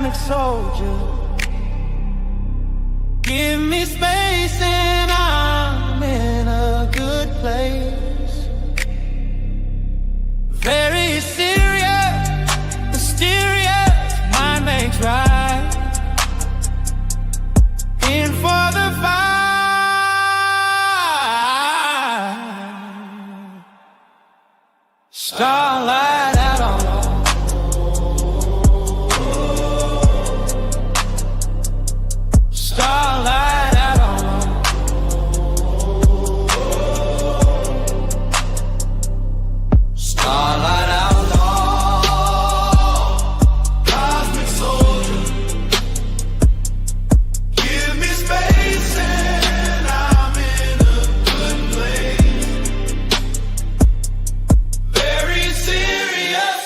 cosmic soldier. Give me space and I'm in a good place. Very serious, mysterious, mind makes right. In for the fight. Starlight out on low. Starlight out on low. Starlight out low. Cosmic soldier. Give me space and I'm in a good place. Very serious,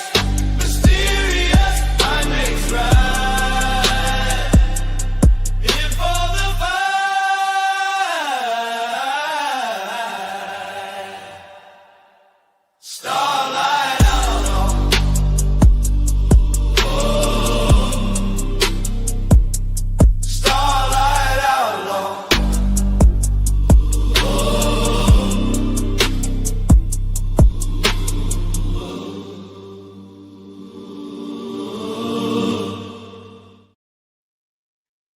mysterious, mind makes right. In for the fight. Starlight out low. Starlight out low.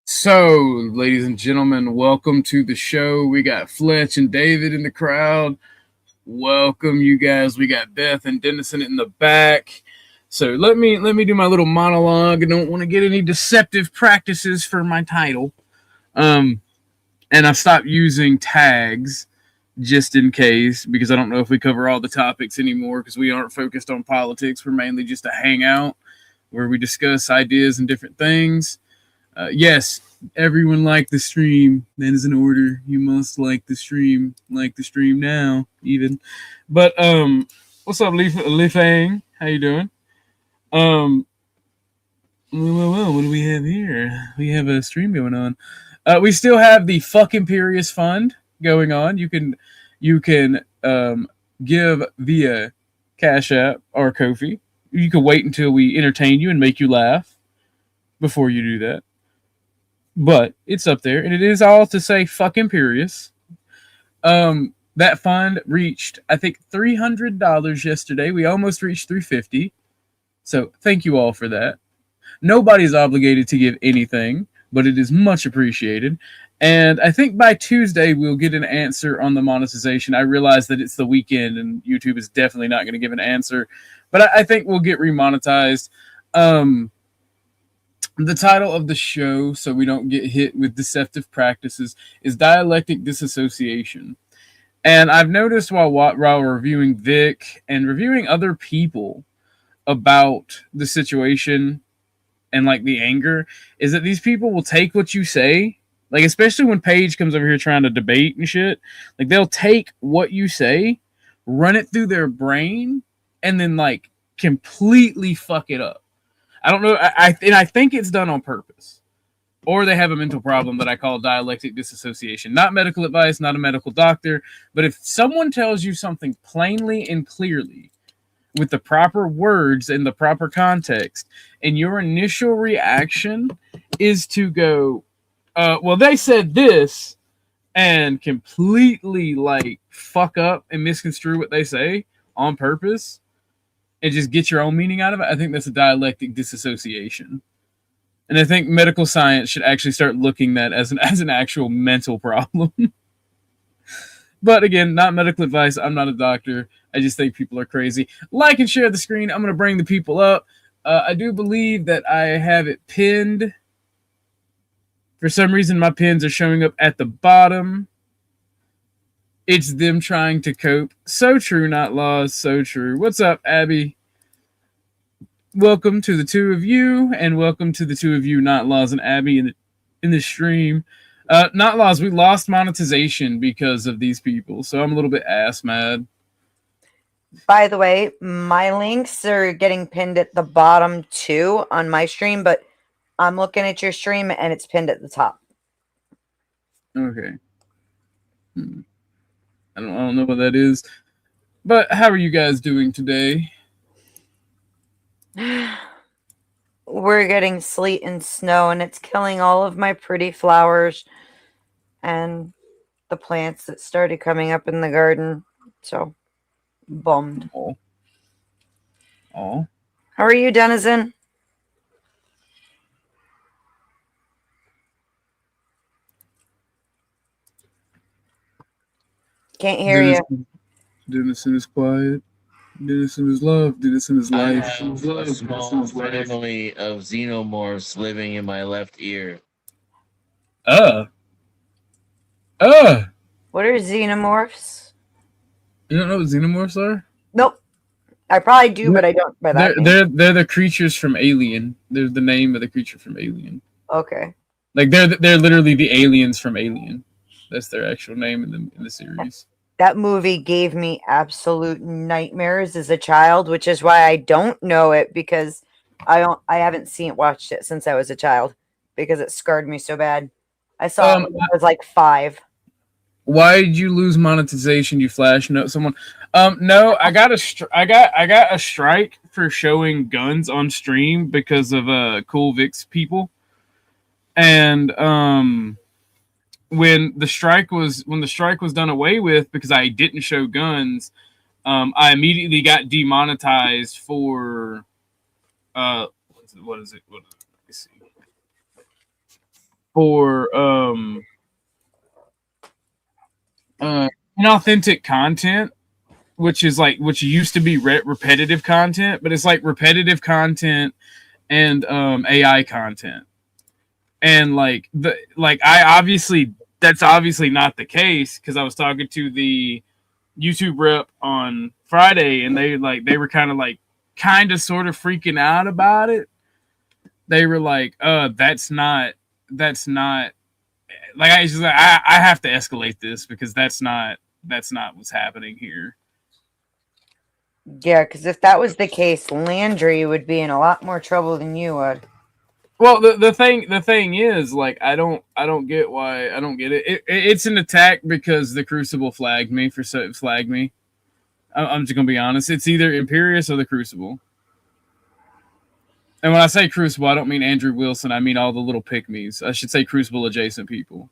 So, ladies and gentlemen, welcome to the show. We got Fletch and David in the crowd. Welcome, you guys. We got Beth and Dennison in the back. So let me do my little monologue. I don't want to get any deceptive practices for my title. And I stopped using tags just in case, because I don't know if we cover all the topics anymore, because we aren't focused on politics. We're mainly just a hangout where we discuss ideas and different things. Yes, everyone like the stream. That is an order. You must like the stream. Like the stream now, even. But what's up, Li Fang? How you doing? Well, what do we have here? We have a stream going on. We still have the Fuck Imperious Fund going on. You can give via Cashapp or Ko-fi. You can wait until we entertain you and make you laugh before you do that. But it's up there, and it is all to say fuck Imperious. That fund reached, I think, $300 yesterday. We almost reached $350. So thank you all for that. Nobody's obligated to give anything, but it is much appreciated. And I think by Tuesday we'll get an answer on the monetization. I realize that it's the weekend and YouTube is definitely not going to give an answer, but I think we'll get remonetized. The title of the show, so we don't get hit with deceptive practices, is Dialectic Dissociation. And I've noticed while reviewing Vic and reviewing other people about the situation and like the anger, is that these people will take what you say, like especially when Paige comes over here trying to debate and shit, like they'll take what you say, run it through their brain, and then like completely fuck it up. I don't know. I think it's done on purpose, or they have a mental problem that I call dialectic dissociation. Not medical advice, not a medical doctor, but if someone tells you something plainly and clearly with the proper words in the proper context, and your initial reaction is to go, well, they said this, and completely like fuck up and misconstrue what they say on purpose, and just get your own meaning out of it, I think that's a dialectic dissociation. And I think medical science should actually start looking at as an actual mental problem. But again, not medical advice. I'm not a doctor. I just think people are crazy. Like and share the screen. I'm going to bring the people up. I do believe that I have it pinned. For some reason, my pins are showing up at the bottom. It's them trying to cope. So true, not laws. So true. What's up, Abby? Welcome to the two of you, and welcome to the two of you, Not Laws and Abby, in the stream. Not Laws, we lost monetization because of these people, so I'm a little bit ass mad. By the way, my links are getting pinned at the bottom too on my stream, but I'm looking at your stream and it's pinned at the top. Okay. I don't know what that is. But how are you guys doing today? We're we're getting sleet and snow, and it's killing all of my pretty flowers and the plants that started coming up in the garden. So, bummed. Oh. Oh. How are you, Denizen? Can't hear you. Dennison is quiet. Dennison is love. Dennison is I life. have a small family of xenomorphs living in my left ear. What are xenomorphs? You don't know what xenomorphs are? Nope. I probably do, but I don't by that name. They're the creatures from Alien. They're the name of the creature from Alien. Okay. Like they're literally the aliens from Alien. That's their actual name in the series. That movie gave me absolute nightmares as a child, which is why I don't know it, because I haven't watched it since I was a child, because it scarred me so bad. I saw it when I was like 5. Why did you lose monetization? You flash note someone. No, I got a strike for showing guns on stream because of Cool Vic's people. And when the strike was done away with because I didn't show guns, I immediately got demonetized for what is it? Let me see. For inauthentic content, which used to be repetitive content, but it's like repetitive content and AI content. And that's obviously not the case, because I was talking to the YouTube rep on Friday, and they were kind of sort of freaking out about it. They were like, that's not like, I have to escalate this, because that's not what's happening here. Yeah, because if that was the case, Landry would be in a lot more trouble than you would. Well, the thing is, like, I don't get why. I don't get it. It's an attack because the Crucible flagged me. I'm just gonna be honest. It's either Imperius or the Crucible. And when I say Crucible, I don't mean Andrew Wilson. I mean all the little pick-me's. I should say Crucible adjacent people,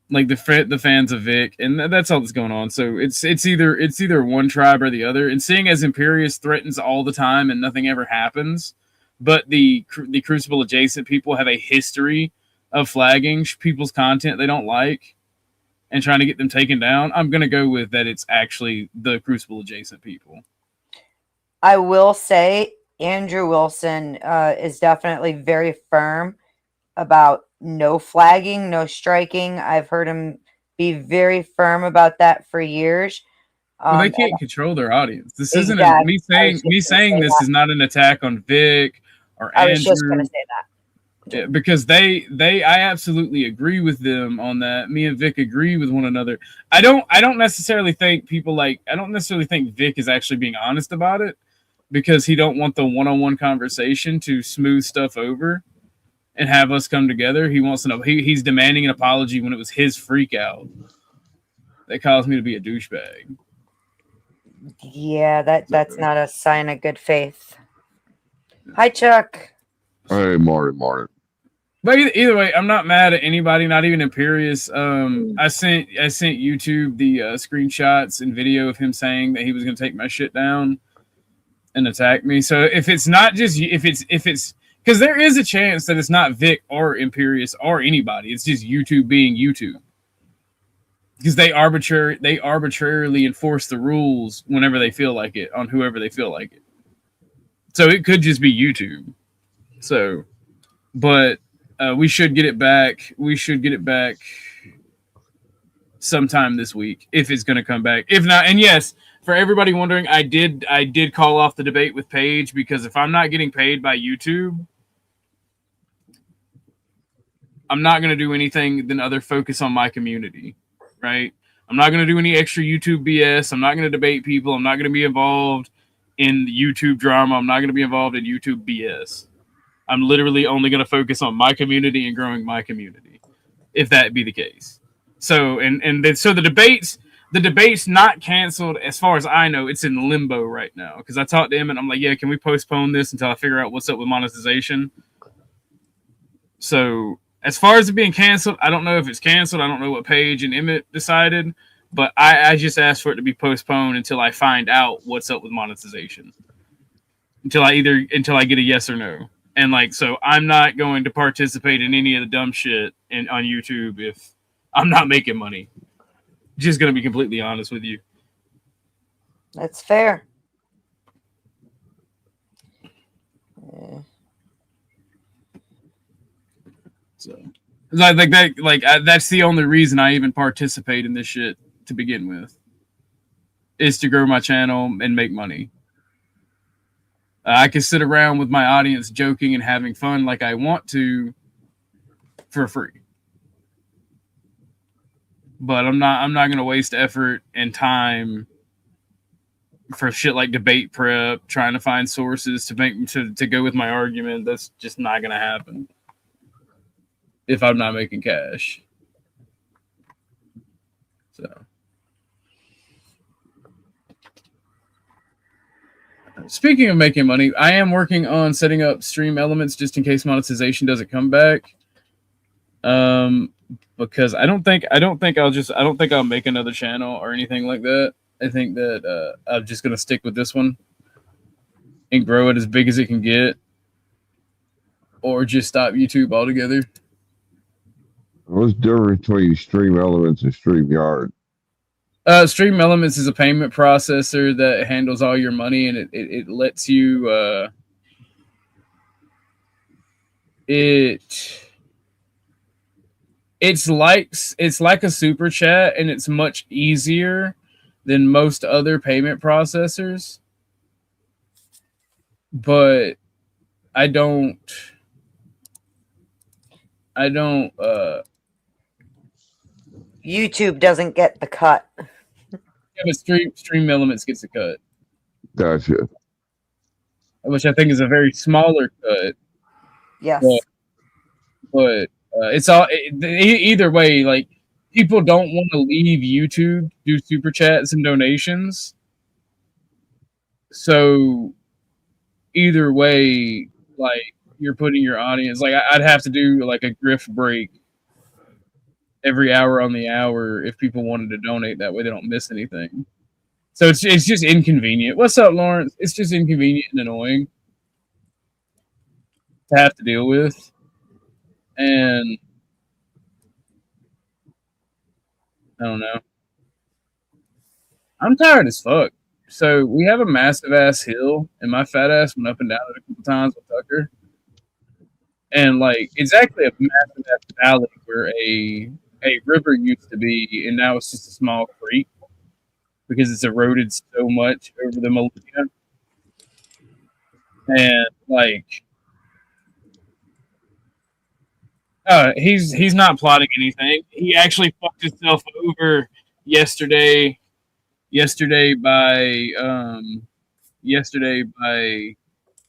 like the fans of Vic, and that's all that's going on. So it's either one tribe or the other. And seeing as Imperius threatens all the time and nothing ever happens, but the Crucible adjacent people have a history of flagging people's content they don't like and trying to get them taken down, I'm going to go with that it's actually the Crucible adjacent people. I will say Andrew Wilson is definitely very firm about no flagging, no striking. I've heard him be very firm about that for years. Well, they can't control their audience. This exactly. isn't me saying this is not an attack on Vic or Andrew. I was just going to say that. Yeah, because I absolutely agree with them on that. Me and Vic agree with one another. I don't necessarily think Vic is actually being honest about it, because he don't want the one-on-one conversation to smooth stuff over and have us come together. He wants to know. He's demanding an apology when it was his freak out that caused me to be a douchebag. Yeah, that's not a sign of good faith. Hi, Chuck. Hey, Martin. But either way, I'm not mad at anybody, not even Imperius. I sent YouTube the screenshots and video of him saying that he was going to take my shit down and attack me. So if it's not just if it's because there is a chance that it's not Vic or Imperius or anybody. It's just YouTube being YouTube. Because they arbitrarily enforce the rules whenever they feel like it on whoever they feel like it. So it could just be YouTube. So, but we should get it back. We should get it back sometime this week if it's going to come back. If not, and yes, for everybody wondering, I did call off the debate with Paige, because if I'm not getting paid by YouTube, I'm not going to do anything than other focus on my community. Right? I'm not going to do any extra YouTube BS. I'm not going to debate people. I'm not going to be involved in the YouTube drama. I'm not going to be involved in YouTube BS. I'm literally only going to focus on my community and growing my community, if that be the case. So, so the debates, The debate's not canceled as far as I know. It's in limbo right now because I talked to him and I'm like, yeah, can we postpone this until I figure out what's up with monetization? So as far as it being canceled, I don't know if it's canceled. I don't know what Paige and Emmett decided, but I just asked for it to be postponed until I find out what's up with monetization. Until I get a yes or no. And like, so I'm not going to participate in any of the dumb shit on YouTube if I'm not making money. Just going to be completely honest with you. That's fair. Yeah. So, like that, that's the only reason I even participate in this shit to begin with, is to grow my channel and make money. I can sit around with my audience joking and having fun like I want to for free. But I'm not going to waste effort and time for shit like debate prep, trying to find sources to go with my argument. That's just not going to happen if I'm not making cash. So, speaking of making money, I am working on setting up stream elements just in case monetization doesn't come back. Because I don't think I'll make another channel or anything like that. I think that I'm just gonna stick with this one and grow it as big as it can get, or just stop YouTube altogether. What's the difference between Stream Elements and StreamYard? Stream Elements is a payment processor that handles all your money, and it lets you It's like a super chat, and it's much easier than most other payment processors. But I don't YouTube doesn't get the cut. Yeah, but Stream Elements gets a cut. Gotcha. Which I think is a very smaller cut. Yes. But it's all either way. Like, people don't want to leave YouTube, do super chats and donations. So either way, like, you're putting your audience. Like, I'd have to do like a grift break every hour on the hour if people wanted to donate. That way, they don't miss anything. So it's just inconvenient. What's up, Lawrence? It's just inconvenient and annoying to have to deal with. And I don't know. I'm tired as fuck. So we have a massive ass hill, and my fat ass went up and down it a couple times with Tucker. And like, it's actually a massive ass valley where a river used to be, and now it's just a small creek because it's eroded so much over the millennia. And like, he's not plotting anything. He actually fucked himself over yesterday by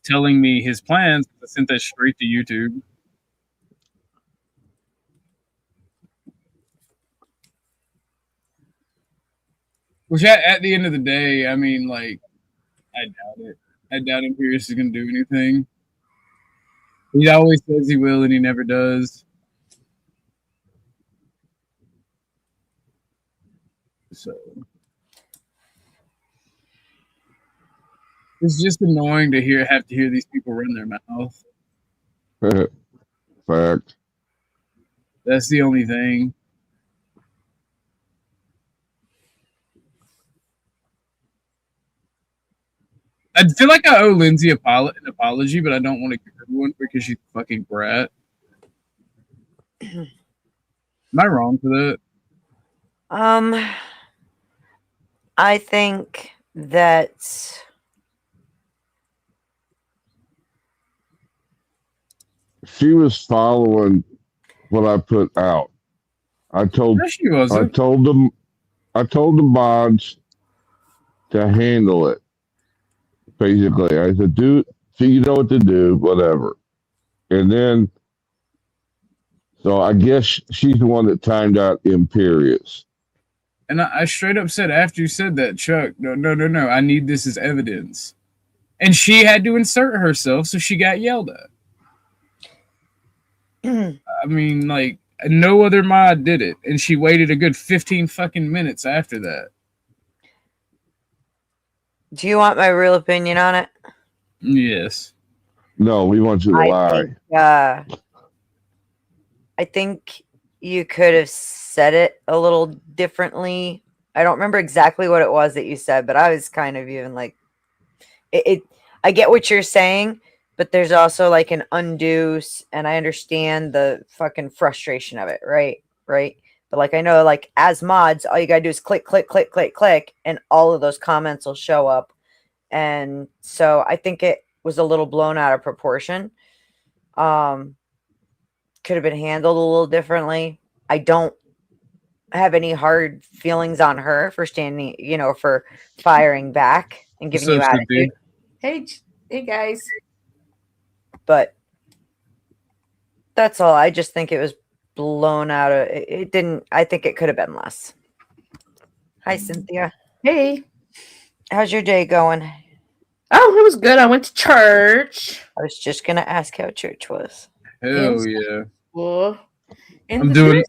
telling me his plans. I sent that straight to YouTube. Which at the end of the day, I mean, like, I doubt it. I doubt Imperius is going to do anything. He always says he will, and he never does. So it's just annoying to have to hear these people run their mouth. Fact. That's the only thing. I feel like I owe Lindsay an apology, but I don't want to give her one because she's a fucking brat. Am I wrong for that? I think that she was following what I put out. I told the mods to handle it. Basically, I said, "Do so you know what to do, whatever." And then, so I guess she's the one that timed out Imperius. And I straight up said after you said that, Chuck, no, I need this as evidence. And she had to insert herself, so she got yelled at. I mean, like, no other mod did it, and she waited a good 15 fucking minutes after that. Do you want my real opinion on it? Yes. No, we want you to lie. I think you could have said it a little differently. I don't remember exactly what it was that you said, but I was kind of even like, I get what you're saying, but there's also like an undue, and I understand the fucking frustration of it, right? Right. But like, I know, like, as mods, all you gotta do is click, click, click, click, click, and all of those comments will show up. And so I think it was a little blown out of proportion. Could have been handled a little differently. I don't have any hard feelings on her for standing, for firing back and giving you attitude. Hey guys. But that's all. I just think it was blown out of it. Didn't. I think it could have been less. Hi, Cynthia. Hey. How's your day going? Oh, it was good. I went to church. I was just gonna ask how church was. Hell yeah. Cool. And I'm doing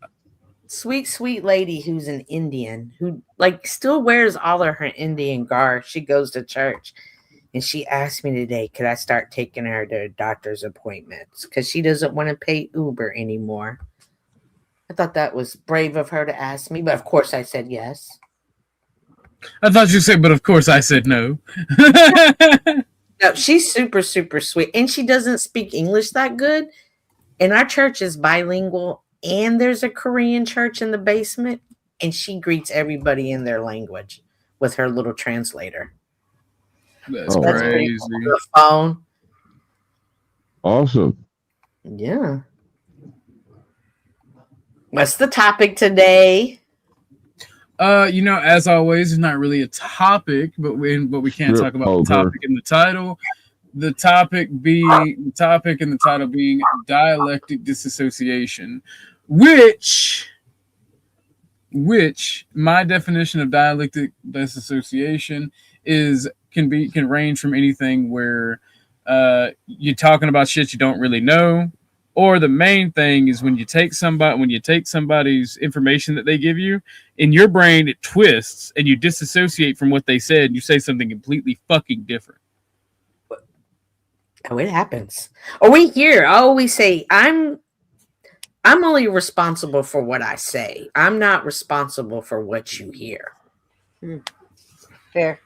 sweet lady who's an Indian who like still wears all of her Indian garb. She goes to church. And she asked me today, could I start taking her to doctor's appointments? Because she doesn't want to pay Uber anymore. I thought that was brave of her to ask me, but of course I said yes. I thought you said, but of course I said no. No, she's super, super sweet. And she doesn't speak English that good. And our church is bilingual. And there's a Korean church in the basement. And she greets everybody in their language with her little translator. That's crazy. Cool. Phone. Awesome. Yeah. What's the topic today? As always, it's not really a topic, but we can't talk about the topic in the title. The topic in the title being dialectic dissociation, which my definition of dialectic dissociation can range from anything where you're talking about shit you don't really know, or the main thing is when you take somebody's information that they give you, in your brain it twists and you disassociate from what they said and you say something completely fucking different. Oh, it happens. Or I always say I'm only responsible for what I say. I'm not responsible for what you hear. Fair.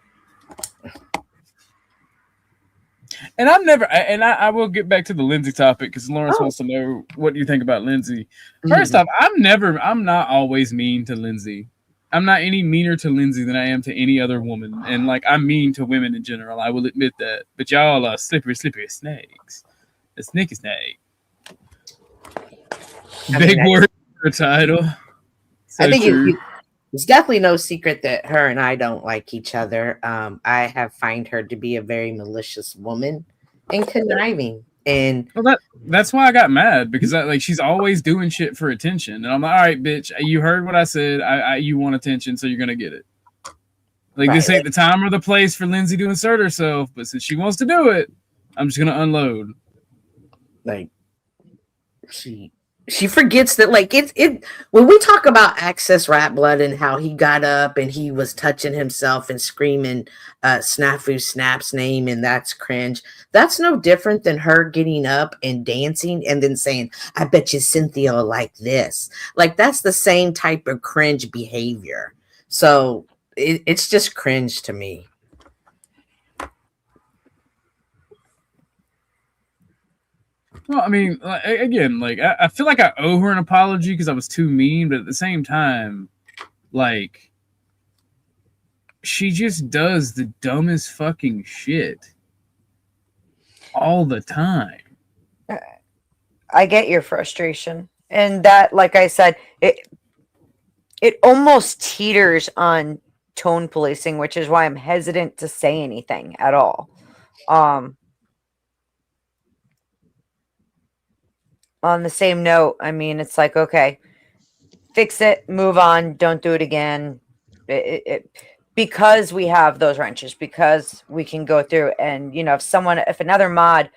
And I will get back to the Lindsay topic because Lawrence wants to know what do you think about Lindsay. First off, I'm not always mean to Lindsay. I'm not any meaner to Lindsay than I am to any other woman. And like, I'm mean to women in general. I will admit that. But y'all are slippery snakes. A sneaky snake. Big word for a title. So I think it's definitely no secret that her and I don't like each other. I have find her to be a very malicious woman and conniving. And that's why I got mad, because she's always doing shit for attention, and I'm like, all right, bitch, you heard what I said. You want attention, so you're gonna get it. Like, right. This ain't the time or the place for Lindsay to insert herself, but since she wants to do it, I'm just gonna unload. Like, she forgets that, like, it when we talk about Access Rat Blood and how he got up and he was touching himself and screaming Snafu Snap's name, and that's cringe. That's no different than her getting up and dancing and then saying, I bet you Cynthia will like this. Like, that's the same type of cringe behavior. So it's just cringe to me. Well, I mean, again, like, I feel like I owe her an apology because I was too mean, but at the same time, like, she just does the dumbest fucking shit all the time. I get your frustration. And that, like I said, it almost teeters on tone policing, which is why I'm hesitant to say anything at all. On the same note, I mean, it's like, okay, fix it, move on, don't do it again. Because we have those wrenches, because we can go through and, if another mod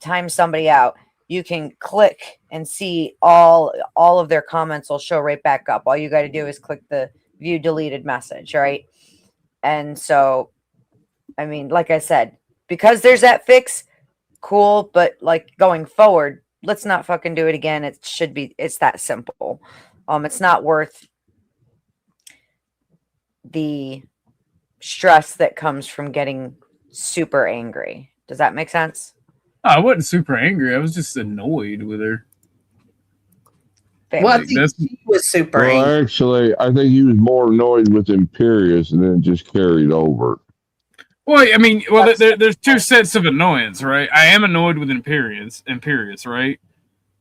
times somebody out, you can click and see all of their comments will show right back up. All you got to do is click the view deleted message, right? And so, I mean, like I said, because there's that fix, cool, but like going forward, let's not fucking do it again. It's that simple. It's not worth the stress that comes from getting super angry. Does that make sense? I wasn't super angry. I was just annoyed with her. Well, he was super angry. Actually, I think he was more annoyed with Imperius and then it just carried over. Well, I mean, there's two sets of annoyance, right? I am annoyed with Imperius, right?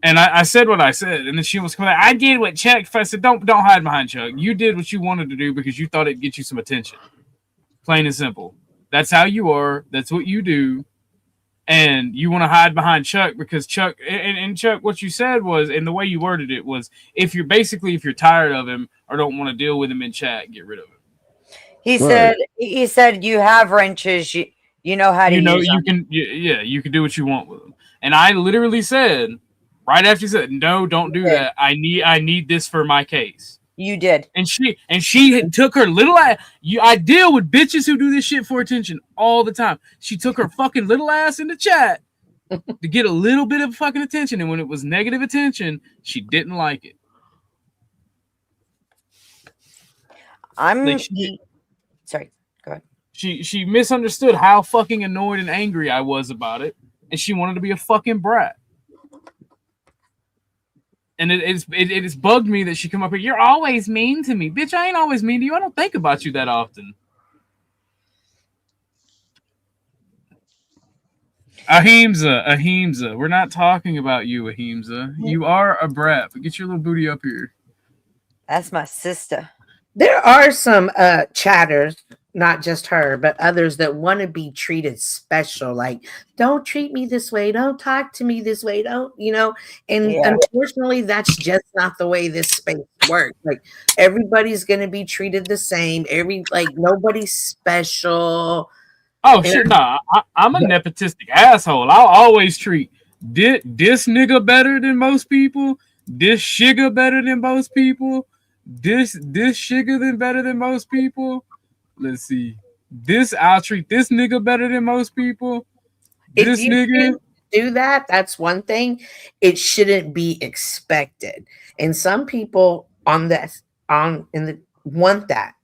And I said what I said, and then she was like, I did what Chuck. I said, don't hide behind Chuck. You did what you wanted to do because you thought it'd get you some attention. Plain and simple. That's how you are. That's what you do. And you want to hide behind Chuck because Chuck, and Chuck, what you said was, and the way you worded it was, if you're tired of him or don't want to deal with him in chat, get rid of him. He said you have wrenches, you know how to use them. You can do what you want with them. And I literally said, right after you said, no, don't do that. I need this for my case. You did. And she took her little ass. I deal with bitches who do this shit for attention all the time. She took her fucking little ass in the chat to get a little bit of fucking attention. And when it was negative attention, she didn't like it. Sorry, go ahead. She misunderstood how fucking annoyed and angry I was about it. And she wanted to be a fucking brat. And it has bugged me that she come up here. You're always mean to me. Bitch, I ain't always mean to you. I don't think about you that often. Ahimsa. We're not talking about you, Ahimsa. You are a brat, but get your little booty up here. That's my sister. There are some chatters, not just her, but others that want to be treated special. Like, don't treat me this way. Don't talk to me this way. Don't, and unfortunately, that's just not the way this space works. Like, everybody's going to be treated the same. Nobody's special. Oh, shit. Nah, I'm a nepotistic asshole. I'll always treat this nigga better than most people. This shigga better than most people. This shigga than better than most people. Let's see. I'll treat this nigga better than most people. This nigga do that. That's one thing. It shouldn't be expected. And some people want that.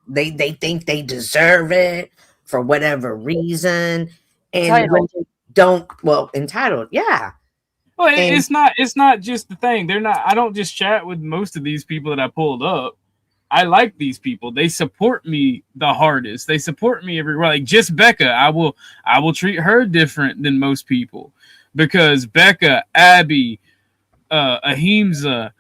They think they deserve it for whatever reason. And when they don't, entitled, yeah. Well, it's not just the thing. I don't just chat with most of these people that I pulled up. I like these people. They support me the hardest. They support me everywhere. Like just Becca, I will treat her different than most people because Becca, Abby, Ahimsa,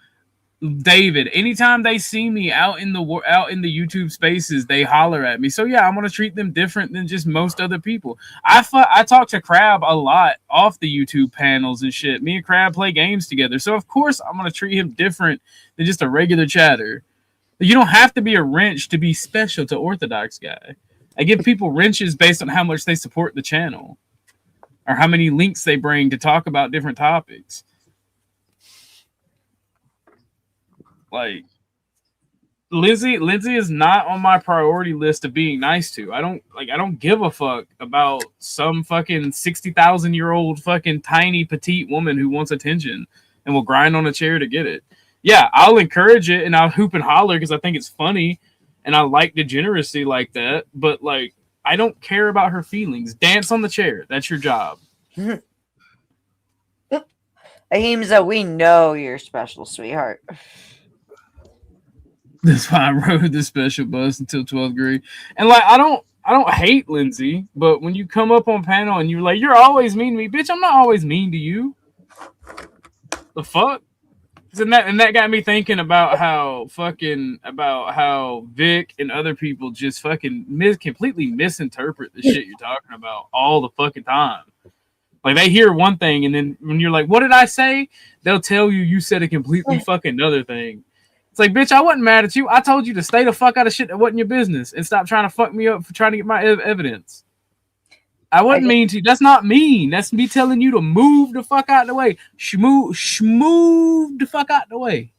David, anytime they see me out in the YouTube spaces, they holler at me. So yeah, I'm gonna treat them different than just most other people. I talk to Crab a lot off the YouTube panels and shit. Me and Crab play games together, so of course I'm gonna treat him different than just a regular chatter. You don't have to be a wrench to be special to Orthodox Guy. I give people wrenches based on how much they support the channel or how many links they bring to talk about different topics. Like Lindsay is not on my priority list of being nice to. I don't give a fuck about some fucking 60,000-year-old fucking tiny petite woman who wants attention and will grind on a chair to get it. Yeah, I'll encourage it and I'll hoop and holler because I think it's funny and I like degeneracy like that. But like, I don't care about her feelings. Dance on the chair. That's your job. Ahimsa, we know you're special, sweetheart. That's why I rode the special bus until 12th grade. And like, I don't hate Lindsay, but when you come up on panel and you're like, you're always mean to me, bitch, I'm not always mean to you. The fuck? And that got me thinking about how Vic and other people just fucking completely misinterpret the shit you're talking about all the fucking time. Like they hear one thing and then when you're like, what did I say? They'll tell you said a completely fucking other thing. It's like, bitch, I wasn't mad at you. I told you to stay the fuck out of shit that wasn't your business and stop trying to fuck me up for trying to get my evidence. I wasn't mean to you. That's not mean. That's me telling you to move the fuck out of the way. Shmove the fuck out of the way.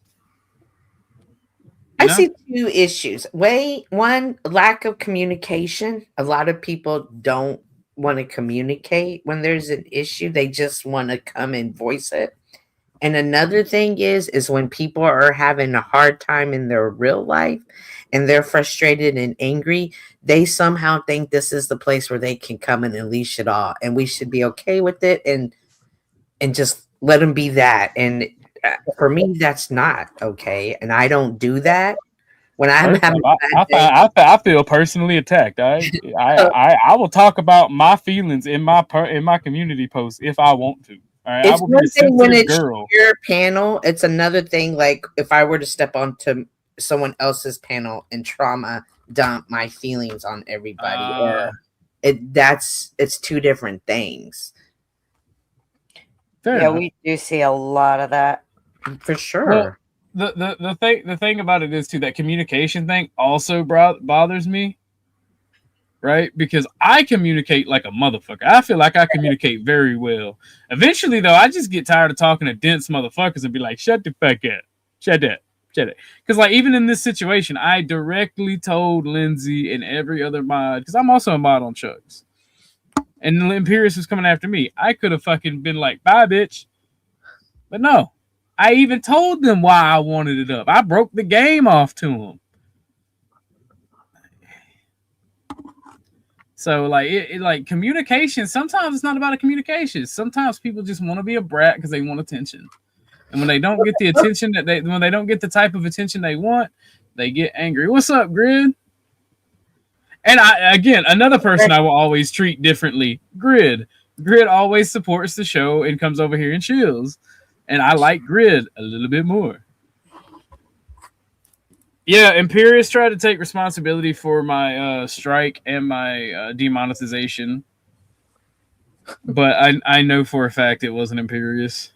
I see two issues. One, lack of communication. A lot of people don't want to communicate when there's an issue. They just want to come and voice it. And another thing is when people are having a hard time in their real life and they're frustrated and angry, they somehow think this is the place where they can come and unleash it all. And we should be okay with it and just let them be that. And for me, that's not okay. And I don't do that. When I'm having I feel personally attacked. I will talk about my feelings in my community post if I want to. All right, it's one thing when it's your panel. It's another thing, like if I were to step onto someone else's panel and trauma dump my feelings on everybody. It's two different things. Yeah, we do see a lot of that for sure. Well, the thing about it is too, that communication thing also bothers me. Right? Because I communicate like a motherfucker. I feel like I communicate very well. Eventually, though, I just get tired of talking to dense motherfuckers and be like, shut the fuck up. Shut it. Because, like, even in this situation, I directly told Lindsay and every other mod, because I'm also a mod on Chugs. And Imperius was coming after me. I could have fucking been like, bye, bitch. But no. I even told them why I wanted it up. I broke the game off to them. So, like communication, sometimes it's not about a communication. Sometimes people just want to be a brat because they want attention. And when they don't get the attention when they don't get the type of attention they want, they get angry. What's up, Grid? And again, another person I will always treat differently, Grid. Grid always supports the show and comes over here and chills. And I like Grid a little bit more. Yeah, Imperius tried to take responsibility for my strike and my demonetization. But I know for a fact it wasn't Imperius.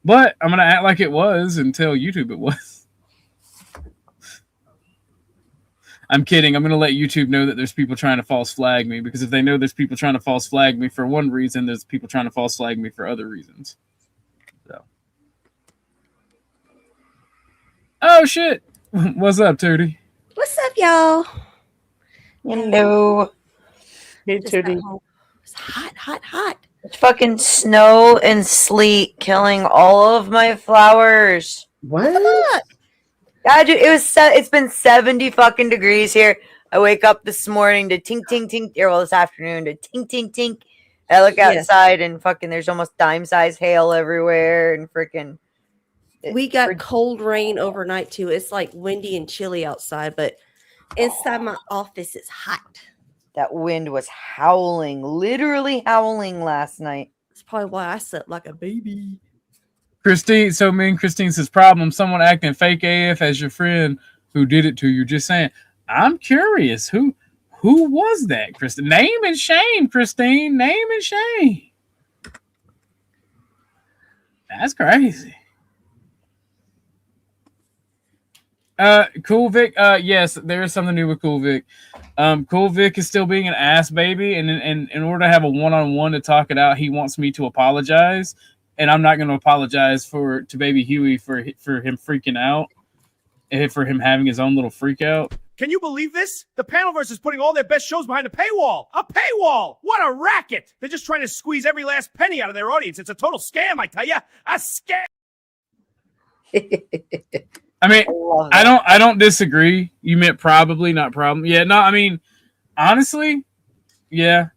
But I'm going to act like it was and tell YouTube it was. I'm kidding. I'm going to let YouTube know that there's people trying to false flag me, because if they know there's people trying to false flag me for one reason, there's people trying to false flag me for other reasons. So. Oh, shit. What's up, Tootie? What's up, y'all? Hello. Hey, Tootie. It's hot. It's fucking snow and sleet killing all of my flowers. What? Yeah, dude, it's been 70 fucking degrees here. I wake up this morning to tink tink tink, or well, this afternoon to tink tink tink. I look outside and fucking there's almost dime size hail everywhere and freaking. We got cold rain overnight too. It's like windy and chilly outside, but inside my office it's hot. That wind was howling, literally howling last night. That's probably why I slept like a baby. Christine, so me and Christine says, problem, someone acting fake AF as your friend who did it to you. Just saying, I'm curious. Who was that, Christine? Name and shame, Christine. Name and shame. That's crazy. Cool Vic, yes, there is something new with Cool Vic. Cool Vic is still being an ass baby, and in order to have a one-on-one to talk it out, he wants me to apologize, and I'm not going to apologize to Baby Huey for him freaking out, and for him having his own little freak out. Can you believe this? The Panelverse is putting all their best shows behind a paywall. A paywall! What a racket! They're just trying to squeeze every last penny out of their audience. It's a total scam, I tell you. A scam! I mean, I don't disagree. You meant probably, not problem. Yeah, no, I mean, honestly, yeah,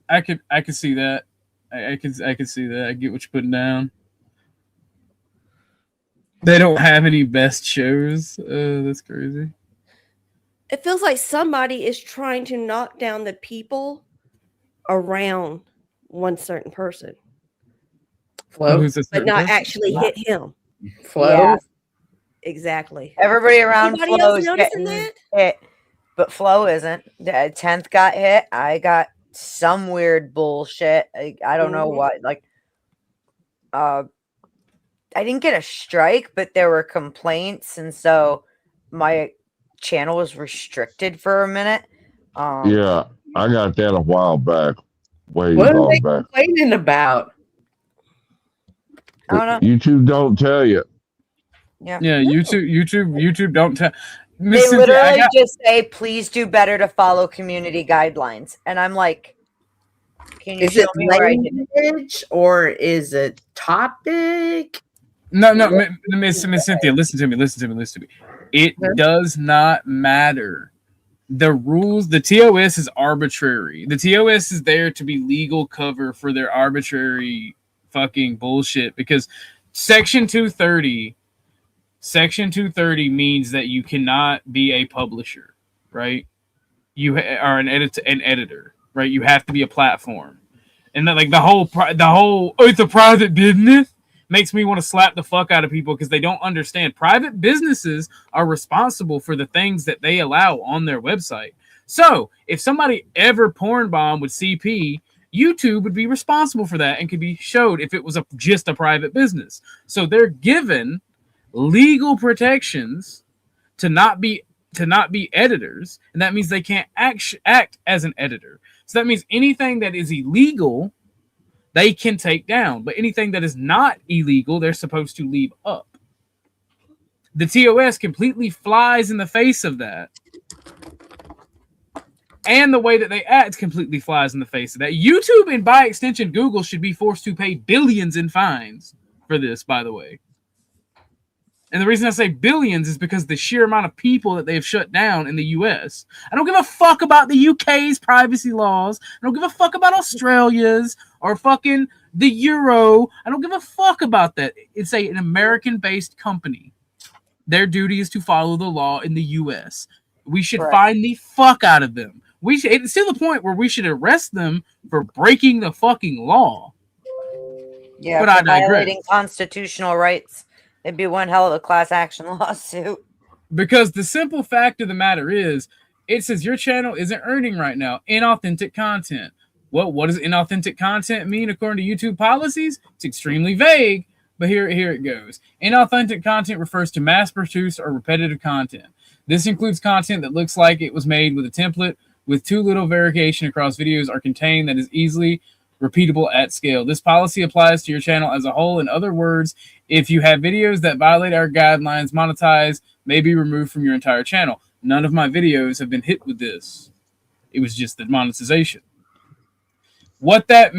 I could see that. I could see that. I get what you're putting down. They don't have any best shows. That's crazy. It feels like somebody is trying to knock down the people around one certain person. Flo, but not actually hit him. Flo. Yeah. Exactly. Everybody around Flo else noticing that? Hit, but Flo isn't. The 10th got hit. I got some weird bullshit. I don't know what. Like, didn't get a strike, but there were complaints, and so my channel was restricted for a minute. Yeah, I got that a while back. Way What are they back. complaining about? I don't know. YouTube don't tell you. Yeah. YouTube don't tell. They literally just say, please do better to follow community guidelines. And I'm like, can you show me where I did it? Language or is it topic? No, Miss Cynthia, listen to me. It does not matter. The rules, the TOS is arbitrary. The TOS is there to be legal cover for their arbitrary fucking bullshit, because Section 230 means that you cannot be a publisher, right? You are an editor, right? You have to be a platform. And then, like, the whole it's a private business makes me want to slap the fuck out of people, because they don't understand. Private businesses are responsible for the things that they allow on their website. So if somebody ever porn bombed with CP, YouTube would be responsible for that and could be showed if it was just a private business. So they're given legal protections to not be editors, and that means they can't act as an editor. So that means anything that is illegal, they can take down. But anything that is not illegal, they're supposed to leave up. The TOS completely flies in the face of that. And the way that they act completely flies in the face of that. YouTube, and by extension Google, should be forced to pay billions in fines for this, by the way. And the reason I say billions is because the sheer amount of people that they've shut down in the US. I don't give a fuck about the UK's privacy laws. I don't give a fuck about Australia's or fucking the Euro. I don't give a fuck about that. It's an American-based company. Their duty is to follow the law in the US. We should find the fuck out of them. It's to the point where we should arrest them for breaking the fucking law. Yeah, but for I digress. Violating constitutional rights. It'd be one hell of a class action lawsuit. Because the simple fact of the matter is, it says your channel isn't earning right now inauthentic content. Well, what does inauthentic content mean according to YouTube policies? It's extremely vague, but here it goes. Inauthentic content refers to mass-produced or repetitive content. This includes content that looks like it was made with a template with too little variation across videos or contained that is easily repeatable at scale. This policy applies to your channel as a whole. In other words, if you have videos that violate our guidelines, monetize may be removed from your entire channel. None of my videos have been hit with this. It was just the monetization. What that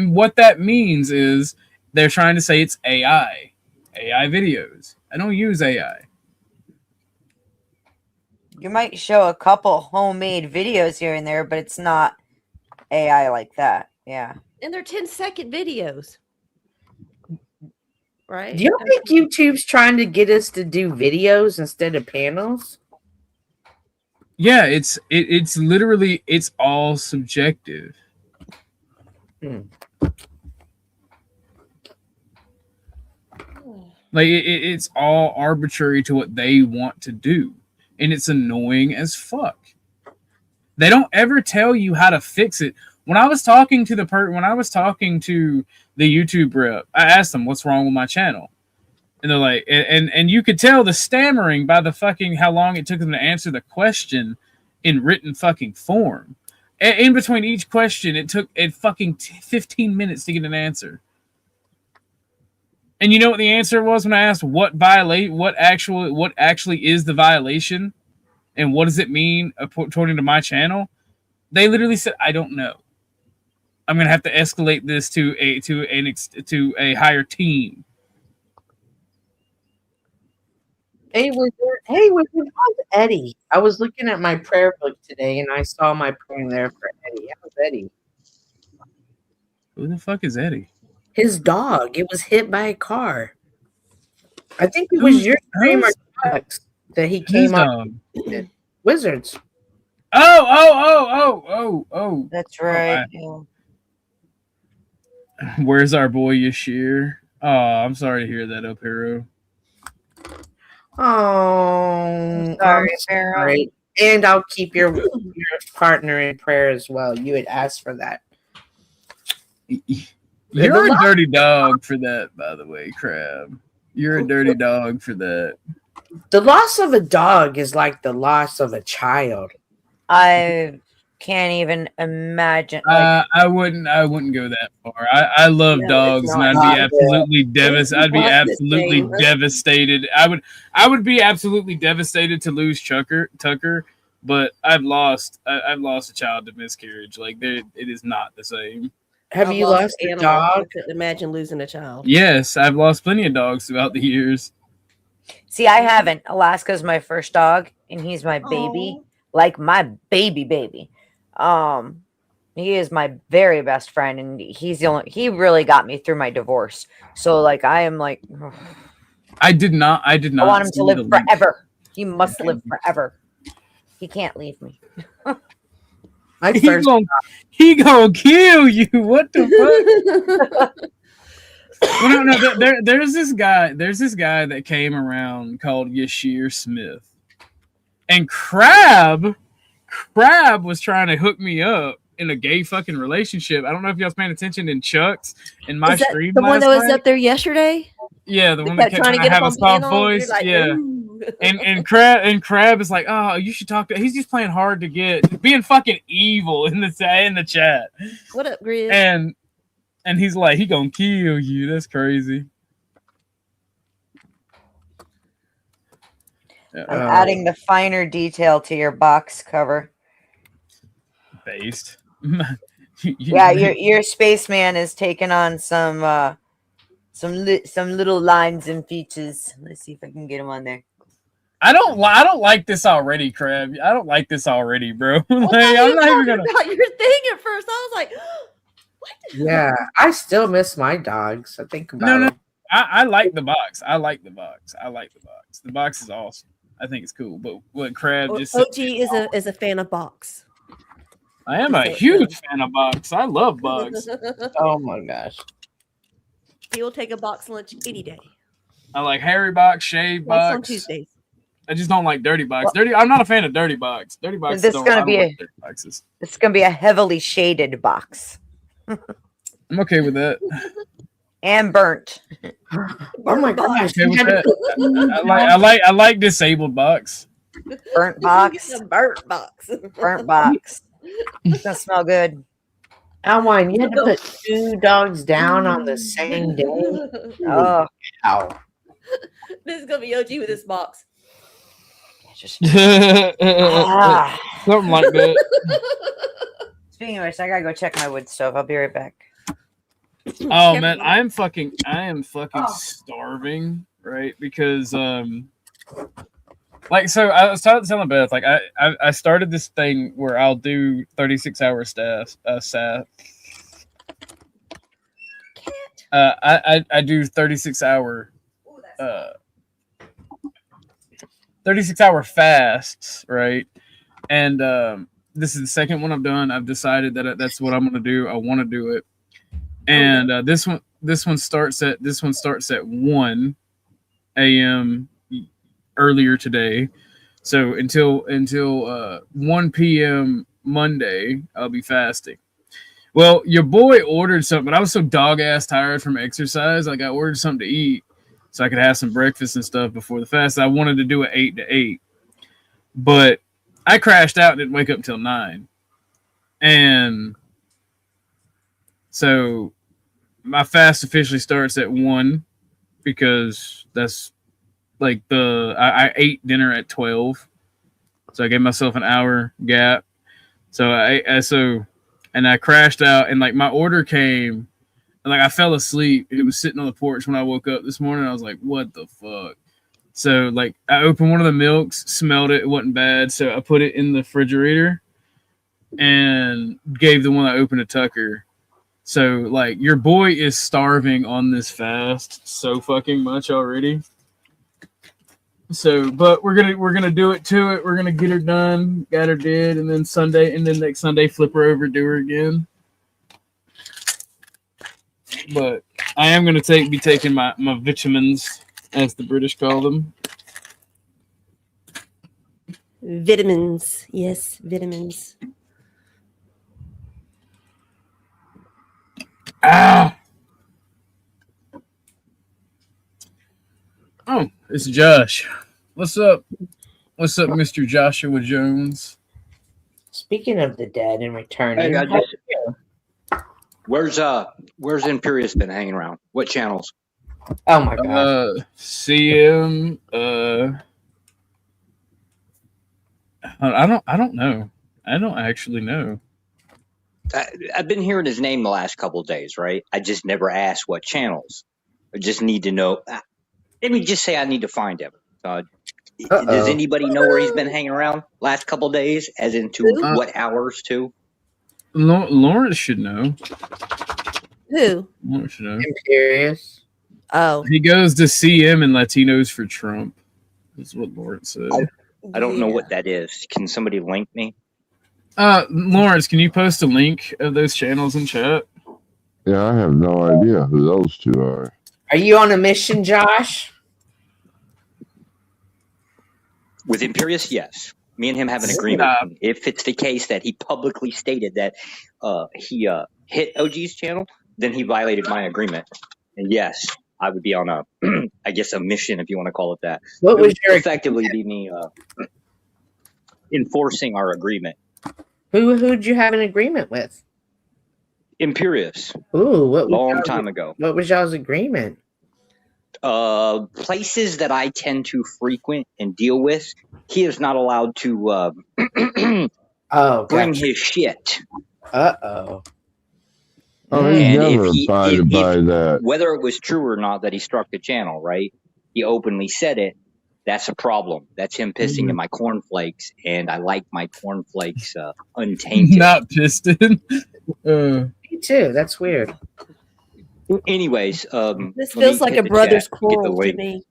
means is they're trying to say it's AI videos. I don't use AI. You might show a couple homemade videos here and there, but it's not AI like that. Yeah. And they're 10-second videos. Right? Do you think YouTube's trying to get us to do videos instead of panels? Yeah, it's literally, it's all subjective. Like it's all arbitrary to what they want to do, and it's annoying as fuck. They don't ever tell you how to fix it. When I was talking to the YouTube rep, I asked them what's wrong with my channel, and they're like, and you could tell the stammering by the fucking how long it took them to answer the question in written fucking form. In between each question, it took fucking 15 minutes to get an answer. And you know what the answer was when I asked what actually is the violation, and what does it mean according to my channel? They literally said, "I don't know. I'm gonna have to escalate this to a higher team." Hey, how's Eddie? I was looking at my prayer book today, and I saw my prayer there for Eddie. How's Eddie? Who the fuck is Eddie? His dog. It was hit by a car. I think it was your streamer that he came up with. Wizards. Oh. That's right. Where's our boy Yashir? Oh, I'm sorry to hear that, Up Hero. Oh, sorry. And I'll keep your partner in prayer as well. You had asked for that. You're a dirty dog for that, by the way, Crab. You're a dirty dog for that. The loss of a dog is like the loss of a child. I can't even imagine. Like, I wouldn't go that far. I love No, dogs, it's and I'd not. be absolutely devastated. I'd be not the absolutely same. devastated. I would be absolutely devastated to lose Tucker, but I've lost a child to miscarriage. Like it is not the same. Have I've you lost a animals. dog? I couldn't imagine losing a child. Yes, I've lost plenty of dogs throughout the years. see, I haven't. Alaska's my first dog, and he's my baby, like my baby. He is my very best friend, and he really got me through my divorce. So, like, I am like, I did not. I want him to live forever. He must live forever. He can't leave me. He gonna kill you. What the fuck? Well, no. There's this guy that came around called Yashir Smith, and Crab was trying to hook me up in a gay fucking relationship. I don't know if y'all's paying attention in Chuck's in my stream. The one that was night. up there yesterday? Yeah, the one that kept trying to have a soft voice. Like, yeah. And Crab is like, oh, you should talk to. He's just playing hard to get, being fucking evil in the chat. What up, Grizz? And he's like, he gonna kill you. That's crazy. I'm adding the finer detail to your box cover. Based. Yeah, your spaceman is taking on some little lines and features. Let's see if I can get him on there. I don't like this already, Crab. I don't like this already, bro. Like, I'm not even gonna about your thing at first. I was like, what? Yeah, I still miss my dogs. I think about no. them. I like the box. I like the box. The box is awesome. I think it's cool. But what Crab just OG is a fan of box. I am a huge fan of box. I love bugs. Oh my gosh. He will take a box lunch any day. I like hairy box, shave box. On Tuesdays. I just don't like dirty box. I'm not a fan of dirty box. Dirty box. It's gonna be a heavily shaded box. I'm okay with that. And burnt. Oh my gosh! Okay with that. I like disabled box. Burnt box. Burnt box. Burnt box. It's gonna smell good. Alwine, you had to put 2 dogs down on the same day. Oh, wow! This is gonna be OG with this box. Something like that. Speaking of which, I gotta go check my wood stove. I'll be right back. Oh man, I am fucking starving, right? Because like, so I was telling Beth, like, I started this thing where I'll do 36-hour staff. I do 36-hour 36-hour fasts, right? And this is the second one I've done. I've decided that that's what I'm gonna do. I want to do it. And this one starts at 1 a.m. earlier today. So until 1 p.m. Monday, I'll be fasting. Well, your boy ordered something, but I was so dog ass tired from exercise. Like, I ordered something to eat so I could have some breakfast and stuff before the fast. I wanted to do it 8 to 8, but I crashed out and didn't wake up until 9. And so my fast officially starts at 1 because that's like I ate dinner at 12. So I gave myself an hour gap. So I crashed out, and like my order came, and like I fell asleep. It was sitting on the porch when I woke up this morning. I was like, what the fuck? So like I opened one of the milks, smelled it, it wasn't bad. So I put it in the refrigerator and gave the one I opened to Tucker. So like your boy is starving on this fast so fucking much already. So, but we're gonna do it to it. We're gonna get her done, got her did, and then next Sunday flip her over, do her again. But I am gonna be taking my vitamins, as the British call them. Vitamins, yes, vitamins. It's Josh. What's up? What's up, Mr. Joshua Jones? Speaking of the dead and returning, where's Imperius been hanging around? What channels? Oh my god. CM. I don't know. I don't actually know. I've been hearing his name the last couple of days, right? I just never asked what channels. I just need to know. Let me just say I need to find him. Does anybody know where he's been hanging around last couple of days? As into what hours too? Lawrence should know. Who? Lawrence should know. Imperius. Oh. He goes to CM and Latinos for Trump. That's what Lawrence said. I don't know what that is. Can somebody link me? Lawrence, can you post a link of those channels in chat? Yeah, I have no idea who those two are. Are you on a mission, Josh? With Imperius, yes. Me and him have an agreement. If it's the case that he publicly stated that he hit OG's channel, then he violated my agreement. And yes, I would be on a, I guess, a mission, if you want to call it that. What was your effectively be me enforcing our agreement. Who'd you have an agreement with? Imperius. Ooh, long time ago. What was y'all's agreement? Places that I tend to frequent and deal with, he is not allowed to bring his shit. Uh-oh. Oh, he never abided by that. Whether it was true or not that he struck the channel, right? He openly said it. That's a problem. That's him pissing in my cornflakes, and I like my cornflakes untainted. Not pissed in. Me too. That's weird. Anyways, this feels like a brother's quarrel to me.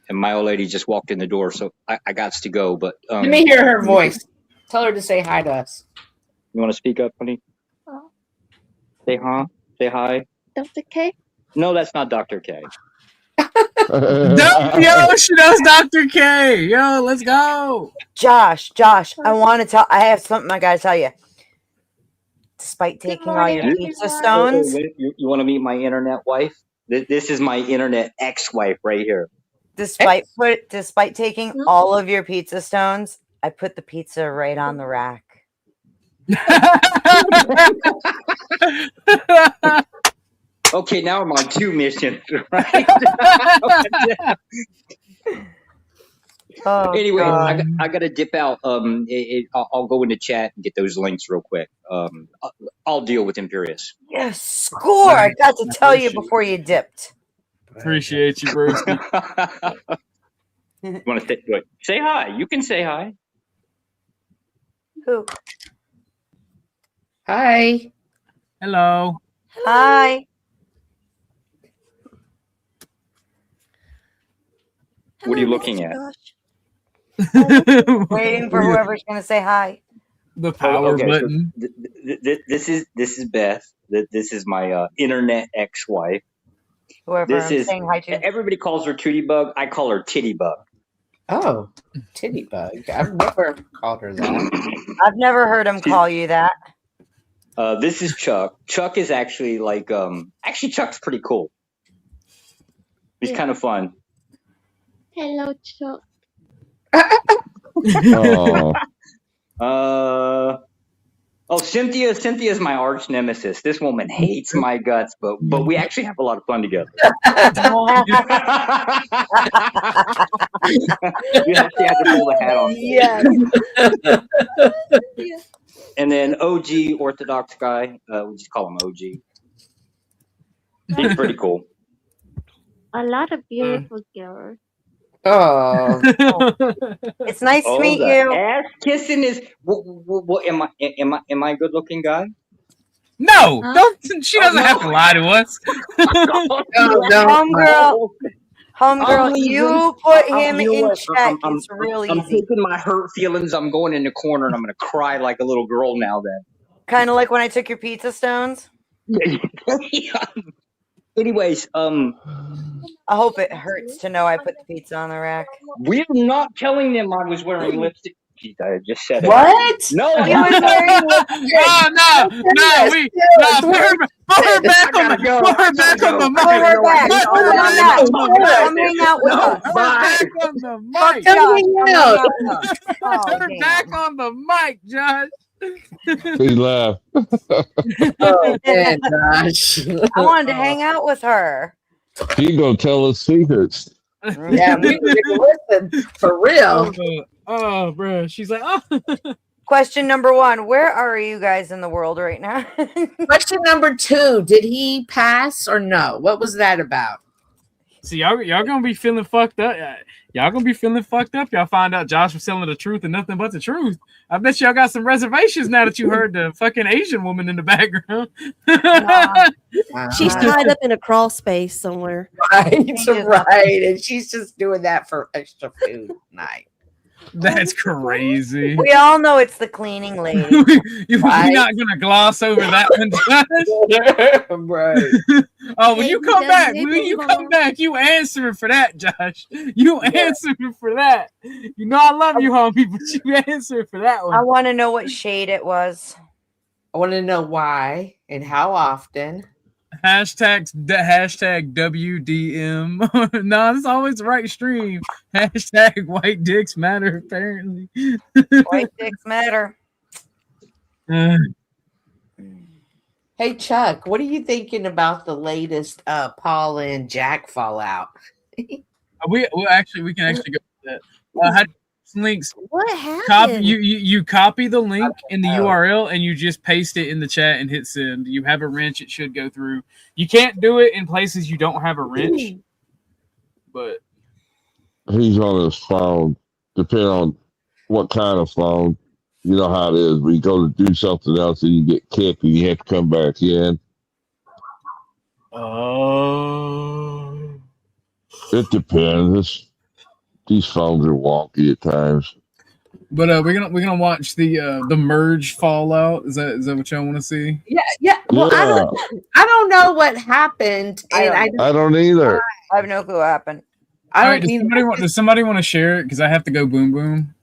And my old lady just walked in the door, so I got to go. But let me hear her voice. Tell her to say hi to us. You want to speak up, honey? Oh. Say Say hi. Dr. K? No, that's not Dr. K. Yo, she knows Dr. K. Yo, let's go. Josh, I want to I have something I gotta tell you. Despite taking all your pizza stones. You want to meet my internet wife? This is my internet ex-wife right here. Despite taking all of your pizza stones, I put the pizza right on the rack. Okay, now I'm on 2 missions, right? Anyway, I got to dip out. I'll go into chat and get those links real quick. I'll deal with Imperius. Yes, score! I got to tell you before you dipped. Appreciate you, bro. You want to say hi? You can say hi. Who? Hi. Hello. Hi. What are you looking at? Waiting for whoever's going to say hi. The power button. So this is Beth. This is my internet ex-wife. Whoever I'm saying hi to. Everybody calls her Tootie Bug. I call her Titty Bug. Oh, Titty Bug. I've never called her that. I've never heard him call you that. This is Chuck. Chuck is actually like actually Chuck's pretty cool. He's kind of fun. Hello, Chuck. Cynthia is my arch nemesis. This woman hates my guts, but we actually have a lot of fun together. You actually have to pull the hat on. Yes. And then OG Orthodox guy, we just call him OG. He's pretty cool. A lot of beautiful girls. Oh, it's nice to meet you. Ass kissing is. What am I a good looking guy? No, don't. She doesn't have to lie to us. Homegirl, you put him in check. It's really easy. I'm taking my hurt feelings. I'm going in the corner and I'm going to cry like a little girl now. Then, kind of like when I took your pizza stones. Anyways, I hope it hurts to know I put the pizza on the rack. We're not telling them I was wearing lipstick. Jeez, I just said it. What? No, He was wearing Put her back on the mic. Put her back. Come hang out with us. Put her back on the mic. Put her back on the mic, Josh. He laughed. Oh man, gosh. I wanted to hang out with her. He gonna tell us secrets. Yeah, we listen for real. Oh, bro. She's like, oh. Question number 1. Where are you guys in the world right now? Question number 2. Did he pass or no? What was that about? See, y'all gonna be feeling fucked up. Y'all gonna be feeling fucked up. Y'all find out Josh was telling the truth and nothing but the truth. I bet y'all got some reservations now that you heard the fucking Asian woman in the background. She's tied up in a crawl space somewhere. Right, right. And she's just doing that for extra food night. That's crazy. We all know it's the cleaning lady. You're not gonna gloss over that one, Josh. Right. Oh, when you come back, you answering for that, Josh. You answering for that. You know I love you, homie, but you answering for that one. I want to know what shade it was. I want to know why and how often. Hashtag WDM. No, it's always the right stream. Hashtag white dicks matter, apparently. White dicks matter. Hey Chuck, what are you thinking about the latest Paul and Jack fallout? we can actually go with that. Links. What happened? You copy the link in the URL and you just paste it in the chat and hit send. You have a wrench, it should go through. You can't do it in places you don't have a wrench. But he's on his phone. Depending on what kind of phone. You know how it is. We go to do something else and you get kicked and you have to come back in. Oh. It depends. These phones are wonky at times. But we're gonna watch the merge fallout. Is that what y'all want to see? Yeah. Well, Yeah. I don't know what happened, and I don't either. I have no clue what happened. Does somebody want to share it? Because I have to go boom boom.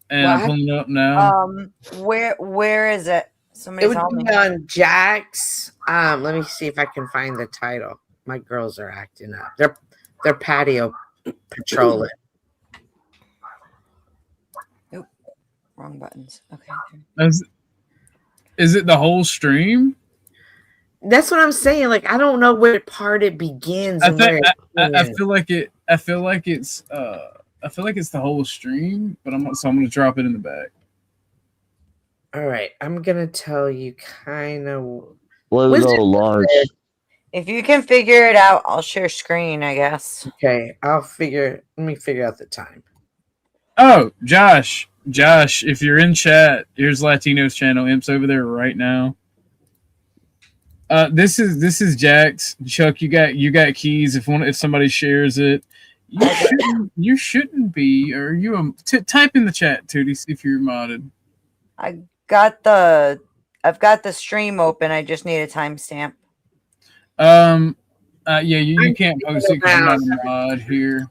And I'm pulling it up now. Where is it? Somebody it tell would me. be on Jack's. Let me see if I can find the title. My girls are acting up. They're patio patrolling. Nope. Wrong buttons. Okay. Is it the whole stream? That's what I'm saying. Like, I don't know where part it begins. I feel like it's the whole stream, but I'm gonna drop it in the back. All right, I'm gonna tell you kind of. Where to go, Lawrence? If you can figure it out, I'll share screen, I guess. Okay, let me figure out the time. Oh, Josh, if you're in chat, here's Latino's channel. Imp's over there right now. This is Jack's. Chuck, you got keys. If somebody shares it, you shouldn't be. Or type in the chat, Tootie, see if you're modded. I've got the stream open. I just need a timestamp. Yeah, you can't post it because you're not a mod here.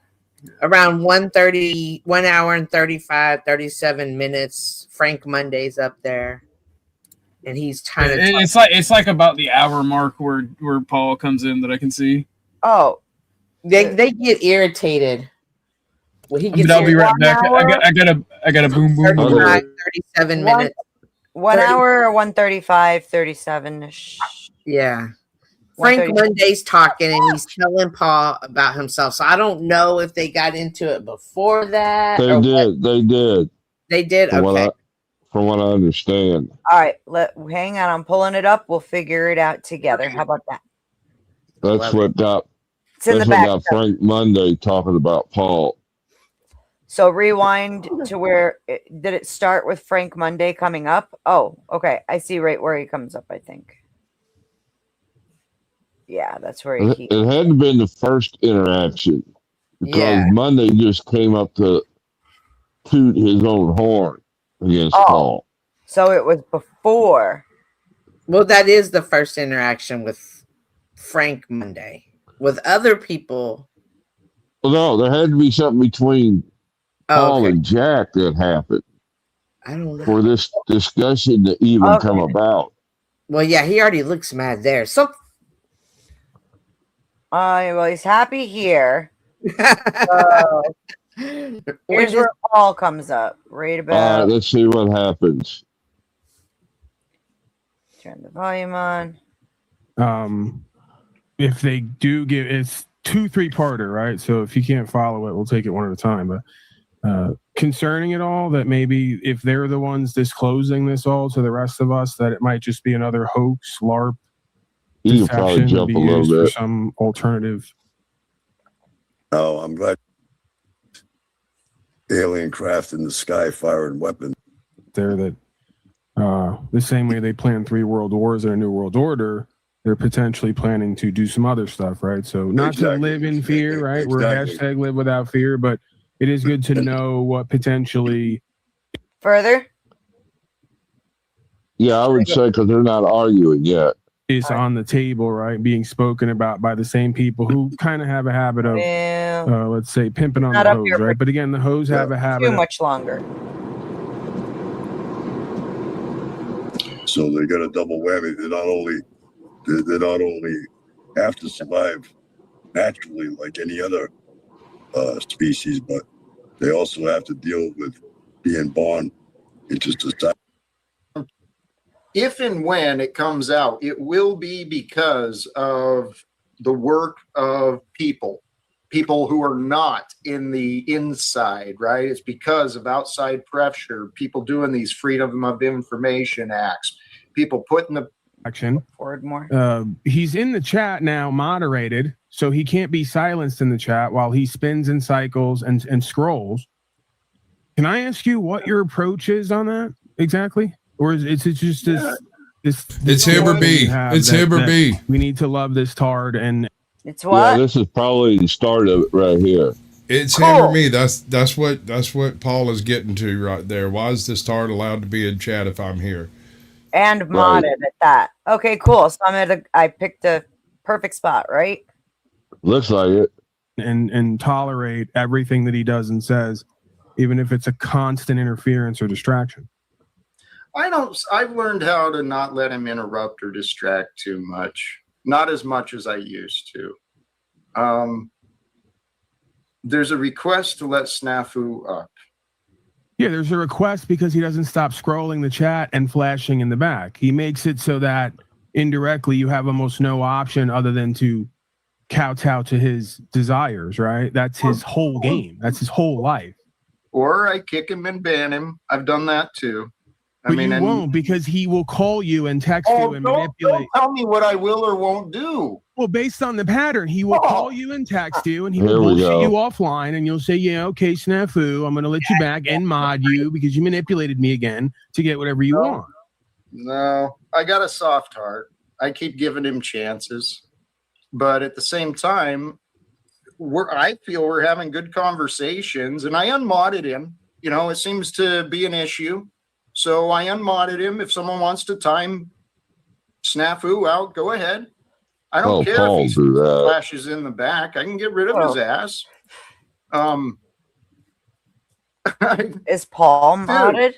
Around 1:30, 1 hour and 37 minutes. Frank Monday's up there, and he's trying to. It's like about the hour mark where Paul comes in that I can see. Oh, they get irritated. Well, he gets. I'll be right back. I got a boom boom. 37 minutes. 1 hour or 1:35, 37 ish. Yeah. Frank Monday's talking and he's telling Paul about himself. So I don't know if they got into it before that. They did. They did. Okay. From what I understand. All right. Hang on. I'm pulling it up. We'll figure it out together. How about that? That's what got Frank Monday talking about Paul. So rewind to where did it start with Frank Monday coming up? Oh, okay. I see right where he comes up, I think. Yeah, that's where he. It had to been the first interaction because Monday just came up to toot his own horn against Paul. So it was before. Well, that is the first interaction with Frank Monday. With other people. Well, no, there had to be something between Paul and Jack that happened I don't know. for this discussion to even come about. Well, yeah, he already looks mad there. So, well, he's happy here. Here's where Paul comes up. Right about. Let's see what happens. Turn the volume on. If they do give, it's 2-3-parter, right? So if you can't follow it, we'll take it one at a time. But concerning it all, that maybe if they're the ones disclosing this all to the rest of us, that it might just be another hoax, LARP, you can probably jump a little bit. For some alternative. No, I'm glad. Alien craft in the sky firing weapons. There that the same way they planned 3 world wars and a new world order, they're potentially planning to do some other stuff, right? So not to live in fear, right? We're hashtag live without fear, but it is good to know what potentially further. Yeah, I would say because they're not arguing yet. Is on the table, right? Being spoken about by the same people who kind of have a habit of, let's say, pimping on the hose, right? But again, the hose have a habit. Too much longer. So they got a double whammy. They not only have to survive naturally like any other species, but they also have to deal with being born into society. If and when it comes out, it will be because of the work of people who are not in the inside, right? It's because of outside pressure, people doing these Freedom of Information Acts, people putting the action forward more. He's in the chat now, moderated, so he can't be silenced in the chat while he spins and cycles and scrolls. Can I ask you what your approach is on that exactly? Or is it just this it's him or me. It's him or me. We need to love this tard, and it's what? Yeah, this is probably the start of it right here. It's him or me. That's what Paul is getting to right there. Why is this tard allowed to be in chat if I'm here? And modded at that. Okay, cool. So I picked a perfect spot, right? Looks like it. And tolerate everything that he does and says, even if it's a constant interference or distraction. I've learned how to not let him interrupt or distract too much. Not as much as I used to. There's a request to let Snafu up. Yeah, there's a request because he doesn't stop scrolling the chat and flashing in the back. He makes it so that indirectly you have almost no option other than to kowtow to his desires, right? That's his whole game. That's his whole life. Or I kick him and ban him. I've done that too. But you won't, because he will call you and text you and manipulate. Don't tell me what I will or won't do. Well, based on the pattern, he will call you and text you, and he will bullshit you offline, and you'll say, yeah, okay, snafu, I'm going to let you back and mod you because you manipulated me again to get whatever you want. No, I got a soft heart. I keep giving him chances. But at the same time, I feel we're having good conversations, and I unmodded him. You know, it seems to be an issue. So I unmodded him. If someone wants to time Snafu out, go ahead. I don't care if he flashes in the back. I can get rid of his ass. Is Paul modded?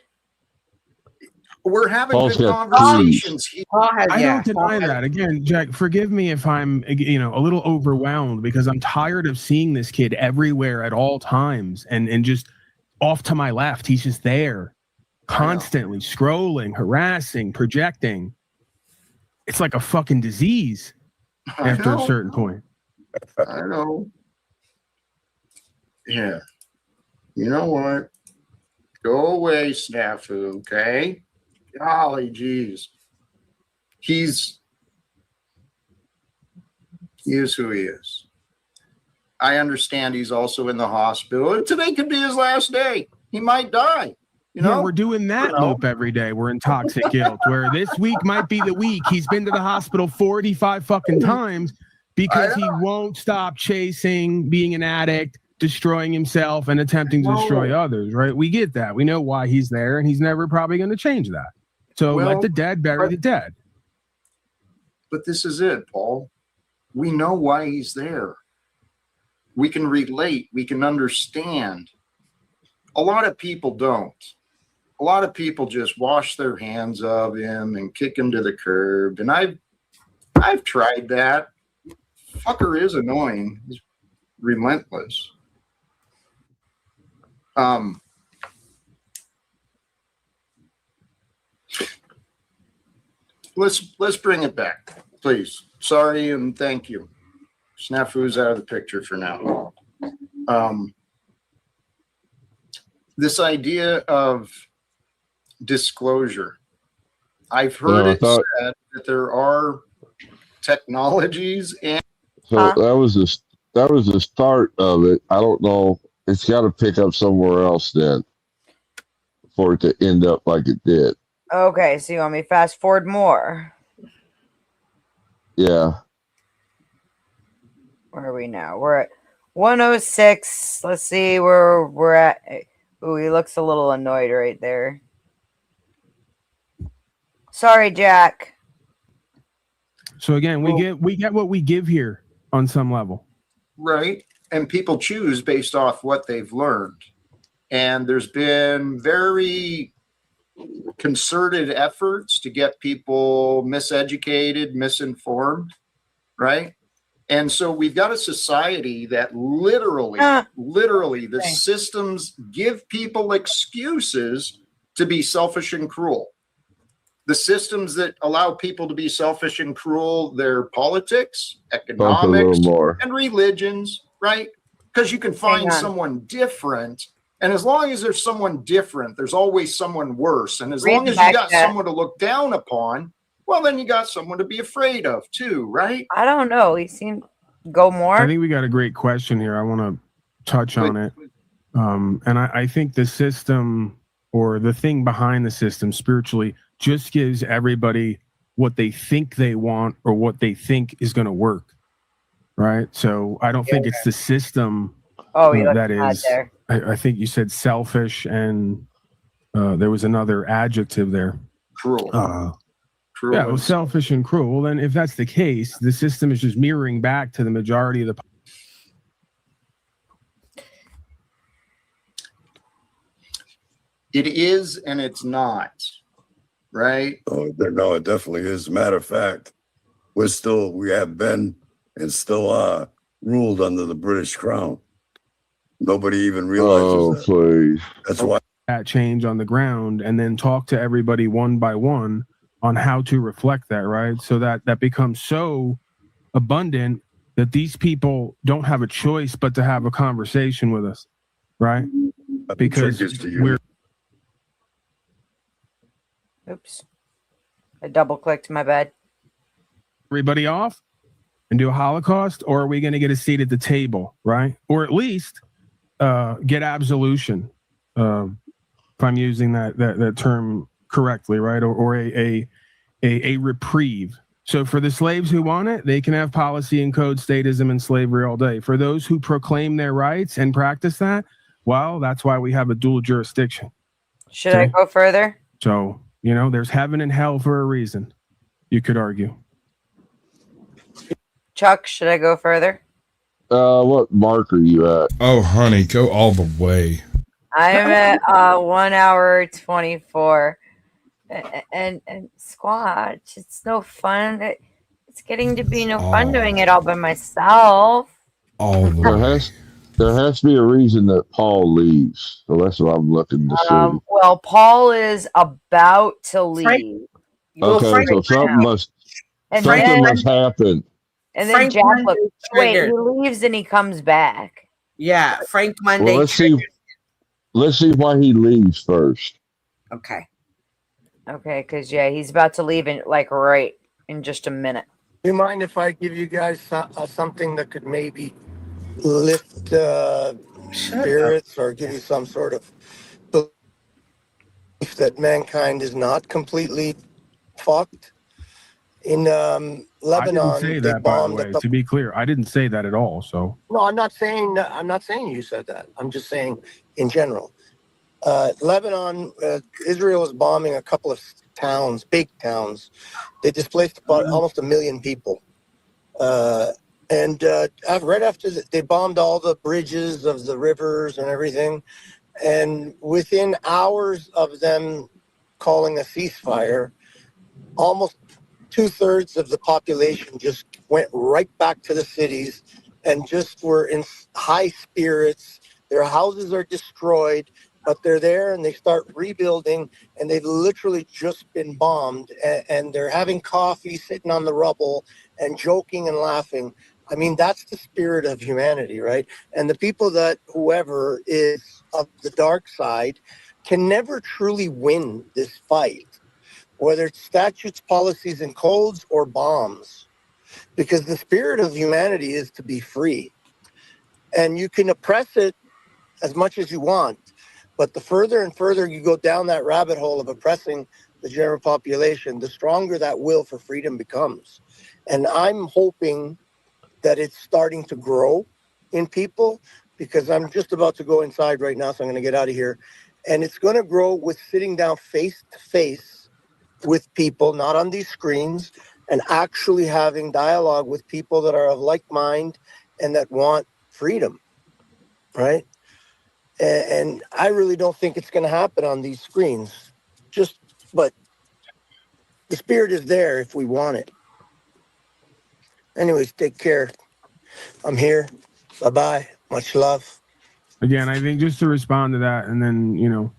We're having good conversations. I don't deny that. Again, Jack, forgive me if I'm, a little overwhelmed because I'm tired of seeing this kid everywhere at all times and just off to my left. He's just there. Constantly scrolling, harassing, projecting. It's like a fucking disease after a certain point. I know. Yeah. You know what? Go away, Snafu, okay? Golly geez. He is who he is. I understand he's also in the hospital. Today could be his last day. He might die. Yeah, we're doing that loop every day. We're in toxic guilt, where this week might be the week. He's been to the hospital 45 fucking times because he won't stop chasing, being an addict, destroying himself, and attempting to destroy others, right? We get that. We know why he's there, and he's never probably going to change that. So let the dead bury the dead. But this is it, Paul. We know why he's there. We can relate. We can understand. A lot of people don't. A lot of people just wash their hands of him and kick him to the curb. And I've tried that. Fucker is annoying. He's relentless. Let's bring it back, please. Sorry and thank you. Snafu's out of the picture for now. This idea of disclosure. I've heard it said that there are technologies and so that was the start of it. I don't know. It's got to pick up somewhere else then for it to end up like it did. Okay, so you want me to fast forward more? Yeah. Where are we now? We're at 106. Let's see where we're at. Ooh, he looks a little annoyed right there. Sorry, Jack. So again, we get what we give here on some level. right. And people choose based off what they've learned. And there's been very concerted efforts to get people miseducated, misinformed, right? And so we've got a society that literally the systems give people excuses to be selfish and cruel. The systems that allow people to be selfish and cruel, they're politics, economics, and religions, right? Because you can find someone different. And as long as there's someone different, there's always someone worse. And as long as you got someone to look down upon, well, then you got someone to be afraid of too, right? I don't know. He seemed go more. I think we got a great question here. I want to touch on it. And I think the system or the thing behind the system spiritually just gives everybody what they think they want or what they think is going to work. Right. So I don't think it's the system that is. I think you said selfish, and there was another adjective there. Cruel. Cruel. Yeah, it was selfish and cruel. Well, then if that's the case, the system is just mirroring back to the majority of the. It is and it's not, right? Oh, no, it definitely is. As a matter of fact, we have been and still are ruled under the British Crown. Nobody even realizes that. Please. That's why that change on the ground, and then talk to everybody one by one on how to reflect that, right? So that becomes so abundant that these people don't have a choice but to have a conversation with us, right? Because we're. Oops. I double clicked, my bad. Everybody off and do a Holocaust, or are we going to get a seat at the table, right? Or at least get absolution, if I'm using that term correctly, right? Or a reprieve. So for the slaves who want it, they can have policy and code, statism, and slavery all day. For those who proclaim their rights and practice that, well, that's why we have a dual jurisdiction. Should I go further? So, there's heaven and hell for a reason, you could argue. Chuck, should I go further? What mark are you at? Oh, honey, go all the way. I'm at 1 hour 24. And Squatch, it's no fun. It's getting to be no fun doing it all by myself. There has to be a reason that Paul leaves. So that's what I'm looking to see. Well, Paul is about to leave. Okay, so something must happen. And then Jack wait, he leaves and he comes back. Yeah, Frank Monday. Well, let's see why he leaves first. Okay. Okay, because he's about to leave in right in just a minute. Do you mind if I give you guys something that could maybe lift spirits or give you some sort of belief that mankind is not completely fucked? In Lebanon, I didn't say that, by the way. To be clear, I didn't say that at all. So no, I'm not saying you said that. I'm just saying in general. Lebanon, Israel is bombing a couple of towns, big towns. They displaced about almost 1 million people. And right after they bombed all the bridges of the rivers and everything. And within hours of them calling a ceasefire, almost 2/3 of the population just went right back to the cities and just were in high spirits. Their houses are destroyed, but they're there and they start rebuilding, and they've literally just been bombed, and they're having coffee, sitting on the rubble and joking and laughing. I mean, that's the spirit of humanity, right? And the people that whoever is of the dark side can never truly win this fight, whether it's statutes, policies, and codes or bombs, because the spirit of humanity is to be free. And you can oppress it as much as you want, but the further and further you go down that rabbit hole of oppressing the general population, the stronger that will for freedom becomes. And I'm hoping that it's starting to grow in people, because I'm just about to go inside right now, so I'm going to get out of here. And it's going to grow with sitting down face to face with people, not on these screens, and actually having dialogue with people that are of like mind and that want freedom, right? And I really don't think it's going to happen on these screens. But the spirit is there if we want it. Anyways, take care. I'm here. Bye-bye. Much love. Again, I think just to respond to that and then,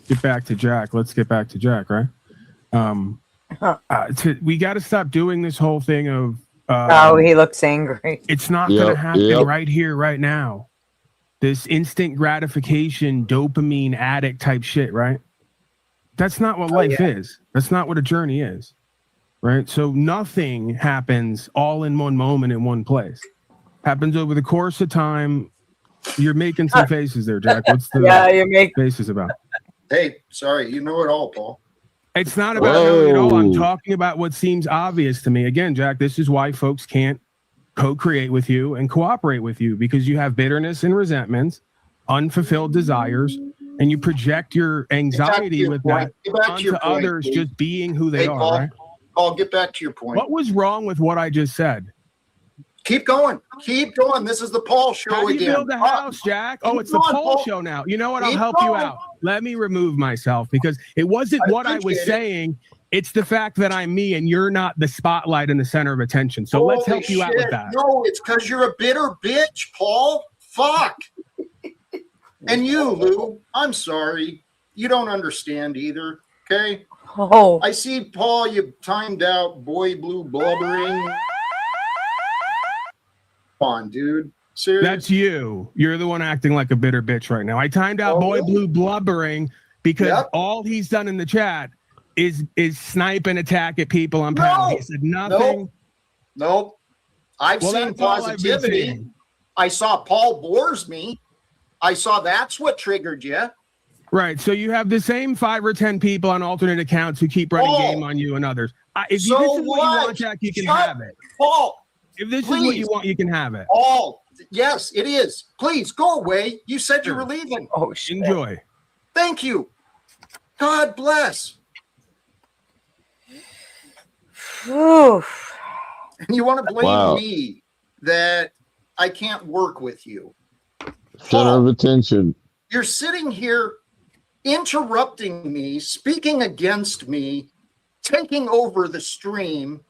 get back to Jack. Let's get back to Jack, right? We got to stop doing this whole thing of... he looks angry. It's not going to happen right here, right now. This instant gratification, dopamine addict type shit, right? That's not what life is. That's not what a journey is. Right? So nothing happens all in one moment in one place. Happens over the course of time. You're making some faces there, Jack. What's the faces about? Hey, sorry, you know it all, Paul. It's not about knowing it all. I'm talking about what seems obvious to me. Again, Jack, this is why folks can't co-create with you and cooperate with you, because you have bitterness and resentments, unfulfilled desires, and you project your anxiety with that onto others just being who they are, right? I'll get back to your point. What was wrong with what I just said? Keep going. Keep going. This is the Paul show How do you again. build a house, Jack? Oh, it's the Paul show now. You know what? I'll help you out. Let me remove myself, because it wasn't what I was saying. It's the fact that I'm me and you're not the spotlight and the center of attention. So let's help you out with that. No, it's because you're a bitter bitch, Paul. Fuck. And you, Lou, I'm sorry. You don't understand either. Okay? Oh. I see, Paul, you timed out boy blue blubbering. Come on, dude. Seriously? That's you. You're the one acting like a bitter bitch right now. I timed out boy blue blubbering because all he's done in the chat is snipe and attack at people on panel. He said nothing. Nope. I've seen positivity. I saw Paul bores me. I saw that's what triggered you. Right. So you have the same 5 or 10 people on alternate accounts who keep running game on you and others. If this is what you want, Jack, you can have it. Paul, if this is what you want, you can have it. Paul, yes, it is. Please go away. You said you were leaving. Oh, shit. Enjoy. Thank you. God bless. And you want to blame me that I can't work with you. Center of attention. You're sitting here interrupting me, speaking against me, taking over the stream,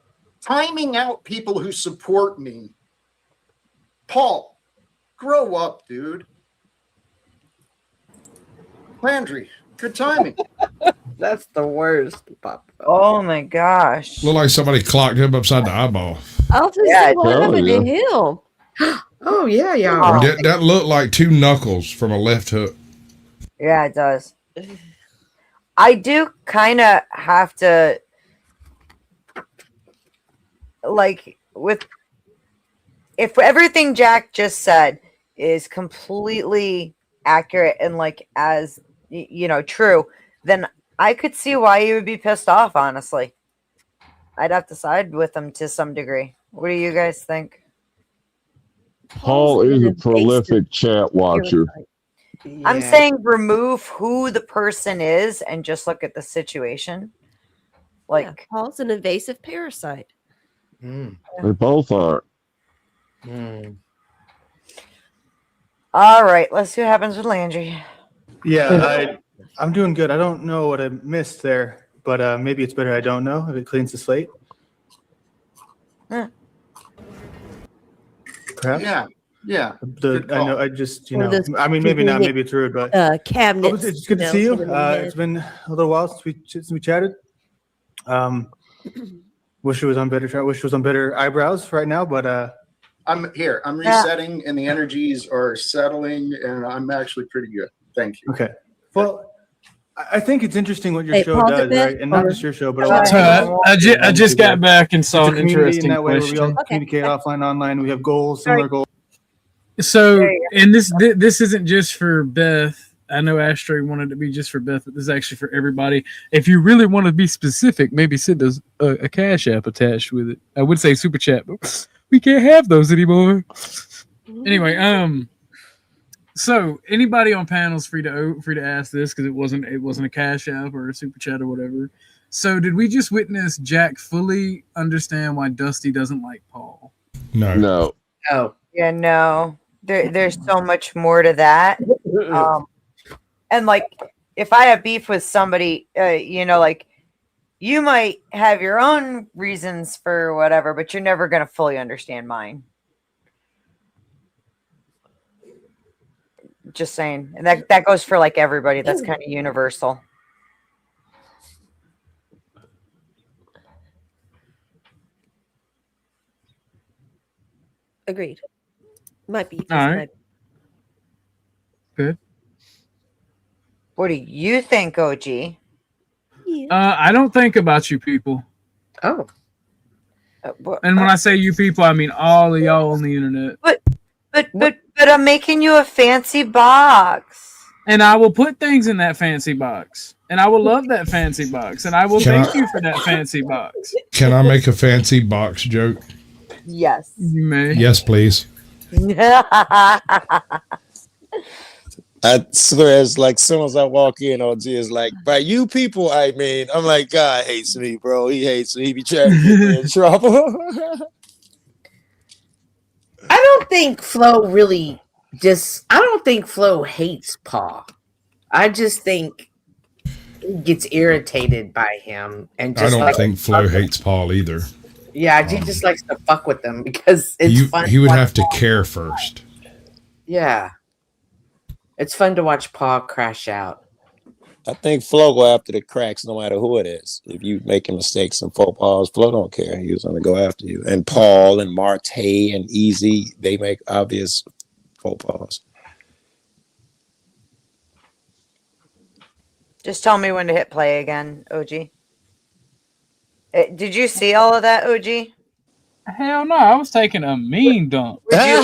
timing out people who support me. Paul, grow up, dude. Landry, good timing. That's the worst, Papa. Oh my gosh. Looked like somebody clocked him upside the eyeball. I was just saying, what happened to him? Oh, yeah. That looked like 2 knuckles from a left hook. Yeah, it does. I do kind of have to, if everything Jack just said is completely accurate and as true, then I could see why you would be pissed off, honestly. I'd have to side with him to some degree. What do you guys think? Paul is a prolific chat watcher. I'm saying remove who the person is and just look at the situation. Paul's an invasive parasite. They both are. All right, let's see what happens with Landry. Yeah, I'm doing good. I don't know what I missed there, but maybe it's better I don't know if it cleans the slate. Perhaps. Yeah. I know. I just, Or this I mean, maybe not. Maybe it's rude, but cabinets. It's good to see you. It's been a little while since we chatted. Wish it was on better. Wish it was on better eyebrows right now, but I'm here. I'm resetting, and the energies are settling, and I'm actually pretty good. Thank you. Okay. Well, I think it's interesting what your show does, right? And not just your show, but a lot of I just got back and saw an interesting that way where question. we all communicate offline, online. We have goals, similar goals. So, and this isn't just for Beth. I know Ashtray wanted to be just for Beth, but this is actually for everybody. If you really want to be specific, maybe send us a Cash App attached with it. I would say Super Chat, but we can't have those anymore. Anyway, so anybody on panel is free to ask this because it wasn't a Cash App or a Super Chat or whatever. So did we just witness Jack fully understand why Dusty doesn't like Paul? No. Yeah, no. There's so much more to that. And like, if I have beef with somebody, like, you might have your own reasons for whatever, but you're never going to fully understand mine. Just saying. And that goes for like everybody. That's kind of universal. Agreed. Might be. All right. Good. What do you think, OG? I don't think about you people. Oh. And when I say you people, I mean all of y'all on the internet. But I'm making you a fancy box. And I will put things in that fancy box. And I will love that fancy box. And I will thank you for that fancy box. Can I make a fancy box joke? Yes. You may. Yes, please. I swear, it's like as soon as I walk in, OG is like, by you people, I mean, I'm like, God hates me, bro. He hates me. He be trying to get me in trouble. I don't think Flo hates Paul. I just think he gets irritated by him. And just I don't think Flo hates Paul either. Yeah, he just likes to fuck with them because it's fun. He would have to care first. Yeah. It's fun to watch Paul crash out. I think Flo go after the cracks no matter who it is. If you making mistakes and faux pas, Flo don't care. He's going to go after you. And Paul and Marte and Easy, they make obvious faux pas. Just tell me when to hit play again, OG. Did you see all of that, OG? Hell no, I was taking a mean dump. Would you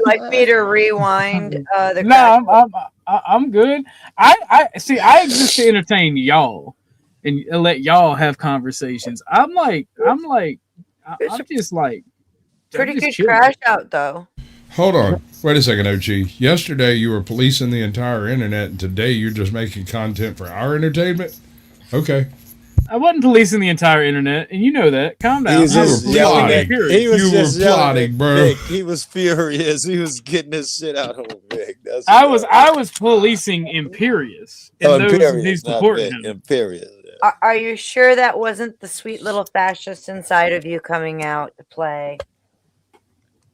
like me to rewind the No, I'm good. I see. I exist to entertain y'all and let y'all have conversations. I'm just like pretty good chilling. crash out though. Hold on. Wait a second, OG. Yesterday you were policing the entire internet, and today you're just making content for our entertainment? Okay. I wasn't policing the entire internet, and you know that. Calm down. He was just yelling at plotting, bro. Vic. He was furious. He was getting his shit out on Vic. I was policing Imperious. And those who supporting him. Imperious. Are you sure that wasn't the sweet little fascist inside of you coming out to play?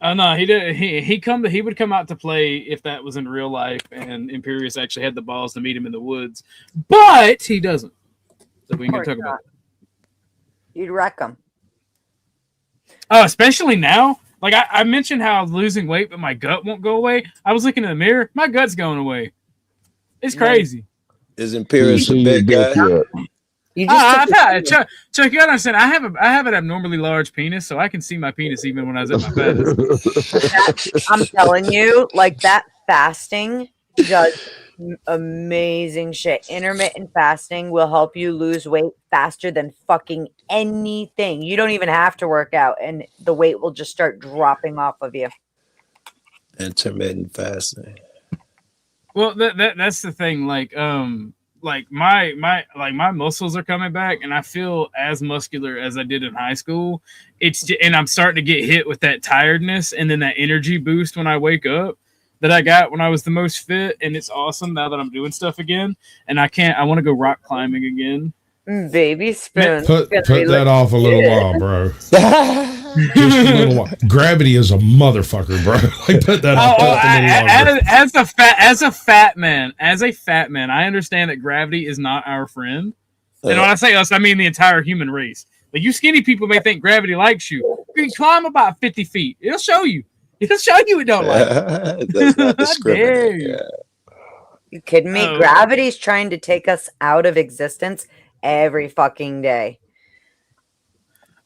No, he did. He would come out to play if that was in real life, and Imperious actually had the balls to meet him in the woods, but he doesn't. So we can talk about it. You'd wreck them. Especially now. Like I mentioned how I was losing weight, but my gut won't go away. I was looking in the mirror. My gut's going away. It's crazy. Is Imperious a big guy? Chuck, you understand? I have an abnormally large penis, so I can see my penis even when I was at my fattest. I'm telling you, like that fasting does amazing shit. Intermittent fasting will help you lose weight faster than fucking anything. You don't even have to work out, and the weight will just start dropping off of you. Intermittent fasting. Well, that's the thing. Like my muscles are coming back, and I feel as muscular as I did in high school. And I'm starting to get hit with that tiredness and then that energy boost when I wake up. that I got when I was the most fit, and it's awesome now that I'm doing stuff again. And I want to go rock climbing again. Baby spoon. Put that off a little while, bro. Just a little while. Gravity is a motherfucker, bro. Like, put that off just a little longer. As a fat man, I understand that gravity is not our friend. And when I say us, I mean the entire human race. Like, you skinny people may think gravity likes you. You can climb about 50 feet. It'll show you. It'll show you it don't like you. It does not discriminate. You. You kidding me? Gravity's trying to take us out of existence every fucking day.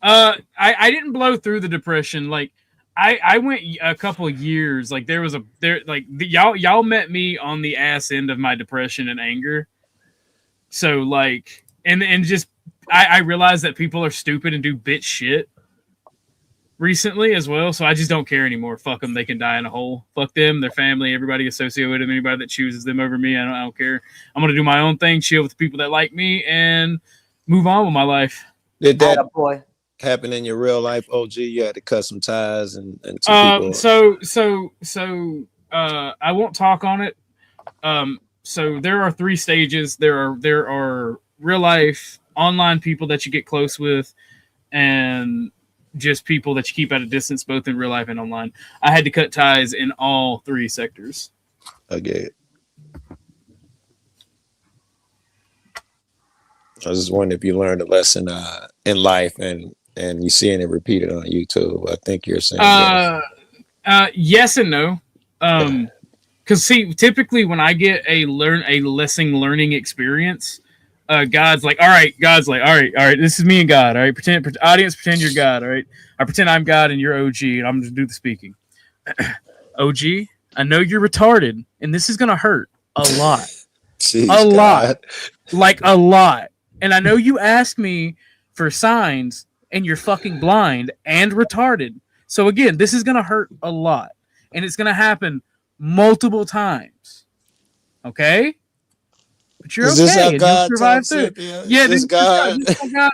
I didn't blow through the depression. Like, I went a couple of years. Like, y'all met me on the ass end of my depression and anger. So like, and just I realized that people are stupid and do bitch shit recently as well. So I just don't care anymore. Fuck them. They can die in a hole. Fuck them, their family, everybody associated with them, anybody that chooses them over me. I don't care. I'm gonna do my own thing, chill with the people that like me, and move on with my life. Did that happen in your real life, OG? You had to cut some ties and people. So I won't talk on it. So there are 3 stages. There are real life online people that you get close with, and just people that you keep at a distance, both in real life and online. I had to cut ties in all 3 sectors. Okay. I was just wondering if you learned a lesson in life and you seeing it repeated on YouTube. I think you're saying yes and no. Because see, typically when I get a learning experience, God's like, all right, this is me and God, all right, pretend you're God, all right, I pretend I'm God and you're OG, and I'm gonna do the speaking. OG, I know you're retarded, and this is gonna hurt a lot. Jeez, a lot, God. like a lot, and I know you asked me for signs, and you're fucking blind and retarded, so again, this is gonna hurt a lot, and it's gonna happen multiple times, okay? But you're Is okay. this how And God you'll survive talks, through. Cynthia? Yeah, Is this God?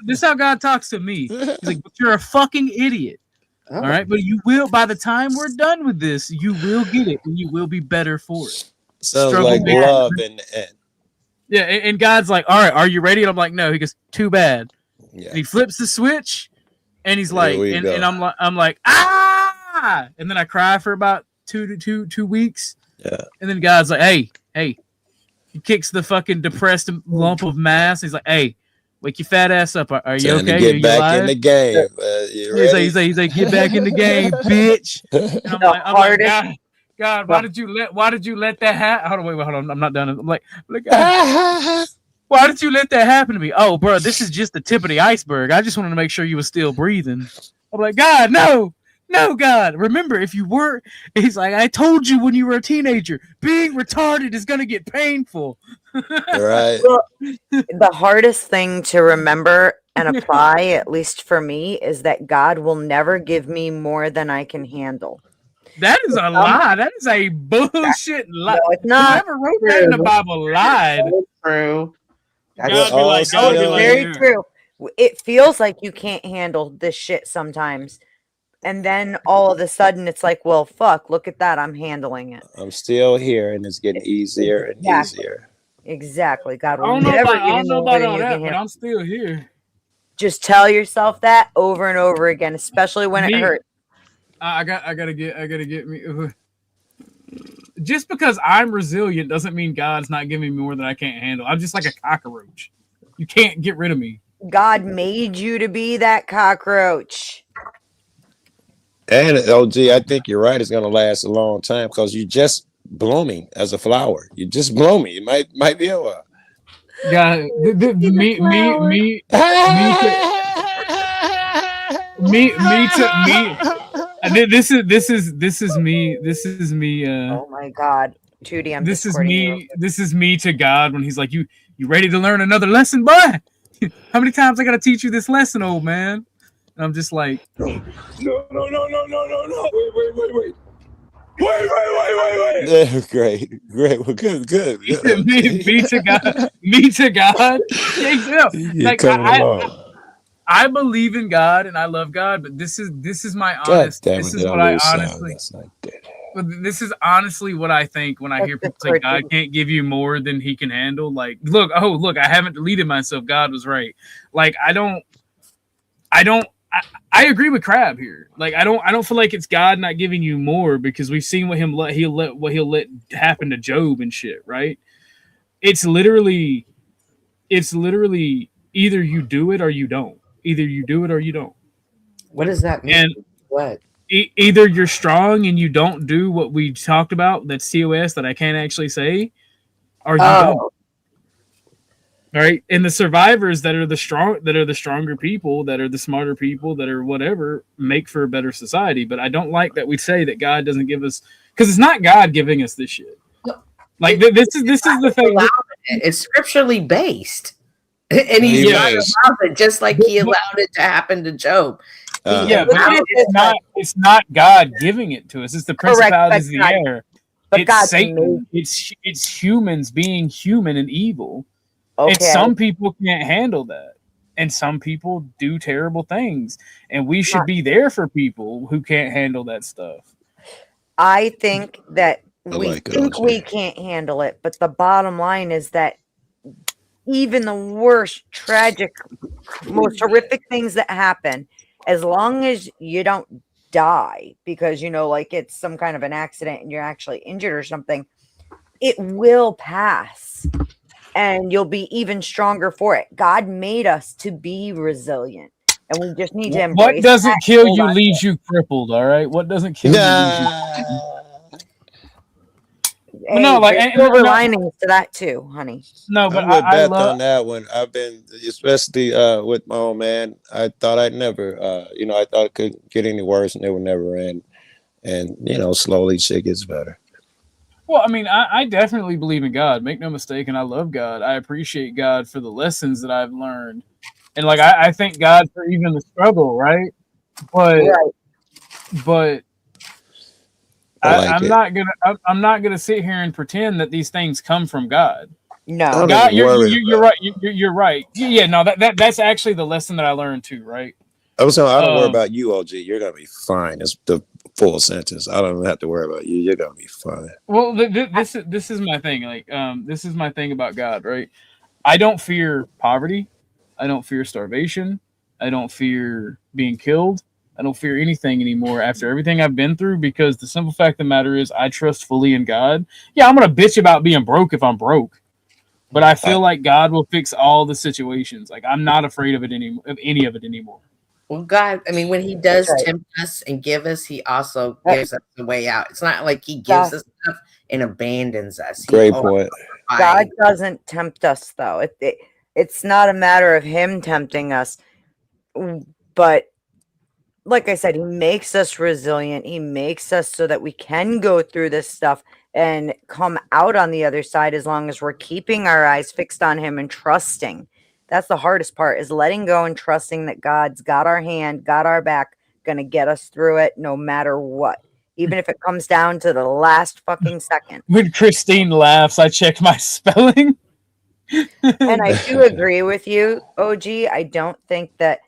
This is how God talks to me. He's like, but you're a fucking idiot. Oh. All right, but you will. By the time we're done with this, you will get it, and you will be better for it. Sounds Struggle like man. love in the end. Yeah, and God's like, all right, are you ready? And I'm like, no. He goes, too bad. Yeah. And he flips the switch, and he's like, we and go. I'm like, ah, and then I cry for about two weeks. Yeah. And then God's like, hey. He kicks the fucking depressed lump of mass. He's like, hey, wake your fat ass up. Are you Time to okay? get Are you back alive? in the game. You ready? He's like, get back in the game, bitch. And I'm like, God, why did you let that happen? Hold on, I'm not done. I'm like, God, why did you let that happen to me? Oh, bro, this is just the tip of the iceberg. I just wanted to make sure you were still breathing. I'm like, God, no, God. Remember, if you were, he's like, I told you when you were a teenager, being retarded is gonna get painful. Right. The hardest thing to remember and apply, at least for me, is that God will never give me more than I can handle. That is a lie. That is a bullshit lie. No, it's not. Whoever wrote that in the Bible lied. True. God be like, very true. It feels like you can't handle this shit sometimes. And then all of a sudden it's like, well, fuck, look at that. I'm handling it. I'm still here, and it's getting easier and easier. Exactly. God I will don't never know give you more about than all you that, can but handle. I'm still here. Just tell yourself that over and over again, especially when it hurts. I gotta get me. Just because I'm resilient doesn't mean God's not giving me more than I can't handle. I'm just like a cockroach. You can't get rid of me. God made you to be that cockroach. And OG, I think you're right. It's gonna last a long time because you're just blooming as a flower. You're just blooming. It might be a while. Yeah, me This is me. Oh my God, Tootie, I'm. This is me. This is me to God when He's like, "You ready to learn another lesson, boy? How many times I gotta teach you this lesson, old man?" And I'm just like, No. Wait. Great. Well, good. me to God. Yeah, like I believe in God and I love God, but this is my honest. This is what I honestly. this is honestly what I think when I hear people say God can't give you more than he can handle. Like, look, I haven't deleted myself. God was right. Like, I agree with Crab here. Like, I don't feel like it's God not giving you more, because we've seen what he'll let happen to Job and shit, right? It's literally either you do it or you don't. Either you do it or you don't. What does that mean? And what? Either you're strong and you don't do what we talked about, that's COS that I can't actually say, or you don't. All right. And the survivors that are the stronger people, that are the smarter people, that are whatever, make for a better society. But I don't like that we say that God doesn't give us, because it's not God giving us this shit. Like, this is the thing. It's scripturally based. And he's allowed it, just like he allowed it to happen to Job. But it's not God giving it to us. It's the principalities of the air. It's God Satan. It's humans being human and evil. Okay. And some people can't handle that. And some people do terrible things. And we should be there for people who can't handle that stuff. I think that we can't handle it. But the bottom line is that even the worst, tragic, most horrific things that happen, as long as you don't die because, like it's some kind of an accident and you're actually injured or something, it will pass and you'll be even stronger for it. God made us to be resilient, and we just need to embrace what doesn't kill you leaves you crippled. All right. What doesn't kill you leaves you. Hey, no, like silver linings to that too, honey. No, but I love on that one. I've been, especially with my old man. I thought I'd never, I thought it couldn't get any worse, and it would never end. And slowly shit gets better. Well, I mean, I definitely believe in God. Make no mistake, and I love God. I appreciate God for the lessons that I've learned, and like I thank God for even the struggle, right? But. I'm not gonna sit here and pretend that these things come from God. No, God, you're right. You're right. Yeah, no, that's actually the lesson that I learned too, right? I don't worry about you, OG. You're gonna be fine. It's the full sentence. I don't even have to worry about you. You're gonna be fine. Well, this is my thing. Like, this is my thing about God, right? I don't fear poverty. I don't fear starvation. I don't fear being killed. I don't fear anything anymore after everything I've been through, because the simple fact of the matter is I trust fully in God. Yeah, I'm going to bitch about being broke if I'm broke, but I feel like God will fix all the situations. Like, I'm not afraid of any of it anymore. Well, God, I mean, when he does tempt us and give us, he also gives us the way out. It's not like he gives us stuff and abandons us. Great point. God doesn't tempt us, though. It's not a matter of him tempting us, but like I said, he makes us resilient. He makes us so that we can go through this stuff and come out on the other side, as long as we're keeping our eyes fixed on him and trusting. That's the hardest part, is letting go and trusting that God's got our hand, got our back, going to get us through it no matter what. Even if it comes down to the last fucking second. When Christine laughs, I check my spelling. And I do agree with you, OG. I don't think that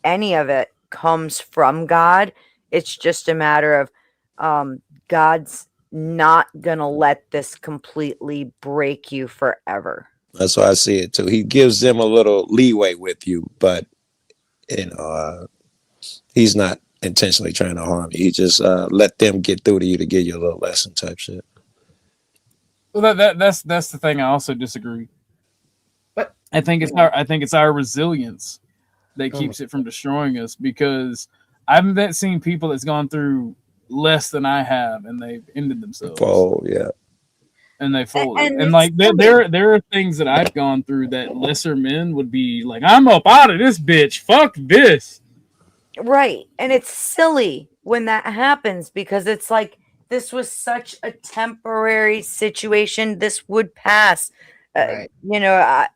any of it comes from God. It's just a matter of God's not gonna let this completely break you forever. That's why I see it too. He gives them a little leeway with you, but he's not intentionally trying to harm you. He just let them get through to you to give you a little lesson type shit. Well, that's the thing. I also disagree. But I think it's our resilience that keeps it from destroying us, because I haven't seen people that's gone through less than I have and they've ended themselves. Oh yeah. And they folded. And like there are things that I've gone through that lesser men would be like, I'm up out of this bitch. Fuck this. Right. And it's silly when that happens, because it's like, this was such a temporary situation. This would pass. Right.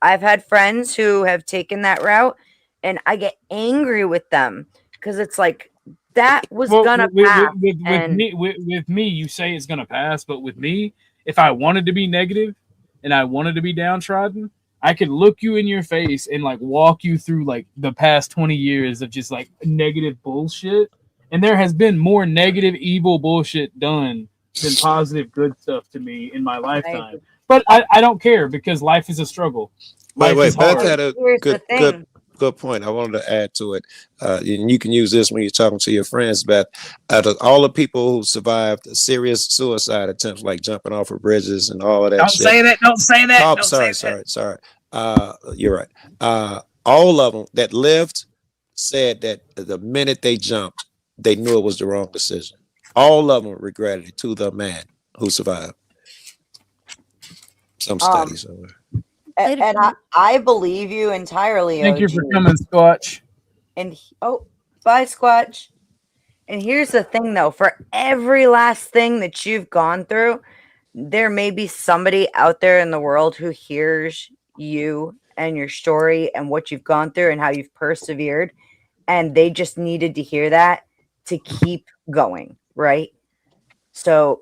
I've had friends who have taken that route, and I get angry with them because it's like, that was gonna pass. With me, you say it's gonna pass, but with me, if I wanted to be negative and I wanted to be downtrodden, I could look you in your face and like walk you through like the past 20 years of just like negative bullshit. And there has been more negative, evil bullshit done than positive, good stuff to me in my lifetime. But I don't care because life is a struggle. Life is Beth hard. had a good point. I wanted to add to it. And you can use this when you're talking to your friends, Beth. Out of all the people who survived serious suicide attempts, like jumping off of bridges and all of that Don't shit. say that. Don't say that. Oh, Don't sorry. say that. You're right. All of them that lived said that the minute they jumped, they knew it was the wrong decision. All of them regretted it to the man who survived. Some study somewhere. And I believe you entirely. Thank you OG. for coming, Squatch. And bye, Squatch. And here's the thing, though: for every last thing that you've gone through, there may be somebody out there in the world who hears you and your story and what you've gone through and how you've persevered, and they just needed to hear that to keep going, right? So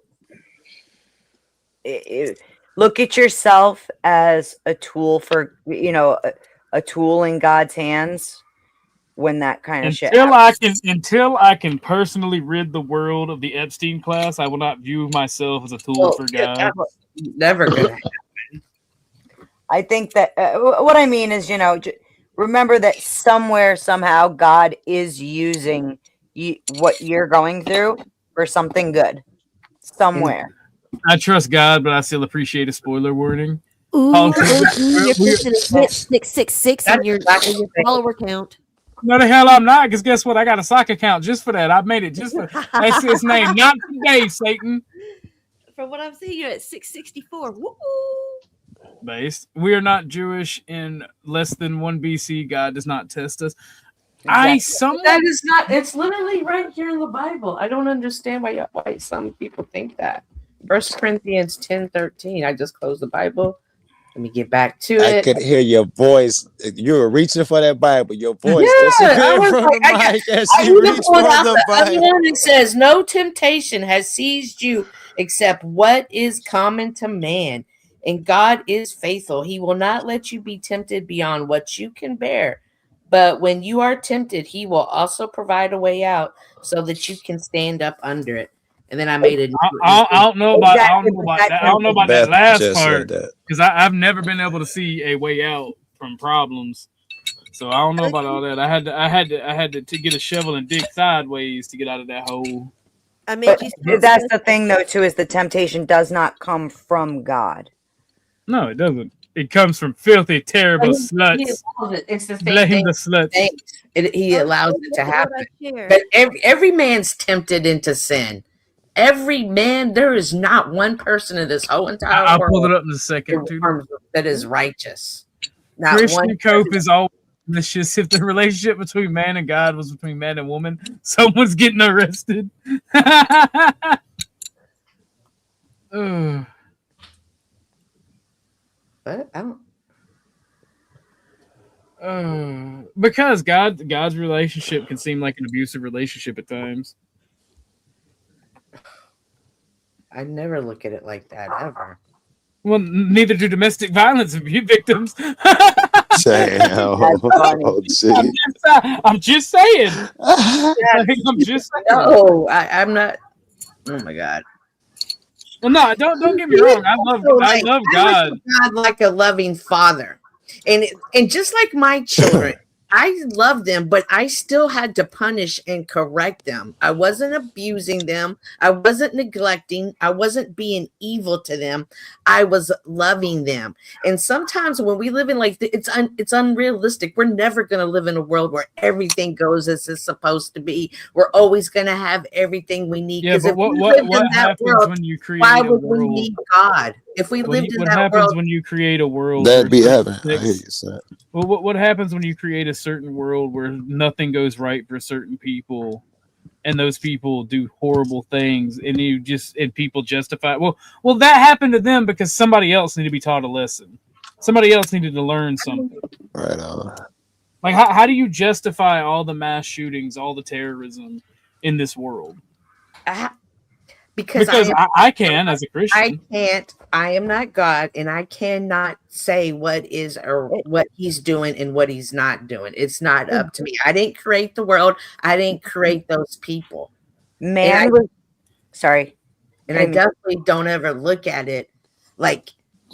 look at yourself as a tool for, a tool in God's hands when that kind of shit happens. Until I can personally rid the world of the Epstein class, I will not view myself as a tool for God. Never gonna happen. I think that what I mean is, remember that somewhere, somehow, God is using what you're going through for something good. Somewhere. I trust God, but I still appreciate a spoiler warning. Ooh, you're fixing to hit 666 in your follower count. No, the hell I'm not, because guess what? I got a sock account just for that. I made it just for that's his name. Not today, Satan. From what I'm seeing, you're at 664. Woo! Based. We are not Jewish in less than 1 BC. God does not test us. Exactly. That is not. It's literally right here in the Bible. I don't understand why some people think that. 1 Corinthians 10:13. I just closed the Bible. Let me get back to it. I could hear your voice. You were reaching for that Bible. Your voice I disappeared was from like, the mic as I you even reached pulled for out the other Bible. one that says, "No temptation has seized you except what is common to man, and God is faithful. He will not let you be tempted beyond what you can bear. But when you are tempted, he will also provide a way out so that you can stand up under it." And then I made it. I don't know about that last part that. because I've never been able to see a way out from problems. So I don't know about all that. I had to get a shovel and dig sideways to get out of that hole. But that's the thing, though, too, is the temptation does not come from God. No, it doesn't. It comes from filthy, terrible sluts. It's the same Blame thing. the sluts. He allows it to happen. But every man's tempted into sin. Every man, there is not one person in this whole entire world. I'll pull it up in a second, too. That is righteous. Not Christian one cope is always malicious. If the relationship between man and God was between man and woman, someone's getting arrested. But I don't. Because God's relationship can seem like an abusive relationship at times. I never look at it like that ever. Well, neither do domestic violence victims. Damn. I'm just saying. I'm just saying. No, I'm not. Oh my God. Well, no, don't get me wrong. I love God. God like a loving father, and just like my children, I love them, but I still had to punish and correct them. I wasn't abusing them. I wasn't neglecting. I wasn't being evil to them. I was loving them. And sometimes when we live in it's unrealistic. We're never going to live in a world where everything goes as it's supposed to be. We're always going to have everything we need. Yeah, but what happens when you create why a would world? we need God? If we lived in what that happens world, when you create a world? That'd be where heaven. I hear you, son. Well, what happens when you create a certain world where nothing goes right for certain people, and those people do horrible things, and people justify? Well, that happened to them because somebody else needed to be taught a lesson. Somebody else needed to learn something. Right on. Like how do you justify all the mass shootings, all the terrorism in this world? Because I can, as a Christian. I can't. I am not God, and I cannot say what is or what he's doing and what he's not doing. It's not up to me. I didn't create the world. I didn't create those people. Man was sorry. And I definitely don't ever look at it like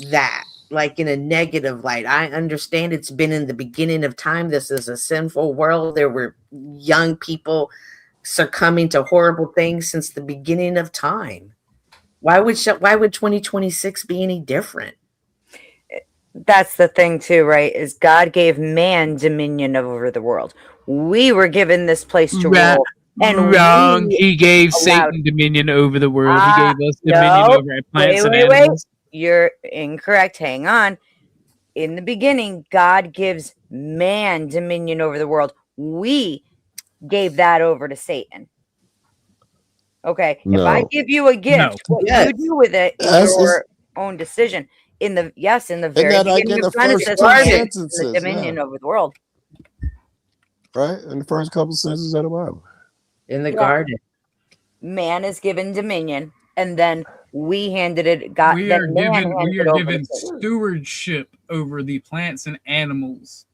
that, like in a negative light. I understand it's been in the beginning of time. This is a sinful world. There were young people succumbing to horrible things since the beginning of time. Why would 2026 be any different? That's the thing too, right? Is God gave man dominion over the world. We were given this place to rule. And wrong. He gave Satan dominion over the world. He gave us dominion over plants and animals. You're incorrect. Hang on. In the beginning, God gives man dominion over the world. We gave that over to Satan. Okay. No. If I give you a gift, what you do with it is your own decision. In the very beginning of Genesis, the dominion over the world. Right? In the first couple sentences of the Bible. In the garden. Man is given dominion, and then we handed it. God, we are given stewardship over the plants and animals.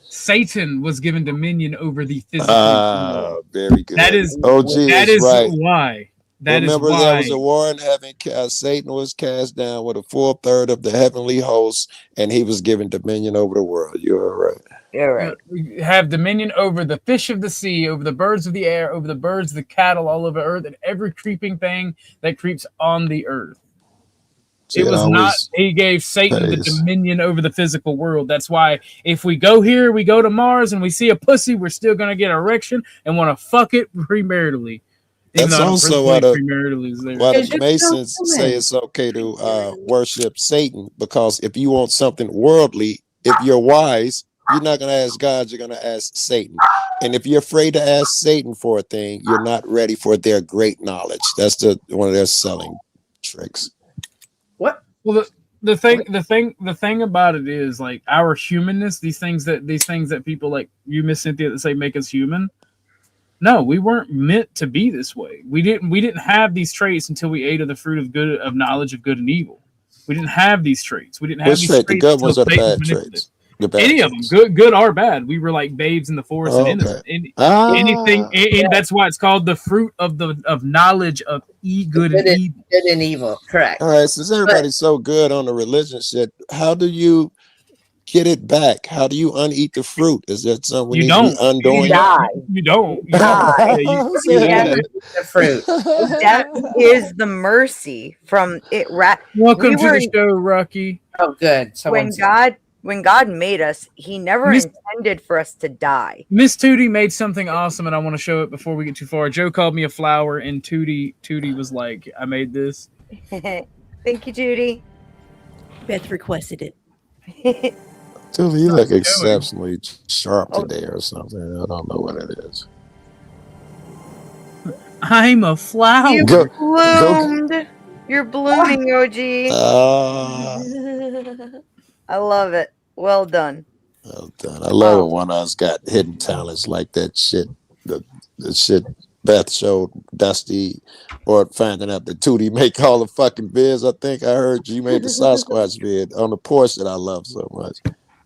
Satan was given dominion over the physical world. Very good. That is right. why. Remember, there was a war in heaven. Satan was cast down with a 1/3 of the heavenly hosts, and he was given dominion over the world. You're right. You're right. We have dominion over the fish of the sea, over the birds of the air, over the birds, the cattle all over earth, and every creeping thing that creeps on the earth. It was not, he gave Satan the dominion over the physical world. That's why if we go here, we go to Mars, and we see a pussy, we're still going to get an erection and want to fuck it premaritally. That's also why the Masons say it's okay to worship Satan, because if you want something worldly, if you're wise, you're not going to ask God, you're going to ask Satan. And if you're afraid to ask Satan for a thing, you're not ready for their great knowledge. That's one of their selling tricks. What? Well, the thing about it is, like, our humanness, these things that people like you, Miss Cynthia, that say make us human. No, we weren't meant to be this way. We didn't have these traits until we ate of the fruit of knowledge of good and evil. We didn't have these traits. We didn't have these traits. The good ones are the bad traits. Any of them, good or bad. We were like babes in the forest and innocent. Anything, and that's why it's called the fruit of knowledge of good and evil. Good and evil, correct. All right, since everybody's so good on the religion shit, how do you get it back? How do you uneat the fruit? Is that something you don't undoing? You don't. You die. The fruit. That is the mercy from it. Welcome to the show, Rocky. Oh, good. When God made us, he never intended for us to die. Miss Tootie made something awesome, and I want to show it before we get too far. Joe called me a flower, and Tootie was like, I made this. Thank you, Tootie. Beth requested it. Tootie, you look exceptionally sharp today or something. I don't know what it is. I'm a flower. You bloomed. You're blooming, OG. I love it. Well done. Well done. I love it when us got hidden talents like that shit. The shit Beth showed Dusty, or finding out that Tootie make all the fucking vids. I think I heard you made the Sasquatch vid on the Porsche that I love so much.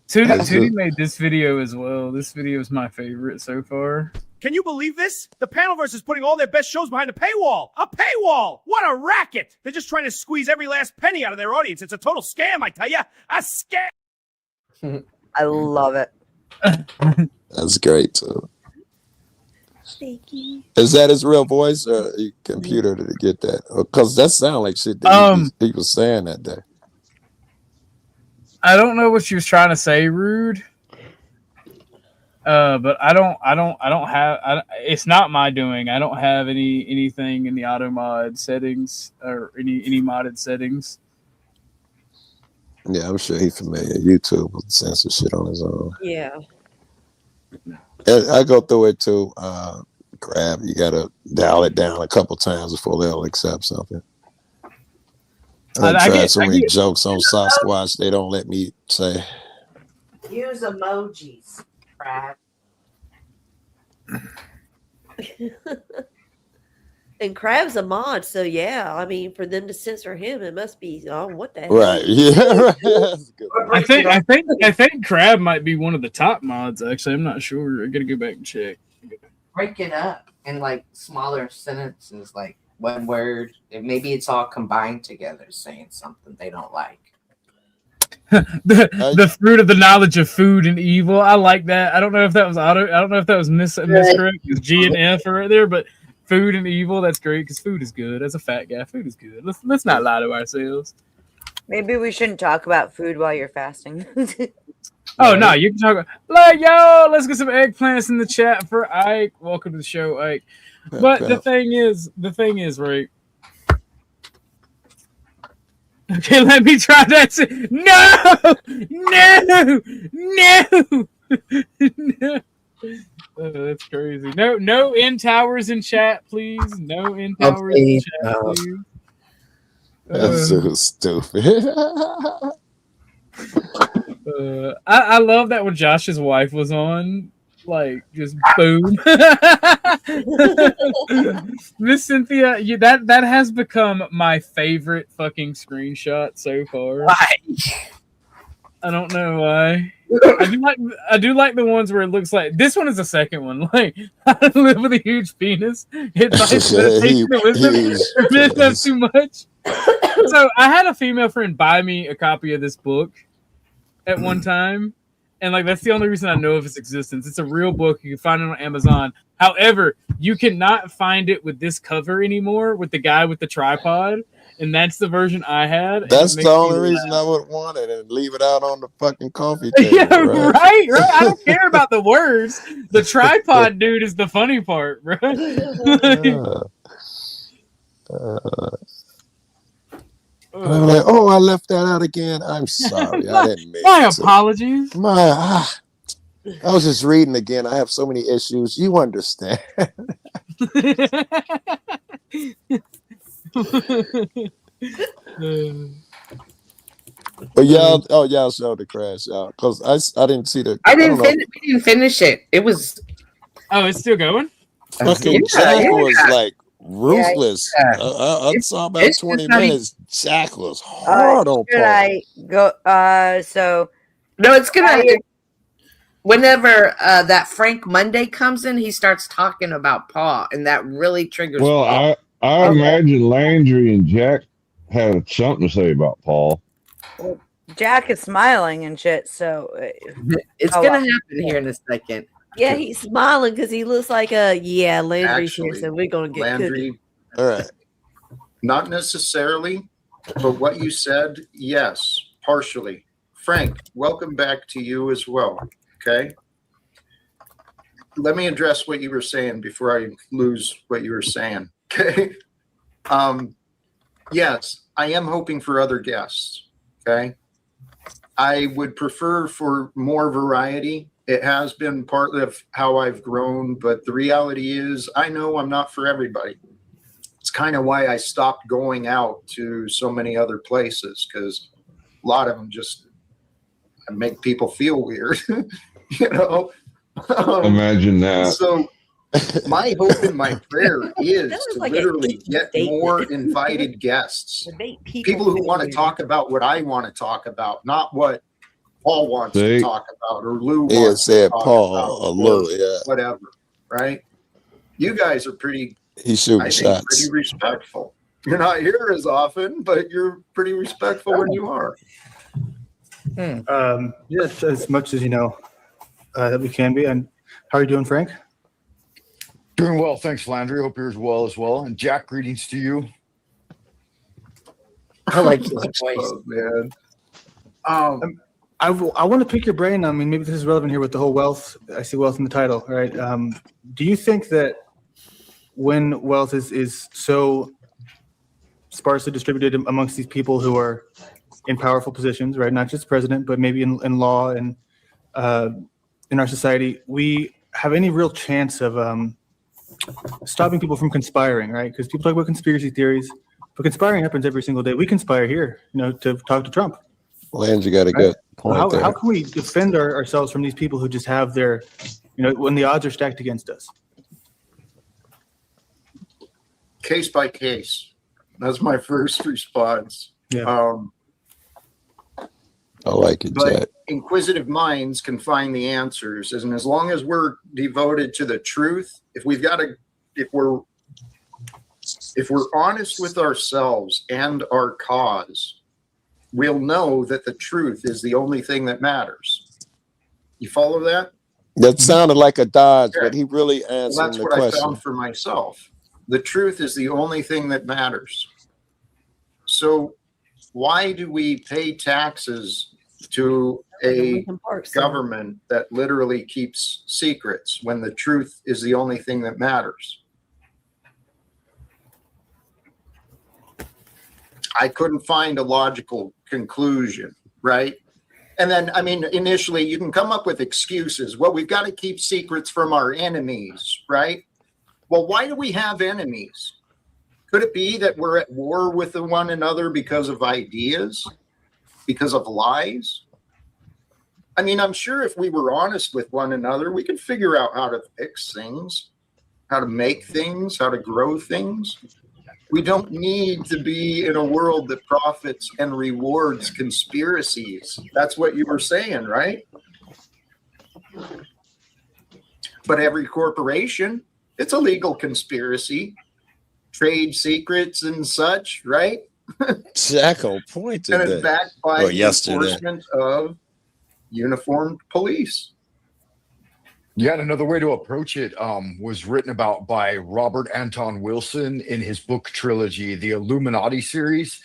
Tootie made this video as well. This video is my favorite so far. Can you believe this? The Panelverse is putting all their best shows behind a paywall. A paywall! What a racket! They're just trying to squeeze every last penny out of their audience. It's a total scam, I tell you. A scam! I love it. That's great, too. Thank you. Is that his real voice, or your computer to get that? Because that sounds like shit that he was saying that day. I don't know what she was trying to say, Rude. But I don't have. It's not my doing. I don't have anything in the auto mod settings or any modded settings. Yeah, I'm sure he's familiar. YouTube will censor shit on his own. Yeah. I go through it too. Crab, you gotta dial it down a couple times before they'll accept something. I tried so many jokes on Sasquatch they don't let me say. Use emojis, Crab. And Crab's a mod, so yeah. I mean, for them to censor him, it must be what the hell? Right? Yeah. Right. I think Crab might be one of the top mods. Actually, I'm not sure. I gotta go back and check. Break it up in like smaller sentences, like one word. Maybe it's all combined together, saying something they don't like. the fruit of the knowledge of food and evil. I like that. I don't know if that was miscorrect. It's G and F are right there, but food and evil. That's great because food is good. As a fat guy, food is good. Let's not lie to ourselves. Maybe we shouldn't talk about food while you're fasting. Oh no, you can talk about like yo. Let's get some eggplants in the chat for Ike. Welcome to the show, Ike. But the thing is, right? Okay, let me try that. No. That's crazy. No end towers in chat, please. No end towers in chat, please. That's so stupid. I love that when Josh's wife was on, like just boom. Miss Cynthia, that has become my favorite fucking screenshot so far. Why? I don't know why. I do like the ones where it looks like this one is the second one. Like I live with a huge penis. It's like that's too much. So I had a female friend buy me a copy of this book at one time, and like that's the only reason I know of its existence. It's a real book. You can find it on Amazon. However, you cannot find it with this cover anymore with the guy with the tripod, and that's the version I had. That's the only reason I would want it and leave it out on the fucking coffee table. Yeah, right. I don't care about the words. The tripod dude is the funny part, right? I'm like, oh, I left that out again. I'm sorry. I didn't mean My apologies. I was just reading again. I have so many issues. You understand. But y'all showed the crash out because I didn't see the. We didn't finish it. It was. Oh, it's still going. Fucking Jack was like ruthless. I saw about 20 minutes. Jack was hard on Paul. I go? So no, it's gonna. Whenever that Frank Monday comes in, he starts talking about Paul, and that really triggers. Well, Paul. I imagine Landry and Jack had something to say about Paul. Well, Jack is smiling and shit, so it's gonna happen here in a second. Yeah, he's smiling because he looks like Landry's here, so we're gonna get Landry. cookie. All right. Not necessarily, but what you said, yes, partially. Frank, welcome back to you as well. Okay. Let me address what you were saying before I lose what you were saying. Okay. Yes, I am hoping for other guests. Okay. I would prefer for more variety. It has been part of how I've grown, but the reality is I know I'm not for everybody. It's kind of why I stopped going out to so many other places, because a lot of them just make people feel weird. You know, Imagine that. So my hope and my prayer is to literally get more invited guests, people who want to talk about what I want to talk about, not what Paul wants to talk about or Lou wants to talk about, or Lou, yeah, whatever. Right? You guys are pretty. He's shooting shots. Pretty respectful. You're not here as often, but you're pretty respectful when you are. Yes, as much as you know that we can be. And how are you doing, Frank? Doing well, thanks, Landry. Hope you're as well. And Jack, greetings to you. I like his voice, man. I want to pick your brain. I mean, maybe this is relevant here with the whole wealth. I see wealth in the title, right? Do you think that when wealth is so sparsely distributed amongst these people who are in powerful positions, right? Not just president, but maybe in law and in our society, we have any real chance of stopping people from conspiring, right? Because people talk about conspiracy theories, but conspiring happens every single day. We conspire here, to talk to Trump. Landry got a good point there. How can we defend ourselves from these people who just have their, when the odds are stacked against us? Case by case. That's my first response. Yeah. I like it, but Jack. Inquisitive minds can find the answers, and as long as we're devoted to the truth, if If we're honest with ourselves and our cause, we'll know that the truth is the only thing that matters. You follow that? That sounded like a dodge, but he really answered Well, that's the what question. I found for myself. The truth is the only thing that matters. So why do we pay taxes to a government that literally keeps secrets when the truth is the only thing that matters? I couldn't find a logical conclusion, right? And then, I mean, initially you can come up with excuses. Well, we've got to keep secrets from our enemies, right? Well, why do we have enemies? Could it be that we're at war with one another because of ideas, because of lies? I mean, I'm sure if we were honest with one another, we could figure out how to fix things, how to make things, how to grow things. We don't need to be in a world that profits and rewards conspiracies. That's what you were saying, right? But every corporation, it's a legal conspiracy. Trade secrets and such, right? Jack on point today. And it's backed by the enforcement of uniformed police. Yet another way to approach it was written about by Robert Anton Wilson in his book trilogy, the Illuminati series.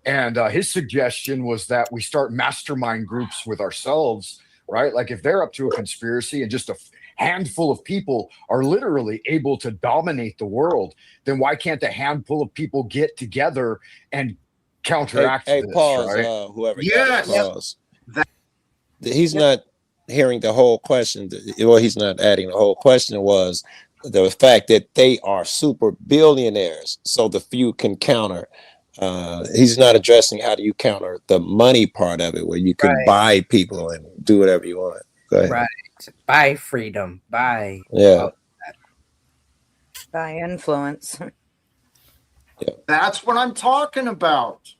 And his suggestion was that we start mastermind groups with ourselves, right? Like if they're up to a conspiracy and just a handful of people are literally able to dominate the world, then why can't a handful of people get together and counteract Hey, this, pause, right? whoever. Yes. Pause. He's not hearing the whole question. Well, he's not adding the whole question was the fact that they are super billionaires, so the few can counter. He's not addressing how do you counter the money part of it, where you can buy people and do whatever you want. Go ahead. Right. Buy freedom. Buy. Yeah. By influence. That's what I'm talking about.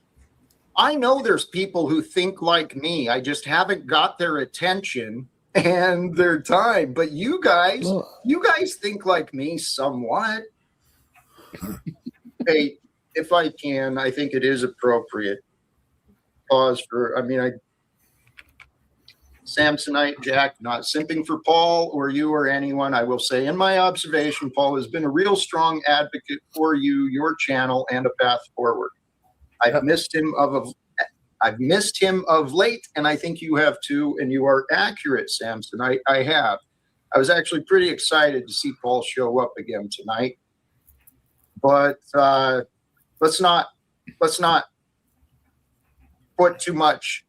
I know there's people who think like me. I just haven't got their attention and their time. But you guys think like me somewhat. Hey, if I can, I think it is appropriate. Pause for, Samsonite, Jack, not simping for Paul or you or anyone. I will say in my observation, Paul has been a real strong advocate for you, your channel, and a path forward. I've missed him of late, and I think you have too, and you are accurate, Samson. I have. I was actually pretty excited to see Paul show up again tonight. But let's not put too much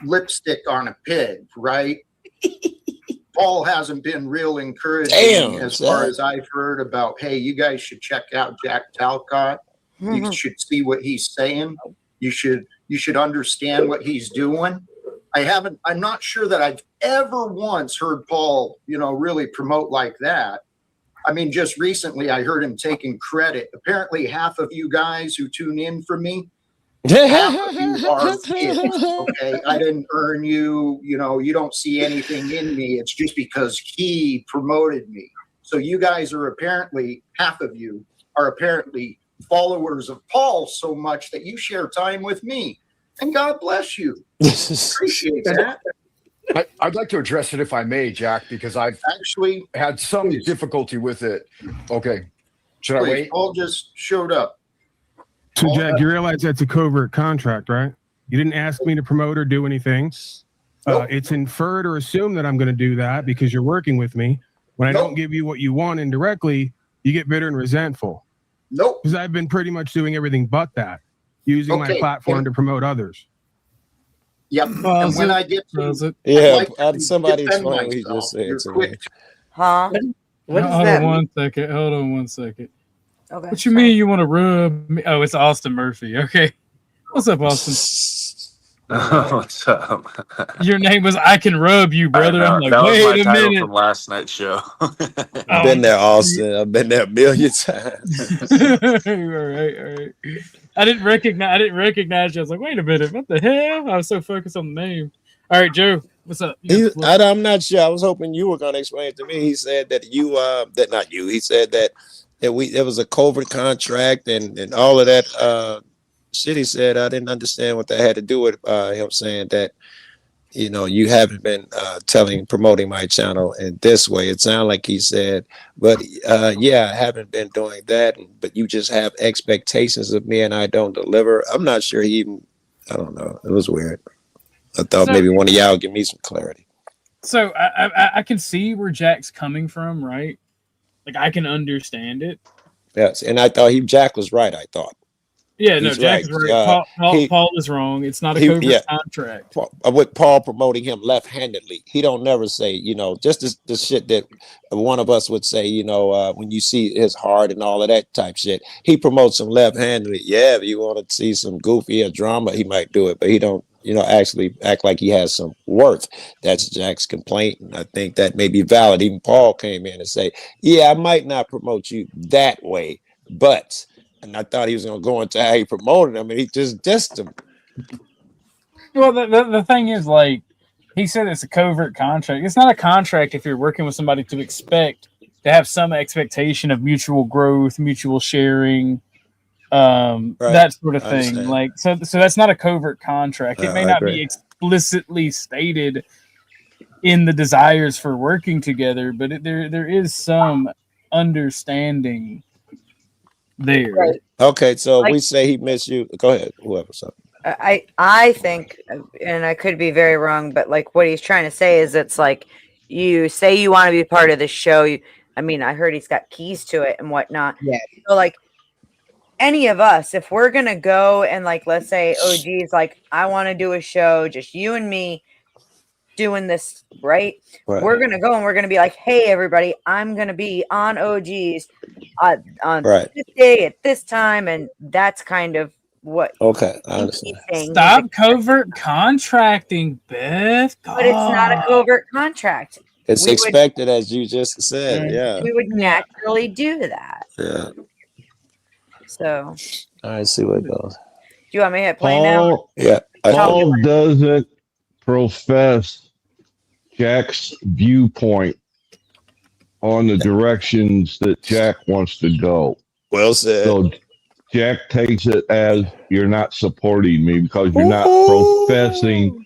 lipstick on a pig, right? Paul hasn't been real encouraging as far as I've heard about, hey, you guys should check out Jack Talcott. You should see what he's saying. You should understand what he's doing. I'm not sure that I've ever once heard Paul, really promote like that. I mean, just recently I heard him taking credit. Apparently half of you guys who tune in for me, half of you are kids, okay? I didn't earn you, you don't see anything in me. It's just because he promoted me. So you guys are apparently, half of you are apparently followers of Paul so much that you share time with me. And God bless you. Appreciate that. I'd like to address it if I may, Jack, because I've actually had some difficulty with it. Okay. Should I wait? Paul just showed up. So, Jack, you realize that's a covert contract, right? You didn't ask me to promote or do anything. It's inferred or assumed that I'm going to do that because you're working with me. When I don't give you what you want indirectly, you get bitter and resentful. Nope. Because I've been pretty much doing everything but that, using my platform to promote others. Yep. And when I get to somebody explain what he just said to me. Huh? What Hold that on mean? 1 second. Hold on 1 second. Okay. What you mean you want to rub me? Oh, it's Austin Murphy. Okay. What's up, Austin? What's up? Your name was I Can Rub You, brother. I'm like, that was my wait a title minute. from last night's show. I've been there, Austin. I've been there a million times. all right. I didn't recognize you. I was like, wait a minute, what the hell? I was so focused on the name. All right, Joe, what's up? I'm not sure. I was hoping you were going to explain it to me. He said that he said that It was a covert contract and all of that shit he said. I didn't understand what that had to do with him saying that, you know, you haven't been promoting my channel in this way. It sounded like he said, but yeah, I haven't been doing that, but you just have expectations of me and I don't deliver. I'm not sure he even, I don't know. It was weird. I thought maybe one of y'all would give me some clarity. So I can see where Jack's coming from, right? Like, I can understand it. Yes, and I thought Jack was right, I thought. Yeah, no, He's Jack is right. Paul is wrong. It's not a covert contract. With Paul promoting him left-handedly, he don't never say, you know, just the shit that one of us would say, you know, when you see his heart and all of that type shit. He promotes him left-handedly. Yeah, if you want to see some goofy or drama, he might do it, but he don't, you know, actually act like he has some worth. That's Jack's complaint, and I think that may be valid. Even Paul came in and say, yeah, I might not promote you that way, but... And I thought he was going to go into how he promoted him, and he just dissed him. Well, the thing is, like, he said it's a covert contract. It's not a contract if you're working with somebody to expect to have some expectation of mutual growth, mutual sharing, that sort of thing. Like, so that's not a covert contract. It may not be explicitly stated in the desires for working together, but there is some understanding there. Right. Okay, so we say he missed you. Go ahead, whoever. So. I think, and I could be very wrong, but like what he's trying to say is it's like you say you want to be part of the show. I mean, I heard he's got keys to it and whatnot. Yeah. So like any of us, if we're gonna go and like let's say OG's like, I want to do a show, just you and me doing this, right? We're gonna go and we're gonna be like, hey everybody, I'm gonna be on OG's on this day at this time, and that's kind of what I understand. Stop covert contracting, Beth. But it's not a covert contract. It's expected, as you just said. Yeah, we would naturally do that. Yeah. So I see where it goes. Do you want me to hit play now? Yeah. Paul doesn't profess Jack's viewpoint on the directions that Jack wants to go. Well said. So Jack takes it as you're not supporting me because you're not professing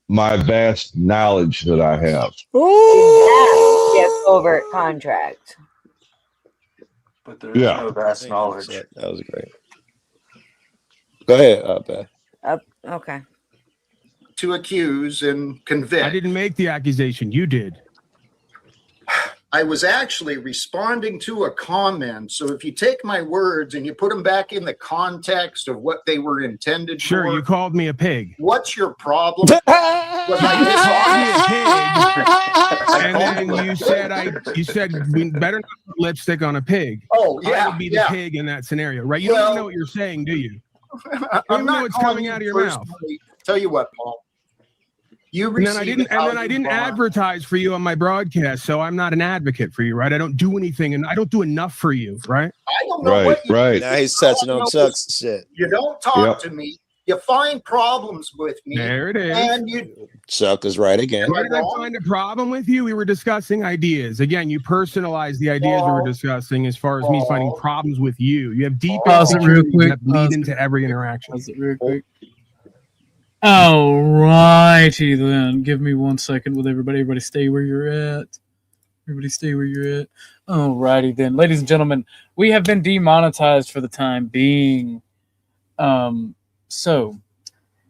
my vast knowledge that I have. Yes, covert contract. But there's no vast knowledge. That was great. Go ahead, Beth. Okay. To accuse and convict. I didn't make the accusation. You did. I was actually responding to a comment. So if you take my words and you put them back in the context of what they were intended for. Sure, you called me a pig. What's your problem? Was And then you said we better not put lipstick on a pig. Oh, yeah. I would be the pig in that scenario, right? You don't even know what you're saying, do you? I'm not what's coming out of your mouth. Tell you what, Paul. And then I didn't advertise for you on my broadcast, so I'm not an advocate for you, right? I don't do anything, and I don't do enough for you, right? I don't know what you do. Now he's touching on Chuck's shit. You don't talk to me. You find problems with me. There it is. And you. Chuck is right again. Why did I find a problem with you? We were discussing ideas. Again, you personalized the ideas we were discussing as far as me finding problems with you. You have deep insecurities that bleed into every interaction. Pause it real quick. All righty then. Give me 1 second with everybody. Everybody stay where you're at. Everybody stay where you're at. All righty then. Ladies and gentlemen, we have been demonetized for the time being. So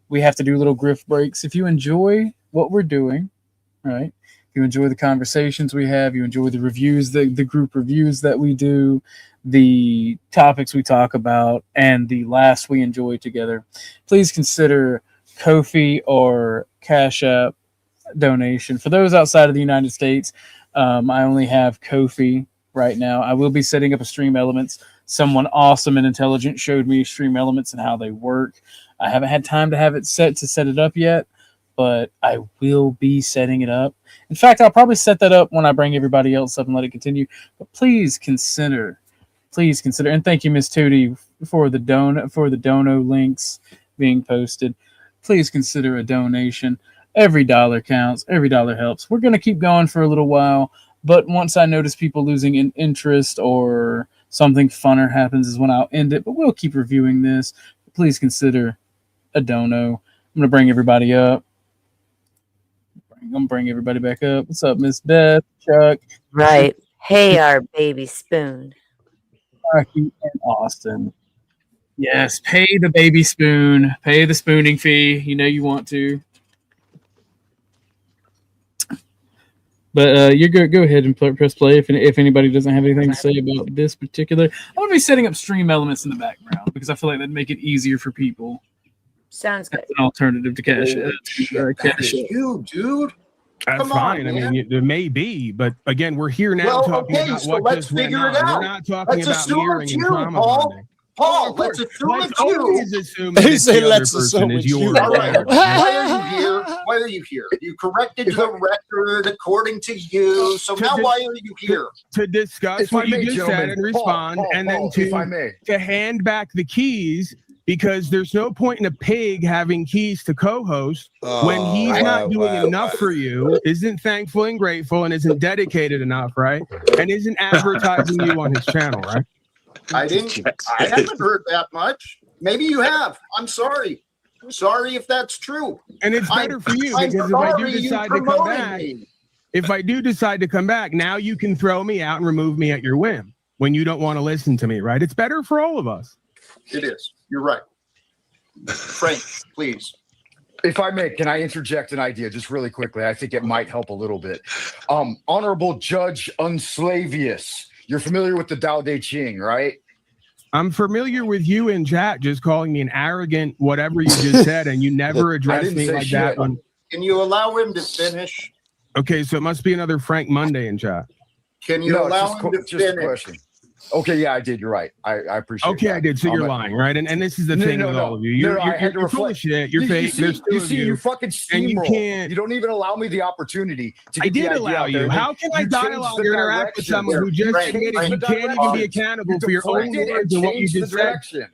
we have to do little grift breaks. If you enjoy what we're doing, right? If you enjoy the conversations we have, you enjoy the reviews, the group reviews that we do, the topics we talk about, and the laughs we enjoy together, please consider Ko-fi or Cashapp donation. For those outside of the United States, I only have Ko-fi right now. I will be setting up a Stream Elements. Someone awesome and intelligent showed me Stream Elements and how they work. I haven't had time to have it set it up yet, but I will be setting it up. In fact, I'll probably set that up when I bring everybody else up and let it continue. But please consider, and thank you, Miss Tootie, for the dono links being posted. Please consider a donation. Every dollar counts. Every dollar helps. We're going to keep going for a little while. But once I notice people losing interest or something funner happens is when I'll end it. But we'll keep reviewing this. Please consider a dono. I'm going to bring everybody up. I'm going to bring everybody back up. What's up, Miss Beth, Chuck? Right. Hey, our baby spoon. Rocky and Austin. Yes, pay the baby spoon. Pay the spooning fee. You know you want to. But you go ahead and press play if anybody doesn't have anything to say about this particular. I'm going to be setting up stream elements in the background because I feel like that'd make it easier for people. Sounds good. That's an alternative to Cashapp. That's you, dude. That's Come fine. on, I mean, it may be, but again, we're here now talking about so what let's just went figure on. it out. We're not talking Let's about assume mirroring it's and you, trauma Paul. bonding. Paul, let's assume Let's it's you. always assume that it's say the other let's person assume is it's yours. you. All right. Why are you here? Why are you here? You corrected the record according to you. So now why are you here? To discuss If what I you may, just said gentlemen, and respond, Paul, and then if I may. to hand back the keys, because there's no point in a pig having keys to co-host when he's not doing enough for you, isn't thankful and grateful, and isn't dedicated enough, right? And isn't advertising you on his channel, right? I haven't heard that much. Maybe you have. I'm sorry. I'm sorry if that's true. And it's better for you because if I do decide to come back, if I do decide to come back, now you can throw me out and remove me at your whim when you don't want to listen to me, right? It's better for all of us. It is. You're right. Frank, please. If I may, can I interject an idea just really quickly? I think it might help a little bit. Honorable Judge Unslavious, you're familiar with the Tao Te Ching, right? I'm familiar with you in chat just calling me an arrogant whatever you just said, and you never addressed me like that. Can you allow him to finish? Okay, so it must be another Frank Monday in chat. Can you allow him to finish? Question. Okay, yeah, I did. You're right. I appreciate it. Okay, I did. So you're lying, right? And this is the thing with all of you. You're full of shit. You're fake. There's two of you. You fucking steamroll. You don't even allow me the opportunity to get I did allow you. How can I dialogue or interact with someone who just admitted you can't even be accountable for your own words and what you just said?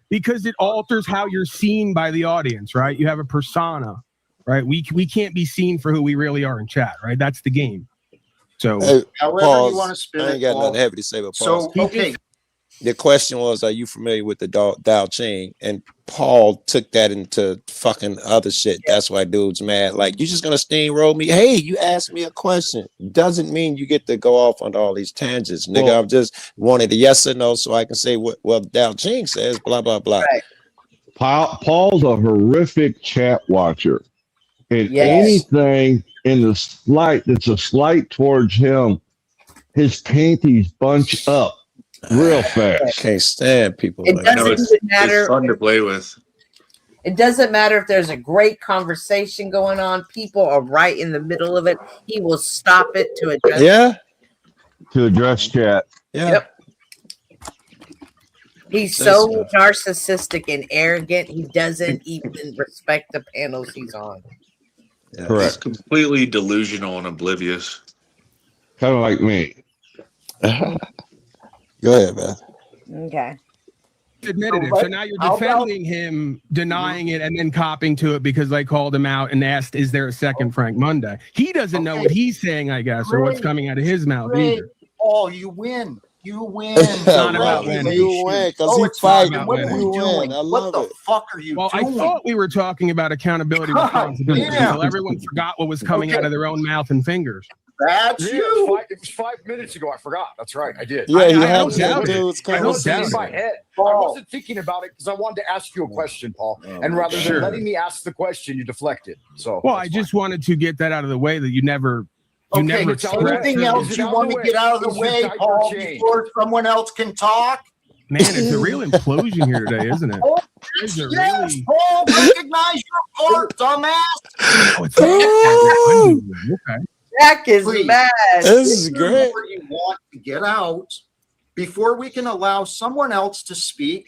Because it alters how you're seen by the audience, right? You have a persona, right? We can't be seen for who we really are in chat, right? That's the game. So, however you want to spin I ain't got nothing heavy to say, but so okay. The question was, are you familiar with the Tao Ching? And Paul took that into fucking other shit. That's why dude's mad. Like, you just gonna steamroll me? Hey, you asked me a question. Doesn't mean you get to go off on all these tangents, nigga. Well, I'm just wanted a yes or no so I can say what Tao Ching says, blah, blah, blah. Right. Paul's a horrific chat watcher. And anything in the slight that's a slight towards him, his panties bunch up real fast. I can't stand people. It doesn't matter. It's fun to play with. It doesn't matter if there's a great conversation going on. People are right in the middle of it. He will stop it to address. Yeah. To address chat. Yeah. Yep. He's so narcissistic and arrogant. He doesn't even respect the panels he's on. Yeah, correct. He's completely delusional and oblivious. Kind of like me. Go ahead, man. Okay. Admitted it. So now you're defending him, denying it, and then copping to it because they called him out and asked, is there a second Frank Monday? He doesn't know what he's saying, I guess, or what's coming out of his mouth either. Oh, you win. You win. It's not about winning. You win because he's fighting. What are we doing? I love what the fuck are you doing? I thought we were talking about accountability responsibility until everyone forgot what was coming out of their own mouth and fingers. That's you. It was 5 minutes ago. I forgot. That's right. I did. Yeah, you have I wasn't in my head. I wasn't thinking about it because I wanted to ask you a question, Paul. And rather than letting me ask the question, you deflected. So I just wanted to get that out of the way that you never. Anything else you want to get out of the way, Paul, before someone else can talk? Man, it's a real implosion here today, isn't it? Yes, Paul, recognize your part, dumbass. Okay. Jack is mad. This is great. You want to get out before we can allow someone else to speak.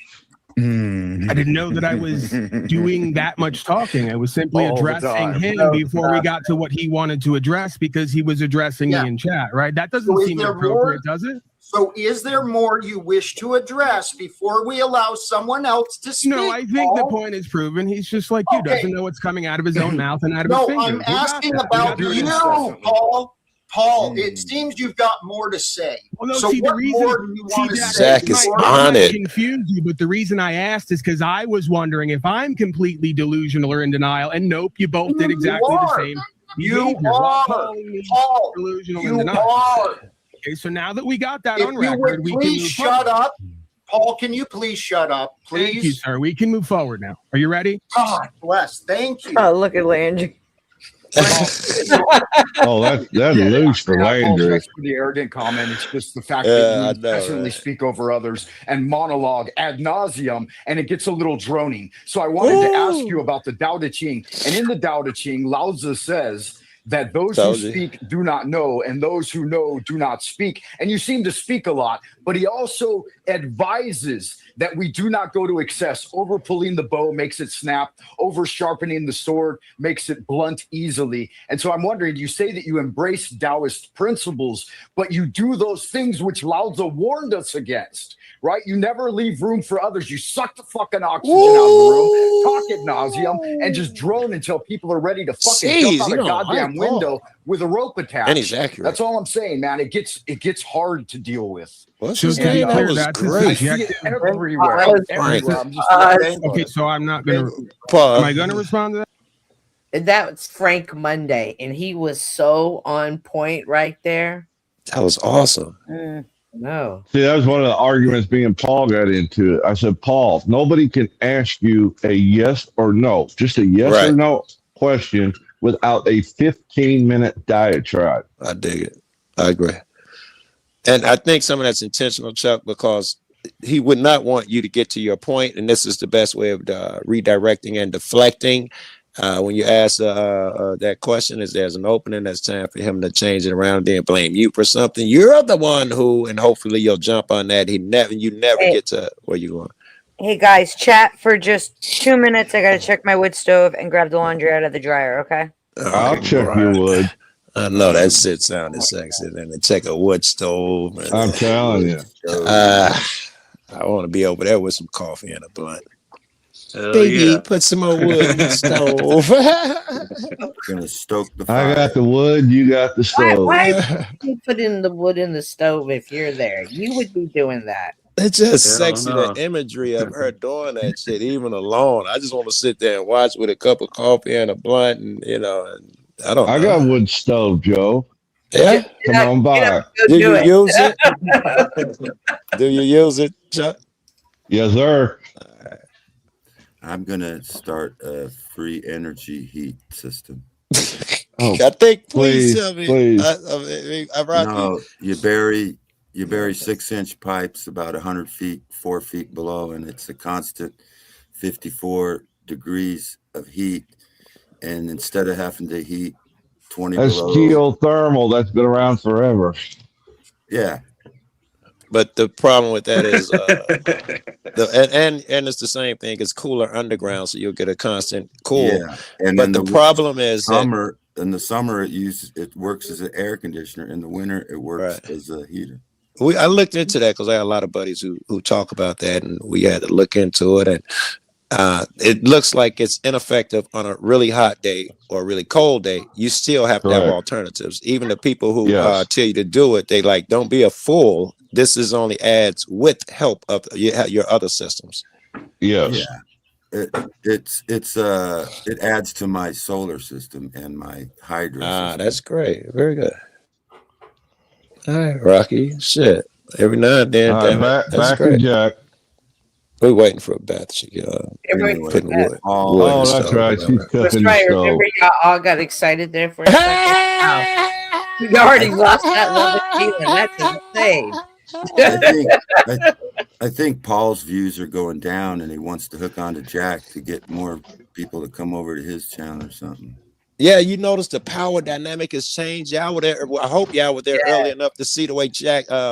I didn't know that I was doing that much talking. I was simply addressing him before we got to what he wanted to address because he was addressing me in chat, right? That doesn't seem appropriate, does it? So is there more you wish to address before we allow someone else to speak? No, I think the point is proven. He's just like you, doesn't know what's coming out of his own mouth and out of his fingers. No, I'm asking about you, Paul. Paul, it seems you've got more to say. Well, no, so see, what the reason, more do you want to say? Jack is on it. Confuse you, but the reason I asked is because I was wondering if I'm completely delusional or in denial. And nope, you both did exactly the same. You are, Paul. Delusional You and denial. are. Okay, so now that we got that If on you record, would we can please move shut forward. up. Paul, can you please shut up, please? Thank you, sir. We can move forward now. Are you ready? God bless. Thank you. Oh, look at Landry. Oh, that's loose for I Landry. apologize for the arrogant comment. It's just the fact Yeah, that I you know, passionately right? speak over others and monologue ad nauseum, and it gets a little droning. So I wanted to ask you about the Tao Te Ching. And in the Tao Te Ching, Lao Tzu says that those who Told you. speak do not know, and those who know do not speak. And you seem to speak a lot, but he also advises that we do not go to excess. Over pulling the bow makes it snap. Over sharpening the sword makes it blunt easily. And so I'm wondering, you say that you embrace Taoist principles, but you do those things which Lao Tzu warned us against, right? You never leave room for others. You suck the fucking oxygen out of the room, talk ad nauseum, and just drone until people are ready to fucking Jeez, jump out you a don't goddamn like window with a rope attached. And he's accurate. That's all I'm saying, man. It gets hard to deal with. What's So his to be name? That clear, was that's great. I see it subjective. everywhere. Everywhere. I'm just Okay, so I'm not gonna. Paul. Am I gonna respond to that? And that was Frank Monday, and he was so on point right there. That was awesome. No. See, that was one of the arguments me and Paul got into it. I said, Paul, nobody can ask you a yes or no, just a yes or Right. no question without a 15-minute diatribe. I dig it. I agree. And I think some of that's intentional, Chuck, because he would not want you to get to your point, and this is the best way of redirecting and deflecting. When you ask that question, is there's an opening, that's time for him to change it around, then blame you for something. You're the one who, and hopefully you'll jump on that. You never Hey. get to where you going. Hey guys, chat for just 2 minutes. I gotta check my wood stove and grab the laundry out of the dryer. Okay. I'll check your wood. I know that shit sounded sexy. Then to check a wood stove. And, I'm telling you. I want to be over there with some coffee and a blunt. Hell Baby, yeah. put some more wood in the stove. Gonna stoke the I fire. got the wood, you got the stove. Why would you put in the wood in the stove if you're there? You would be doing that. It's just Hell sexy, no. the imagery of her doing that shit, even alone. I just want to sit there and watch with a cup of coffee and a blunt, and and I don't know. I got wood stove, Joe. Yeah? Come on by. Do you use it? Do you use it, Chuck? Yes, sir. I'm gonna start a free energy heat system. Oh, I think please, tell me. please. No, you bury 6-inch pipes about 100 feet, 4 feet below, and it's a constant 54 degrees of heat. And instead of having to heat 20 That's below, geothermal. That's been around forever. yeah, But the problem with that is, and it's the same thing. It's cooler underground, so you'll get a constant cool. yeah. And But then the problem is that summer. In the summer, it works as an air conditioner. In the winter, it works as a heater. I looked into that because I had a lot of buddies who talk about that, and we had to look into it. And it looks like it's ineffective on a really hot day or a really cold day. You still have to have Correct. alternatives. Even the people who Yes. tell you to do it, they like, don't be a fool. This is only adds with help of your other systems. Yes. Yeah. It adds to my solar system and my hydro system. That's great. Very good. All right, Rocky. Shit. Every now and then. All right, damn it. back That's to great. Jack. We're waiting for Beth. She putting wood. Oh, wood in the that's stove. right. She's That's cooking the right. stove. Remember, y'all all got excited there for a second. You already lost that love and feeling. That's insane. I think Paul's views are going down, and he wants to hook onto Jack to get more people to come over to his channel or something. Yeah, you notice the power dynamic has changed. Y'all were there. I hope y'all were there early enough to see the way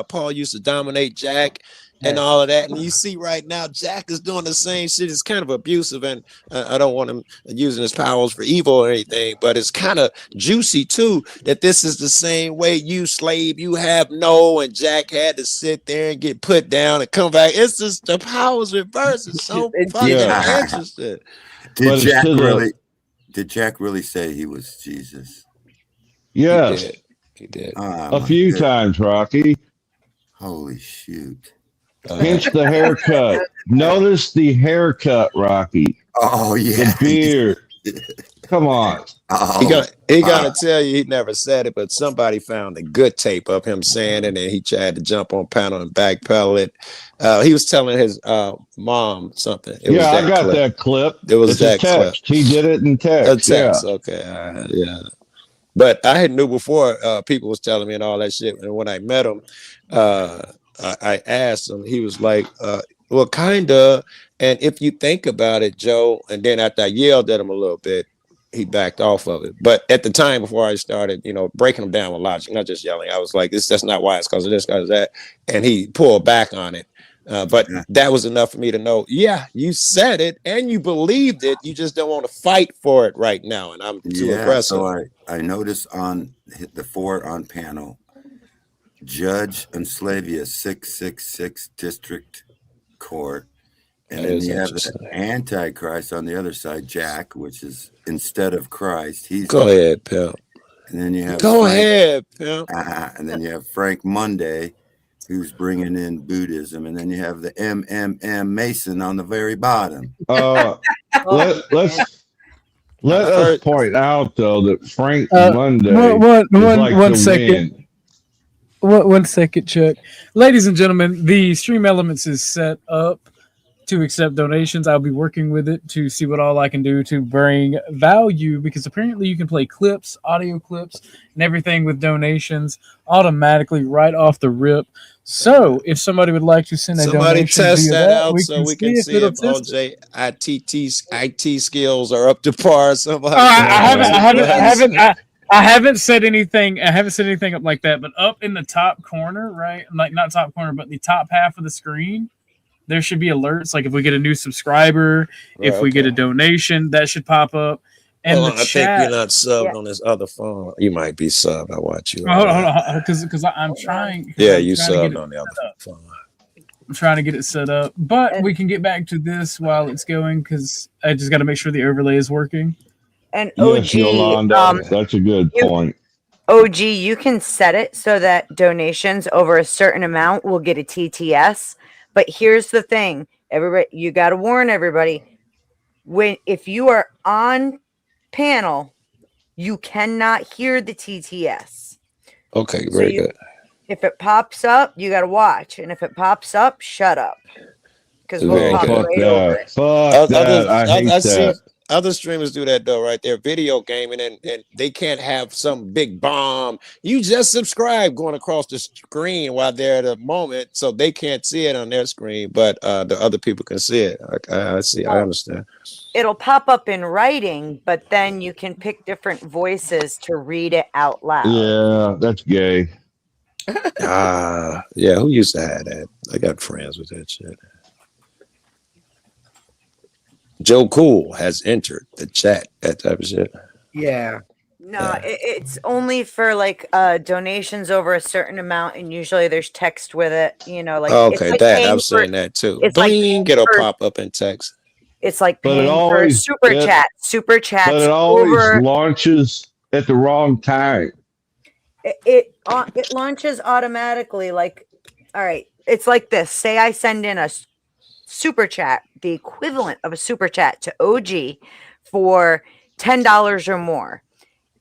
Paul used to dominate Jack and all of that. And you see right now, Jack is doing the same shit. It's kind of abusive, and I don't want him using his powers for evil or anything, but it's kind of juicy too that this is the same way you slave, you have no, and Jack had to sit there and get put down and come back. It's just the powers reverse. It's so fucking interesting. Did Jack really say he was Jesus? Yes. He did. A few times, Rocky. Holy shoot. Hence the haircut. Notice the haircut, Rocky. Oh, yeah. The beard. Come on. He gotta tell you he never said it, but somebody found a good tape of him saying it, and he tried to jump on panel and backpedal it. He was telling his mom something. I got that clip. It was it's that clip. text. He did it in text. Okay. Yeah. But I had knew before people was telling me and all that shit. And when I met him, I asked him, he was like, well, kinda. And if you think about it, Joe, and then after I yelled at him a little bit, he backed off of it. But at the time before I started, breaking him down with logic, not just yelling, I was like, that's not why, it's because of this, because of that. And he pulled back on it. But that was enough for me to know, you said it and you believed it. You just don't want to fight for it right now. And I'm too impressive. So I noticed on the 4 on panel, Judge Enslavia 666 District Court. And then you have the Antichrist on the other side, Jack, which is instead of Christ. Go ahead, pimp. And then you have ahead, pimp. And then you have Frank Monday, who's bringing in Buddhism, and then you have the MMM Mason on the very bottom. Let us point out though that Frank Monday. One second. One second, Chuck. Ladies and gentlemen, the Stream Elements is set up to accept donations. I'll be working with it to see what all I can do to bring value, because apparently you can play clips, audio clips, and everything with donations automatically right off the rip. So if somebody would like to send a donation, test that out so we can see if OJ IT skills are up to par. Somebody. I haven't said anything. I haven't said anything up like that. But up in the top corner, right? Like not top corner, but the top half of the screen, there should be alerts. Like if we get a new subscriber, if we get a donation, that should pop up. And I think you're not subbed on this other phone. You might be subbed. I watch you. Hold on, because I'm trying. Yeah, you subbed on the other phone. I'm trying to get it set up, but we can get back to this while it's going, because I just got to make sure the overlay is working. And OG, Yolanda, that's a good point. OG, you can set it so that donations over a certain amount will get a TTS. But here's the thing, everybody, you got to warn everybody: if you are on panel, you cannot hear the TTS. Okay, very good. If it pops up, you got to watch, and if it pops up, shut up, because we'll pop right over it. I hate that. Other streamers do that though, right? They're video gaming and they can't have some big bomb. You just subscribe going across the screen while they're at a moment, so they can't see it on their screen, but the other people can see it. I see. I understand. It'll pop up in writing, but then you can pick different voices to read it out loud. Yeah, that's gay. Yeah. Who used to have that? I got friends with that shit. Joe Cool has entered the chat. That type of shit. Yeah. No, it's only for like donations over a certain amount, and usually there's text with it. Like okay, like that I've seen that too. Bling, it'll pop up in text. It's like paying for a super chat. Super chats, but it always launches at the wrong time. It launches automatically. Like, all right, it's like this. Say I send in a super chat, the equivalent of a super chat to OG for $10 or more.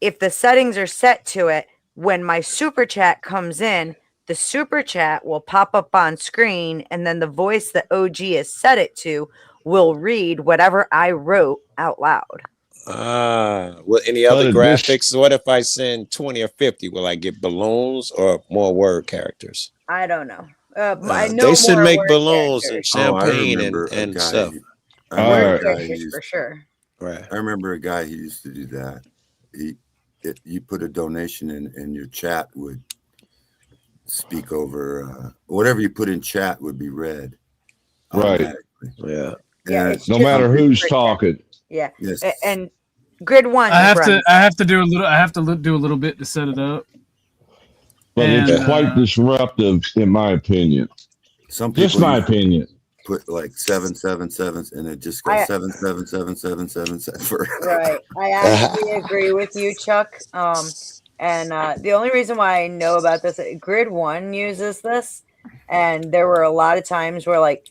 If the settings are set to it, when my super chat comes in, the super chat will pop up on screen, and then the voice that OG has set it to will read whatever I wrote out loud. Well, any other graphics? What if I send 20 or 50? Will I get balloons or more word characters? I don't know. I know they should make balloons characters. and champagne and stuff. Word characters for sure. Right. I remember a guy who used to do that. You put a donation in, and your chat would speak over whatever you put in chat would be read. Right. Yeah. No matter who's talking. Yeah. Yes. And grid one. I have to do a little bit to set it up. But it's quite disruptive, in my opinion. Some people, just my opinion, put like 777s, and it just goes 7777777 for. Right, I actually agree with you, Chuck. And the only reason why I know about this, Grid 1 uses this, and there were a lot of times where like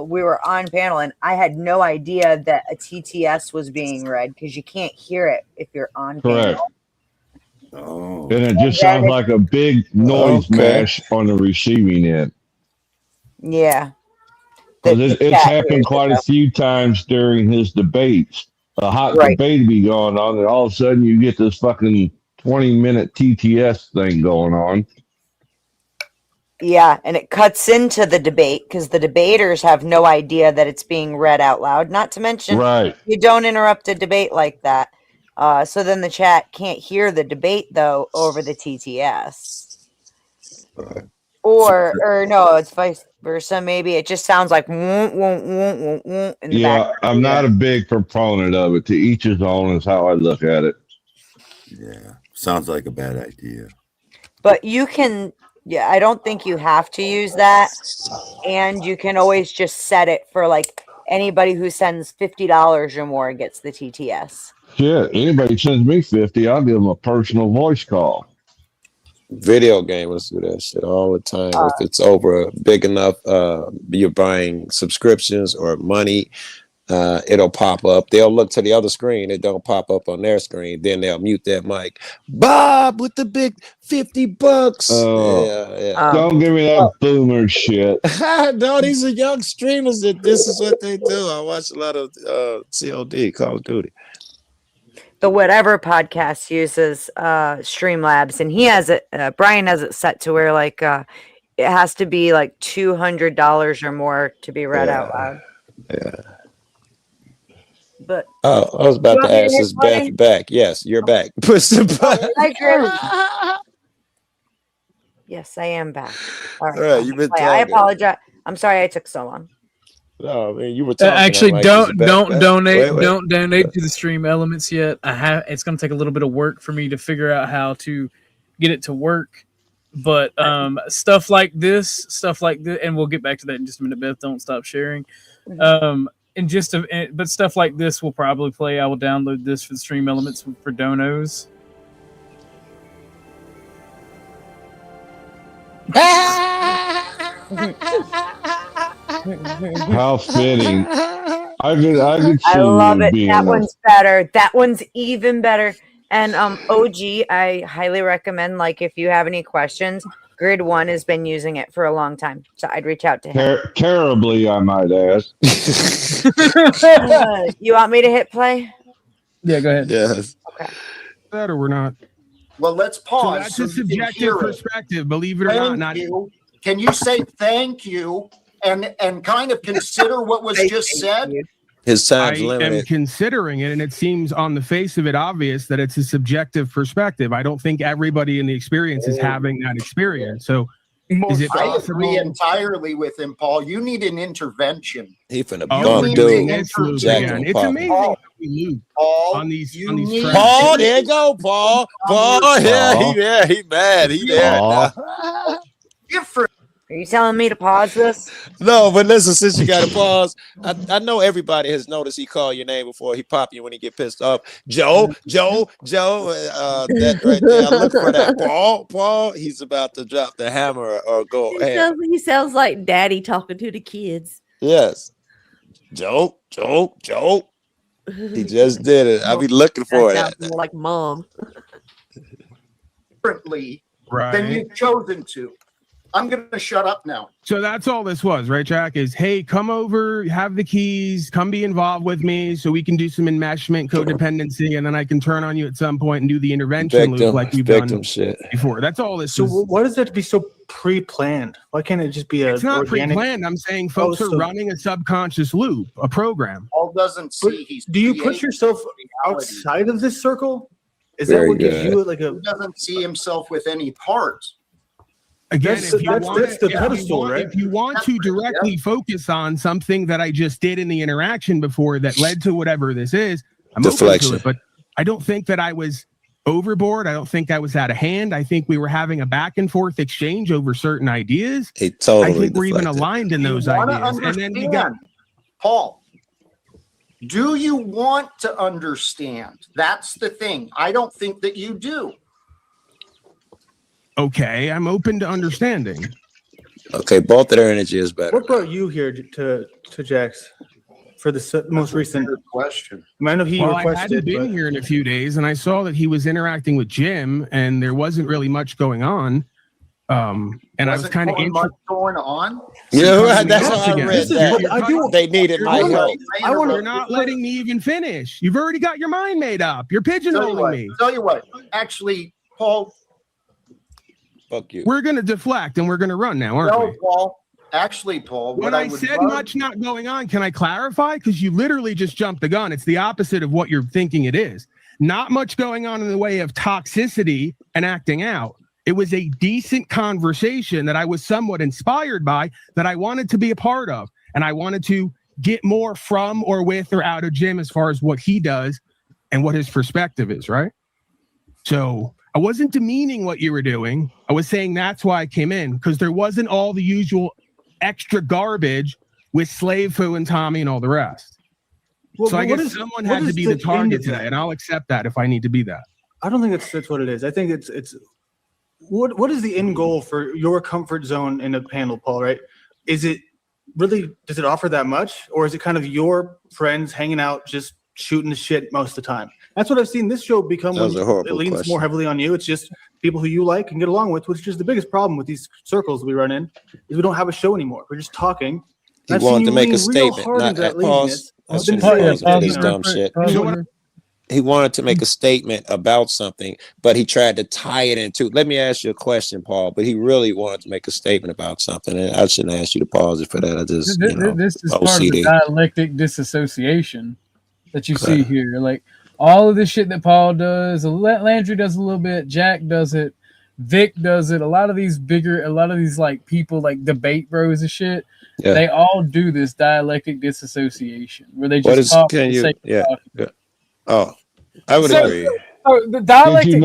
we were on panel and I had no idea that a TTS was being read because you can't hear it if you're on Correct. panel. Oh. And it just sounds like a big noise mash on the receiving end. Yeah. Because it's happened quite a few times during his debates. A hot debate be going on, and all of a sudden you get this fucking 20-minute TTS thing going on. Yeah, and it cuts into the debate because the debaters have no idea that it's being read out loud. Not to mention, you don't interrupt a debate like that. So then the chat can't hear the debate, though, over the TTS. Or no, it's vice versa. Maybe it just sounds like in the background. I'm not a big proponent of it. To each his own is how I look at it. Yeah, sounds like a bad idea. But you can, I don't think you have to use that. And you can always just set it for like anybody who sends $50 or more gets the TTS. Shit, anybody sends me 50, I'll give them a personal voice call. Video gamers do that shit all the time. If it's over big enough, you're buying subscriptions or money, it'll pop up. They'll look to the other screen. It don't pop up on their screen. Then they'll mute that mic. Bob with the big $50. Don't give me that boomer shit. No, these are young streamers that this is what they do. I watch a lot of COD, Call of Duty. The Whatever podcast uses Streamlabs, and he has it. Brian has it set to where like it has to be like $200 or more to be read out loud. Yeah. But I was about to ask, is Beth back? Yes, you're back. Push the button. Yes, I am back. All right, you've been talking. I apologize. I'm sorry I took so long. No, man, you were talking. Actually, like, don't donate. Wait. Don't donate to the stream elements yet. It's going to take a little bit of work for me to figure out how to get it to work. But stuff like this, and we'll get back to that in just a minute. Beth, don't stop sharing. But stuff like this will probably play. I will download this for the stream elements for donos. How fitting. I could see I love it. being That one's better. That one's even better. And OG, I highly recommend, like, if you have any questions, Grid 1 has been using it for a long time. So I'd reach out to him. Terribly, I might ask. You want me to hit play? Yeah, go ahead. Yes. Okay. That or we're not. Well, let's pause. So that's a subjective perspective, believe it or not. Can you say thank you and kind of consider what was just said? His time's I limited. am considering it, and it seems on the face of it obvious that it's a subjective perspective. I don't think everybody in the experience is having that experience. So is it I possible? agree entirely with him, Paul. You need an intervention. He finna Oh, bump dude. it's amazing that we loop on these tracks. Paul, there you go, Paul. Paul, yeah, he mad. He there now. Different. Are you telling me to pause this? No, but listen, since you got to pause, I know everybody has noticed he called your name before he pop you when he get pissed off. Joe, that right there. I look for that. Paul, he's about to drop the hammer or go ham. He sounds like daddy talking to the kids. Yes. Joe. He just did it. I'll be looking for that. Sounds more like mom. Differently Right. than you've chosen to. I'm going to shut up now. So that's all this was, right, Jack? Is, hey, come over, have the keys, come be involved with me so we can do some enmeshment, codependency, and then I can turn on you at some point and do the intervention loop like we've done before. That's all this So is. why does it have to be so pre-planned? Why can't it just be a It's not organic? pre-planned. I'm saying folks are running a subconscious loop, a program. Paul doesn't see he's Do you put yourself outside of this circle? Is that what gives you like a? He doesn't see himself with any part. Again, That's if you want, the pedestal, right? If you want to directly focus on something that I just did in the interaction before that led to whatever this is, I'm open to it. But I don't think that I was overboard. I don't think I was out of hand. I think we were having a back and forth exchange over certain ideas. It totally I think we're even aligned in those ideas. And then we got Paul. Do you want to understand? That's the thing. I don't think that you do. okay, I'm open to understanding. Okay, both of their energy is better. What brought you here to Jax for the most recent question? I know he I requested. hadn't been here in a few days, and I saw that he was interacting with Jim, and there wasn't really much going on. And I was kind of much going on. Yeah, that's how I read that. They needed my help. You're not letting me even finish. You've already got your mind made up. You're pigeonholing me. Tell you what, actually, Paul. Fuck you. We're gonna deflect and we're gonna run now, aren't we? Paul. Actually, Paul. When I said much not going on, can I clarify? Because you literally just jumped the gun. It's the opposite of what you're thinking it is. Not much going on in the way of toxicity and acting out. It was a decent conversation that I was somewhat inspired by, that I wanted to be a part of. And I wanted to get more from or with or out of Jim as far as what he does and what his perspective is, right? So I wasn't demeaning what you were doing. I was saying that's why I came in, because there wasn't all the usual extra garbage with Slave Foo and Tommy and all the rest. So I guess someone had to be the target today, and I'll accept that if I need to be that. I don't think that's what it is. I think it's what is the end goal for your comfort zone in a panel, Paul, right? Is it really, does it offer that much? Or is it kind of your friends hanging out, just shooting the shit most of the time? That's what I've seen this show become. That was a horrible it leans question. more heavily on you. It's just people who you like and get along with, which is the biggest problem with these circles we run in, is we don't have a show anymore. We're just talking. He wanted to make a statement, not at pause. This dumb shit. He wanted to make a statement about something, but he tried to tie it into. Let me ask you a question, Paul. But he really wanted to make a statement about something, and I shouldn't ask you to pause it for that. I just, this is part of OCD. the dialectic dissociation that you see here. Like all of this shit that Paul does, Landry does a little bit, Jack does it, Vic does it. A lot of these like people like debate bros and shit. Yeah. They all do this dialectic disassociation where they just talk. Oh, I would agree. So the dialectic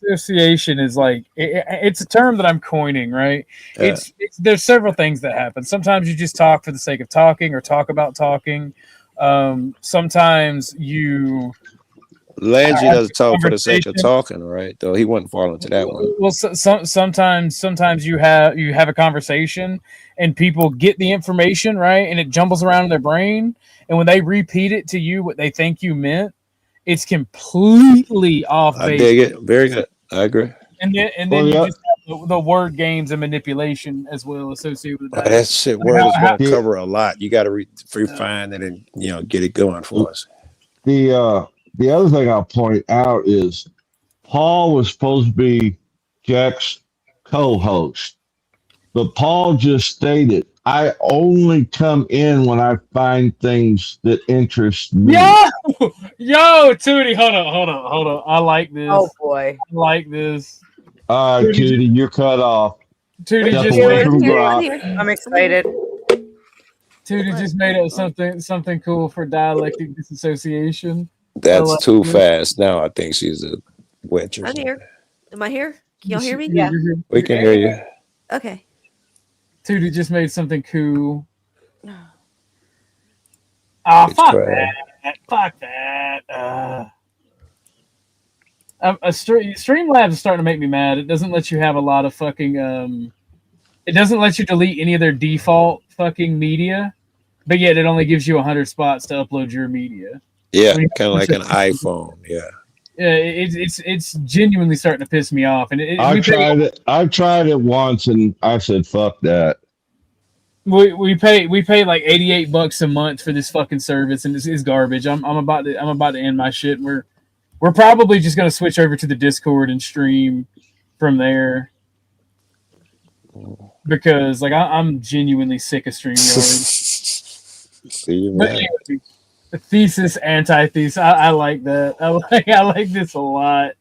dissociation is like it's a term that I'm coining, right? Yeah. There's several things that happen. Sometimes you just talk for the sake of talking or talk about talking. Sometimes you Landry doesn't talk for the sake of talking, right? Though he wouldn't fall into that one. Well, sometimes you have a conversation and people get the information right, and it jumbles around in their brain, and when they repeat it to you, what they think you meant, it's completely off base. I dig it. Very good. I agree. And then you just have the word games and manipulation as well associated with that. That shit word is going to cover a lot. You got to refine it and get it going for us. The other thing I'll point out is Paul was supposed to be Jack's co-host, but Paul just stated, "I only come in when I find things that interest me." Yo, Tootie, hold on. I like this. Oh boy, I like this. All right, Tootie, you're cut off. Tootie Step just away from Brock. I'm excited. Tootie just made up something cool for dialectic disassociation. That's too fast. Now I think she's a waitress. I'm here. Am I here? Can y'all hear me? Yeah. We can hear you. Okay. Tootie just made something cool. Oh, fuck that. Fuck that. Streamlabs is starting to make me mad. It doesn't let you have a lot of fucking it doesn't let you delete any of their default fucking media, but yet it only gives you 100 spots to upload your media. Yeah, kind of like an iPhone. Yeah. Yeah, it's genuinely starting to piss me off. And I tried it once and I said, "Fuck that." We pay like $88 a month for this fucking service, and it's garbage. I'm about to end my shit. We're probably just gonna switch over to the Discord and stream from there because like I'm genuinely sick of StreamYard. See, man. Thesis, antithesis. I like that. I like this a lot.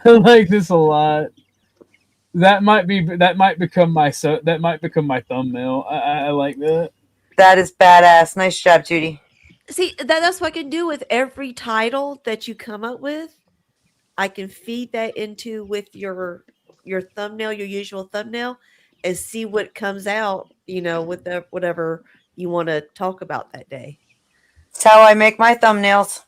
I like this a lot. That might become my thumbnail. I like that. That is badass. Nice job, Judy. See, that's what I can do with every title that you come up with. I can feed that into with your thumbnail, your usual thumbnail, and see what comes out, with the whatever you want to talk about that day. That's how I make my thumbnails.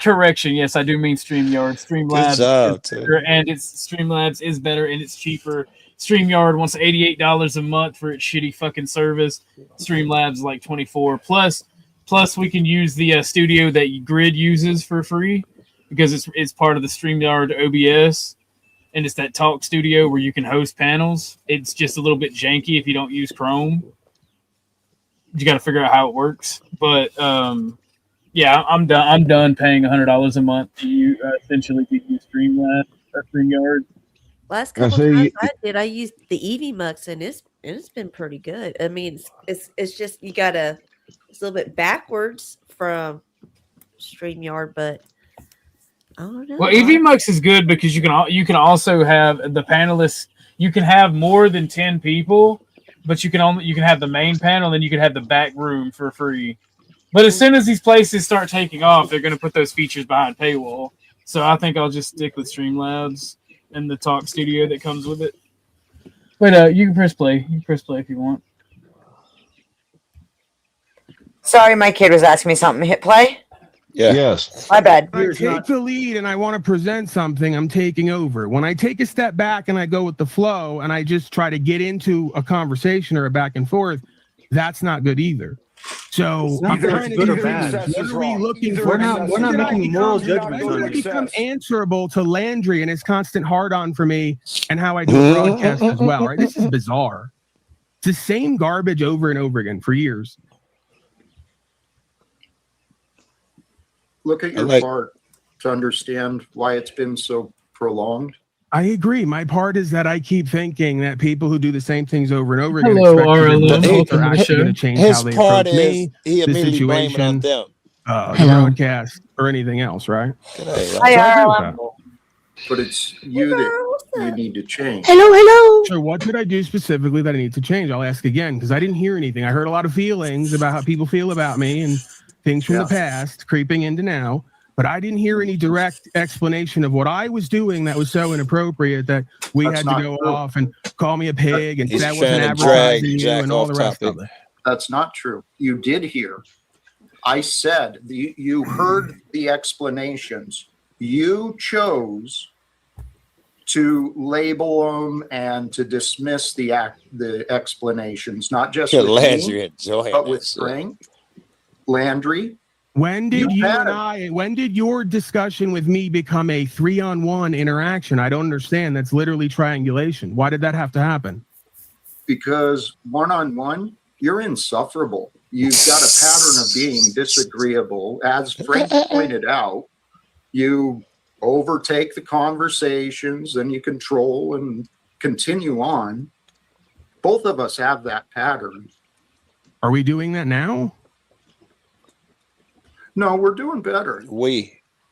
Correction. Yes, I do mean StreamYard. Streamlabs job, is better, and Streamlabs is better and it's cheaper. StreamYard wants $88 a month for its shitty fucking service. Streamlabs is like $24 plus we can use the studio that Grid uses for free because it's part of the StreamYard OBS, and it's that talk studio where you can host panels. It's just a little bit janky if you don't use Chrome. You got to figure out how it works, but yeah, I'm done. I'm done paying $100 a month to essentially to use Streamlabs or StreamYard. Last couple times I used the EVMux, and it's been pretty good. I mean, it's just it's a little bit backwards from StreamYard, but I don't know. Well, EVMux is good because you can also have the panelists. You can have more than 10 people, but you can have the main panel, and you can have the back room for free. But as soon as these places start taking off, they're going to put those features behind paywall. So I think I'll just stick with Streamlabs and the talk studio that comes with it. But you can press play. You can press play if you want. Sorry, my kid was asking me something. Hit play? Yeah. Yes. My bad. I take the lead and I want to present something, I'm taking over. When I take a step back and I go with the flow and I just try to get into a conversation or a back and forth, that's not good either. So I'm trying to good or do bad. what are we looking for? We're not making moral judgments I'm on going to you. become answerable to Landry and his constant hard on for me and how I do broadcast as well. Right? This is bizarre. It's the same garbage over and over again for years. Look at your part to understand why it's been so prolonged. I agree. My part is that I keep thinking that people who do the same things over and over again Hello, expect RLM. are actually going to change His how they part approach is me, he the immediately blame it on situation, them. the broadcast, or anything else, right? Hi, So I agree with that. But it's you that you need to change. Hello. So what did I do specifically that I need to change? I'll ask again because I didn't hear anything. I heard a lot of feelings about how people feel about me and things from the past creeping into now. But I didn't hear any direct explanation of what I was doing that was so inappropriate that we had to go off and call me a pig and that wasn't advertising you and all the rest of it. That's not true. You did hear. I said you heard the explanations. You chose to label them and to dismiss the explanations, not just with me, but with Frank, Landry. When did when did your discussion with me become a 3-on-1 interaction? I don't understand. That's literally triangulation. Why did that have to happen? Because one-on-one, you're insufferable. You've got a pattern of being disagreeable. As Frank pointed out, you overtake the conversations and you control and continue on. Both of us have that pattern. Are we doing that now? No, we're doing better.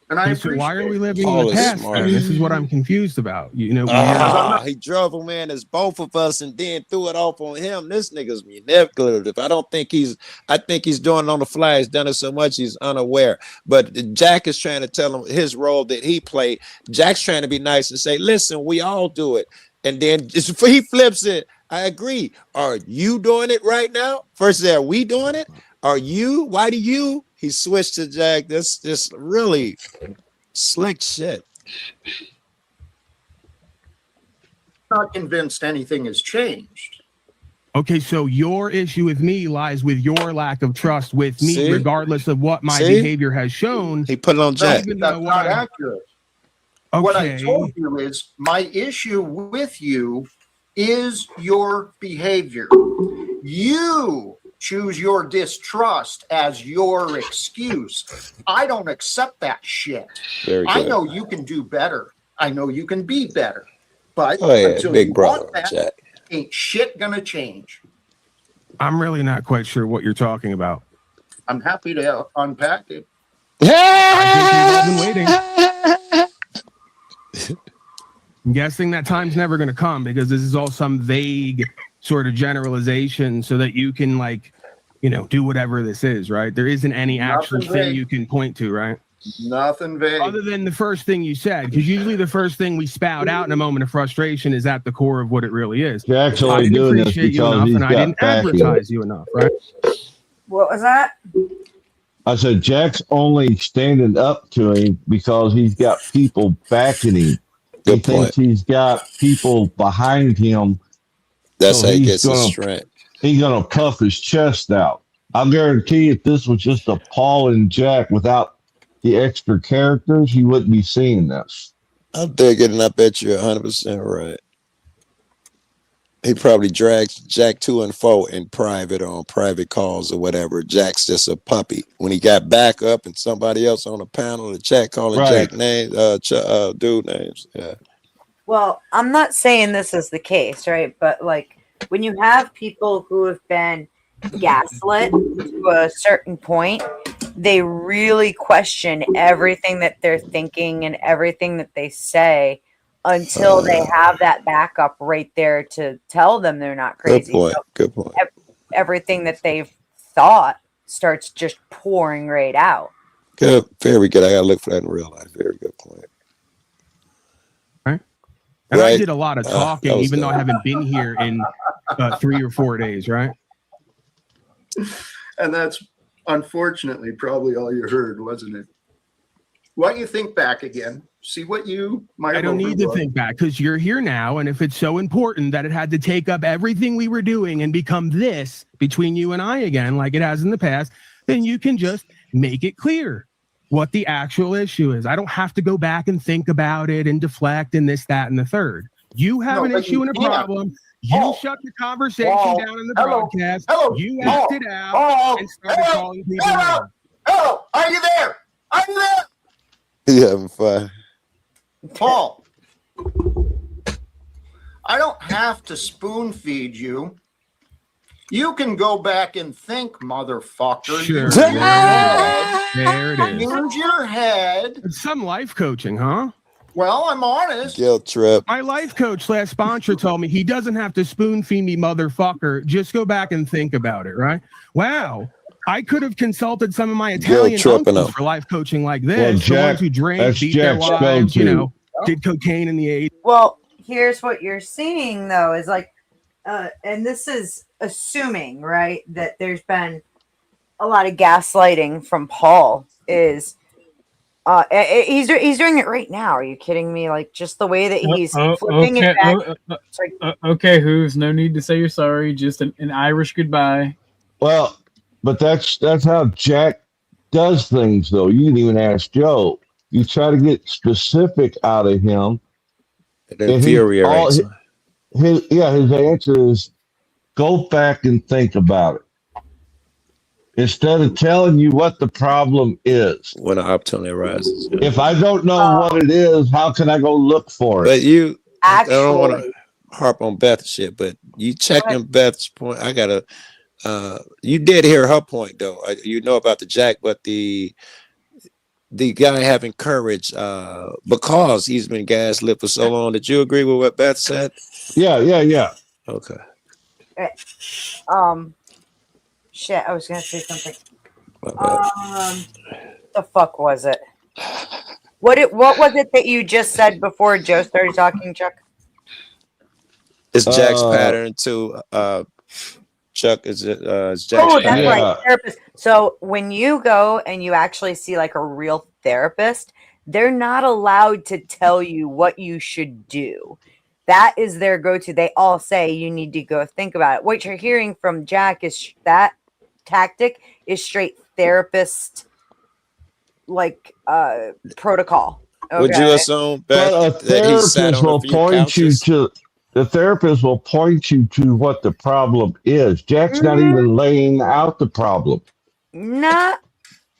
And I so why are we living Paul in the is past? smart. Then? This is what I'm confused about. You know, He drove him in as both of us and then threw it off on him. This nigga's manipulative. I think he's doing it on the fly. He's done it so much he's unaware. But Jack is trying to tell him his role that he played. Jack's trying to be nice and say, listen, we all do it. And then he flips it. I agree. Are you doing it right now? First, are we doing it? Are you? Why do you? He switched to Jack. That's just really slick shit. Not convinced anything has changed. Okay, so your issue with me lies with your lack of trust with me, See? regardless of what my behavior has shown. He put it on Jack. That's not accurate. What I told you is my issue with you is your behavior. You choose your distrust as your excuse. I don't accept that shit. Very I good. know you can do better. I know you can be better. But until big you brother, want that, Jack. ain't shit gonna change. I'm really not quite sure what you're talking about. I'm happy to unpack it. I've been waiting. I'm guessing that time's never going to come because this is all some vague sort of generalization so that you can do whatever this is, right? There isn't any actual Nothing thing vague. you can point to, right? Nothing vague. Other than the first thing you said, because usually the first thing we spout out in a moment of frustration is at the core of what it really is. Jack's I only didn't doing this appreciate you because enough, he's and I got didn't backing. advertise you enough, right? What was that? I said Jack's only standing up to him because he's got people backing him. He thinks he's got people behind him. That's so how he he's gets his gonna strength. he's gonna puff his chest out. I guarantee if this was just a Paul and Jack without the extra characters, you wouldn't be seeing this. I'm thinking, and I bet you're 100% right. He probably drags Jack to and fro in private or on private calls or whatever. Jack's just a puppy. When he got back up and somebody else on the panel, the chat calling Right. Jack names, dude names. Yeah. Well, I'm not saying this is the case, right? But like when you have people who have been gaslit to a certain point, they really question everything that they're thinking and everything that they say until they have that backup right there to tell them they're not crazy. Good point. So Good point. everything that they've thought starts just pouring right out. Good. Very good. I got to look for that in real life. Very good point. And Right. I did a lot of talking, that was even though I good. haven't been here in 3 or 4 days, right? And that's unfortunately probably all you heard, wasn't it? Why don't you think back again? See what you might have I don't need to overlooked. think back because you're here now. And if it's so important that it had to take up everything we were doing and become this between you and I again, like it has in the past, then you can just make it clear what the actual issue is. I don't have to go back and think about it and deflect and this, that, and the third. You have an issue and a problem. You shut the conversation down in the broadcast. You asked it out and started calling people names. Hello, are you there? Are you there? You having fun? Paul, I don't have to spoon feed you. You can go back and think, motherfucker. Sure. Use your head. There it is. Use your head. Some life coaching, huh? Well, I'm honest. Guilt trip. My life coach / sponsor told me he doesn't have to spoon feed me, motherfucker. Just go back and think about it, right? Wow. I could have consulted some of my Italian uncles for life coaching like this. Well, the Jack, ones who drank, that's beat their Jack's wives, go-to. did cocaine in the 80s. Well, here's what you're seeing though is like, and this is assuming, right, that there's been a lot of gaslighting from Paul. Is he's doing it right now? Are you kidding me? Like just the way that he's flipping it back. Okay, Who's no need to say you're sorry. Just an Irish goodbye. Well, but that's how Jack does things, though. You didn't even ask Joe. You try to get specific out of him. It infuriates him. His answer is go back and think about it. Instead of telling you what the problem is. When an opportunity arises. If I don't know what it is, how can I go look for it? But you, actually, I don't want to harp on Beth's shit, but you checking Beth's point. I got to, you did hear her point, though. You know about the Jack, but the guy having courage because he's been gaslit for so long. Did you agree with what Beth said? Yeah. Okay. Shit, I was gonna say something. The fuck was it? What was it that you just said before Joe started talking, Chuck? It's Jack's pattern to Chuck. Is it? It's Jack's Oh, that's pattern. right, therapist. So when you go and you actually see like a real therapist, they're not allowed to tell you what you should do. That is their go-to. They all say you need to go think about it. What you're hearing from Jack is that tactic is straight therapist like protocol. Okay? Would you assume But that he sat on a few couches? The therapist will point you to what the problem is. Jack's not even laying out the problem. Not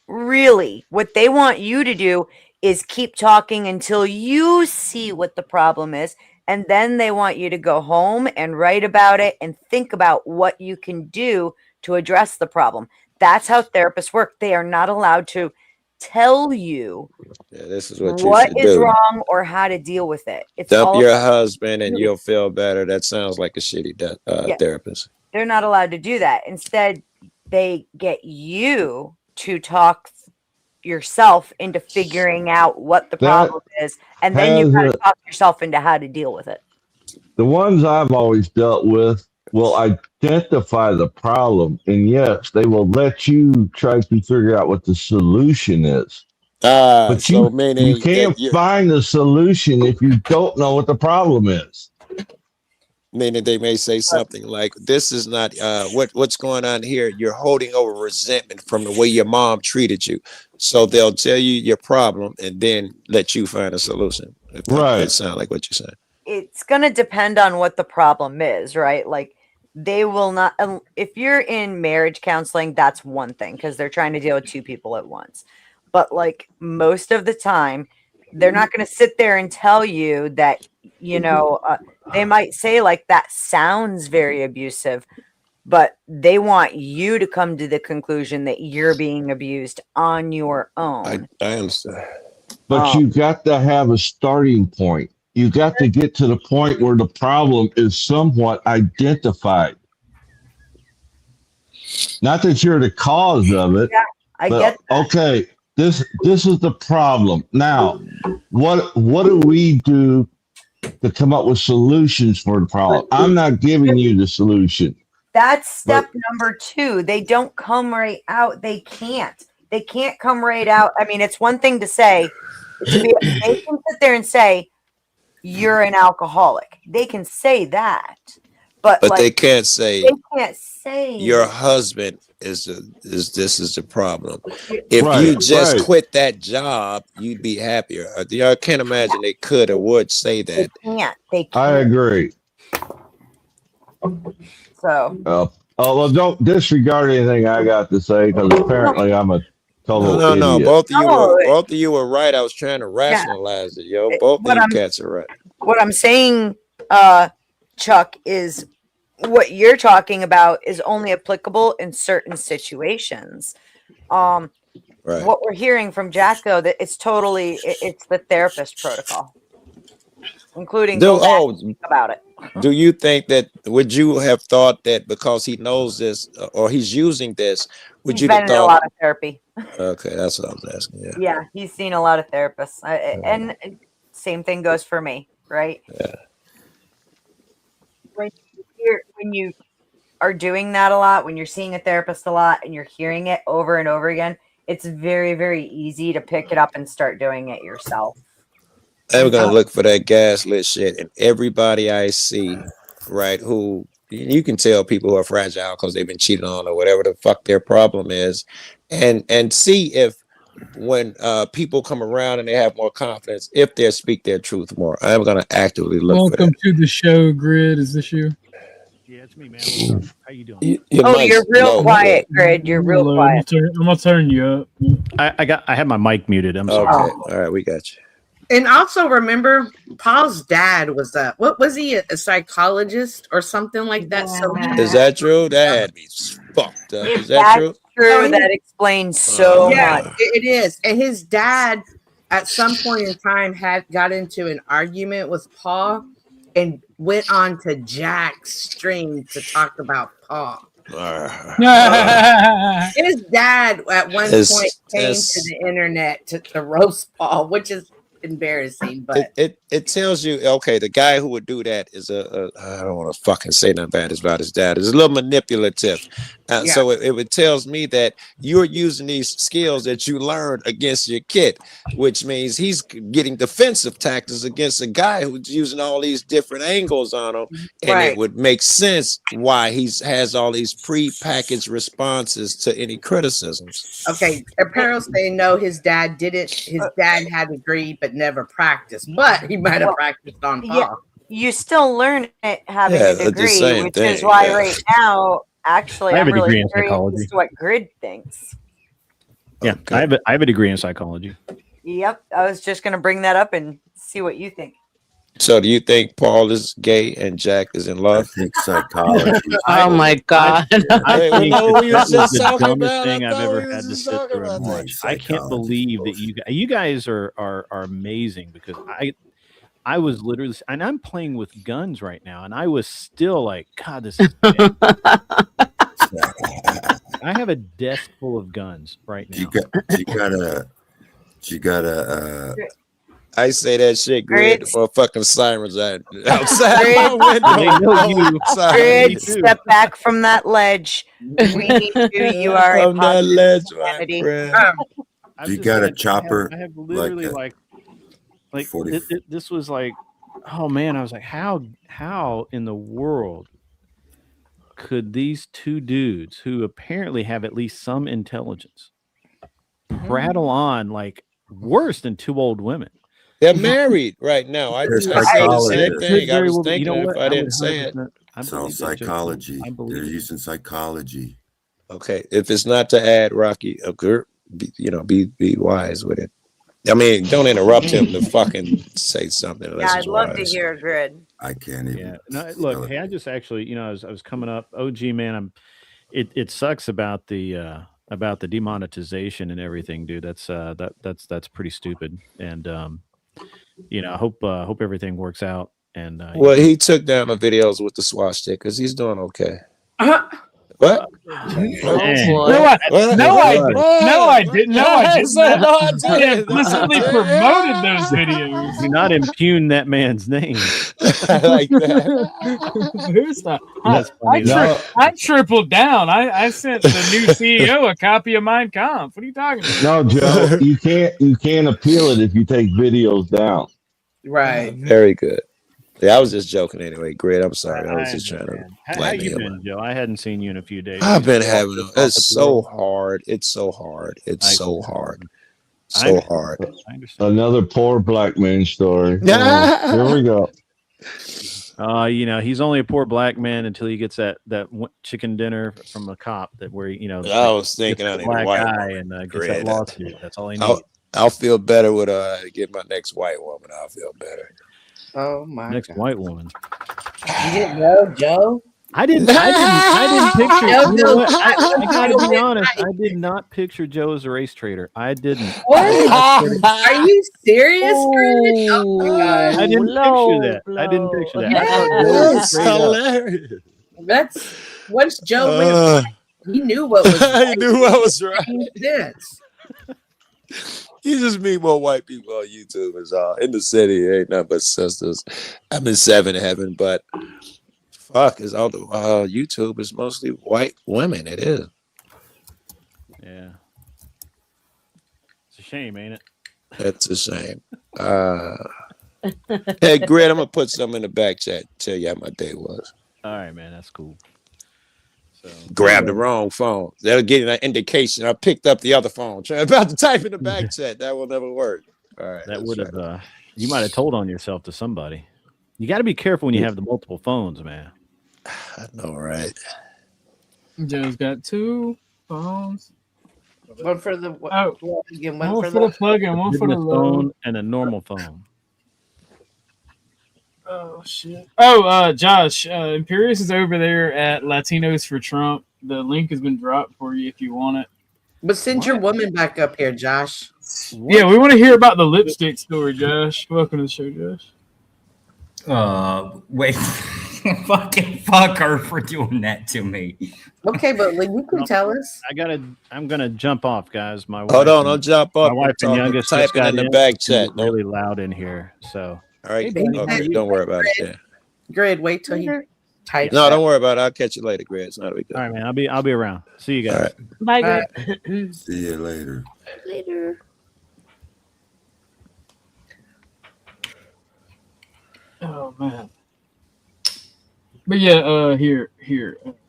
really. What they want you to do is keep talking until you see what the problem is. And then they want you to go home and write about it and think about what you can do to address the problem. That's how therapists work. They are not allowed to tell you This is what you what should is do. wrong or how to deal with it. It's Dump all your about husband and you. you'll feel better. That sounds like a shitty Yeah. therapist. They're not allowed to do that. Instead, they get you to talk yourself into figuring out what the problem is, and then you got to talk yourself into how to deal with it. The ones I've always dealt with will identify the problem, and yes, they will let you try to figure out what the solution is. But so you can't find the solution if you don't know what the problem is. Meaning they may say something like, "This is not what's going on here. You're holding over resentment from the way your mom treated you." So they'll tell you your problem and then let you find a solution. That sounds like what you're saying. It's going to depend on what the problem is, right? Like they will not, if you're in marriage counseling, that's one thing because they're trying to deal with two people at once. But like most of the time, they're not going to sit there and tell you that, they might say like that sounds very abusive, but they want you to come to the conclusion that you're being abused on your own. I understand. But you got to have a starting point. You got to get to the point where the problem is somewhat identified. Not that you're the cause of it. Yeah, I get that. Okay, this is the problem. Now, what do we do to come up with solutions for the problem? I'm not giving you the solution. That's step number 2. They don't come right out. They can't come right out. I mean, it's one thing to say, they can sit there and say, you're an alcoholic. They can say that. But like, they can't say your that. husband is the problem. If you just quit that job, you'd be happier. I can't imagine they could or would say that. They can't. I agree. So well, don't disregard anything I got to say because apparently I'm a total idiot. No. Both of you were right. I was trying to rationalize it, yo. Both of you cats are right. What I'm saying, Chuck, is what you're talking about is only applicable in certain situations. What we're hearing from Jack, though, that it's the therapist protocol, including about it. Do you think that, would you have thought that because he knows this or he's using this, would you have been thought in a lot of therapy? Okay, that's what I was asking. Yeah, he's seen a lot of therapists, and same thing goes for me, right? Yeah. When you are doing that a lot, when you're seeing a therapist a lot, and you're hearing it over and over again, it's very, very easy to pick it up and start doing it yourself. I'm gonna look for that gaslit shit, and everybody I see, right, who you can tell people who are fragile because they've been cheated on or whatever the fuck their problem is, and see if when people come around and they have more confidence, if they speak their truth more. I'm gonna actively look for that. Welcome to the show, Grid. Is this you? Yeah, it's me, man. How you doing? You're real quiet, Grid. You're real quiet. I'm gonna turn you up. I had my mic muted. I'm sorry. Okay, all right, we got you. And also remember, Paul's dad was what was he, a psychologist or something like that? So Is that true? That had me fucked up. Is that true? True. That explains so much. It is. And his dad, at some point in time, got into an argument with Paul and went on to Jack's string to talk about Paul. His dad at one point came to the internet to roast Paul, which is embarrassing, but it tells you, okay, the guy who would do that is I don't want to fucking say nothing bad about his dad. It's a little manipulative. So it tells me that you're using these skills that you learned against your kid, which means he's getting defensive tactics against a guy who's using all these different angles on him, and it would make sense why he has all these pre-packaged responses to any criticisms. Okay, apparently they know his dad didn't. His dad had a degree but never practiced, but he might have practiced on Paul. Yeah, you still learn it having a degree, which is why right now, actually, I'm really curious what Grid thinks. Yeah, I have a degree in psychology. Yep, I was just going to bring that up and see what you think. So do you think Paul is gay and Jack is in love? I think psychology. Oh my God. I think that was the dumbest thing I've ever had to sit through and watch. I can't believe that you guys are amazing, because I was literally, and I'm playing with guns right now, and I was still like, God, this is bad. I have a desk full of guns right now. You gotta You gotta. I say that shit, Grid, Grid. for fucking sirens outside Grid. my window. They know you. Grid, step back from that ledge. We need you. You are a From that positive ledge, humanity. I've You just got a had- chopper I have literally like like 40. this was like, oh man, I was like, how in the world could these two dudes who apparently have at least some intelligence prattle on like worse than two old women? They're married right now. I They're say the same psychologists. thing. I was You thinking know it what? if I didn't say it. It's all psychology. They're using psychology. Okay, if it's not to add Rocky, be wise with it. I mean, don't interrupt him to fucking say something. Yeah, I'd love to hear Grid. I can't even. Yeah. No, look, hey, I just actually, I was coming up. OG man, it sucks about the demonetization and everything, dude. That's pretty stupid. And I hope everything works out. And Well, he took down the videos with the swastikas. He's doing okay. What? No, I didn't. No, I didn't. I implicitly promoted those videos. Do not impugn that man's name. Like that. Who's that? That's funny. I tripled down. I sent the new CEO a copy of Mein Kampf. What are you talking about? No, Joe, you can't appeal it if you take videos down. Right. Very good. Yeah, I was just joking anyway. Great. I'm sorry. I was just trying to. How you been, Joe? I hadn't seen you in a few days. I've been having. It's so hard. It's so hard. It's so hard. So hard. Another poor black man story. Yeah. Here we go. He's only a poor black man until he gets that chicken dinner from a cop I was thinking I need a black white guy woman. and gets that lawsuit. That's all he needs. I'll feel better with get my next white woman. I'll feel better. Oh my next God. white woman. You didn't know, Joe? I didn't picture. No, I gotta be honest. I did not picture Joe as a race trader. I didn't. What? Are you serious, Grid? Oh my God. I didn't picture that. I didn't picture that. I thought Joe was That's straight up. hilarious. That's once Joe went, he knew what was right. He knew what was right. Yes. You just meet more white people on YouTube. Is all in the city. Ain't nothing but sisters. I'm in 7 heaven, but fuck is all the YouTube is mostly white women. It is. Yeah. It's a shame, ain't it? That's a shame. Hey, Grid, I'm gonna put something in the back chat. Tell you how my day was. All right, man. That's cool. So Grab the wrong phone. That'll give you an indication. I picked up the other phone. About to type in the back chat. That will never work. All right. that would have. You might have told on yourself to somebody. You got to be careful when you have the multiple phones, man. I know, right? Joe's got 2 phones. One for the one for for the plug-in, one for the Business load. phone and a normal phone. Oh shit! Oh, Josh, Imperius is over there at Latinos for Trump. The link has been dropped for you if you want it. But send your woman back up here, Josh. Yeah, we want to hear about the lipstick story, Josh. Welcome to the show, Josh. Wait, fucking fuck her for doing that to me. Okay, but you can tell us. I'm gonna jump off, guys. My Hold wife on, and- I'll jump up. My wife and youngest just Typing got in the in. back It's chat. really loud in here. So All right, Hey, baby. okay, don't worry about it. Yeah. Grid, wait till he types. No, that. don't worry about it. I'll catch you later, Grid. It's not a big deal. all right, man. I'll be around. See you guys. Bye, Bye. Greg. See you later. Later. Oh man. But yeah, here.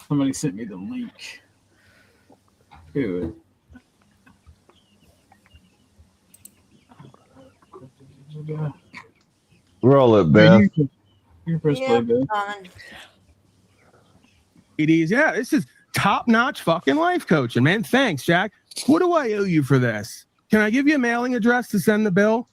Somebody sent me the link to it. Roll it, Beth. You press play, Beth. It is, yeah. This is top-notch fucking life coaching, man. Thanks, Jack. What do I owe you for this? Can I give you a mailing address to send the bill?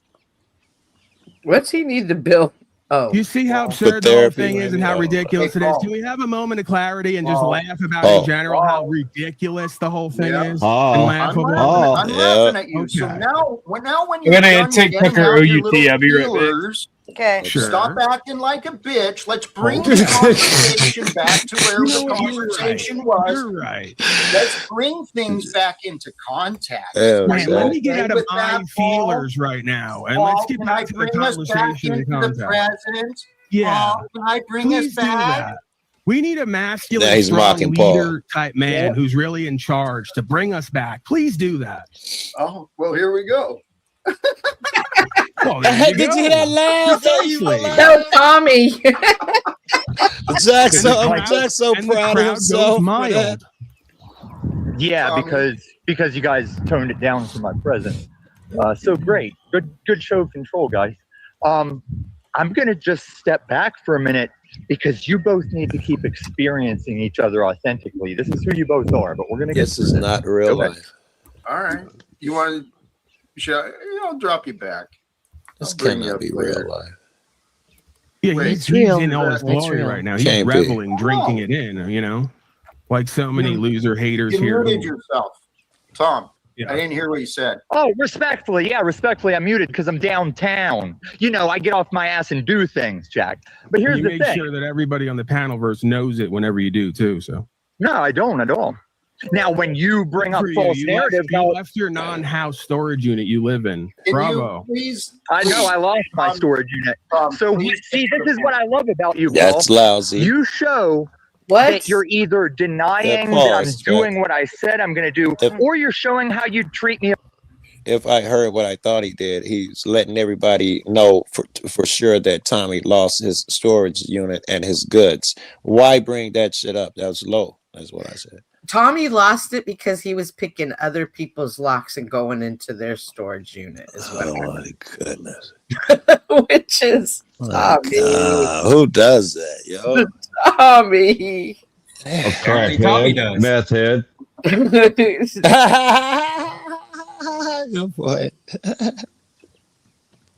What's he need the bill? Oh, You see how absurd the whole therapy, thing is and how ridiculous it is? Can we have a moment of clarity and just laugh about in general how ridiculous the whole thing is? And laughable? I'm laughing at you. So now when We're you're gonna done take getting Tucker out your OUT. I'll be right back. feelers, Okay. Stop acting like a bitch. Let's bring the conversation back to where the conversation was. You're right. Let's bring things back into context. Yeah, Man, let me get Okay out of with my that, Paul? feelers right now, and Paul, let's get can back I to the bring us back conversation and into the context. present? Yeah. Paul, can I bring Please us back? do that. We need a masculine, Now he's strong mocking Paul. leader type man who's really in charge to bring us back. Please do that. Oh, well, here we go. Well, there you Did go. you hear that laugh? Precisely. No, Tommy. Jack's so and the proud of crowd himself. goes mild. Yeah, because you guys toned it down for my present. So great, good show control, guys. I'm gonna just step back for a minute because you both need to keep experiencing each other authentically. This is who you both are, but we're gonna get This is not real life. All right. You want to? I'll drop you back. This I'll bring you cannot up be later. real life. Yeah, Wait, he's real. in all his It's glory real. right now. He's Can't be. reveling, drinking it in, you know? Like so many loser haters You here. muted yourself, Tom. Yeah. I didn't hear what you said. Oh, respectfully, I'm muted because I'm downtown. You know, I get off my ass and do things, Jack. But here's You the make thing. sure that everybody on the panelverse knows it whenever you do, too. So No, I don't at all. Now, when you bring up For you, false you narratives, left your non-house storage unit you live in. Can Bravo. you please? I know I lost my storage unit. So please see, this is what I love about you, Paul. That's lousy. You show What? that you're either denying Yeah, that I'm pause, Jack. doing what I said I'm going to do, or you're showing how you treat me. If I heard what I thought he did, he's letting everybody know for sure that Tommy lost his storage unit and his goods. Why bring that shit up? That was low. That's what I said. Tommy lost it because he was picking other people's locks and going into their storage unit as well. Oh my goodness. Which is Tommy. Who does that, yo? Tommy. Apparently Tommy does. Meth head. Good boy.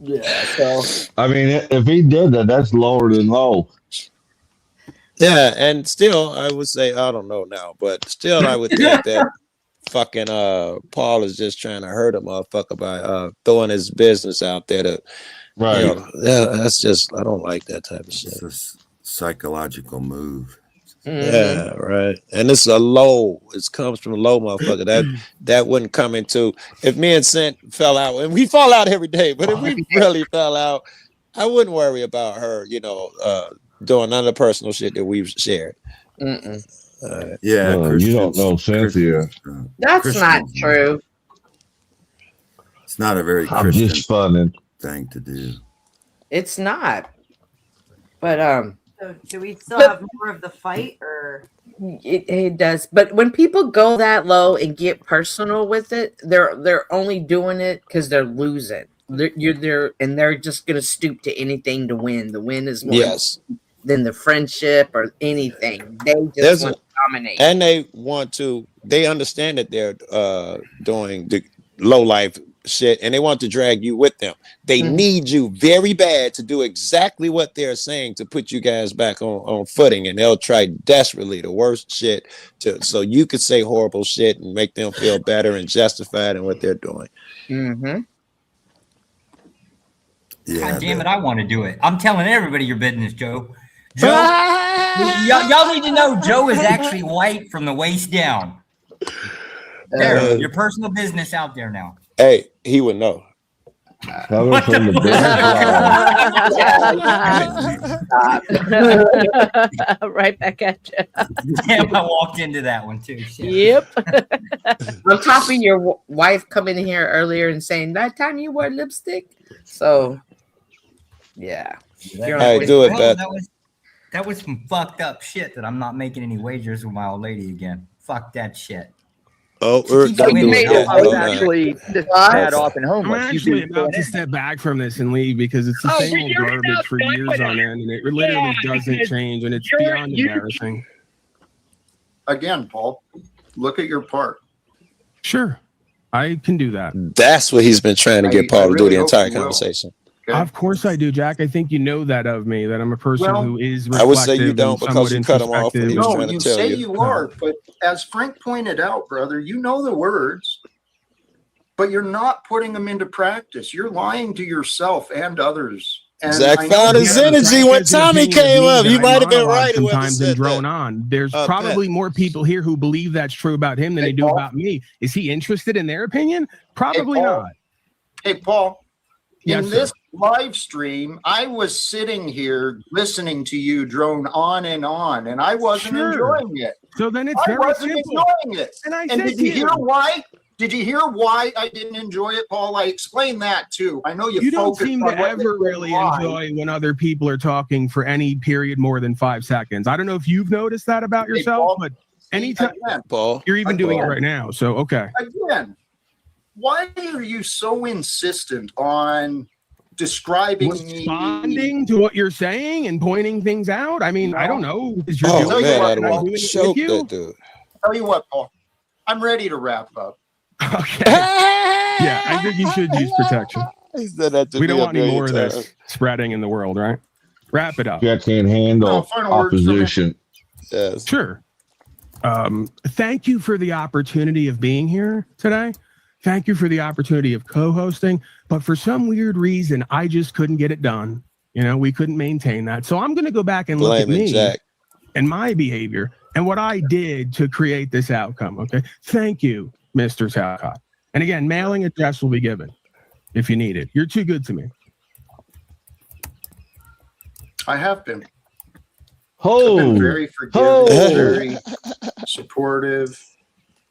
Yeah, so I mean, if he did that, that's lower than low. Yeah, and still I would say I don't know now, but still I would think that fucking Paul is just trying to hurt a motherfucker by throwing his business out there to Right. you know, yeah, that's just I don't like that type of shit. It's a psychological move. Yeah, right. And it's a low. It comes from a low motherfucker. That wouldn't come into if me and Cent fell out, and we fall out every day, but if we really fell out, I wouldn't worry about her, you know, doing none of the personal shit that we've shared. Yeah, you don't know Cynthia. That's not true. It's not a very I'm Christian just funning. thing to do. It's not. But So do we still have more of the fight, or it does. But when people go that low and get personal with it, they're only doing it because they're losing. They're just gonna stoop to anything to win. The win is more than the friendship or anything. They just want to dominate. And they understand that they're doing the low life shit and they want to drag you with them. They need you very bad to do exactly what they're saying to put you guys back on footing, and they'll try desperately the worst shit so you could say horrible shit and make them feel better and justified in what they're doing. Yeah, God damn it, I want to do it. I'm telling everybody your business, Joe. Joe, y'all need to know Joe is actually white from the waist down. There, your personal business out there now. Hey, he would know. Coming from the Right back at you. Damn, I walked into that one too. Shit. Yep. On top of your wife coming in here earlier and saying that time you wore lipstick. So, yeah. Hey, do it, Beth. That was some fucked up shit that I'm not making any wagers with my old lady again. Fuck that shit. Oh, don't do it. I was actually just bad off and homeless. I'm actually about to step back from this and leave because it's the same old garbage for years on end, and it literally doesn't change, and it's beyond embarrassing. Again, Paul, look at your part. Sure, I can do that. That's what he's been trying to get Paul to do the entire you will. conversation. Okay. Of course I do, Jack. I think you know that of me, that I'm a person who is reflective. I would say you don't and because somewhat you cut him off when he was introspective. trying to You tell say you. you are, but as Frank pointed out, brother, you know the words, but you're not putting them into practice. You're lying to yourself and others And Zach I know found his Zach- energy when Tommy came up. You might have been right. Sometimes and drone on. There's probably more people here who believe that's true about him than they do about me. Is he interested in their opinion? Probably not. Hey, Paul. Yes, In sir. this live stream, I was sitting here listening to you drone on, and I wasn't enjoying it. So then it's I very wasn't simple. enjoying it. And I And said did to you hear you- why? Did you hear why I didn't enjoy it, Paul? I explained that too. I know You don't focused seem on to what they ever said really live. enjoy when other people are talking for any period more than 5 seconds. I don't know if you've noticed that about yourself, but anytime Paul, you're even doing it right now. So okay. Again, why are you so insistent on describing Responding to what you're saying and pointing things out. I mean, I don't know. Is you're Oh doing man, it, I'd and I'm want doing to it choke with you. that dude. Tell you what, Paul, I'm ready to wrap up. Yeah, I think you should use protection. He said that to We me don't a want any more of million this times. spreading in the world, right? Wrap it up. Jack can't handle final words from you. opposition. Yes. Sure. Thank you for the opportunity of being here today. Thank you for the opportunity of co-hosting. But for some weird reason, I just couldn't get it done. You know, we couldn't maintain that. So I'm going to go back and look at Blame it, me Jack. and my behavior and what I did to create this outcome. Okay. Thank you, Mr. Talcott. And again, mailing address will be given if you need it. You're too good to me. I have been. Oh, I've been very forgiving, very supportive,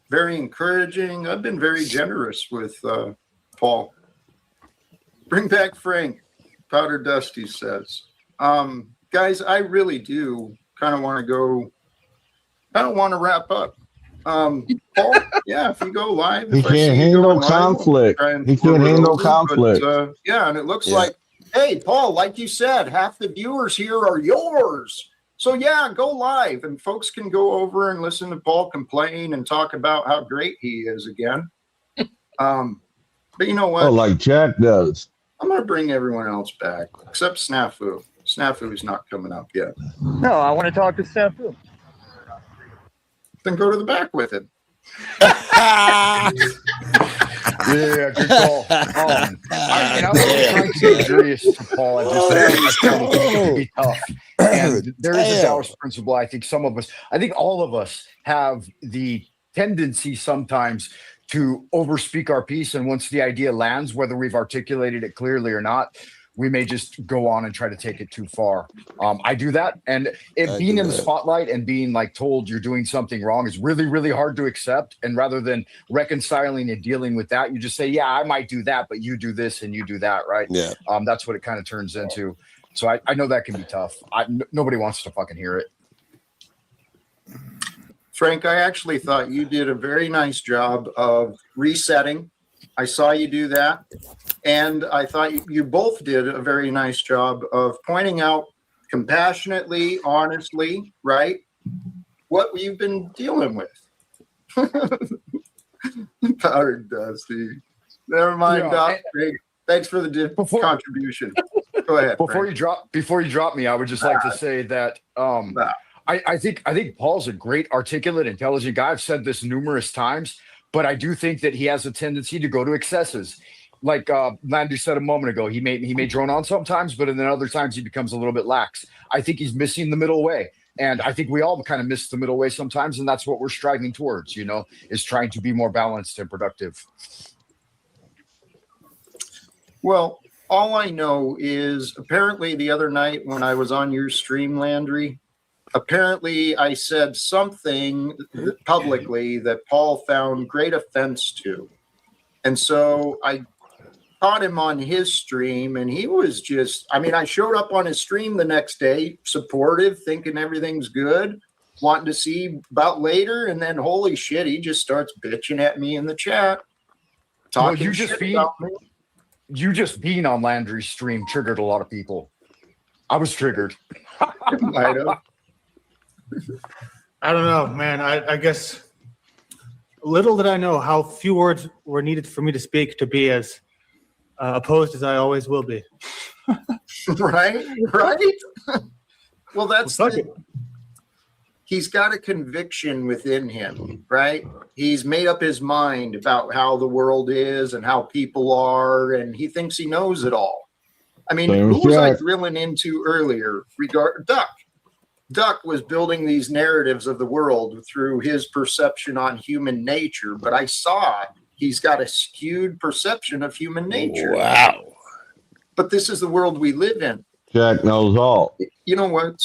very encouraging. I've been very generous with Paul. Bring back Frank, Powder Dusty says. Guys, I really do kind of want to go. I don't want to wrap up. Paul, yeah, if you go live, He if I can't see you handle going live, I'll conflict. try and He can't forward handle over, conflict. But, yeah, and it looks like, hey, Paul, like you said, half the viewers here are yours. So yeah, go live, and folks can go over and listen to Paul complain and talk about how great he is again. But you know what? Oh, like Jack does. I'm going to bring everyone else back, except Snafu. Snafu's not coming up yet. No, I want to talk to Snafu. Then go to the back with him. Yeah, good call. I was trying to be curious to Paul. I just said it can be tough. And there is a Taoist principle. I think all of us have the tendency sometimes to overspeak our piece. And once the idea lands, whether we've articulated it clearly or not, we may just go on and try to take it too far. I do that. And being in the spotlight and being like told you're doing something wrong is really, really hard to accept. And rather than reconciling and dealing with that, you just say, yeah, I might do that, but you do this and you do that. Right. Yeah. That's what it kind of turns into. So I know that can be tough. Nobody wants to fucking hear it. Frank, I actually thought you did a very nice job of resetting. I saw you do that. And I thought you both did a very nice job of pointing out compassionately, honestly, right, what we've been dealing with. Powdered Dusty. Never mind, Doc. Thanks for the contribution. Go ahead. Before you drop me, I would just like to say that I think Paul's a great, articulate, intelligent guy. I've said this numerous times, but I do think that he has a tendency to go to excesses. Like Landry said a moment ago, he may drone on sometimes, but then other times he becomes a little bit lax. I think he's missing the middle way. And I think we all kind of miss the middle way sometimes. And that's what we're striving towards, is trying to be more balanced and productive. Well, all I know is apparently the other night when I was on your stream, Landry, apparently I said something publicly that Paul found great offense to. And so I caught him on his stream, and he was just, I showed up on his stream the next day, supportive, thinking everything's good, wanting to see about later, and then holy shit, he just starts bitching at me in the chat. Talking You just being on Landry's stream triggered a lot of people. I was triggered. Might have. I don't know, man. I guess little did I know how few words were needed for me to speak to be as opposed as I always will be. Right? Well, that's he's got a conviction within him, right? He's made up his mind about how the world is and how people are, and he thinks he knows it all. I mean, who was I drilling into earlier? Duck was building these narratives of the world through his perception on human nature, but I saw he's got a skewed perception of human nature. Wow. But this is the world we live in. Jack knows all. You know what?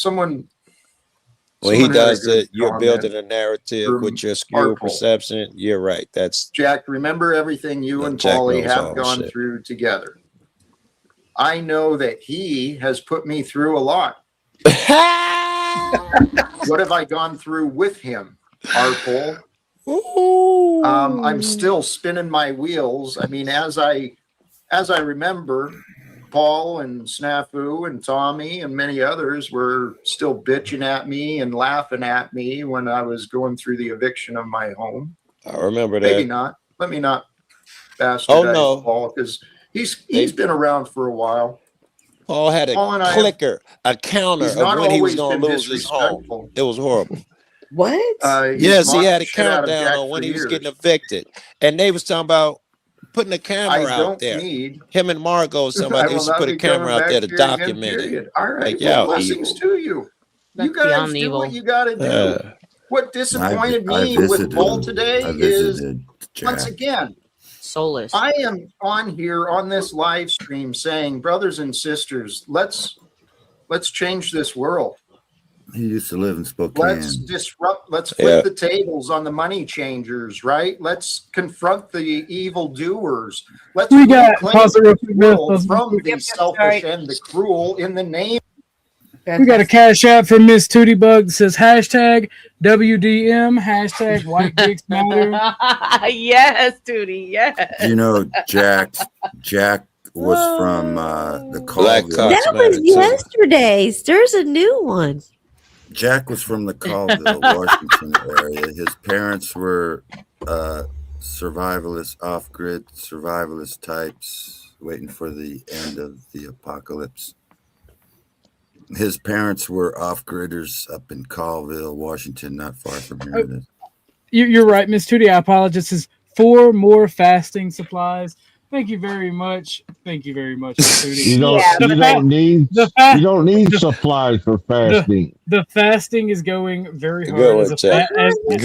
When he does it, you're building a narrative with your skewed perception. You're right. That's Jack. Remember everything you and Paulie have gone through together. I know that he has put me through a lot. What have I gone through with him, Arpol? I'm still spinning my wheels. I mean, as I remember, Paul and Snafu and Tommy and many others were still bitching at me and laughing at me when I was going through the eviction of my home. I remember that. Maybe not. Let me not bastardize Paul, because he's been around for a while. Paul had a clicker, a counter of when he was going to lose his home. It was horrible. What? Yes, he had a countdown on when he was getting evicted. And they was talking about putting a camera out there. Him and Margot, somebody used to put a camera out there to document it. All right. Like, yeah, blessings to you. You guys do what you got to do. What disappointed me with Paul today is, once again, soulless. I am on here on this live stream saying, brothers and sisters, let's change this world. He used to live in Spokane. Let's disrupt, let's flip the tables on the money changers, right? Let's confront the evil doers. Let's reclaim the world from the selfish and the cruel in the name. We got a cash app from Miss Tootie Bug that says hashtag WDM, hashtag White Dicks Matter. Yes, Tootie, yes. You know, Jack was from the Colville. That was yesterday's. There's a new one. Jack was from the Colville, Washington area. His parents were survivalists, off-grid survivalist types, waiting for the end of the apocalypse. His parents were off-gridders up in Colville, Washington, not far from here. You're right, Miss Tootie. I apologize. This is 4 more fasting supplies. Thank you very much. Thank you very much, Miss Tootie. You don't need supplies for fasting. The fasting is going very hard. The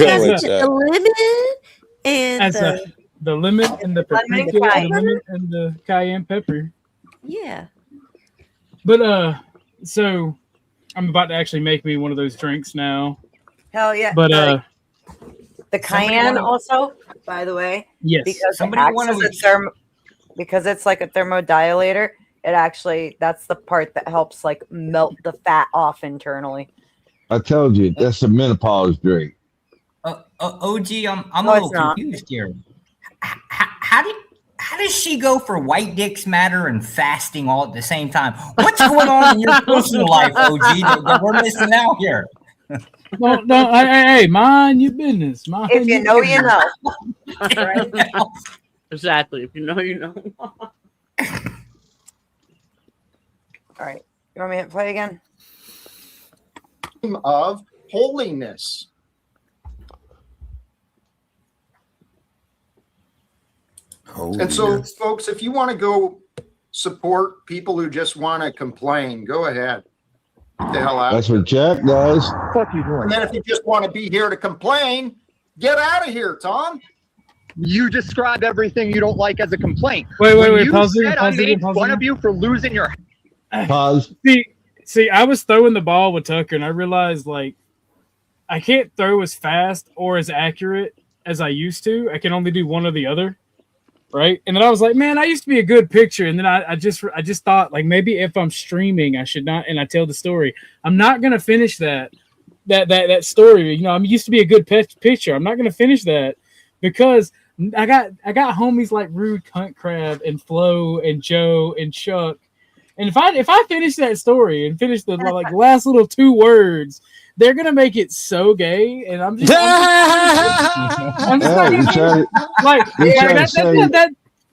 lemon and the paprika, the lemon and the cayenne pepper. Yeah. But so I'm about to actually make me one of those drinks now. Hell yeah. But the cayenne also, by the way. Yes. Because it's like a thermodilator. It actually, that's the part that helps like melt the fat off internally. I told you, that's a menopause drink. OG, I'm a little confused here. How does she go for White Dicks Matter and fasting all at the same time? What's going on in your personal life, OG, that we're missing out here? No, hey, mind your business. If you know, you know. Right? Exactly. If you know, you know. All right. You want me to hit play again? Of holiness. And so, folks, if you want to go support people who just want to complain, go ahead. Get the hell out. That's what Jack does. What you doing? And then if you just want to be here to complain, get out of here, Tom. You describe everything you don't like as a complaint. Wait. Pause it. I made fun of you for losing your. Pause. See, I was throwing the ball with Tucker, and I realized like I can't throw as fast or as accurate as I used to. I can only do one or the other. Right. And then I was like, man, I used to be a good pitcher. And then I just thought like maybe if I'm streaming, I should not. And I tell the story. I'm not going to finish that story. You know, I used to be a good pitcher. I'm not going to finish that because I got homies like Rude Cunt Crab and Flo and Joe and Chuck. And if I finish that story and finish the like last little 2 words, they're gonna make it so gay, and I'm just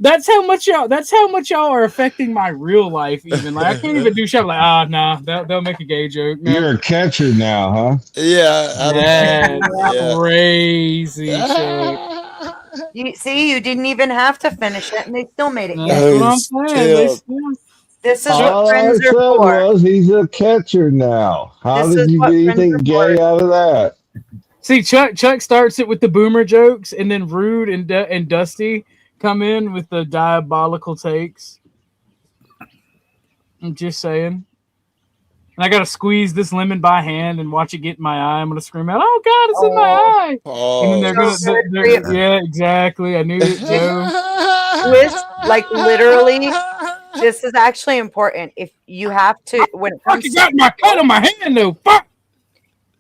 that's how much y'all are affecting my real life. Even like I can't even do shit like they'll make a gay joke. Man. You're a catcher now, huh? Yeah, crazy shit. You didn't even have to finish it, and they still made it gay. That's what I'm saying. This is All what I friends said are for. was he's a catcher now. How This did is you what get friends anything are gay for. out of that? See, Chuck starts it with the boomer jokes, and then Rude and Dusty come in with the diabolical takes. I'm just saying. And I gotta squeeze this lemon by hand and watch it get in my eye. I'm gonna scream out, "Oh God, it's in my eye!" And then they're gonna, yeah, exactly. I knew it, Joe. Twist, like literally. This is actually important. If you have to, when it comes You got my cut on my hand, though. Fuck.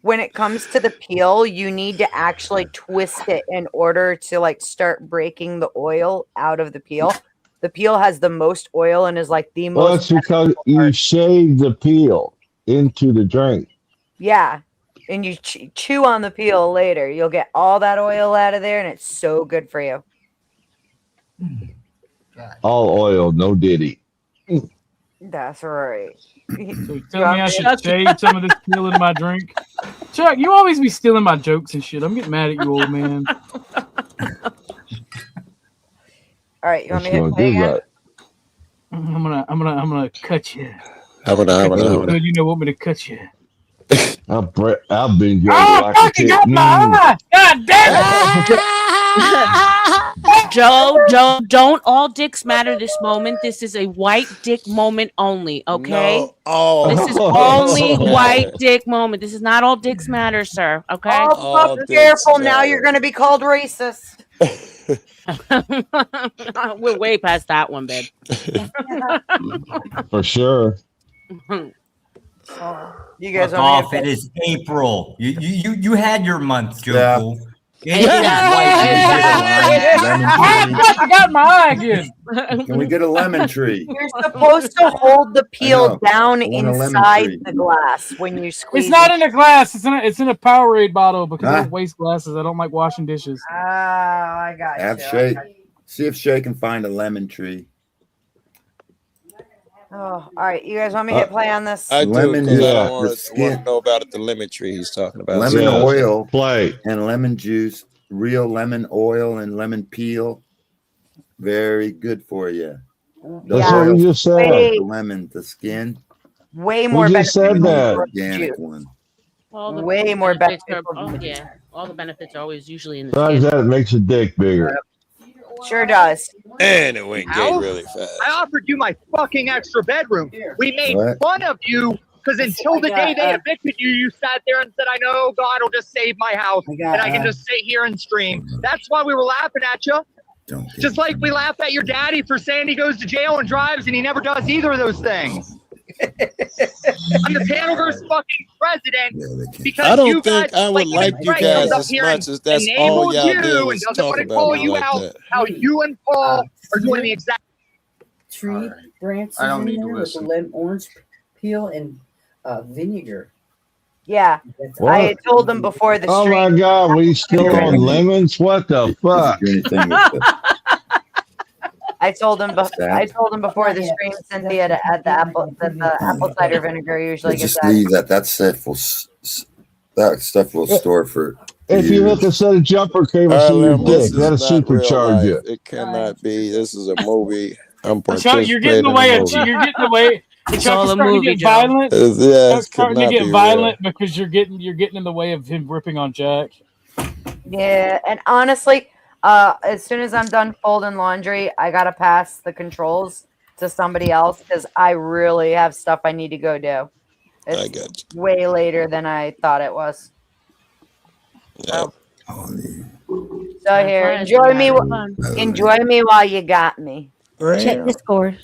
When it comes to the peel, you need to actually twist it in order to like start breaking the oil out of the peel. The peel has the most oil and is like the Well, most. that's because you shave the peel into the drink. Yeah, and you chew on the peel later. You'll get all that oil out of there, and it's so good for you. All oil, no diddy. That's right. So tell me I should shave some of this peel in my drink. Chuck, you always be stealing my jokes and shit. I'm getting mad at you, old man. All right, you want me to hit play again? I'm gonna cut you. Good, you know want me to cut you. I've been Oh, fucking got my eye! God damn it! Joe, don't all dicks matter this moment. This is a white dick moment only, okay? No. Oh. This is only white dick moment. This is not all dicks matter, sir, okay? Oh, careful. Now you're going to be called racist. We're way past that one, babe. For sure. You guys off. It is April. You had your month, Joe. Yeah. Cool. I got my eye again. Can we get a lemon tree? You're supposed to hold the peel down I want a lemon inside tree. the glass when you squeeze. It's not in a glass. It's in a Powerade bottle because I don't waste glasses. I don't like washing dishes. Oh, I got Have you. Shay. See if Shay can find a lemon tree. Oh, all right. You guys want me to hit play on this? I do. Lemon, I yeah, want the to skin. know about the lemon tree he's talking about. Lemon oil, play, and lemon juice. Real lemon oil and lemon peel. Very good for you. That's what we just said. The lemon, the skin. Way more We just said that. Organic one. Way more benefits. All the benefits are always usually in the Besides skin. that, it makes it dick bigger. Sure does. And it went gay really fast. I offered you my fucking extra bedroom. We made What? fun of you because until the day they evicted you, you sat there and said, I know God will just save my house and I can just sit here and stream. That's why we were laughing at you. Just like we laugh at your daddy for saying he goes to jail and drives and he never does either of those things. I'm the Panelverse fucking president because I don't you think guys, I would like you guys as much as that's all y'all do is talk about me like that. How you and Paul are doing the exact tree branches I don't in need to there with the listen. orange peel and vinegar. Yeah. What? I had told them before the Oh stream. my God, we still on lemons? What the fuck? I told them before the stream, Cynthia, to add the apple cider vinegar usually Just gets added. leave that. That stuff will store for. If you hit the set of jumper cables in your This dick, is that'll not real supercharge life. it. It cannot be. This is a movie. I'm Chuck, participating you're getting away. in a You're movie. getting away. It's Chuck all is a starting movie, to get Joe. violent. Yeah, Chuck's it starting to cannot get be violent because you're getting in the way of him ripping on Jack. Yeah, and honestly, as soon as I'm done folding laundry, I gotta pass the controls to somebody else because I really have stuff I need to go do. I It's got way later than I thought it was. you. So here, enjoy me while you got me. Check Discord.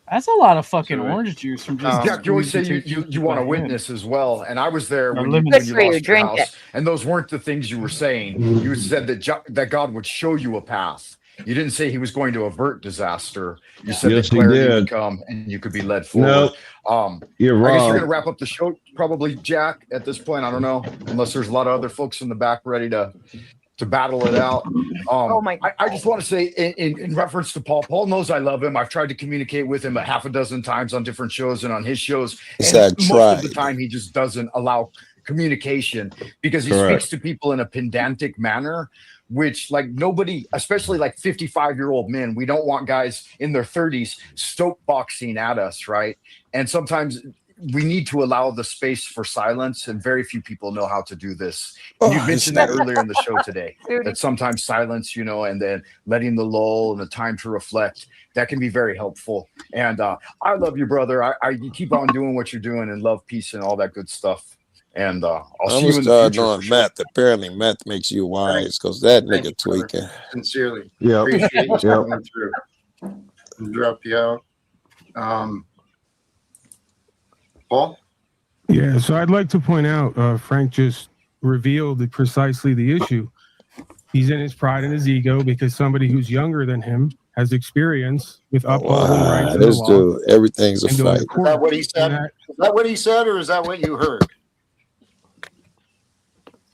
That's a lot of fucking orange juice from just. Jack, you always say you want to witness as well, and I was there when lemon. you Good for you, lost your drink house, it. and those weren't the things you were saying. You said that God would show you a path. You didn't say He was going to avert disaster. You said Yes, that He clarity did. would come and you could be led forward. No, you're I guess you're wrong. going to wrap up the show, probably, Jack. At this point, I don't know, unless there's a lot of other folks in the back ready to battle it out. I just want to say in reference to Paul. Paul knows I love him. I've tried to communicate with him a half a dozen times on different shows and on his shows. Yes, And I most tried. of the time, he just doesn't allow communication, because he Correct. speaks to people in a pedantic manner, which like nobody, especially like 55-year-old men, we don't want guys in their 30s soapboxing at us, right? And sometimes we need to allow the space for silence, and very few people know how to do this. And you mentioned that earlier in the show today, that sometimes silence, you know, and then letting the lull and the time to reflect, that can be very helpful. And I love you, brother. You keep on doing what you're doing, and love, peace, and all that good stuff. And I'll see you in the future. Knowing math. Apparently, math makes you wise, because that nigga tweaking. Sincerely. Yep. Appreciate you Yep. coming through. Drop you out. Paul? Yeah, so I'd like to point out, Frank just revealed precisely the issue. He's in his pride and his ego because somebody who's younger than him has experience with upholding rights and the This law. dude, everything's a and going fight. to Is court. that what he said? Is that what he said, or is that what you heard?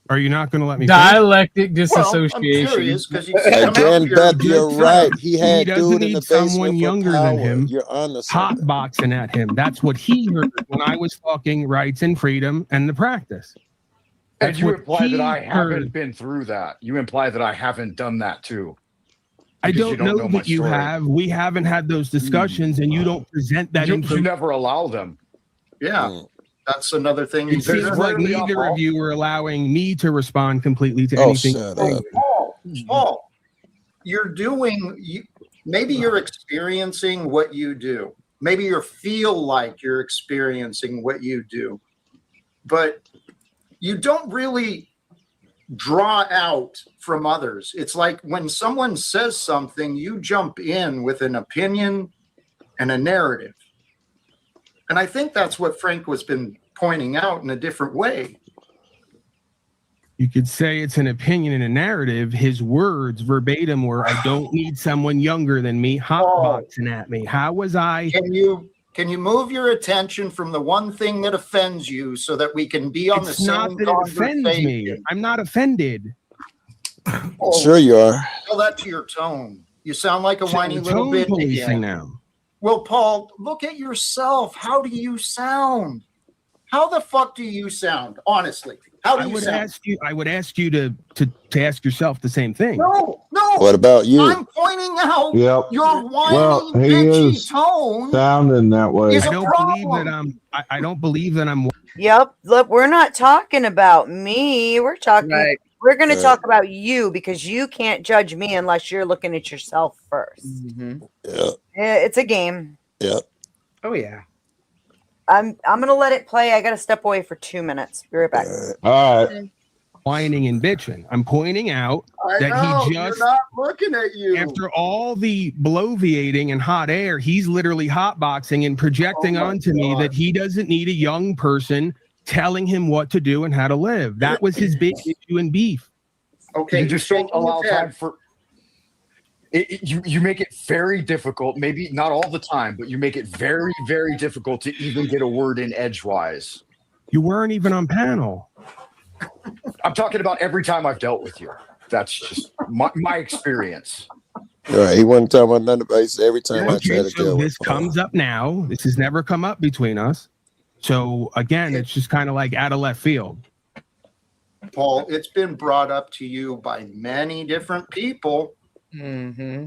Are you not going to let me? Dialectic Well, I'm dissociation. curious because you come out Again, here- Beth, you're right. He He had doesn't dude in need the basement someone for younger power. than him You're on the something. hotboxing at him. That's what he heard when I was talking rights and freedom and the practice. And That's you what imply that he I haven't heard. been through that. You imply that I haven't done that too. I Because you don't know my that you story. have. We haven't had those discussions, and you don't present that You information. never allow them. Yeah, that's another thing. It seems like neither of you are allowing me to respond completely to Oh, anything. shut up. Paul, you're doing. Maybe you're experiencing what you do. Maybe you feel like you're experiencing what you do, but you don't really draw out from others. It's like when someone says something, you jump in with an opinion and a narrative. And I think that's what Frank was been pointing out in a different way. You could say it's an opinion and a narrative. His words verbatim were, "I don't need someone younger than me hotboxing at me." How was I? Can you move your attention from the one thing that offends you so that we can be on the It's same not that it offends me. conversation? I'm not offended. Sure you are. Tell that to your tone. You sound like a So whiny the little tone bit policing again. now. Well, Paul, look at yourself. How do you sound? How the fuck do you sound? Honestly, how do I you would sound? ask you to ask yourself the same thing. No. What about you? I'm pointing out Yep. your whiny, Well, he bitchy is tone. sounding that way. Is I a don't believe that problem. I don't believe that I'm. Yep. Look, we're not talking about me. We're talking. Right. We're going to Right. talk about you because you can't judge me unless you're looking at yourself first. Yeah. It's a game. Yeah. Oh yeah. I'm going to let it play. I got to step away for 2 minutes. Be right back. All right. Whining and bitching. I'm pointing out I that know, he you're just, not looking at you. after all the bloviating and hot air, he's literally hotboxing and projecting Oh my onto me God. that he doesn't need a young person telling him what to do and how to live. That was his big issue and beef. Okay, You just don't shaking allow his head. time for you make it very difficult, maybe not all the time, but you make it very, very difficult to even get a word in edgewise. You weren't even on panel. I'm talking about every time I've dealt with you. That's just my experience. All right. He wasn't talking about nothing about it. Every time I Okay, try to so deal with this comes up now. This has never come up between us. So again, it's just kind of like out of left field. Paul, it's been brought up to you by many different people. Mm-hmm.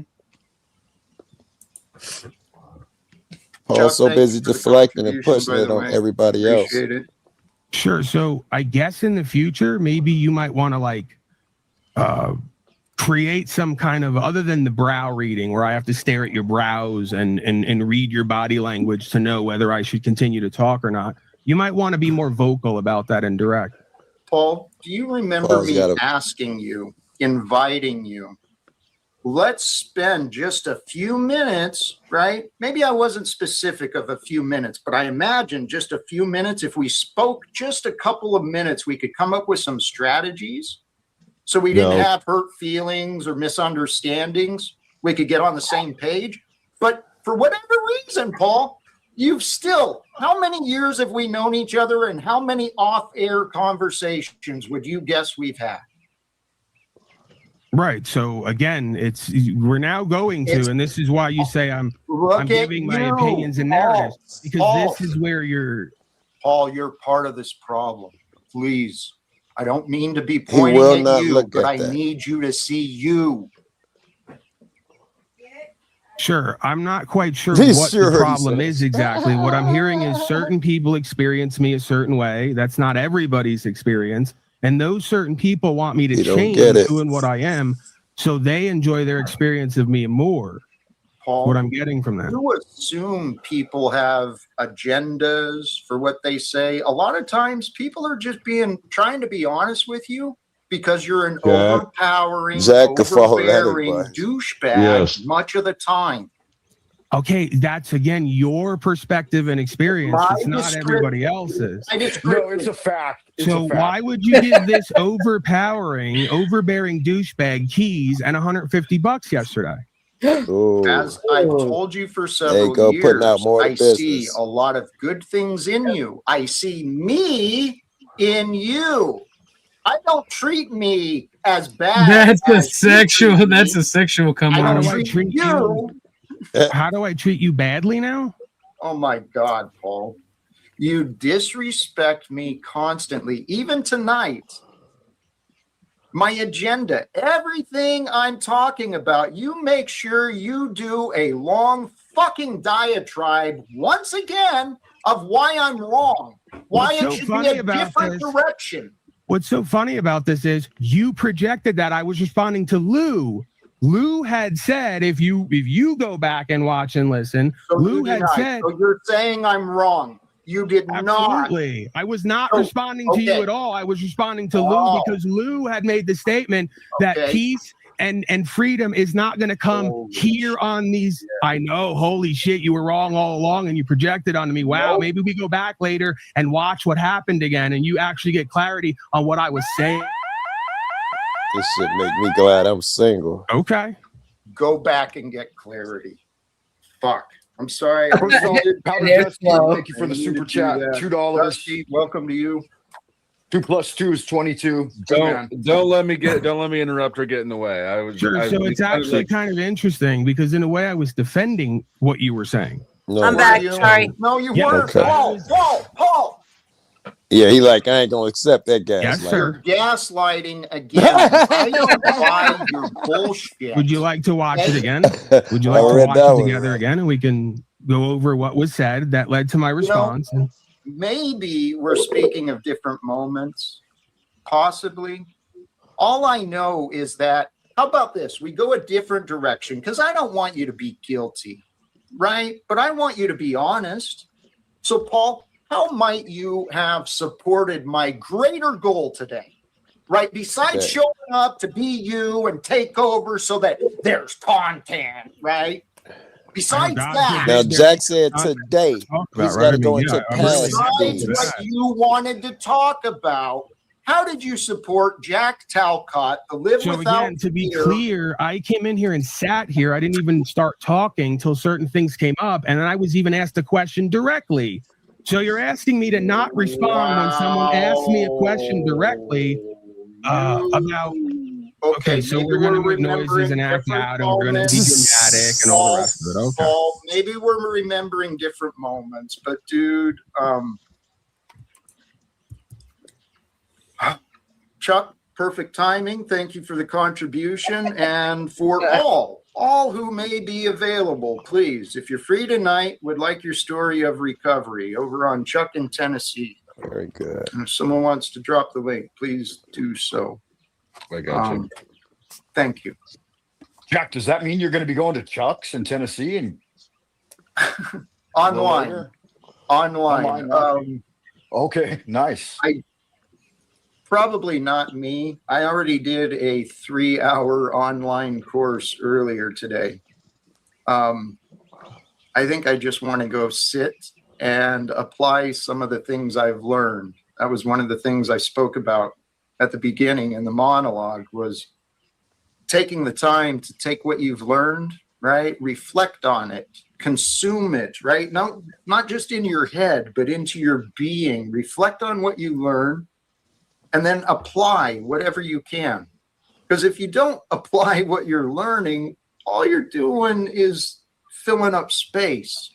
Paul's Chuck, so thank busy you for the deflecting and contribution, pushing by it the on way. everybody else. Appreciate it. Sure. So I guess in the future, maybe you might want to like create some kind of, other than the brow reading where I have to stare at your brows and read your body language to know whether I should continue to talk or not. You might want to be more vocal about that and direct. Paul, do you remember Paul's me gotta- asking you, inviting you? Let's spend just a few minutes, right? Maybe I wasn't specific of a few minutes, but I imagine just a few minutes. If we spoke just a couple of minutes, we could come up with some strategies so we didn't No. have hurt feelings or misunderstandings. We could get on the same page. But for whatever reason, Paul, you've still, how many years have we known each other and how many off-air conversations would you guess we've had? Right. So again, we're now going to, and this is why you say I'm Look at giving my you, opinions and Paul. narratives, because Paul. this is where you're. Paul, you're part of this problem. please. I don't mean to be He pointing will at not you, look but at I that. need you to see you. Sure, I'm not quite sure He's what sure, the he problem says. is exactly. What I'm hearing is certain people experience me a certain way. That's not everybody's experience. And those certain people want me to You don't change get it. who and what I am, so they enjoy their experience of me more. Paul, What I'm getting from that. you assume people have agendas for what they say. A lot of times people are just trying to be honest with you because you're an overpowering, Jack could follow that overbearing advice. douchebag Yes. much of the time. Okay, that's again your perspective and experience. My It's not everybody else's. No, it's a fact. It's So a fact. why would you give this overpowering, overbearing douchebag keys and $150 yesterday? Ooh. As I've told you for There several you go, years, putting out more I see business. a lot of good things in you. I see me in you. I don't treat me as bad. That's a as you sexual. treat That's me. a sexual come I How on. do I treat treat you? How do I treat you badly now? Oh my God, Paul. You disrespect me constantly, even tonight. My agenda, everything I'm talking about, you make sure you do a long fucking diatribe once again of why I'm wrong, why What's so it should be funny a about different this- direction. What's so funny about this is you projected that I was responding to Lou. Lou had said, if you go back and watch and listen, So Lou you had deny. said, So you're saying I'm wrong. You did not. absolutely. I was not responding to you okay. at all. I was responding to Oh. Lou because Lou had made the statement that Okay. peace and freedom is not going to come here on these. I know, holy shit, you were wrong all along and you projected onto me. Wow, maybe we go back later and watch what happened again and you actually get clarity on what I was saying. This shit make me glad I'm single. Okay. Go back and get clarity. Fuck. I'm sorry. Powder Dusty, thank you for the super chat. $2. Dusty, welcome to you. 2 + 2 is 22. Don't let me interrupt or get in the way. Sure. So it's actually kind of interesting because in a way I was defending what you were saying. No. I'm back. Sorry. No, you Yeah, weren't. okay. Paul. Yeah, he like, I ain't gonna accept that gas. Yes, sir. Gaslighting again. I don't buy your bullshit. Would you like to watch it again? Would you I like to read watch that it one, together right. again and we can go over what was said that led to my response? Maybe we're speaking of different moments. Possibly. All I know is that, how about this? We go a different direction because I don't want you to be guilty, right? But I want you to be honest. So, Paul, how might you have supported my greater goal today? Right? Besides Okay. showing up to be you and take over so that there's content, right? Besides that, Now Jack said today he's got to go into past besides days. what you wanted to talk about, how did you support Jack Talcott to live So without again, to be fear? clear, I came in here and sat here. I didn't even start talking till certain things came up, and then I was even asked a question directly. So you're asking me to not respond when someone asks me a question directly about. Okay, so we're going to make noises and act out, and we're going to be dramatic and all the rest of it. Okay. Paul, maybe we're remembering different moments, but dude, Chuck, perfect timing. Thank you for the contribution. And for all who may be available, please, if you're free tonight, would like your story of recovery over on Chuck in Tennessee. Very good. And if someone wants to drop the link, please do so. I got you. Thank you. Jack, does that mean you're going to be going to Chuck's in Tennessee and Online. Okay, nice. Probably not me. I already did a 3-hour online course earlier today. I think I just want to go sit and apply some of the things I've learned. That was one of the things I spoke about at the beginning in the monologue, was taking the time to take what you've learned, right? Reflect on it, consume it, right? Not just in your head, but into your being. Reflect on what you learn and then apply whatever you can. Because if you don't apply what you're learning, all you're doing is filling up space.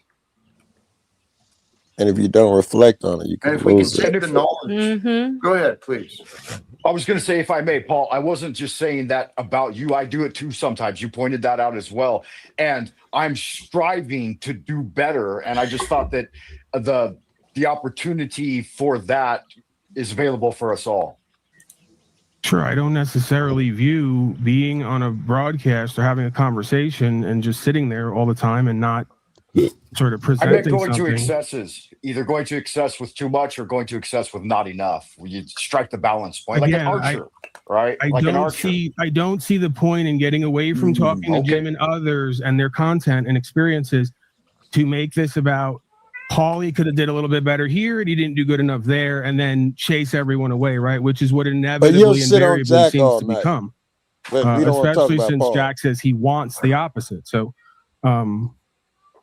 And if you don't reflect on it, you can And if we can lose take it. the knowledge, go ahead, please. I was going to say, if I may, Paul, I wasn't just saying that about you. I do it too sometimes. You pointed that out as well. And I'm striving to do better. And I just thought that the opportunity for that is available for us all. Sure, I don't necessarily view being on a broadcast or having a conversation and just sitting there all the time and not sort of I presenting meant going something. to excesses, either going to excess with too much or going to excess with not enough. Where you strike the balance point, like an archer, right? I Like an don't archer. see the point in getting away from talking to Jim and others and their content and experiences to make this about Paulie could have did a little bit better here and he didn't do good enough there, and then chase everyone away, right? Which is what inevitably invariably seems to become. But we don't want to talk Especially about since Paul. Jack says he wants the opposite. So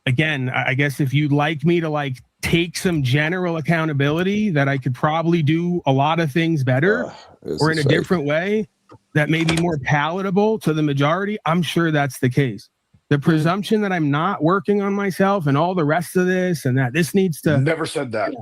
again, I guess if you'd like me to like take some general accountability that I could probably do a lot of things better or in a different way that may be more palatable to the majority, I'm sure that's the case. The presumption that I'm not working on myself and all the rest of this and that this needs to... Never said that.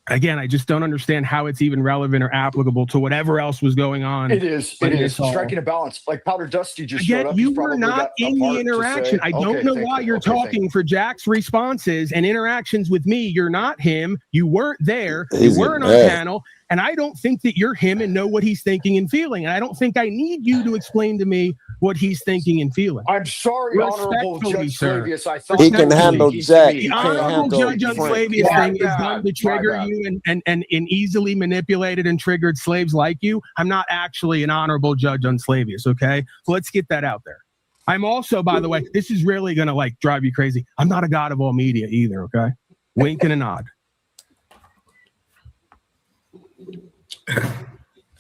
Again, I just don't understand how it's even relevant or applicable to whatever else was going on. It is striking a balance. Like Powder Dusty just showed Again, up. you He's were probably not got a in the part to interaction. say. I don't Okay, know thank why you. you're Okay, thank talking for Jack's responses and interactions with me. You're not him. You weren't there. You weren't on panel. And I don't think that you're him and know what he's thinking and feeling. And I don't think I need you to explain to me what he's thinking and feeling. I'm sorry, Honorable Judge Flavius. I thought He can handle Jack. He The can't honorable handle judge on Frank. Flavius My thing is bad. done to trigger My bad. you and easily manipulated and triggered slaves like you. I'm not actually an honorable judge on Flavius, okay? So let's get that out there. I'm also, by the way, this is really gonna like drive you crazy. I'm not a god of all media either, okay? Wink and a nod.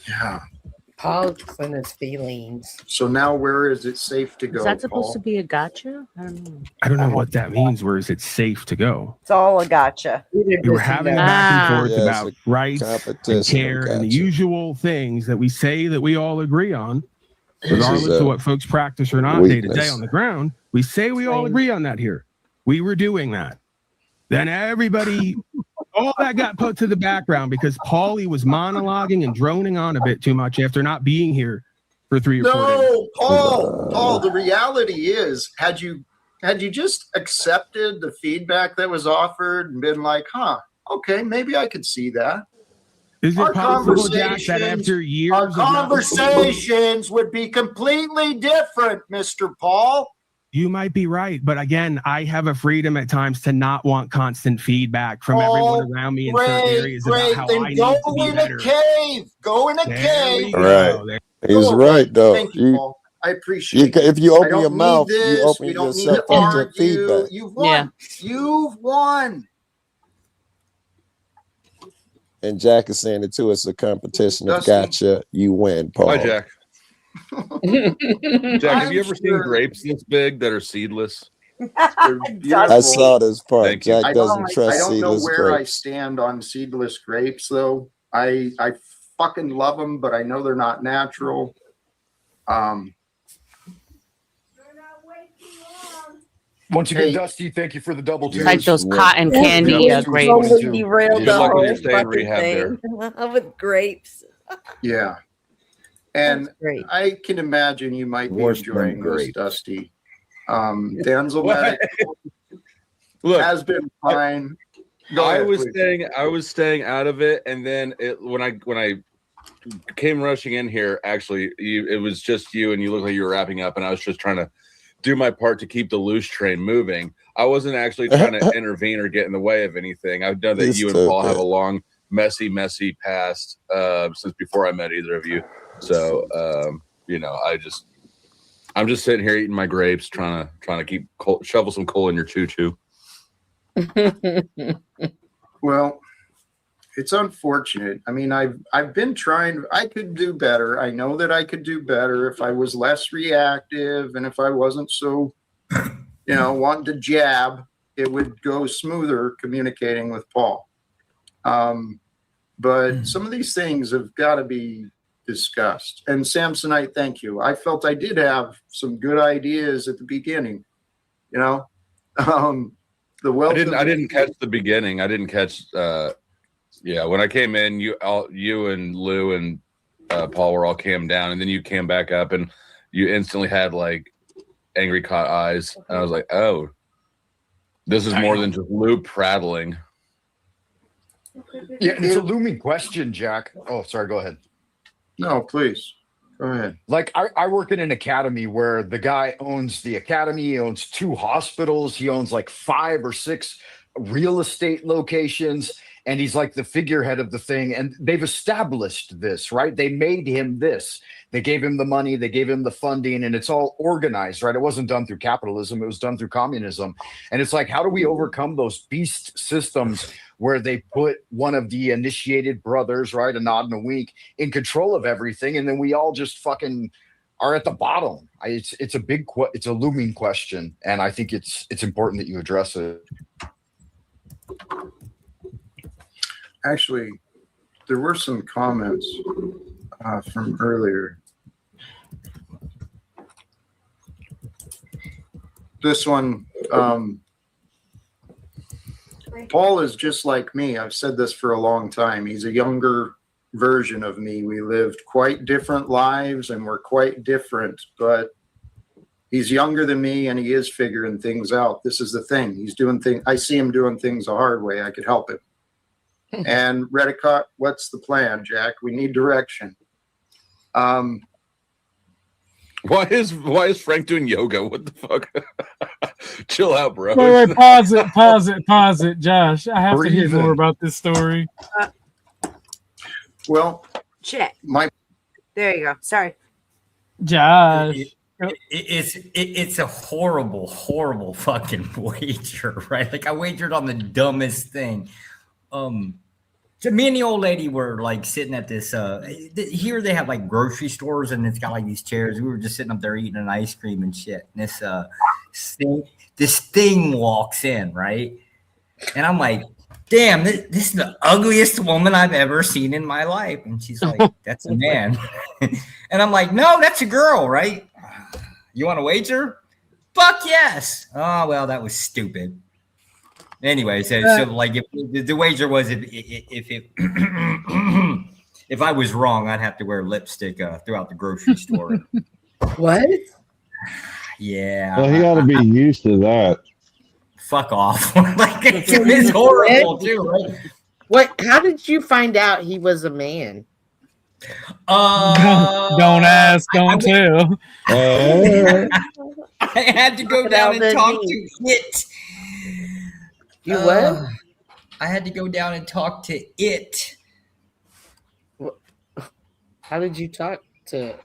Yeah. Paul's in his feelings. So now where is it safe to go? Is that supposed Paul? to be a gotcha? I don't know. I don't know what that means. Where is it safe to go? It's all a gotcha. We were having a back and forth Yeah, it's about a rights and competition, care and the gotcha. usual things that we say that we all agree on, regardless a of what folks practice or not day to day weakness. on the ground. We say we all agree on that here. We were doing that. Then everybody, all that got put to the background because Paulie was monologuing and droning on a bit too much after not being here for 3 or 4 days. No, Paul. The reality is, had you just accepted the feedback that was offered and been like, okay, maybe I could see that. Is it Our possible, Jack, that after years our of not- conversations would be completely different, Mr. Paul? You might be right, but again, I have a freedom at times to not want constant feedback from everyone around me in certain areas about how Then I need go to be in better. a cave. Go in a cave. Right. He's right, though. Thank you, Paul. I appreciate it. If you I open don't your need mouth, this. you open We don't need yourself to up to argue. feedback. You've won. You've won. And Jack is saying it too. It's a competition of Dusty. gotcha. You win, Paul. Hi, Jack. Jack, have you ever seen grapes this big that are seedless? I saw this part. Thank you. Jack I doesn't trust I don't know seedless where I grapes. stand on seedless grapes, though. I fucking love them, but I know they're not natural. Once again, Hey. Dusty, thank you for the double twos. Like those cotton candy grapes. Almost derailed You're the lucky whole to stay in fucking rehab there. thing with grapes. Yeah. And great. I can imagine you might be Worse enjoying than this, great. Dusty. Denzel What? Medic Look, has been fine. Go I ahead, was please. staying out of it, and then when I came rushing in here, actually, it was just you, and you looked like you were wrapping up, and I was just trying to do my part to keep the loose train moving. I wasn't actually trying to intervene or get in the way of anything. I've done that. It's You and Paul okay. have a long, messy past since before I met either of you. So I'm just sitting here eating my grapes, trying to keep shovel some coal in your choo-choo. Well, it's unfortunate. I mean, I've been trying. I could do better. I know that I could do better if I was less reactive and if I wasn't so, wanting to jab. It would go smoother communicating with Paul. But some of these things have got to be discussed. And Samsonite, thank you. I felt I did have some good ideas at the beginning. The The wealth. I didn't catch the beginning. I didn't catch. Yeah, when I came in, you and Lou and Paul were all cam down, and then you came back up, and you instantly had like angry caught eyes. And I was like, oh, this is more than just Lou prattling. Yeah, and it's a looming question, Jack. Oh, sorry. Go ahead. No, please. Go ahead. Like I work in an academy where the guy owns the academy, he owns 2 hospitals, he owns like 5 or 6 real estate locations, and he's like the figurehead of the thing. And they've established this, right? They made him this. They gave him the money, they gave him the funding, and it's all organized, right? It wasn't done through capitalism, it was done through communism. And it's like, how do we overcome those beast systems where they put one of the initiated brothers, right, a nod and a wink, in control of everything, and then we all just fucking are at the bottom? It's a big it's a looming question, and I think it's important that you address it. Actually, there were some comments from earlier. This one, Paul is just like me. I've said this for a long time. He's a younger version of me. We lived quite different lives and we're quite different, but he's younger than me and he is figuring things out. This is the thing. He's doing things. I see him doing things the hard way. I could help him. And Redicott, what's the plan, Jack? We need direction. Why is Frank doing yoga? What the fuck? Chill out, bro. Wait, pause it, Josh. I have to hear more about this story. Well, check. There you go. Sorry, Josh. It's a horrible fucking wager, right? Like I wagered on the dumbest thing. So me and the old lady were like sitting at this here they have like grocery stores and it's got like these chairs. We were just sitting up there eating an ice cream and shit. And this thing walks in, right? And I'm like, damn, this is the ugliest woman I've ever seen in my life. And she's like, that's a man. And I'm like, no, that's a girl, right? You want to wager? Fuck yes. Oh, well, that was stupid. Anyway, so like if the wager was if I was wrong, I'd have to wear lipstick throughout the grocery store. What? Yeah. Well, he ought to be used to that. Fuck off. Like it's horrible too, right? What? How did you find out he was a man? Don't ask, don't tell. I had to go down and talk to it. You what? I had to go down and talk to it. How did you talk to?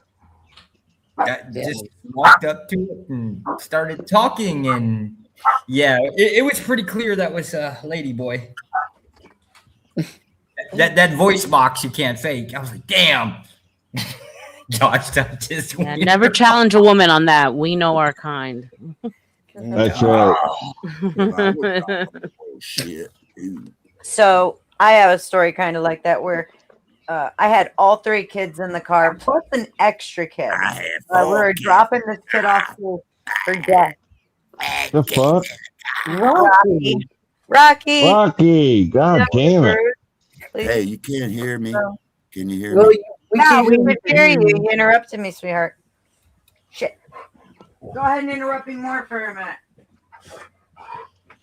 I just walked up to it and started talking, and yeah, it was pretty clear that was a lady boy. that voice box you can't fake. I was like, damn. Josh, that just never challenge a woman on that. We know our kind. That's right. Shit. So I have a story kind of like that where I had all 3 kids in the car plus an extra kid. We were dropping this kid off to her death. The fuck? Rocky. God damn it. Hey, you can't hear me. Can you hear me? me? We could hear you. You interrupted me, sweetheart. Shit. Go ahead and interrupt me more for a minute.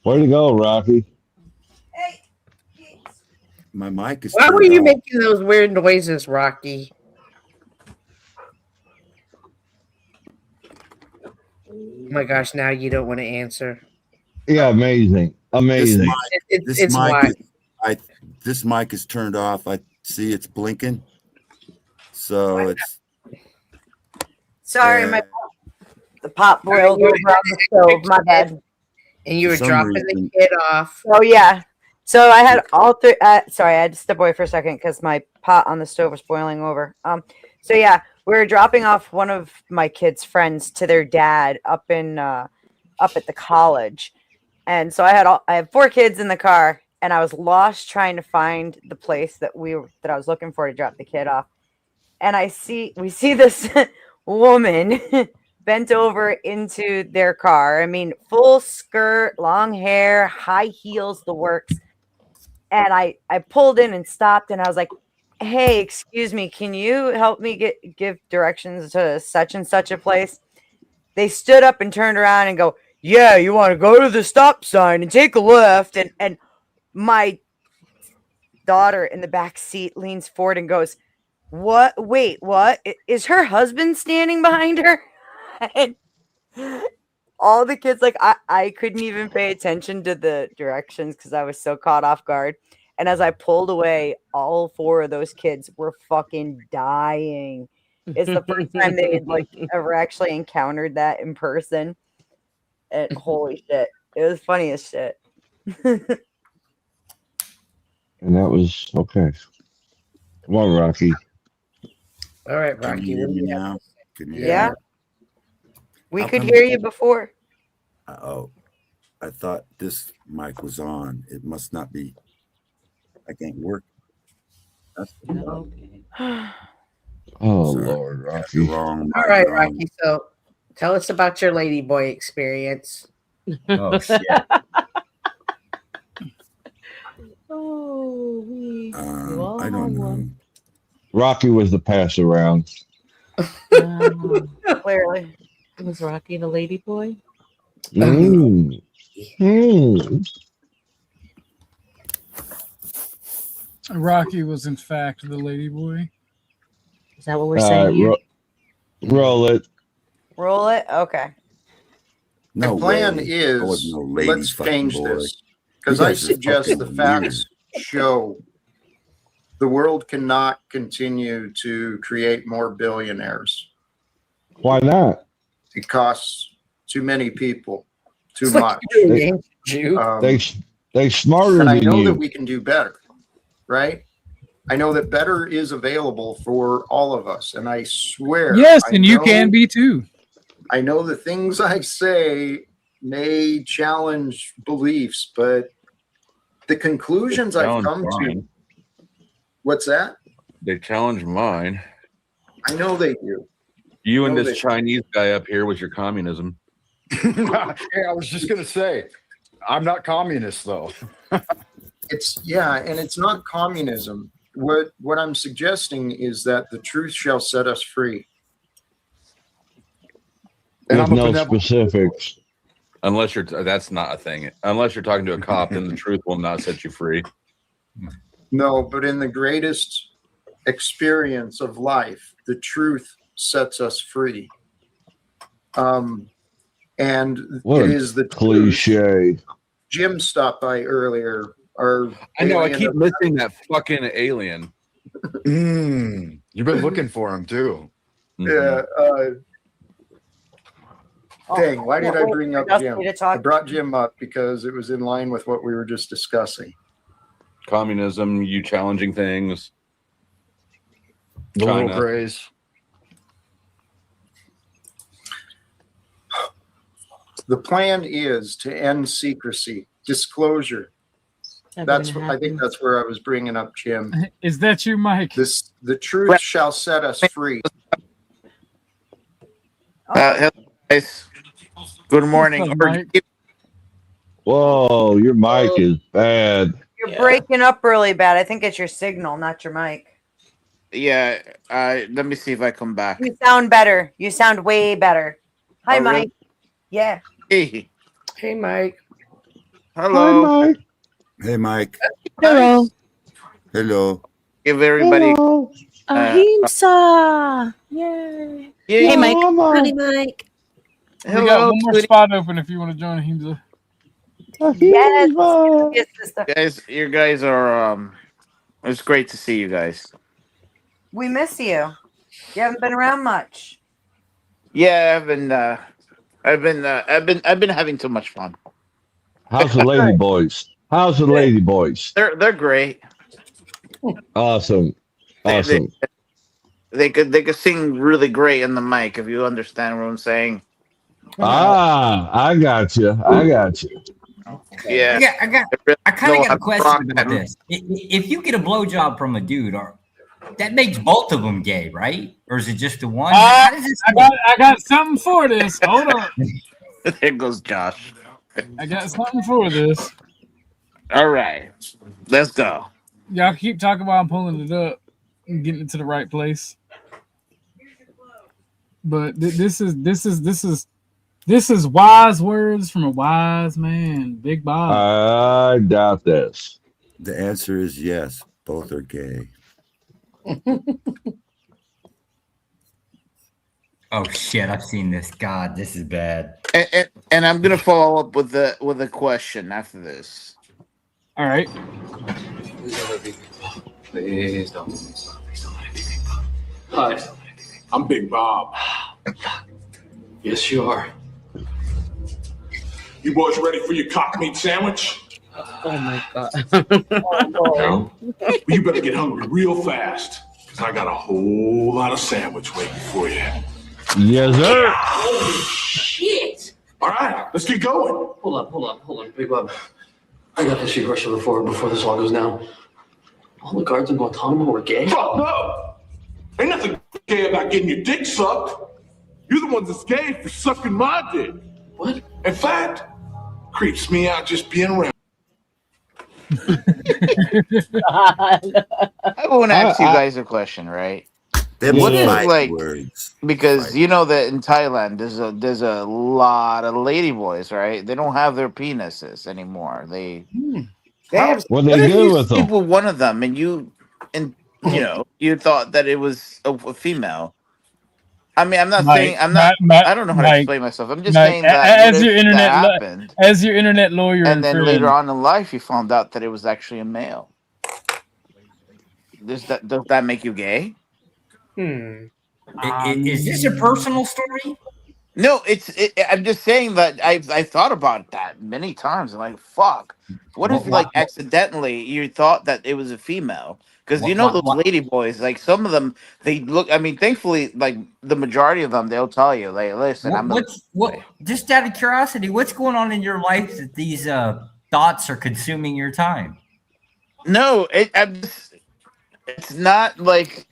Way to go, Rocky. Hey. My mic is. Why were you making those weird noises, Rocky? Oh my gosh! Now you don't want to answer. Yeah, amazing. This mic is turned off. I see it's blinking. So it's. Sorry, the pot boiled over on the stove. My bad. And you were dropping the kid off. Oh yeah. So I had all 3. Sorry, I had to step away for a second because my pot on the stove was boiling over. So yeah, we were dropping off one of my kids' friends to their dad up at the college, and so I had 4 kids in the car, and I was lost trying to find the place that I was looking for to drop the kid off, and we see this woman bent over into their car. I mean, full skirt, long hair, high heels, the works. And I pulled in and stopped, and I was like, "Hey, excuse me, can you help me give directions to such and such a place?" They stood up and turned around and go, "Yeah, you want to go to the stop sign and take a left." And my daughter in the back seat leans forward and goes, "What? Wait, what? Is her husband standing behind her?" And all the kids, like, I couldn't even pay attention to the directions because I was so caught off guard. And as I pulled away, all 4 of those kids were fucking dying. It's the first time they had like ever actually encountered that in person. And holy shit, it was funny as shit. And that was okay. Come on, Rocky. All right, Rocky. What do you have? Yeah. We could hear you before. Oh, I thought this mic was on. It must not be. I can't work. That's Oh, sorry. Lord, Rocky. Wrong. All right, Rocky. So tell us about your ladyboy experience. Oh, shit. Oh, I don't know. Rocky was the pass around. Clearly. Was Rocky the lady boy? Mm. Mm. Rocky was in fact the lady boy. Is that what we're saying here? Roll it. Roll it? Okay. No the plan way. is, I wasn't no lady let's fucking change boy. this. Because You I guys are suggest the fucking facts show the world cannot continue to create more billionaires. Why not? It costs too many people, too It's like much. you're an ancient Jew. They smarter And I than know that you. we can do better, right? I know that better is available for all of us. And I swear. Yes, I and you know- can be too. I know the things I say may challenge beliefs, but the conclusions I've Challenge come to. mine. What's that? They challenge mine. I know they do. You and No, this they- Chinese guy up here with your communism. Hey, I was just gonna say, I'm not communist though. And it's not communism. What I'm suggesting is that the truth shall set us free. And With I'm a no benevolent- specifics. Unless you're, that's not a thing. Unless you're talking to a cop, then the truth will not set you free. No, but in the greatest experience of life, the truth sets us free. And What it a is the cliche. Jim stopped by earlier. I know. I keep missing that fucking alien. You've been looking for him too. Yeah. Dang, why did I bring up Just Jim? need to talk- I brought Jim up because it was in line with what we were just discussing. Communism, you challenging things. The little China. grays. The plan is to end secrecy, disclosure. That's what, I think that's where I was bringing up Jim. Is that you, Mike? The truth shall set us free. Hello, guys. Good morning. What's up, Mike? Whoa, your mic is bad. You're breaking up really bad. I think it's your signal, not your mic. Yeah, let me see if I come back. You sound better. You sound way better. Hi, Oh, really? Mike. Yeah. Hey. Hey, Mike. Hello. Hi, Mike. Hey, Mike. Hello. Hello. Give everybody. Hello. Ahimsa. Yay. Yeah, Hey, Mike. Honey, Mike. We got Hello, one more sweetie. spot open if you want to join Ahimsa. Yes. Yes, sister. Guys, you guys are it's great to see you guys. We miss you. You haven't been around much. Yeah, I've been having too much fun. How's the lady boys? How's the lady boys? They're great. Awesome. Awesome. They could sing really great in the mic if you understand what I'm saying. I got you. I got you. Yeah. I kind of got a question about this. If you get a blowjob from a dude, That makes both of them gay, right? Or is it just the one? I got something for this. Hold on. There goes Josh. I got something for this. All right, let's go. Y'all keep talking while I'm pulling it up and getting it to the right place. But this is wise words from a wise man, Big Bob. I doubt this. The answer is yes. Both are gay. Oh shit! I've seen this. God, this is bad. And I'm gonna follow up with a question after this. All right. Please don't. Hi, I'm Big Bob. Yes, you are. You boys ready for your cock meat sandwich? Oh my god. No. Well, you better get hungry real fast, because I got a whole lot of sandwich waiting for you. Yes, sir. Holy shit! All right, let's get going. Hold on, Big Bob. I got to see Russia before this all goes down. All the guards in Guantanamo were gay? Fuck no! Ain't nothing gay about getting your dick sucked. You're the ones that's gay for sucking my dick. What? In fact, creeps me out just being around. I want to ask you guys a question, right? What is like words. because you know that in Thailand there's a lot of ladyboys, right? They don't have their penises anymore. They have. What What they if do you with sleep them? with one of them and you you thought that it was a female? I mean, I'm not saying I don't know how to explain myself. I'm just saying that as your internet lawyer, and then later on in life you found out that it was actually a male. Does that make you gay? Is this a personal story? No, I'm just saying that I thought about that many times. I'm like, fuck. What if accidentally you thought that it was a female? Because those lady boys, like some of them, they look. I mean, thankfully, like the majority of them, they'll tell you, like, listen, just out of curiosity, what's going on in your life that these thoughts are consuming your time? No, it's not like.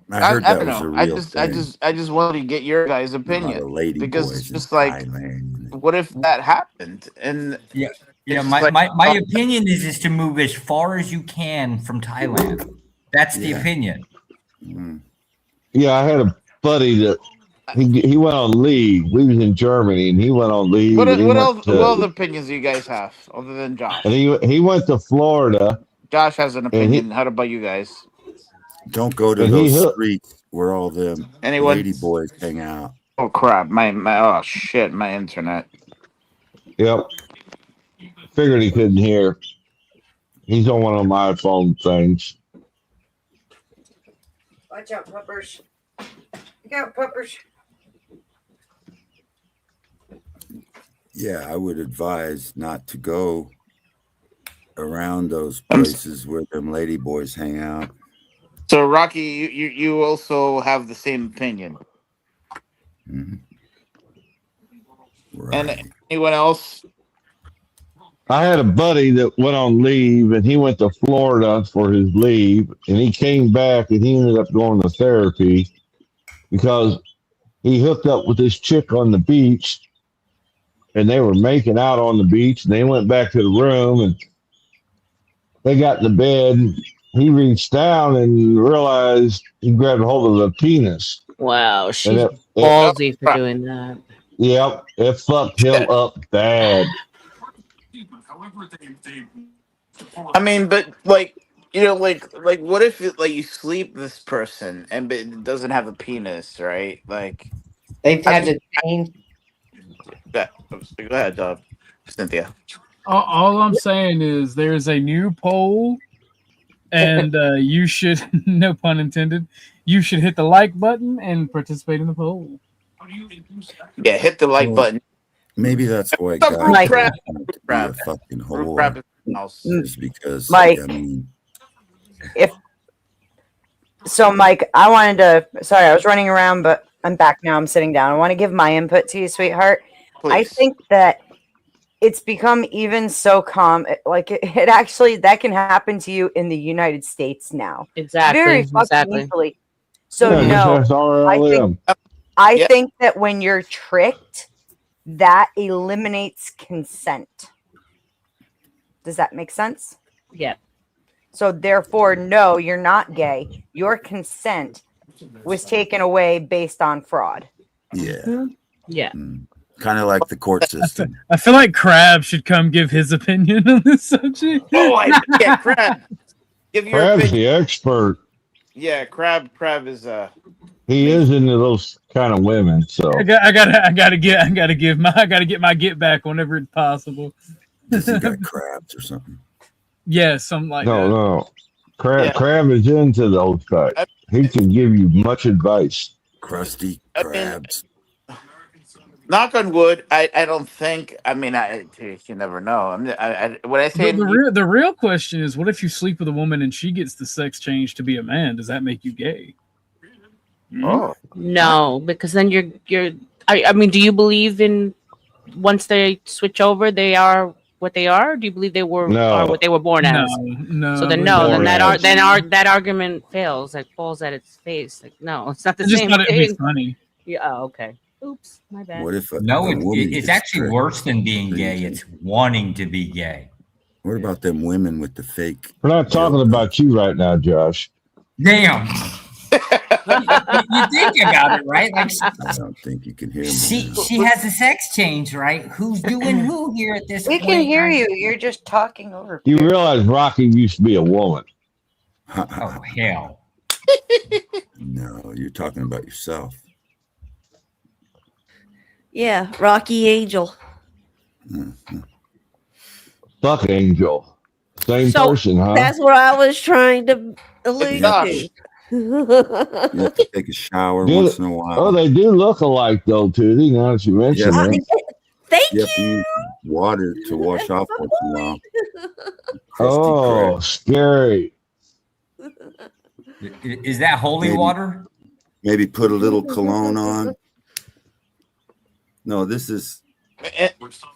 I heard that don't was know. a real thing. I just wanted to get your guys' opinion because it's just like, what if that happened? And my opinion is to move as far as you can from Thailand. That's the opinion. Yeah, I had a buddy that he went on leave. We was in Germany, and he went on leave. What other opinions do you guys have other than Josh? And he went to Florida. Josh has an opinion. How about you guys? Don't go to those streets where all them Anyone? lady boys hang out. Oh crap! My oh shit! My internet. Yep. Figured he couldn't hear. He's on one of my iPhone things. Watch out, puppers. Look out, puppers. Yeah, I would advise not to go around those places where them lady boys hang out. So Rocky, you also have the same opinion. Mm-hmm. Right. And anyone else? I had a buddy that went on leave, and he went to Florida for his leave, and he came back, and he ended up going to therapy because he hooked up with this chick on the beach, and they were making out on the beach, and they went back to the room, and they got in the bed. He reached down and realized he grabbed hold of the penis. Wow, she's ballsy for doing that. Yep, it fucked him up bad. I mean, but like what if you sleep with this person and it doesn't have a penis, right? Like they've had to change. Go ahead, Cynthia. All I'm saying is there's a new poll, and you should, no pun intended, you should hit the like button and participate in the poll. Yeah, hit the like button. Maybe that's why Stop God Mike. told him to be a fucking whore. Is because Mike. I mean, Mike, I wanted to. Sorry, I was running around, but I'm back now. I'm sitting down. I want to give my input to you, sweetheart. Please. I think that it's become even so like it actually that can happen to you in the United States now. Exactly. Very fucking Exactly. easily. So Yeah, no, that's RLM. I think that when you're tricked, that eliminates consent. Does that make sense? Yeah. So therefore, no, you're not gay. Your consent was taken away based on fraud. Yeah. Yeah. Kind of like the court system. I feel like Crab should come give his opinion on this subject. Yeah, Crab. Give your Crab's opinion. the expert. Yeah, Crab is He is into those kind of women. So I gotta get my get back whenever it's possible. Does he got crabs or something? Yeah, something like that. no. Crab is into those types. He can give you much advice. Crusty crabs. Knock on wood. I don't think. I mean, you never know. When I say The real question is, what if you sleep with a woman and she gets the sex change to be a man? Does that make you gay? Oh no, because then you're. I mean, do you believe in once they switch over, they are what they are? Or do you believe they are what they were born as? No. So then that argument fails. Like falls at its face. Like no, it's not the same thought it'd be thing. funny. Yeah. Oh, okay. Oops, my bad. What if it's actually worse than being gay. It's wanting to be gay. What about them women with the fake? We're not talking about you right now, Josh. Damn. You think about it, right? Like, I don't think you can hear me. She has a sex change, right? Who's doing who here at this We point? can hear you. You're just talking over. You realize Rocky used to be a woman. Oh hell. No, you're talking about yourself. Yeah, Rocky Angel. Fuck Angel. Same So, person, huh? That's what I was trying to allude to. You have to take a shower once in a while. Oh, they do look alike, though, Tootie, now that you mention it. Thank you. You have to use water to wash off once in a while. Oh, scary. Is that holy water? Maybe put a little cologne on. No, this is.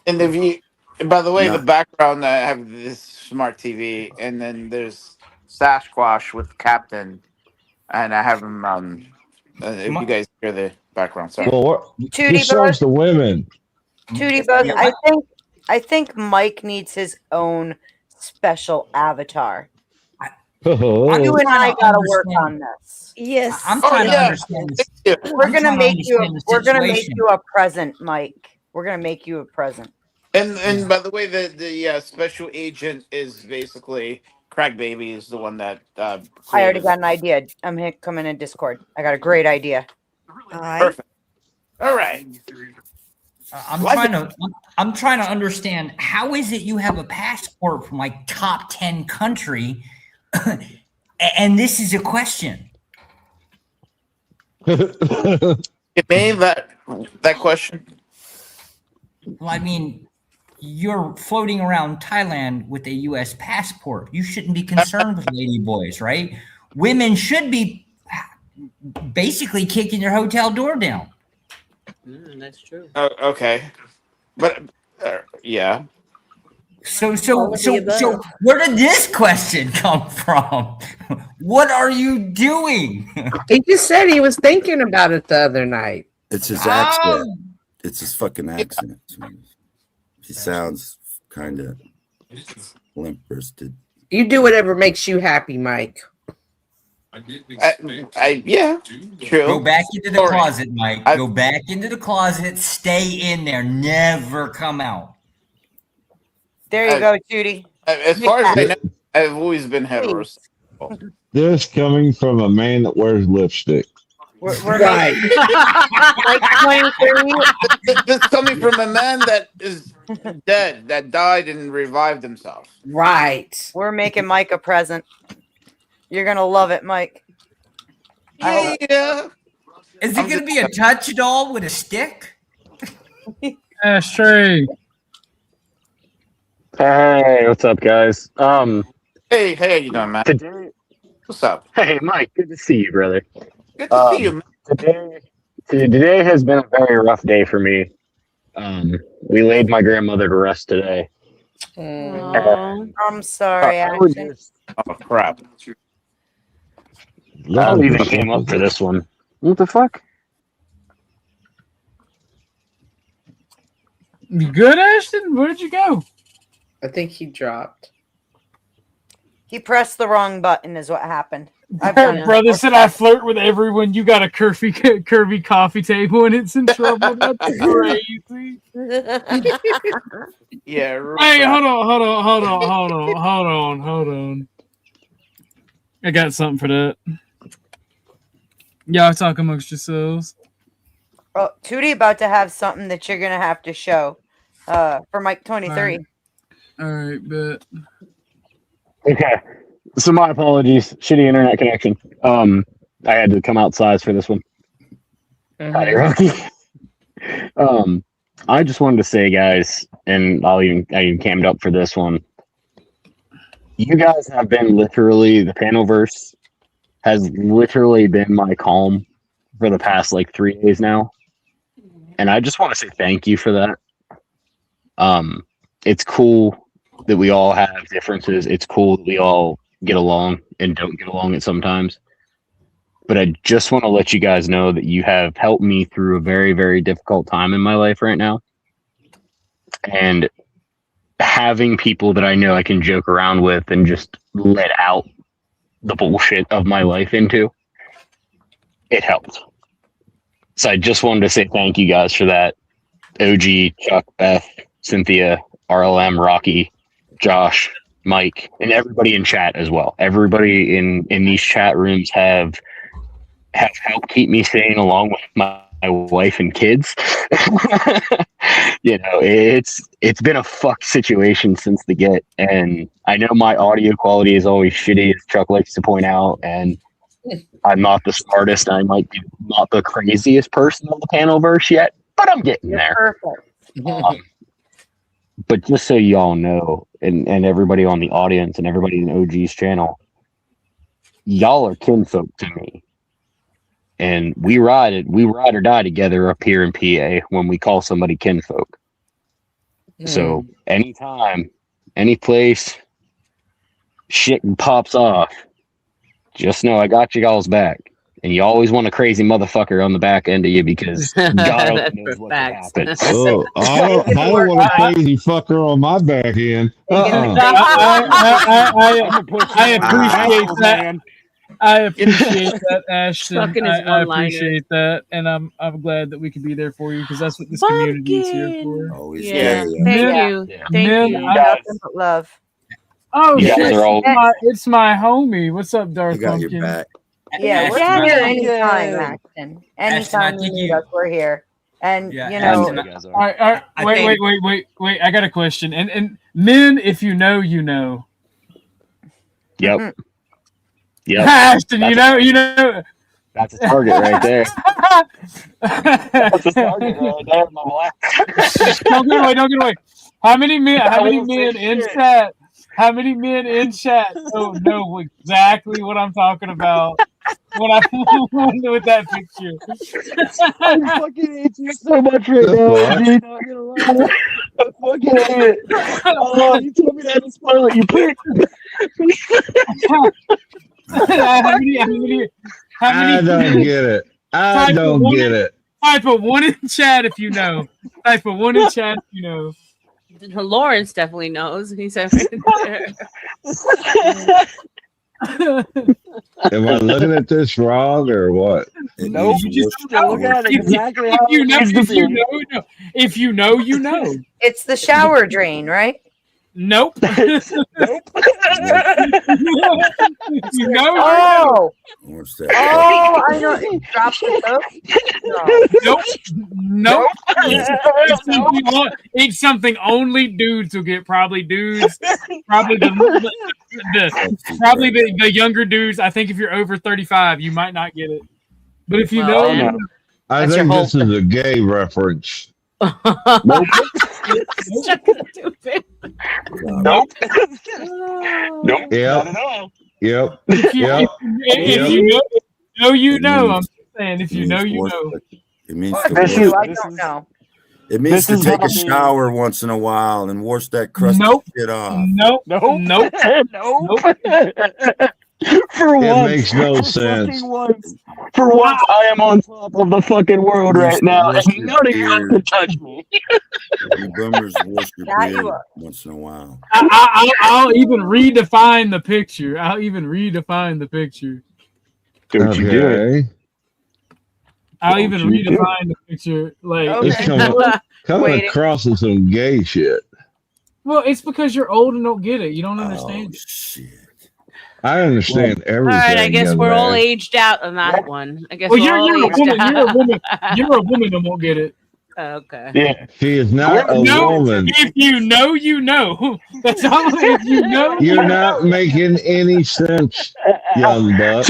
And if you, by the way, the background, I have this smart TV, and then there's Sasquatch with Captain, and I have him. If you guys hear the background, sorry. Well, Tootie he serves the women. Tootie Buzz, I think Mike needs his own special avatar. Oh. You and I gotta work on this. Yes, I'm trying to understand this. We're gonna make you a present, Mike. We're gonna make you a present. And by the way, the special agent is basically Crack Baby is the one that. I already got an idea. I'm coming in Discord. I got a great idea. All right. Perfect. All right. I'm trying to understand, how is it you have a passport from like top 10 country and this is a question? You made that question? Well, I mean, you're floating around Thailand with a U.S. passport. You shouldn't be concerned with lady boys, right? Women should be basically kicking your hotel door down. That's true. Okay, but yeah. So where did this question come from? What are you doing? He just said he was thinking about it the other night. It's his accent. It's his fucking accent. He sounds kind of limp-wristed. You do whatever makes you happy, Mike. Yeah, true. Go back into the closet, Mike. Go back into the closet. Stay in there. Never come out. There you go, Judy. As far as I know, I've always been heterosexual. This coming from a man that wears lipstick. We're right. This coming from a man that is dead, that died and revived himself. Right. We're making Mike a present. You're gonna love it, Mike. Yeah. Is it gonna be a touch doll with a stick? Ashtray. Hey, what's up, guys? Hey, how you doing, man? Today, what's up? Hey, Mike. Good to see you, brother. Good to see you, man. Today has been a very rough day for me. We laid my grandmother to rest today. I'm sorry, Ashton. Oh crap! Y'all even came up for this one. What the fuck? You good, Ashton? Where did you go? I think he dropped. He pressed the wrong button, is what happened. I've done it Brother before. said I flirt with everyone. You got a curvy coffee table and it's in trouble. That's crazy. Yeah. Hey, hold on. I got something for that. Y'all talk amongst yourselves. Oh, Tootie about to have something that you're gonna have to show for Mike 23. All right, bet. Okay. So my apologies. Shitty internet connection. I had to come outside for this one. Hi, Rocky. I just wanted to say, guys, and I even camed up for this one. You guys have been literally, the Panelverse has literally been my calm for the past like 3 days now. And I just want to say thank you for that. It's cool that we all have differences. It's cool that we all get along and don't get along at sometimes. But I just want to let you guys know that you have helped me through a very, very difficult time in my life right now. And having people that I know I can joke around with and just let out the bullshit of my life into, it helped. So I just wanted to say thank you guys for that. OG, Chuck, Beth, Cynthia, RLM, Rocky, Josh, Mike, and everybody in chat as well. Everybody in these chat rooms have helped keep me sane along with my wife and kids. You know, it's been a fucked situation since the get, and I know my audio quality is always shitty, as Chuck likes to point out, and I'm not the smartest, and I might be not the craziest person on the Panelverse yet, but I'm getting there. Perfect. But just so y'all know, and everybody on the audience and everybody in OG's channel, y'all are kinfolk to me. And we ride or die together up here in PA when we call somebody kinfolk. So anytime, any place, shit pops off, just know I got you all's back. And you always want a crazy motherfucker on the back end of you because God only knows what could happen. Oh, I don't want a crazy fucker on my back end. I appreciate that. I appreciate that, Ashton. Chucking his I one-liners. appreciate that, and I'm glad that we can be there for you because that's what this community is here for. Always Yeah. there. Thank you. Thank you. Nothing but love. Oh You shit! guys are all- It's my homie. What's up, I Darth got your Pumpkin? back. Yeah, we're Yeah, here thank anytime, you. Ashton. Ashton, Anytime I you think need you- us, we're here. And Yeah, you know, Ashton, You guys are. All right. I Wait. think- I got a question. And men, if you know, you know. Yep. Yep. Ashton, That's you know. That's a target right there. That's a target right there, my boy. Don't get away. How many men in chat? How many men in chat know exactly what I'm talking about when I with that picture? I fucking hate you so much right now, dude. Not gonna lie. I fucking hate it. Oh, you told me not to spoil it, you prick. How many I don't get it. I don't get it. Type of one in chat if you know. Type of one in chat if you know. Lawrence definitely knows. He's over there. Am I looking at this wrong or what? Nope. You just Look at it exactly how you know, it needs to be. if you know, you know. it's the shower drain, right? Nope. Nope. You know. Oh, What's that? oh, I know. Drop the soap. No. Nope. It's something only dudes will get. Probably dudes. Probably the younger dudes. I think if you're over 35, you might not get it. But if you know, Well, I That's your think whole- this is a gay reference. Nope. Stupid. Nope. Nope. Yep. Not at all. Yep. if you, Yep. if you know, you know. I'm just saying, if you know, you Force, know. but it means What to do work. you? I don't know. It means This to is take gonna a be- shower once in a while and wash that crusty shit off. Nope. Nope. For It once, makes no for sense. fucking once, for once, I am on top of the fucking world Used right to now, wash and your none of you beard. can touch me. You boomers wash your That you beard are. once in a while. I'll even redefine the picture. I'll even redefine the picture. Don't you do it. Okay. I'll Don't even you do redefine the picture. Like, It's coming across as some gay shit. well, it's because you're old and don't get it. You don't understand it. I understand All everything. right, I guess young we're all man. aged out on that one. I guess Well, we're all you're a aged woman. out. You're a woman. You're a woman and won't get it. Okay. Yeah, she is not a woman. If you know, you know. That's all. If you know, You're not making any sense, young buck.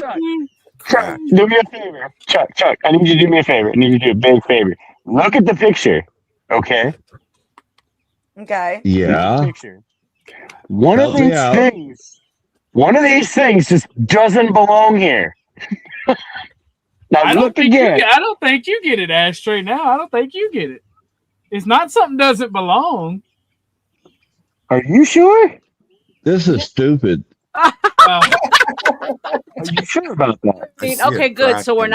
Chuck, do me a favor. Chuck, I need you to do me a favor. I need you to do a big favor. Look at the picture, okay? Okay. Look at the Yeah. picture. One Help of me these out. things. One of these things just doesn't belong here. Now I don't look think again. I don't think you get it, Ash. Straight now, I don't think you get it. It's not something doesn't belong. Are you sure? This is stupid. Are you sure about that? I mean, okay, good. So we're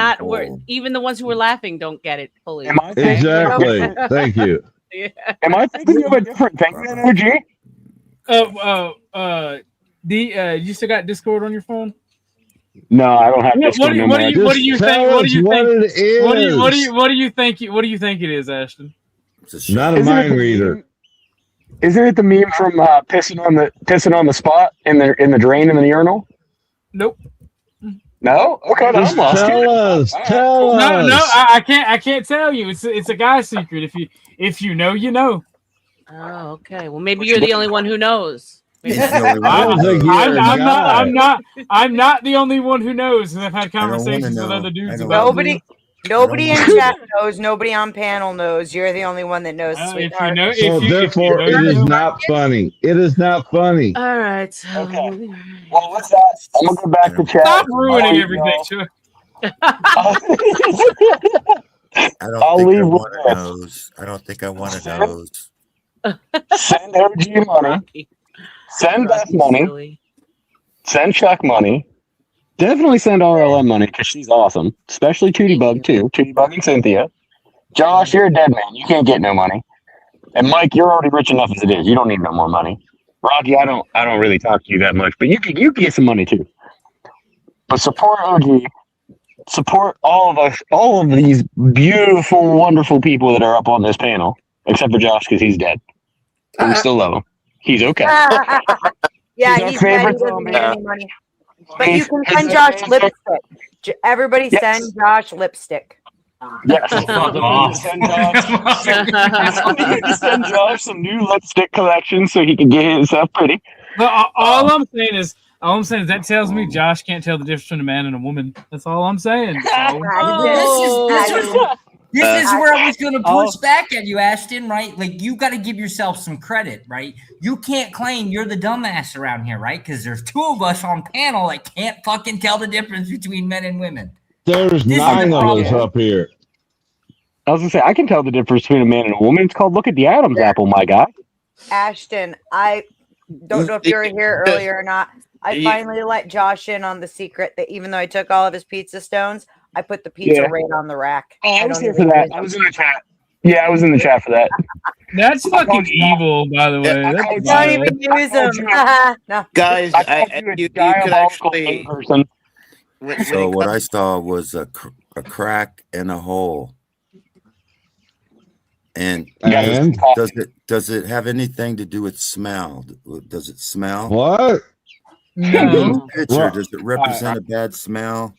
even the ones who were laughing don't get it fully. Am I okay? Exactly. Thank you. Yeah. Am I thinking of a different thing than OG? You still got Discord on your phone? No, I don't have this. What do you think? What do you think? What it is. What do you think it is, Ashton? Not a mind reader. Isn't it the meme from pissing on the spot in the drain in the urinal? Nope. No? Okay, then I'm lost. Tell us. No, I can't tell you. It's a guy's secret. If you know, you know. Oh, okay. Well, maybe you're the only one who knows. Maybe I don't think you're a guy. I'm not the only one who knows, because I've had conversations with other dudes about it. Nobody in chat knows. Nobody on panel knows. You're the only one that knows, sweetheart. So therefore, it is not funny. It is not funny. All right. Okay. Well, what's that? I'm gonna go back to chat. Stop ruining everything, Chuck. I don't think I want to know. Send OG money. Send Beth money. Send Chuck money. Definitely send RLM money because she's awesome. Especially Tootie Bug too. Tootie Bug and Cynthia. Josh, you're a dead man. You can't get no money. And Mike, you're already rich enough as it is. You don't need no more money. Rocky, I don't really talk to you that much, but you can get some money too. But support OG. Support all of us, all of these beautiful, wonderful people that are up on this panel, except for Josh because he's dead. But we still love him. He's okay. Yeah, our he's favorite dead. He doesn't zombie. need any money. But you can send Josh lipstick. Everybody send Josh lipstick. Yes. Oh, Send Josh some new lipstick collection so he can get himself pretty. But all I'm saying is that tells me Josh can't tell the difference between a man and a woman. That's all I'm saying. This is where I was going to push back at you, Ashton, right? Like, you got to give yourself some credit, right? You can't claim you're the dumbass around here, right? Because there's two of us on panel that can't fucking tell the difference between men and women. There's This is 9 the of us problem. up here. I was gonna say I can tell the difference between a man and a woman. It's called look at the Adam's apple, my guy. Ashton, I don't know if you were here earlier or not. I finally let Josh in on the secret that even though I took all of his pizza stones, I put the pizza Yeah. right on the rack. I was here for that. I was in the chat. Yeah, I was in the chat for that. That's fucking evil, by the way. That's Don't even use them. No. Guys, you could actually. So what I saw was a crack and a hole. And does it have anything to do with smell? Does it smell? What? No. Picture, does it represent a bad smell?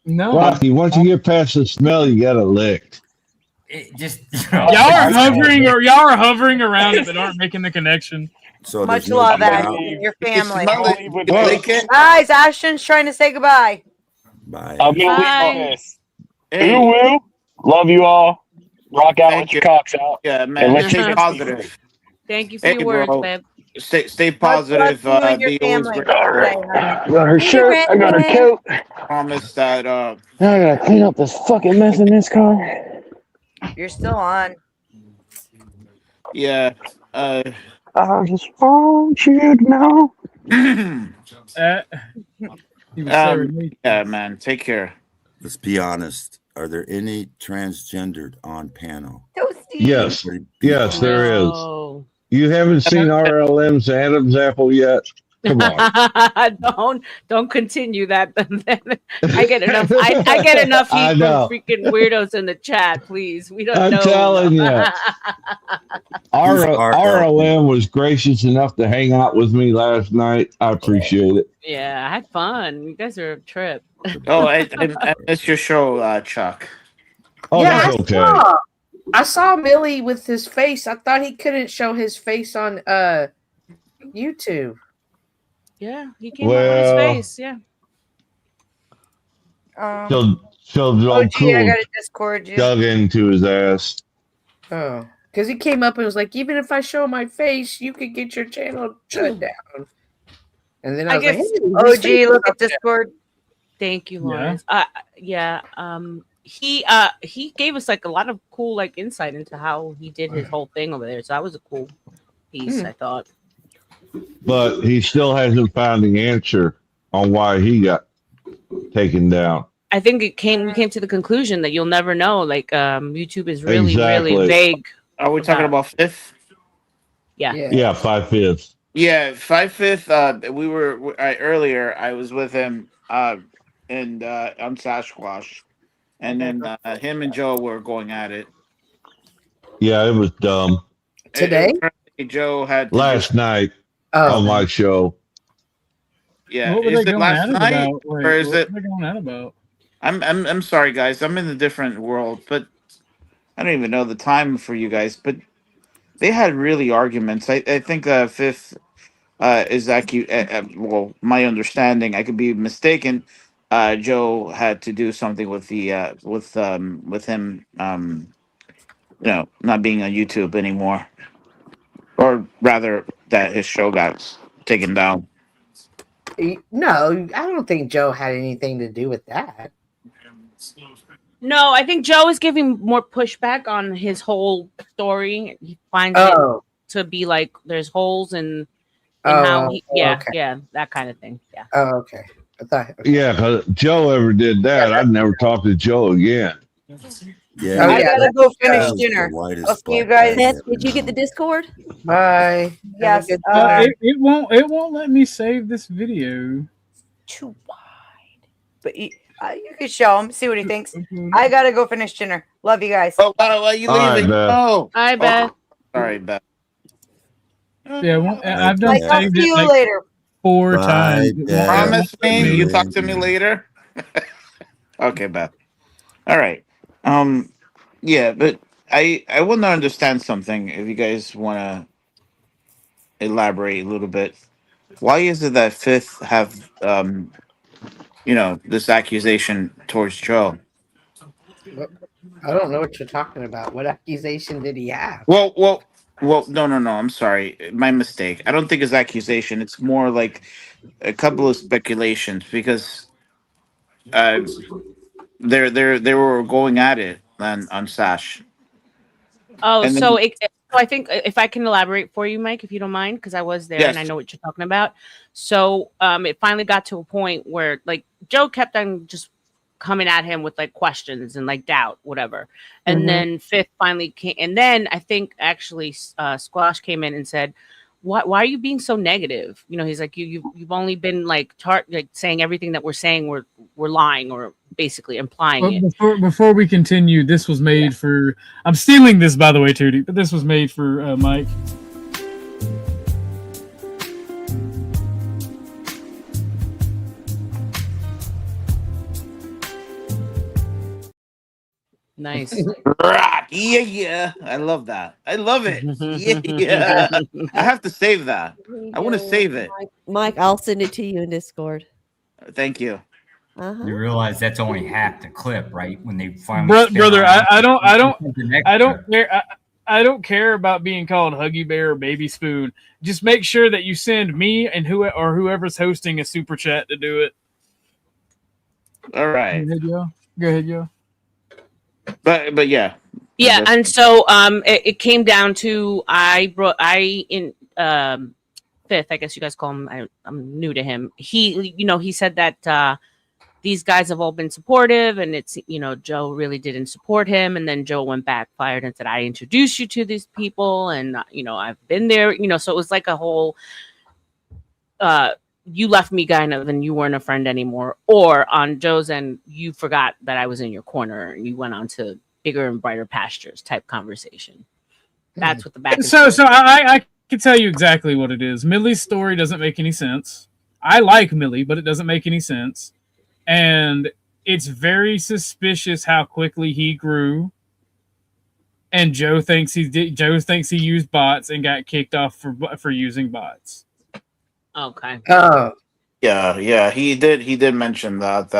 No. Rocky, once you get past the smell, you got it licked. It just Y'all are hovering around it, but aren't making the connection. So Much love, Ashton, and your family. Well, Guys, Ashton's trying to say goodbye. Bye. I'm gonna leave on this. Who will? Love you all. Rock out with your cocks out. Yeah, man. Let's Stay positive. Thank you for your words, babe. Stay positive. Bless you and your Be always family. grateful. I got her shirt. I got her coat. Promise that. I gotta clean up this fucking mess in this car. You're still on. Yeah. I just want you to know. He was serenading. Yeah, man. Take care. Let's be honest. Are there any transgendered on panel? Yes, Anybody- yes, there is. No. You haven't seen RLM's Adam's apple yet? Come on. don't continue that. I get enough. I get enough I heat from know. freaking weirdos in the chat. Please, we don't I'm know. telling you. RLM was gracious enough to hang out with me last night. I appreciate it. Yeah, I had fun. You guys are a trip. Oh, I missed your show, Chuck. Oh, yeah, that's okay. I saw Millie with his face. I thought he couldn't show his face on YouTube. Yeah, he came up with his face. Yeah. She'll OG, cool I got a Discord you. dug into his ass. Oh, because he came up and was like, even if I show my face, you could get your channel shut down. And then I was like, hey, OG, look at Discord. Thank you, Lawrence. Yeah. He gave us like a lot of cool like insight into how he did his whole thing over there. So that was a cool piece, I thought. But he still hasn't found the answer on why he got taken down. I think we came to the conclusion that you'll never know. Like YouTube is really Exactly. vague. Are we talking about Fifth? Yeah. Yeah, 5/5. Yeah, 5/5. We were earlier. I was with him and on Sasquatch, and then him and Joe were going at it Yeah, it was dumb. Today. Joe had to Last night Oh. on my show. Yeah, What were is they it going last at it night about? Wait, or is what it? were they going at about? I'm sorry, guys. I'm in a different world, but I don't even know the time for you guys. But they had really arguments. I think Fifth is well, my understanding. I could be mistaken. Joe had to do something with the with him not being on YouTube anymore, or rather that his show got taken down. No, I don't think Joe had anything to do with that. No, I think Joe is giving more pushback on his whole story. He finds it to be like there's holes in how he that kind of thing. Yeah. Oh, okay. I thought. Yeah, because Joe ever did that, I'd never talk to Joe again. Yeah, I gotta go finish dinner. I'll see you guys. Beth, did you get the Discord? Bye. Yes. It won't let me save this video. Too wide. But you can show him, see what he thinks. I gotta go finish dinner. Love you guys. Oh, why are you leaving? Oh, hi, Beth. Sorry, Beth. Yeah, well, I've done I'll saved see it you like later. 4 times. Promise me you talk to me later. Okay, Beth. All right. Yeah, but I want to understand something. If you guys want to elaborate a little bit, why is it that Fifth have this accusation towards Joe? I don't know what you're talking about. What accusation did he have? Well. No. I'm sorry, my mistake. I don't think it's accusation. It's more like a couple of speculations because they were going at it on Sash. Oh, And then- so I think if I can elaborate for you, Mike, if you don't mind, because I was there and I Yes. know what you're talking about. So it finally got to a point where like Joe kept on just coming at him with like questions and like doubt, whatever. And then Fifth finally came, and then I think actually Squash came in and said, why are you being so negative? He's like, you've only been like saying everything that we're saying we're lying or basically implying it. Before we continue, this was made for. I'm stealing this, by the way, Tootie, but this was made for Mike. Nice. Yeah. I love that. I love it. Yeah. I have to save that. I want to save it. Mike, I'll send it to you in Discord. Thank you. You realize that's only half the clip, right? When they finally Brother, I don't care about being called Huggy Bear or Baby Spoon. Just make sure that you send me and whoever's hosting a super chat to do it. All right. Go ahead, yo. But yeah, Yeah, and so it came down to Fifth, I guess you guys call him. I'm new to him. He said that these guys have all been supportive, and it's Joe really didn't support him, and then Joe went backfired and said I introduced you to these people, and I've been there, so it was like a whole you left me kind of and you weren't a friend anymore, or on Joe's end you forgot that I was in your corner and you went on to bigger and brighter pastures type conversation. That's what the back. So I can tell you exactly what it is. Millie's story doesn't make any sense. I like Millie, but it doesn't make any sense. And it's very suspicious how quickly he grew. And Joe thinks he used bots and got kicked off for using bots. Okay. Oh. Yeah, he did mention that's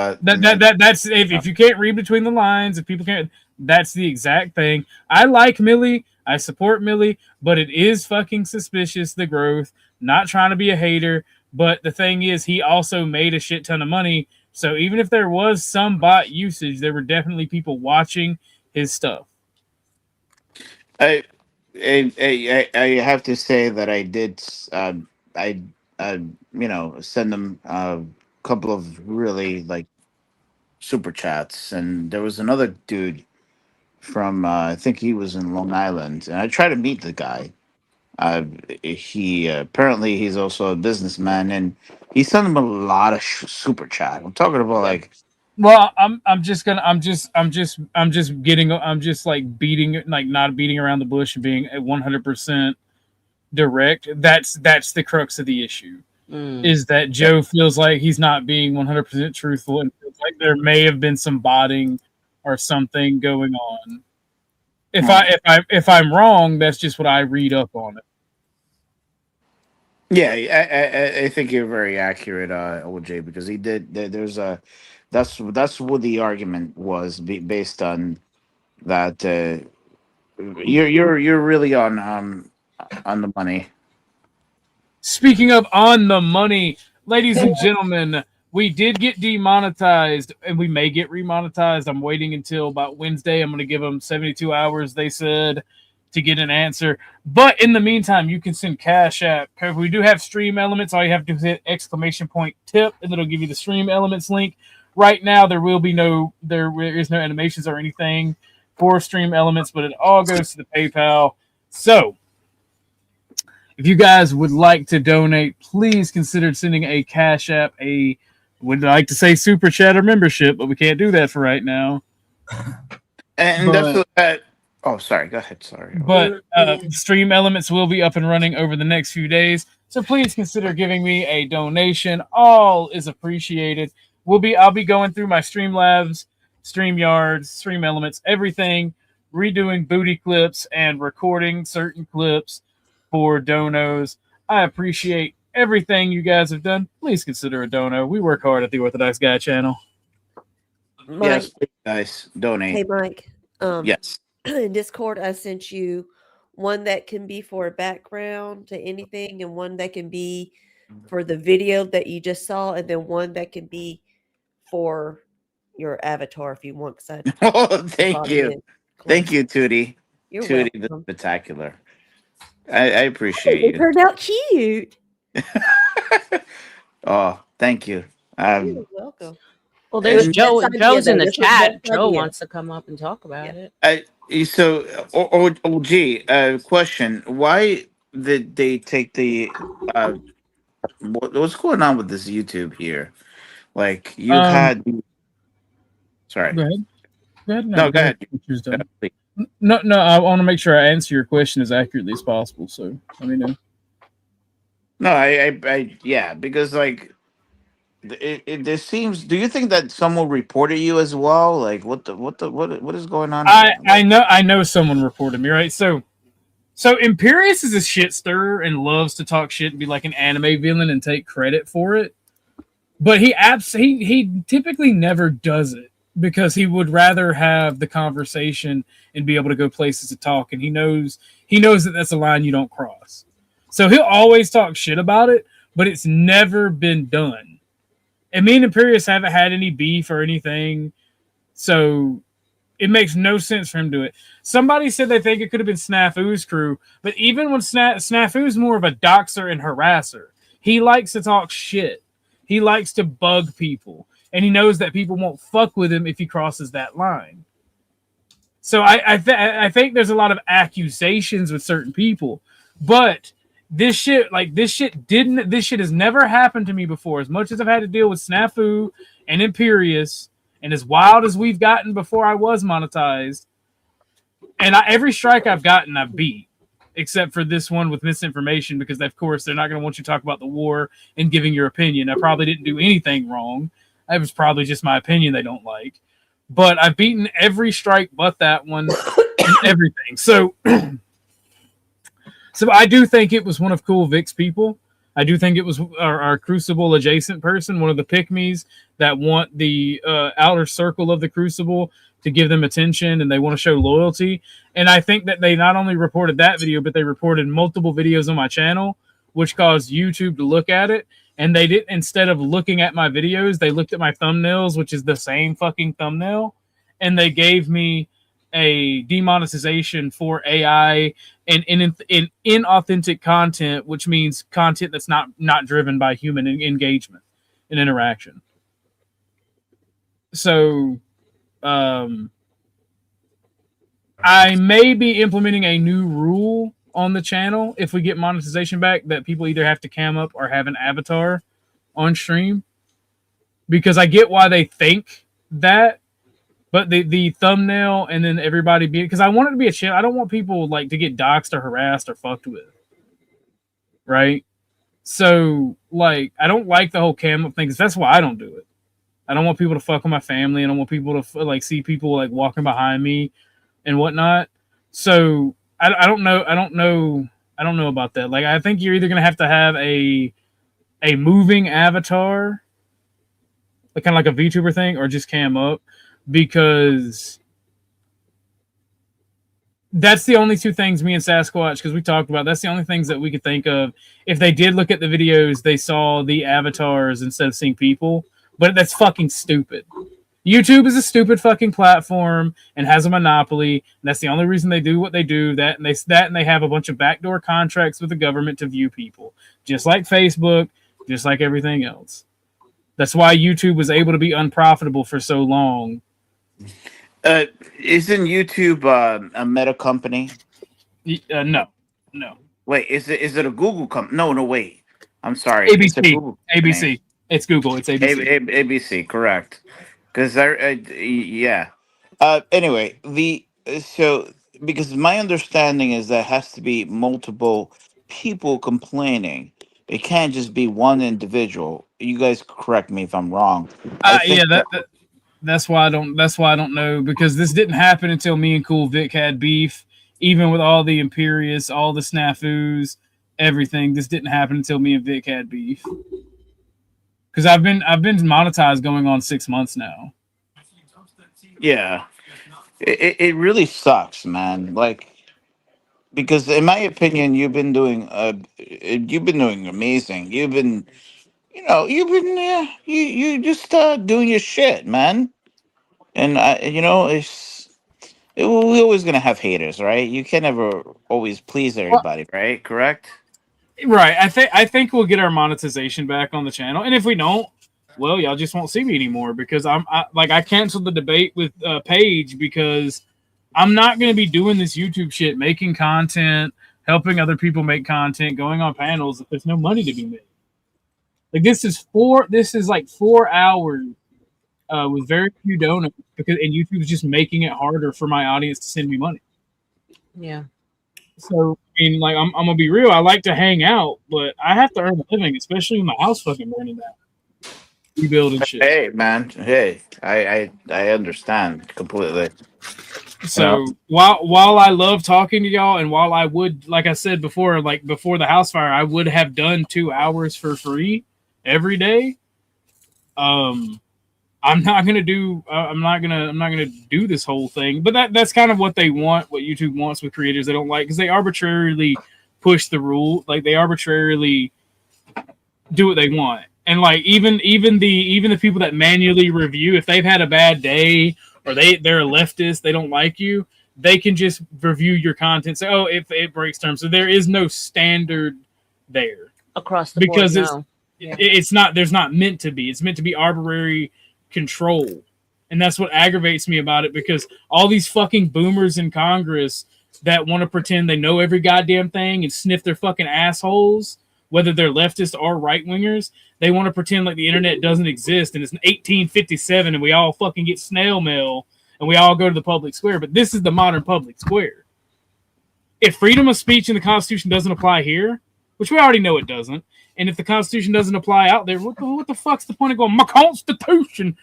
if you can't read between the lines, if people can't, that's the exact thing. I like Millie, I support Millie, but it is fucking suspicious, the growth. Not trying to be a hater, but the thing is, he also made a shit ton of money. So even if there was some bot usage, there were definitely people watching his stuff. I have to say that I did send them a couple of really like super chats, and there was another dude from I think he was in Long Island, and I tried to meet the guy. He apparently he's also a businessman, and he sent him a lot of super chat. I'm talking about like. Well, I'm just like beating, like not beating around the bush and being 100% direct. That's the crux of the issue. Is that Joe feels like he's not being 100% truthful, and feels like there may have been some botting or something going on. If I'm wrong, that's just what I read up on it. Yeah, I think you're very accurate, OJ, because he did. There's a that's what the argument was based on that. You're really on the money. Speaking of on the money, ladies and gentlemen, we did get demonetized, and we may get remonetized. I'm waiting until about Wednesday. I'm going to give them 72 hours, they said, to get an answer. But in the meantime, you can send Cashapp. We do have stream elements. All you have to do is hit !tip, and it'll give you the stream elements link. Right now, there is no animations or anything for stream elements, but it all goes to the PayPal. So, if you guys would like to donate, please consider sending a Cashapp. Would like to say super chat or membership, but we can't do that for right now. And that's that. Oh, sorry. Go ahead. Sorry. But stream elements will be up and running over the next few days, so please consider giving me a donation. All is appreciated. I'll be going through my Streamlabs, StreamYards, Stream Elements, everything, redoing booty clips and recording certain clips for donos. I appreciate everything you guys have done. Please consider a dono. We work hard at the Orthodox Guy channel. Mike, yes, guys, donate. Hey, Mike. Yes. In Discord, I sent you one that can be for a background to anything, and one that can be for the video that you just saw, and then one that can be for your avatar if you want. Oh, thank you. Thank you, Tootie. You're Tootie the welcome. Spectacular. I appreciate It you. turned out cute. Oh, thank you. You're welcome. Well, there's Joe. Best Joe's idea, in the though. This was chat. best Joe idea. wants to come up and talk about it. Question: why did they take the? What's going on with this YouTube here? Like you had. Sorry. Go ahead. No, go ahead. No, I want to make sure I answer your question as accurately as possible. So let me know. No, I yeah, because like there seems. Do you think that someone reported you as well? Like what is going on? I know someone reported me, right? So Imperius is a shit stirrer and loves to talk shit and be like an anime villain and take credit for it. But he typically never does it because he would rather have the conversation and be able to go places to talk, and he knows that that's a line you don't cross. So he'll always talk shit about it, but it's never been done. And me and Imperius haven't had any beef or anything. So It makes no sense for him to do it. Somebody said they think it could have been Snafu's crew, but even when Snafu's more of a doxer and harasser, he likes to talk shit. He likes to bug people, and he knows that people won't fuck with him if he crosses that line. So I think there's a lot of accusations with certain people, but this shit has never happened to me before. As much as I've had to deal with Snafu and Imperious, and as wild as we've gotten before I was monetized, and every strike I've gotten, I've beat, except for this one with misinformation, because of course they're not going to want you to talk about the war and giving your opinion. I probably didn't do anything wrong. It was probably just my opinion they don't like. But I've beaten every strike but that one and everything. So I do think it was one of Cool Vic's people. I do think it was our Crucible adjacent person, one of the pick-me's that want the outer circle of the Crucible to give them attention, and they want to show loyalty. And I think that they not only reported that video, but they reported multiple videos on my channel, which caused YouTube to look at it. And they did, instead of looking at my videos, they looked at my thumbnails, which is the same fucking thumbnail, and they gave me a demonetization for AI and in inauthentic content, which means content that's not driven by human engagement and interaction. So I may be implementing a new rule on the channel if we get monetization back, that people either have to cam up or have an avatar on stream, because I get why they think that, but the thumbnail and then everybody be, because I want it to be a channel. I don't want people like to get doxxed or harassed or fucked with, right? So like I don't like the whole cam up thing, because that's why I don't do it. I don't want people to fuck with my family. I don't want people to like see people like walking behind me and whatnot. So I don't know about that. Like I think you're either gonna have to have a moving avatar, like kind of like a VTuber thing, or just cam up, because that's the only two things me and Sasquatch, because we talked about, that's the only things that we could think of. If they did look at the videos, they saw the avatars instead of seeing people, but that's fucking stupid. YouTube is a stupid fucking platform and has a monopoly, and that's the only reason they do what they do. And they have a bunch of backdoor contracts with the government to view people, just like Facebook, just like everything else. That's why YouTube was able to be unprofitable for so long. Isn't YouTube a Meta company? No. Wait, is it a Google company? No, wait. I'm sorry. ABC. It's a Google ABC. company. It's Google. It's ABC. ABC, correct. Because yeah. Anyway, because my understanding is there has to be multiple people complaining. It can't just be one individual. You guys correct me if I'm wrong. That's why I don't know, because this didn't happen until me and Cool Vic had beef. Even with all the Imperious, all the snafus, everything, this didn't happen until me and Vic had beef. Because I've been monetized going on 6 months now. Yeah, it really sucks, man. Like, because in my opinion, you've been doing amazing. You've been you just doing your shit, man. And we're always gonna have haters, right? You can never always please everybody, right? Correct. Right. I think we'll get our monetization back on the channel, and if we don't, well, y'all just won't see me anymore, because I canceled the debate with Paige, because I'm not going to be doing this YouTube shit, making content, helping other people make content, going on panels if there's no money to be made. Like this is like 4 hours with very few donors, and YouTube's just making it harder for my audience to send me money. Yeah. So, I mean, like, I'm gonna be real. I like to hang out, but I have to earn a living, especially when my house fucking burning down, rebuilding shit. Hey, man. Hey, I understand completely. So while I love talking to y'all, and while I would, like I said before, like before the house fire, I would have done 2 hours for free every day. I'm not gonna do this whole thing, but that's kind of what they want, what YouTube wants with creators they don't like, because they arbitrarily push the rule, like they arbitrarily do what they want, and like even the people that manually review, if they've had a bad day or they're a leftist, they don't like you, they can just review your content, say, oh, if it breaks terms. So there is no standard there across the because board. No. it's not, there's not meant to be. It's meant to be arbitrary control. And that's what aggravates me about it, because all these fucking boomers in Congress that want to pretend they know every goddamn thing and sniff their fucking assholes, whether they're leftist or right wingers, they want to pretend like the internet doesn't exist and it's 1857 and we all fucking get snail mail and we all go to the public square. But this is the modern public square. If freedom of speech in the Constitution doesn't apply here, which we already know it doesn't, and if the Constitution doesn't apply out there, what the fuck's the point of going, my Constitution?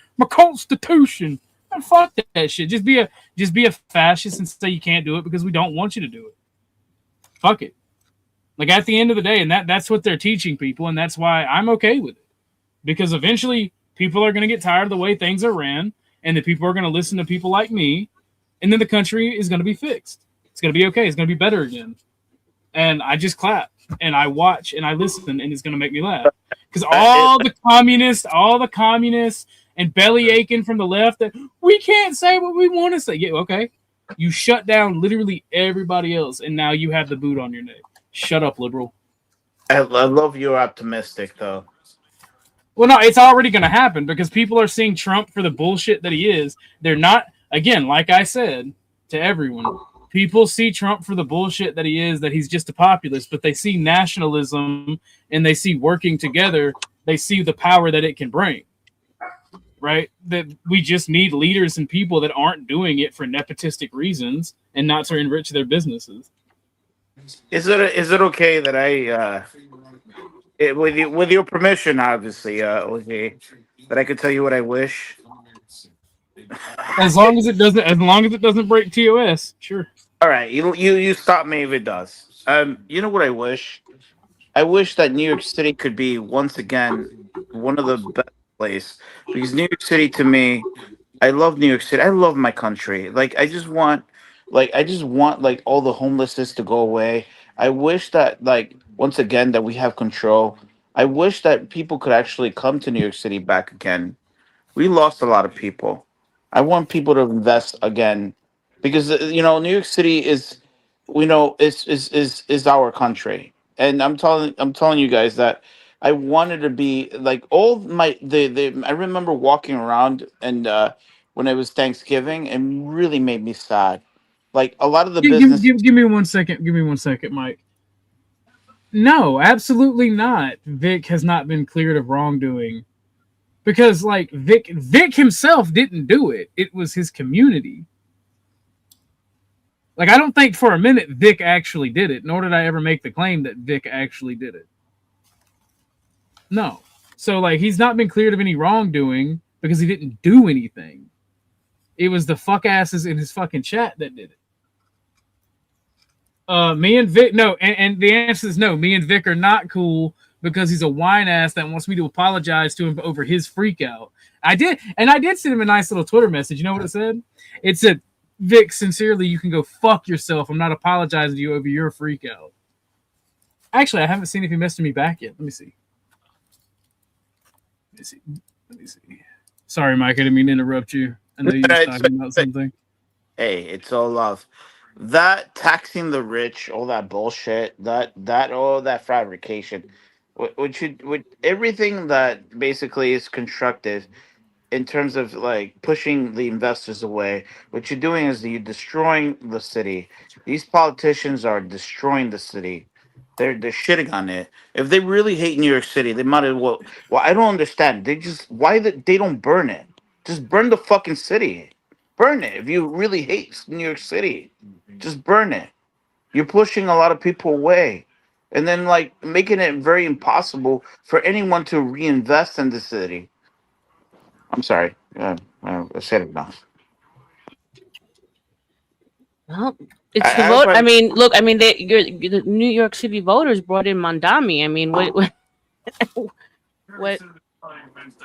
And fuck that shit. Just be a fascist and say you can't do it because we don't want you to do it. Fuck it. Like, at the end of the day, and that's what they're teaching people, and that's why I'm okay with it. Because eventually people are going to get tired of the way things are ran, and the people are going to listen to people like me, and then the country is going to be fixed. It's going to be okay. It's going to be better again. And I just clap, and I watch, and I listen, and it's going to make me laugh. Because all the communists and belly aching from the left that we can't say what we want to say. Yeah, okay. You shut down literally everybody else, and now you have the boot on your neck. Shut up, liberal. I love you're optimistic, though. Well, no, it's already going to happen because people are seeing Trump for the bullshit that he is. They're not, again, like I said to everyone, people see Trump for the bullshit that he is, that he's just a populist, but they see nationalism and they see working together. They see the power that it can bring, right? That we just need leaders and people that aren't doing it for nepotistic reasons and not to enrich their businesses. Is it okay that I with your permission, obviously, okay, that I could tell you what I wish? As long as it doesn't break TOS, sure. All right, you stop me if it does. You know what I wish? I wish that New York City could be once again one of the best places, because New York City, to me, I love New York City. I love my country. I just want all the homelessness to go away. I wish that once again that we have control. I wish that people could actually come to New York City back again. We lost a lot of people. I want people to invest again, because New York City is our country. And I'm telling you guys that I wanted to be like all my I remember walking around and when it was Thanksgiving, and really made me sad. Like a lot of the business. Give me 1 second. Give me 1 second, Mike. No, absolutely not. Vic has not been cleared of wrongdoing, because Vic himself didn't do it. It was his community. I don't think for a minute Vic actually did it, nor did I ever make the claim that Vic actually did it. No. So he's not been cleared of any wrongdoing because he didn't do anything. It was the fuck asses in his fucking chat that did it. Me and Vic, no, and the answer is no. Me and Vic are not cool because he's a whine ass that wants me to apologize to him over his freak out. I did send him a nice little Twitter message. You know what it said? It said, Vic, sincerely, you can go fuck yourself. I'm not apologizing to you over your freak out. Actually, I haven't seen if he messaged me back yet. Let me see. Sorry, Mike, I didn't mean to interrupt you. I know you were talking about something. Hey, it's all love. That taxing the rich, all that bullshit, all that fabrication, with everything that basically is constructive in terms of pushing the investors away, what you're doing is you're destroying the city. These politicians are destroying the city. They're shitting on it. If they really hate New York City, they might as well. Well, I don't understand. They don't burn it. Just burn the fucking city. Burn it. If you really hate New York City, just burn it. You're pushing a lot of people away, and then making it very impossible for anyone to reinvest in the city. I'm sorry. I said enough. Well, it's the vote. I mean, look. I mean, the New York City voters brought in Mondami. I mean, what?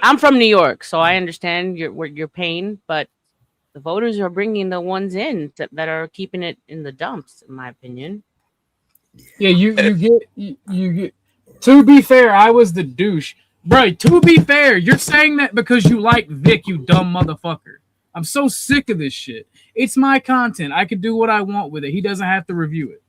I'm from New York, so I understand your pain, but the voters are bringing the ones in that are keeping it in the dumps, in my opinion. Yeah, you get. To be fair, I was the douche, bro. To be fair, you're saying that because you like Vic, you dumb motherfucker. I'm so sick of this shit. It's my content. I can do what I want with it. He doesn't have to review it.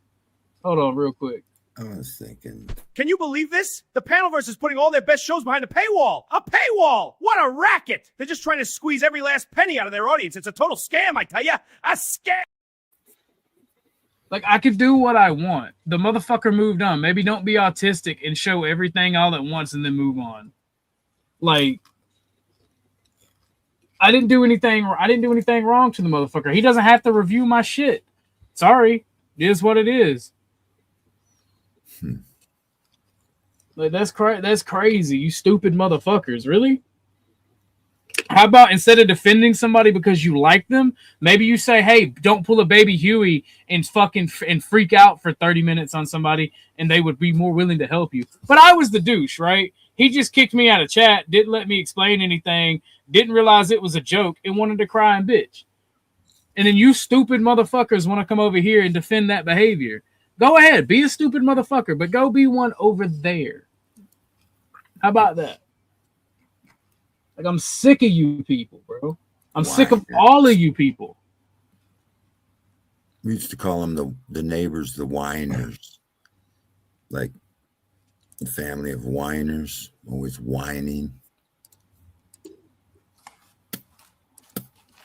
Hold on real quick. I was thinking. Can you believe this? The Panelverse is putting all their best shows behind a paywall. A paywall! What a racket! They're just trying to squeeze every last penny out of their audience. It's a total scam, I tell you. A scam! Like, I could do what I want. The motherfucker moved on. Maybe don't be autistic and show everything all at once and then move on. Like, I didn't do anything wrong to the motherfucker. He doesn't have to review my shit. Sorry. It is what it is. Like, that's crazy. You stupid motherfuckers. Really? How about instead of defending somebody because you like them, maybe you say, hey, don't pull a baby Huey and freak out for 30 minutes on somebody, and they would be more willing to help you. But I was the douche, right? He just kicked me out of chat, didn't let me explain anything, didn't realize it was a joke, and wanted to cry and bitch. And then you stupid motherfuckers want to come over here and defend that behavior. Go ahead, be a stupid motherfucker, but go be one over there. How about that? Like, I'm sick of you people, bro. I'm sick of all of you people. We used to call them the neighbors, the whiners. Like the family of whiners, always whining.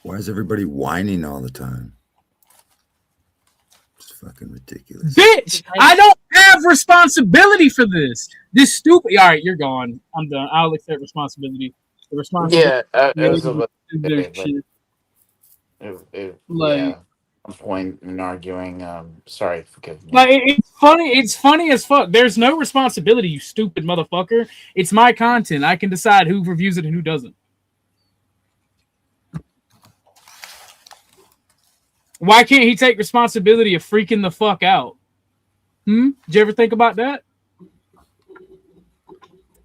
Why is everybody whining all the time? It's fucking ridiculous. Bitch, I don't have responsibility for this. This stupid. All right, you're gone. I'm done. I'll accept responsibility. The responsibility. Yeah, I'm point in arguing. Sorry, forgive me. Like, it's funny. It's funny as fuck. There's no responsibility, you stupid motherfucker. It's my content. I can decide who reviews it and who doesn't. Why can't he take responsibility of freaking the fuck out? Did you ever think about that?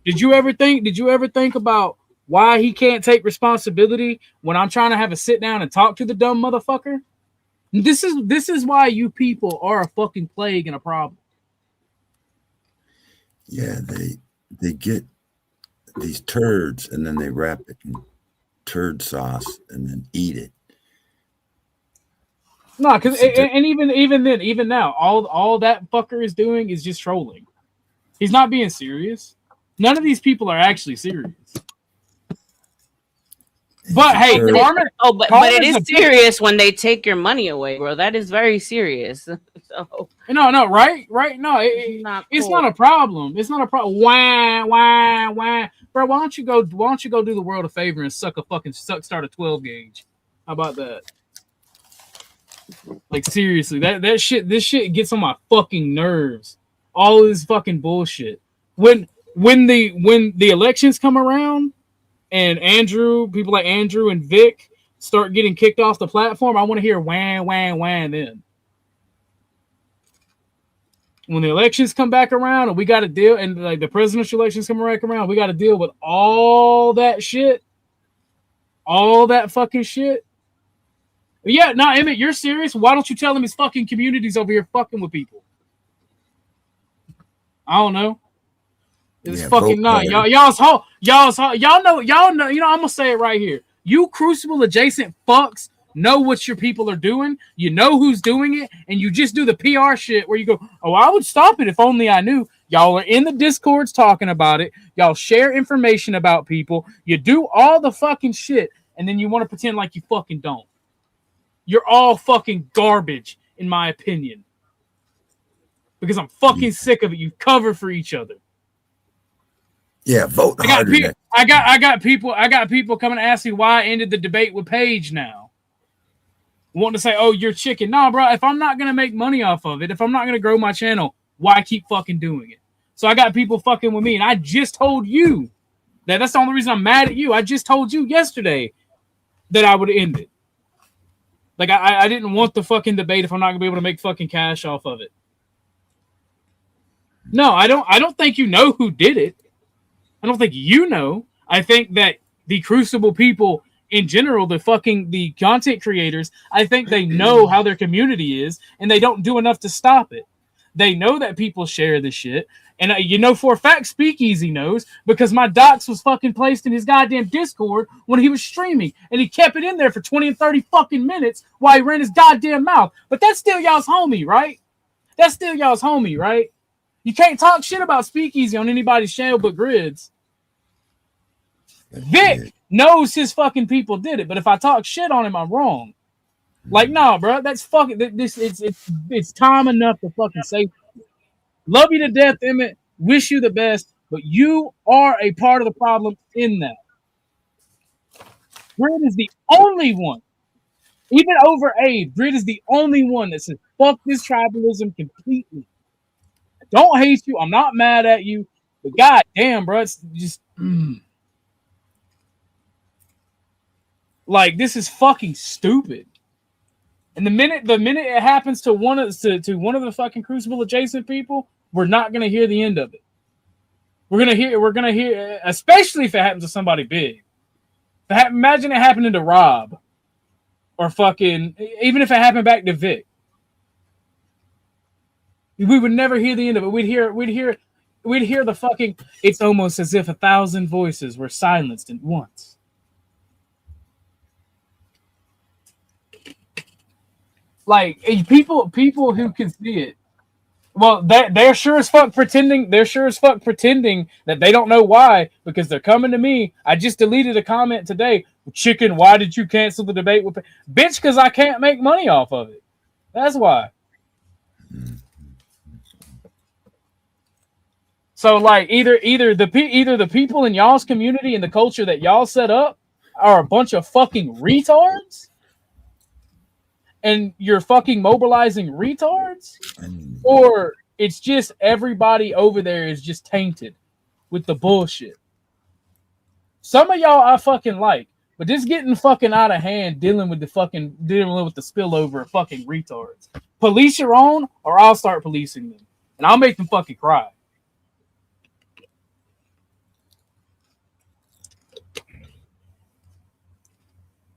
Did you ever think about why he can't take responsibility when I'm trying to have a sit down and talk to the dumb motherfucker? This is why you people are a fucking plague and a problem. Yeah, they get these turds and then they wrap it in turd sauce and then eat it. No, because and even now, all that fucker is doing is just trolling. He's not being serious. None of these people are actually serious. But hey, but it is serious when they take your money away, bro. That is very serious. So no, right? No, it's not a problem. It's not a problem. Wah. Bro, why don't you go do the world a favor and start a 12 gauge? How about that? Like, seriously, this shit gets on my fucking nerves. All of this fucking bullshit. When the elections come around and people like Andrew and Vic start getting kicked off the platform, I want to hear wah then. When the elections come back around and we got to deal, and like the presidential elections come back around, we got to deal with all that shit. All that fucking shit. Yeah, no, Emmett, you're serious? Why don't you tell him his fucking community's over here fucking with people? I don't know. It's fucking not. Y'all know, I'm gonna say it right here. You Crucible adjacent fucks know what your people are doing. You know who's doing it, and you just do the PR shit where you go, oh, I would stop it if only I knew. Y'all are in the Discords talking about it. Y'all share information about people. You do all the fucking shit, and then you want to pretend like you fucking don't. You're all fucking garbage, in my opinion. Because I'm fucking sick of it. You cover for each other. Yeah, vote harder. I got people coming to ask me why I ended the debate with Paige now. Wanting to say, oh, you're chicken. Nah, bro, if I'm not gonna make money off of it, if I'm not gonna grow my channel, why keep fucking doing it? So I got people fucking with me, and I just told you that's the only reason I'm mad at you. I just told you yesterday that I would end it. Like, I didn't want the fucking debate if I'm not gonna be able to make fucking cash off of it. No, I don't think you know who did it. I don't think you know. I think that the Crucible people in general, the content creators, I think they know how their community is, and they don't do enough to stop it. They know that people share the shit, And you know for a fact Speakeasy knows, because my docs was fucking placed in his goddamn Discord when he was streaming, and he kept it in there for 20 and 30 fucking minutes while he ran his goddamn mouth. But that's still y'all's homie, right? That's still y'all's homie, right? You can't talk shit about Speakeasy on anybody's channel but Grids. Vic knows his fucking people did it, but if I talk shit on him, I'm wrong. Like, nah, bro, that's fucking it's time enough to fucking say. Love you to death, Emmett. Wish you the best, but you are a part of the problem in that. Grid is the only one, even over Abe, Grid is the only one that says, fuck this tribalism completely. I don't hate you. I'm not mad at you. But goddamn, bro, it's just... Like, this is fucking stupid. And the minute it happens to one of the fucking Crucible adjacent people, we're not gonna hear the end of it. We're gonna hear, especially if it happens to somebody big. Imagine it happening to Rob, or fucking, even if it happened back to Vic, we would never hear the end of it. We'd hear the fucking. It's almost as if 1,000 voices were silenced at once. Like people who can see it. Well, they're sure as fuck pretending. They're sure as fuck pretending that they don't know why, because they're coming to me. I just deleted a comment today. Chicken, why did you cancel the debate with bitch? Because I can't make money off of it. That's why. So like either the people in y'all's community and the culture that y'all set up are a bunch of fucking retards, and you're fucking mobilizing retards, or it's just everybody over there is just tainted with the bullshit. Some of y'all I fucking like, but this getting fucking out of hand dealing with the spillover of fucking retards. Police your own, or I'll start policing them, and I'll make them fucking cry.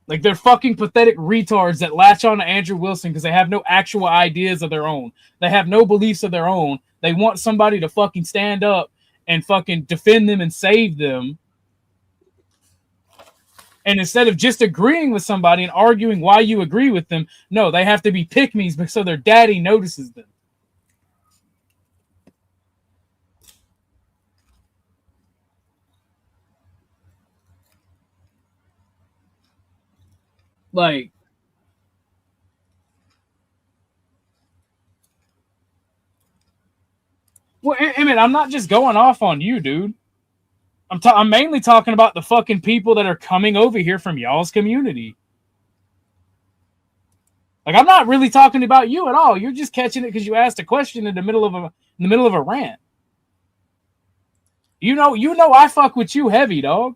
Like, they're fucking pathetic retards that latch on to Andrew Wilson because they have no actual ideas of their own. They have no beliefs of their own. They want somebody to fucking stand up and fucking defend them and save them. And instead of just agreeing with somebody and arguing why you agree with them, no, they have to be pick-me's so their daddy notices them. Like, well, Emmett, I'm not just going off on you, dude. I'm mainly talking about the fucking people that are coming over here from y'all's community. Like, I'm not really talking about you at all. You're just catching it because you asked a question in the middle of a rant. You know, I fuck with you heavy, dog.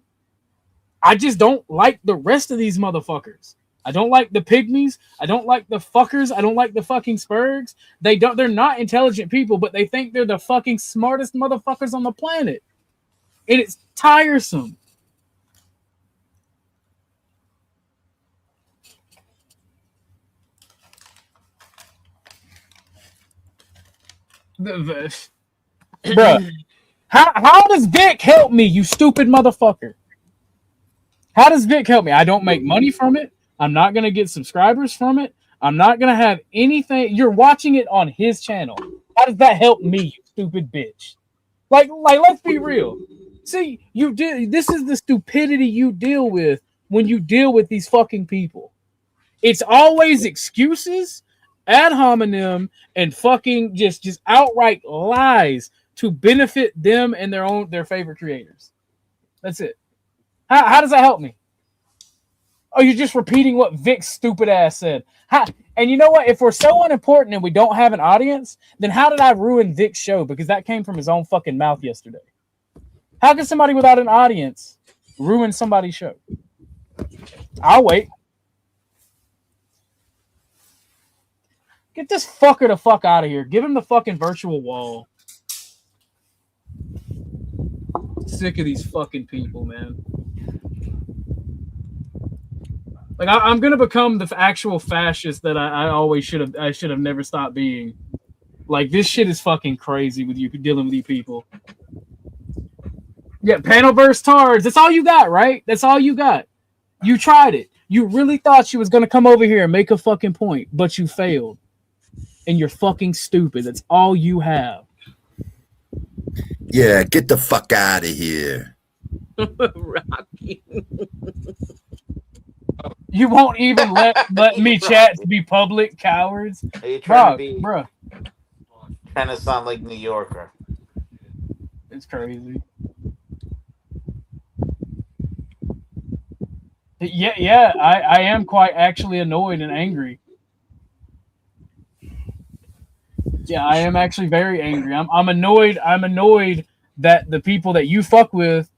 I just don't like the rest of these motherfuckers. I don't like the pygmies. I don't like the fuckers. I don't like the fucking spurgs. They're not intelligent people, but they think they're the fucking smartest motherfuckers on the planet. And it's tiresome. Bruh, how does Vic help me, you stupid motherfucker? How does Vic help me? I don't make money from it. I'm not going to get subscribers from it. I'm not going to have anything. You're watching it on his channel. How does that help me, you stupid bitch? Like, let's be real. See, this is the stupidity you deal with when you deal with these fucking people. It's always excuses, ad hominem, and fucking just outright lies to benefit them and their favorite creators. That's it. How does that help me? Oh, you're just repeating what Vic's stupid ass said. And you know what? If we're so unimportant and we don't have an audience, then how did I ruin Vic's show? Because that came from his own fucking mouth yesterday. How can somebody without an audience ruin somebody's show? I'll wait. Get this fucker the fuck out of here. Give him the fucking virtual wall. Sick of these fucking people, man. Like, I'm gonna become the actual fascist that I always should have never stopped being. Like, this shit is fucking crazy with you dealing with you people. Yeah, panel versus Tards. That's all you got, right? That's all you got. You tried it. You really thought she was going to come over here and make a fucking point, but you failed. And you're fucking stupid. That's all you have. Yeah, get the fuck out of here. Rocky. You won't even let me chat to be public, cowards. Are you trying to be Bruh. trying to sound like New Yorker? It's crazy. Yeah, I am quite actually annoyed and angry. Yeah, I am actually very angry. I'm annoyed. I'm annoyed that the people that you fuck with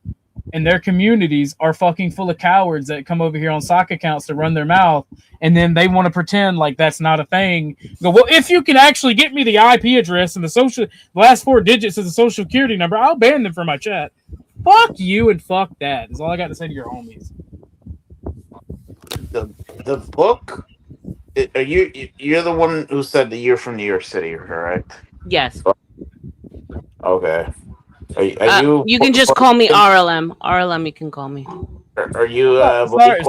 in their communities are fucking full of cowards that come over here on sock accounts to run their mouth, and then they want to pretend like that's not a thing. Go, well, if you can actually get me the IP address and the last 4 digits of the social security number, I'll ban them from my chat. Fuck you and fuck that. Is all I got to say to your homies. The book. You're the one who said that you're from New York City, correct? Yes. Okay. Are you? You can just call me RLM. RLM, you can call me. Are you?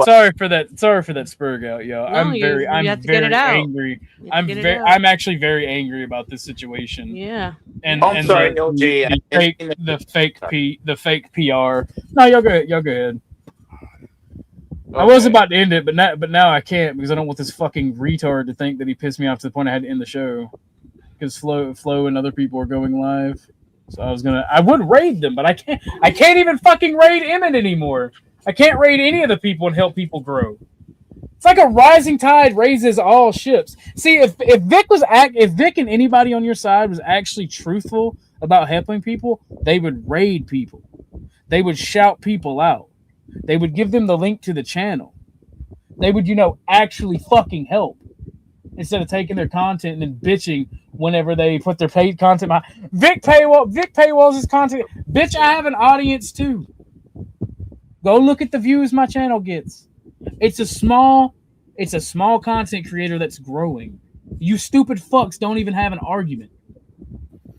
Sorry for that. Sorry for that spurg out, yo. No, I'm you very have to get it out. angry. Get it out. I'm actually very angry about this situation. Yeah. And I'm sorry, the fake PR. No, y'all go ahead. Y'all go ahead. I was about to end it, but now I can't because I don't want this fucking retard to think that he pissed me off to the point I had to end the show. Because Flo and other people are going live. So I would raid them, but I can't even fucking raid Emmett anymore. I can't raid any of the people and help people grow. It's like a rising tide raises all ships. See, if Vic and anybody on your side was actually truthful about helping people, they would raid people. They would shout people out. They would give them the link to the channel. They would, actually fucking help. Instead of taking their content and then bitching whenever they put their paid content behind. Vic paywalls his content. Bitch, I have an audience too. Go look at the views my channel gets. It's a small content creator that's growing. You stupid fucks don't even have an argument.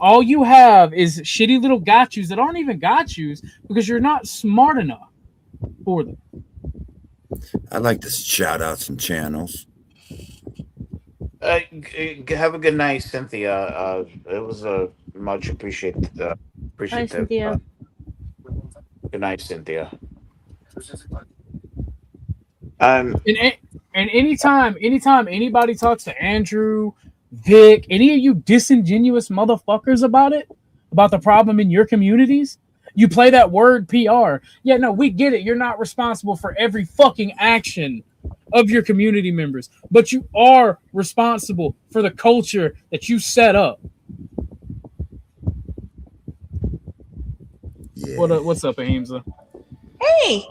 All you have is shitty little got yous that aren't even got yous because you're not smart enough for them. I'd like to shout out some channels. Have a good night, Cynthia. It was much appreciated. Bye, Cynthia. Good night, Cynthia. And anytime anybody talks to Andrew, Vic, any of you disingenuous motherfuckers about the problem in your communities, you play that word PR. Yeah, no, we get it. You're not responsible for every fucking action of your community members, but you are responsible for the culture that you set up. Yeah. What's up, Ahimsa? Hey.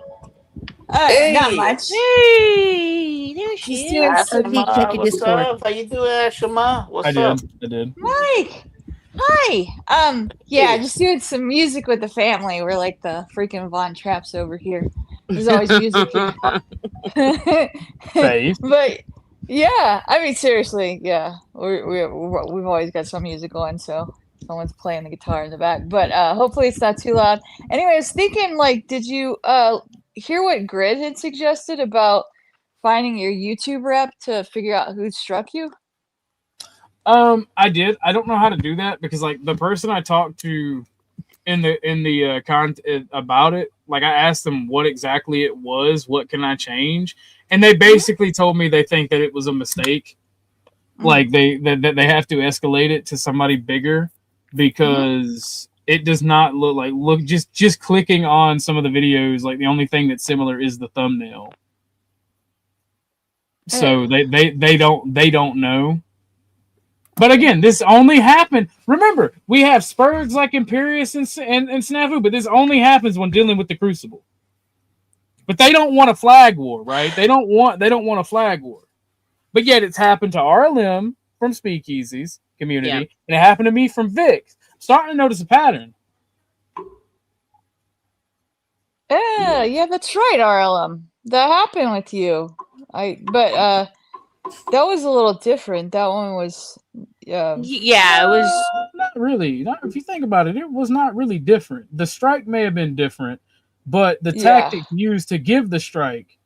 Not much. Hey, there she is. Check your Discord. Up? How you doing, Shema? What's up? I did. Mike. Hi. Yeah, just doing some music with the family. We're like the freaking Von Trapps over here. There's always music. But yeah, I mean seriously, yeah. We've always got some music going, so someone's playing the guitar in the back. But hopefully it's not too loud. Anyway, I was thinking, like, did you hear what Grid had suggested about finding your YouTube rep to figure out who struck you? I did. I don't know how to do that because like the person I talked to in the content about it, like I asked them what exactly it was, what can I change, and they basically told me they think that it was a mistake. Like they have to escalate it to somebody bigger because it does not look just clicking on some of the videos, like the only thing that's similar is the thumbnail. So they don't know. But again, this only happened. Remember, we have spurgs like Imperius and Snafu, but this only happens when dealing with the Crucible. But they don't want a flag war, right? They don't want a flag war. But yet it's happened to RLM from Speakeasy's community, and it happened to me from Vic. I'm starting to notice a pattern. Yeah, that's right, RLM. That happened with you. That was a little different. That one was, Yeah, it was not really. Not if you think about it, it was not really different. The strike may have been different, but the tactic used to give the strike,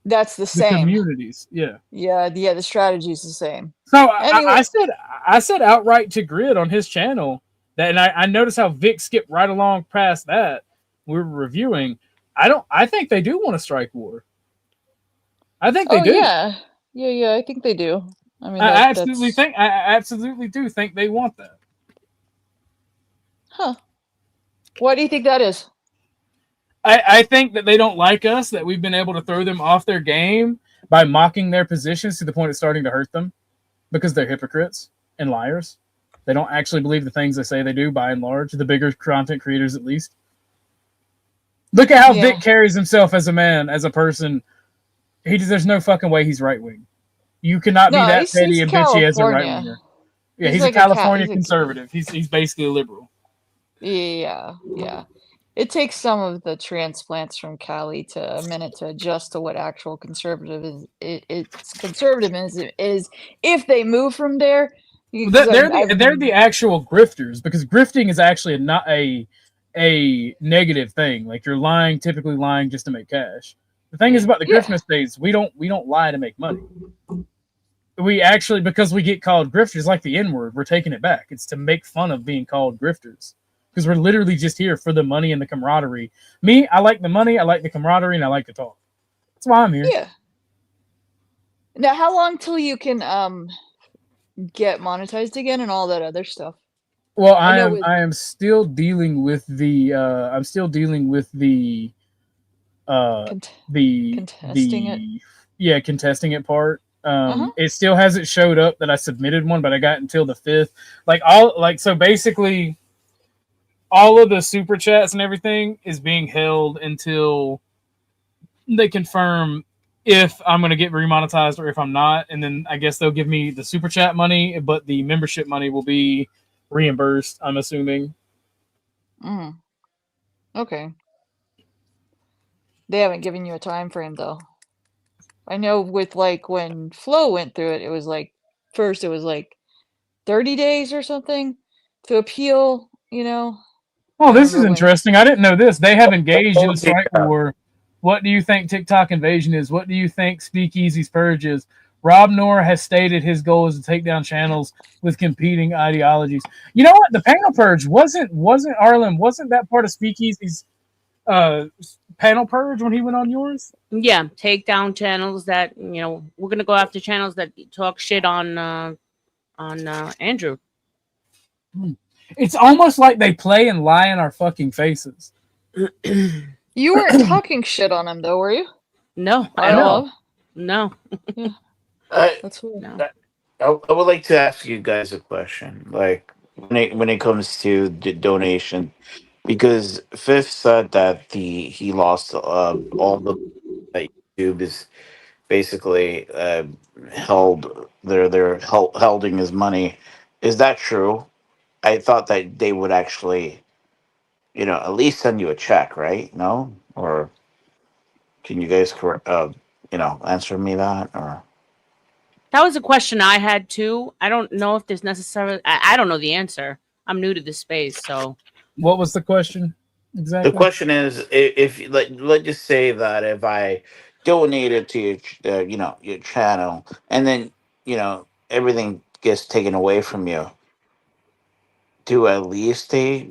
that's the the same. communities, yeah. Yeah, the strategy is the same. So Anyway. I said outright to Grid on his channel that, and I noticed how Vic skipped right along past that. We were reviewing. I think they do want a strike war. I think they do. Yeah. I think they do. I mean, I absolutely do think they want that. Huh? Why do you think that is? I think that they don't like us, that we've been able to throw them off their game by mocking their positions to the point it's starting to hurt them, because they're hypocrites and liars. They don't actually believe the things they say they do, by and large, the bigger content creators at least. Look at how Vic carries himself as a man, as a person. There's no fucking way he's right wing. You cannot be that petty and bitchy as a right winger. Yeah, he's like a California conservative. He's basically a liberal. Yeah. It takes some of the transplants from Cali to a minute to adjust to what actual conservative conservatism is if they move from there. They're the actual grifters, because grifting is actually not a negative thing. Like, you're typically lying just to make cash. The thing is about the grift estates, we don't lie to make money. We actually, because we get called grifters, like the N-word, we're taking it back. It's to make fun of being called grifters, because we're literally just here for the money and the camaraderie. Me, I like the money, I like the camaraderie, and I like to talk. That's why I'm here. Yeah. Now, how long till you can get monetized again and all that other stuff? Well, I am still dealing with the contesting it part. It still hasn't showed up that I submitted one, but I got until the 5th. So basically all of the super chats and everything is being held until they confirm if I'm going to get remonetized or if I'm not. And then I guess they'll give me the super chat money, but the membership money will be reimbursed, I'm assuming. Okay. They haven't given you a time frame, though. I know with when Flo went through it, it was first it was 30 days or something to appeal, Oh, this is interesting. I didn't know this. They have engaged in a strike war. What do you think TikTok invasion is? What do you think Speakeasy's purge is? Rob Noor has stated his goal is to take down channels with competing ideologies. You know what? The panel purge wasn't that part of Speakeasy's panel purge when he went on yours? Yeah, take down channels that we're gonna go after channels that talk shit on Andrew. It's almost like they play and lie in our fucking faces. You weren't talking shit on him, though, were you? No, I know. No. That's weird. I would like to ask you guys a question. Like, when it comes to the donation, because Fifth said that he lost all the that YouTube is basically they're holding his money. Is that true? I thought that they would actually, at least send you a check, right? No, or can you guys answer me that? Or that was a question I had too. I don't know if there's necessarily. I don't know the answer. I'm new to this space, so. What was the question exactly? The question is, if let's just say that if I donated to your your channel, and then everything gets taken away from you, do at least they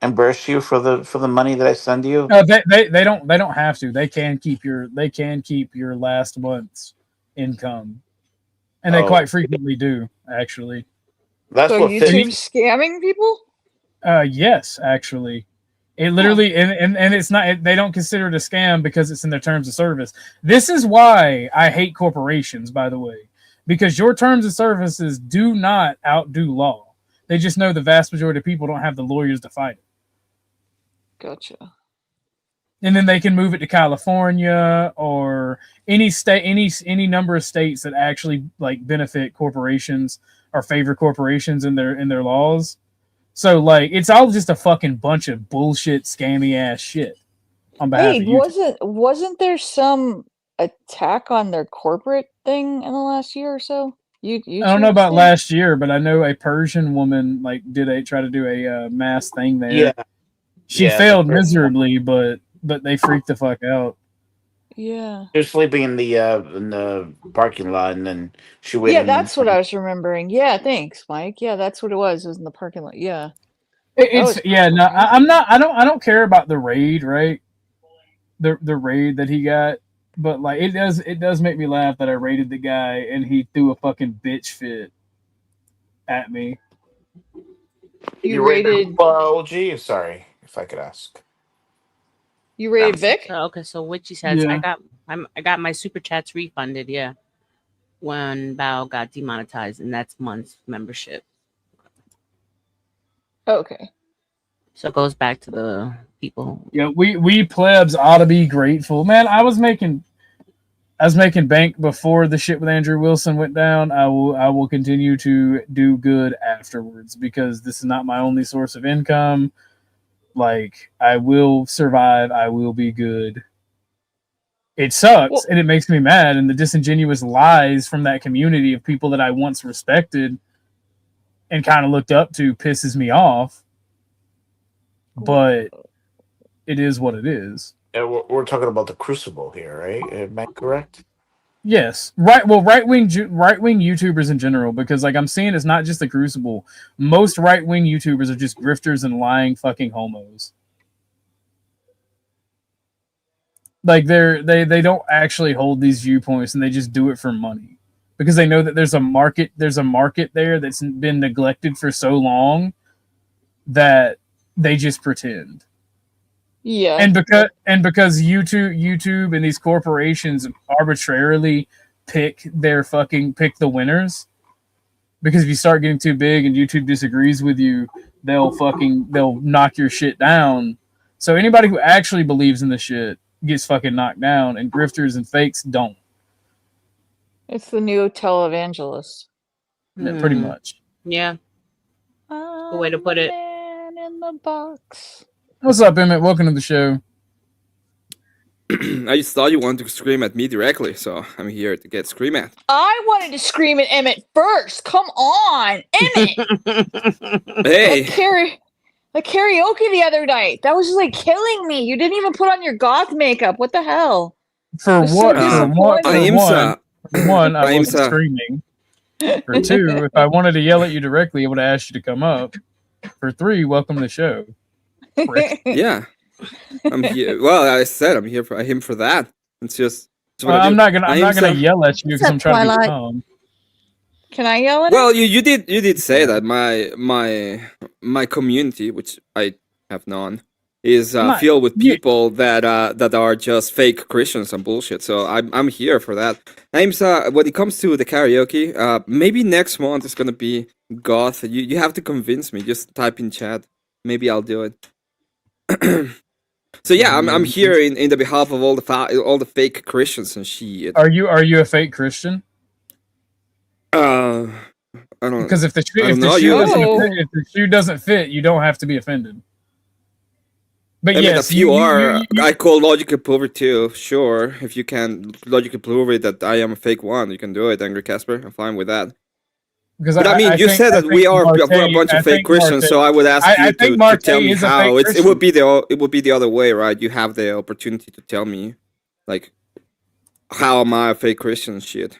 reimburse you for the money that I send you? They don't have to. They can keep your last month's income, and they quite frequently do, actually. That's so YouTube's scamming people? Yes, actually. It literally and it's not, they don't consider it a scam because it's in their terms of service. This is why I hate corporations, by the way, because your terms of services do not outdo law. They just know the vast majority of people don't have the lawyers to fight it. Gotcha. And then they can move it to California or any state, any number of states that actually benefit corporations or favor corporations in their laws. So it's all just a fucking bunch of bullshit, scammy ass shit. On behalf of YouTube. Wasn't there some attack on their corporate thing in the last year or so? I don't know about last year, but I know a Persian woman try to do a mass thing there. Yeah. She failed miserably, but they freaked the fuck out. Yeah. She was sleeping in the parking lot, and then she went. Yeah, that's what I was remembering. Yeah, thanks, Mike. Yeah, that's what it was. It was in the parking lot. Yeah. I don't care about the raid, right? The raid that he got, but it does make me laugh that I raided the guy and he threw a fucking bitch fit at me. You raided OG? Sorry, if I could ask. You raided Vic? Okay, so Witchy says Yeah. I got my super chats refunded, yeah. When Bao got demonetized, and that's month's membership. Okay. So it goes back to the people. Yeah, we plebs ought to be grateful. Man, I was making bank before the shit with Andrew Wilson went down. I will continue to do good afterwards because this is not my only source of income. Like, I will survive. I will be good. It sucks and it makes me mad, and the disingenuous lies from that community of people that I once respected and kind of looked up to pisses me off. But it is what it is. Yeah, we're talking about the Crucible here, right? Am I correct? Yes, right. Well, right wing YouTubers in general, because I'm seeing it's not just the Crucible. Most right wing YouTubers are just grifters and lying fucking homos. Like they don't actually hold these viewpoints, and they just do it for money because they know that there's a market. There's a market there that's been neglected for so long that they just pretend. Yeah. And because YouTube and these corporations arbitrarily pick the winners, because if you start getting too big and YouTube disagrees with you, they'll knock your shit down. So anybody who actually believes in the shit gets fucking knocked down, and grifters and fakes don't. It's the new televangelist. Yeah, pretty much. Yeah. Good way to put it. Man in the box. What's up, Emmett? Welcome to the show. I just thought you wanted to scream at me directly, so I'm here to get screamed at. I wanted to scream at Emmett first. Come on, Emmett. Hey. The karaoke the other night. That was just killing me. You didn't even put on your goth makeup. What the hell? For what? So For one, I wasn't screaming. For two, if I wanted to yell at you directly, I would have asked you to come up. For three, welcome to the show. Yeah, I'm here. Well, I said I'm here for him for that. It's just. I'm not gonna yell at you because I'm trying to be calm. Can I yell at Well, you did say that my community, which I have none, is filled with people that are just fake Christians and bullshit. So I'm here for that. When it comes to the karaoke, maybe next month is gonna be goth. You have to convince me. Just type in chat. Maybe I'll do it. So yeah, I'm here in the behalf of all the fake Christians and shit. Are you a fake Christian? I don't. Because if the shoe doesn't fit, you don't have to be offended. But yes, if you are, I call logically prove it too. Sure, if you can logically prove it that I am a fake one, you can do it, Angry Casper. I'm fine with that. But you said that we're a bunch of fake Christians, so I would ask you to tell me how. It would be the other way, right? You have the opportunity to tell me, how am I a fake Christian? Shit.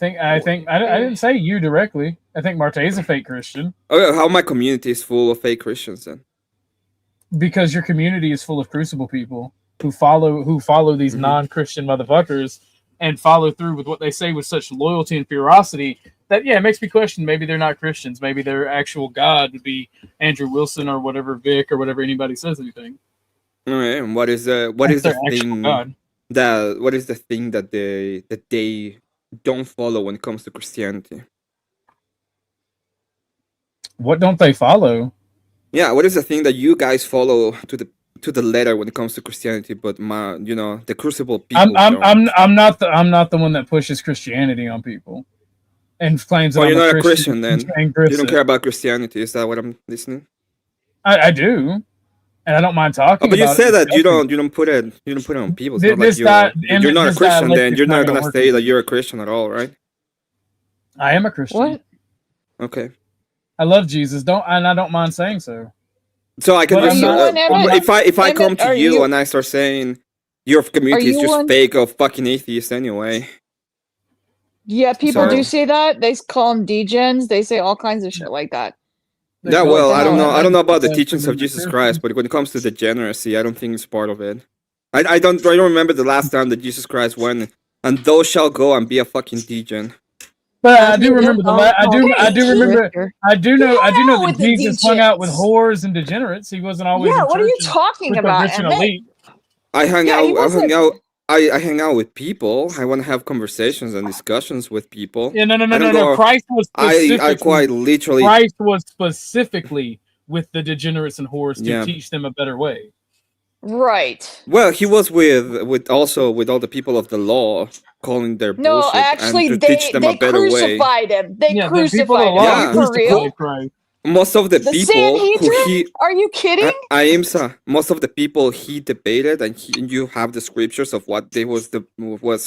I didn't say you directly. I think Marte is a fake Christian. Okay, how my community is full of fake Christians then? Because your community is full of Crucible people who follow these non-Christian motherfuckers and follow through with what they say with such loyalty and ferocity that it makes me question. Maybe they're not Christians. Maybe their actual God would be Andrew Wilson or whatever Vic or whatever anybody says anything. All right. And what is the thing that they don't follow when it comes to Christianity? What don't they follow? Yeah, what is the thing that you guys follow to the letter when it comes to Christianity, but the Crucible people? I'm not the one that pushes Christianity on people and claims that you're I'm not a Christian then. You don't care about Christianity. Is that what I'm listening? I do, and I don't mind talking. But you about said it, that you don't put it on people. It's not like you're not a this Christian. Then dialectic you're not kinda gonna works say with that me. you're a Christian at all, right? I am a Christian. What? Okay. I love Jesus. I don't mind saying so. So I can But just I'm not- if I come to are you you- and I start saying your community is you just one? fake of fucking atheists anyway. Yeah, people So- do say that. They call them degens. They say all kinds of shit like that. Yeah, well, I don't know. I don't know about the Yeah, teachings of pretty Jesus much. Christ, but when it comes to degeneracy, I don't think it's part of it. I don't remember the last time that Jesus Christ went and thou shall go and be a fucking degen. But I do remember I do remember. Richter. I do know that with the Jesus hung out with degens. whores and degenerates. He wasn't always. Yeah, in what are you churches talking with the about? rich and And they- elite. I hang Yeah, out. he wasn't- I hang out with people. I want to have conversations and discussions with people. Yeah, no. I don't No. go- Christ was specifically. I quite literally. Christ was specifically with the degenerates and whores to Yeah. teach them a better way. Right. Well, he was with also with all the people of the law, calling their No, bullshit actually, and to teach them a better way. crucified him. They Yeah, the people crucified of him. the law Are you for real? Christ. Most of the The people who Sanhedrin? he Are you kidding? Aimsa, most of the people he debated, and you have the scriptures of what they was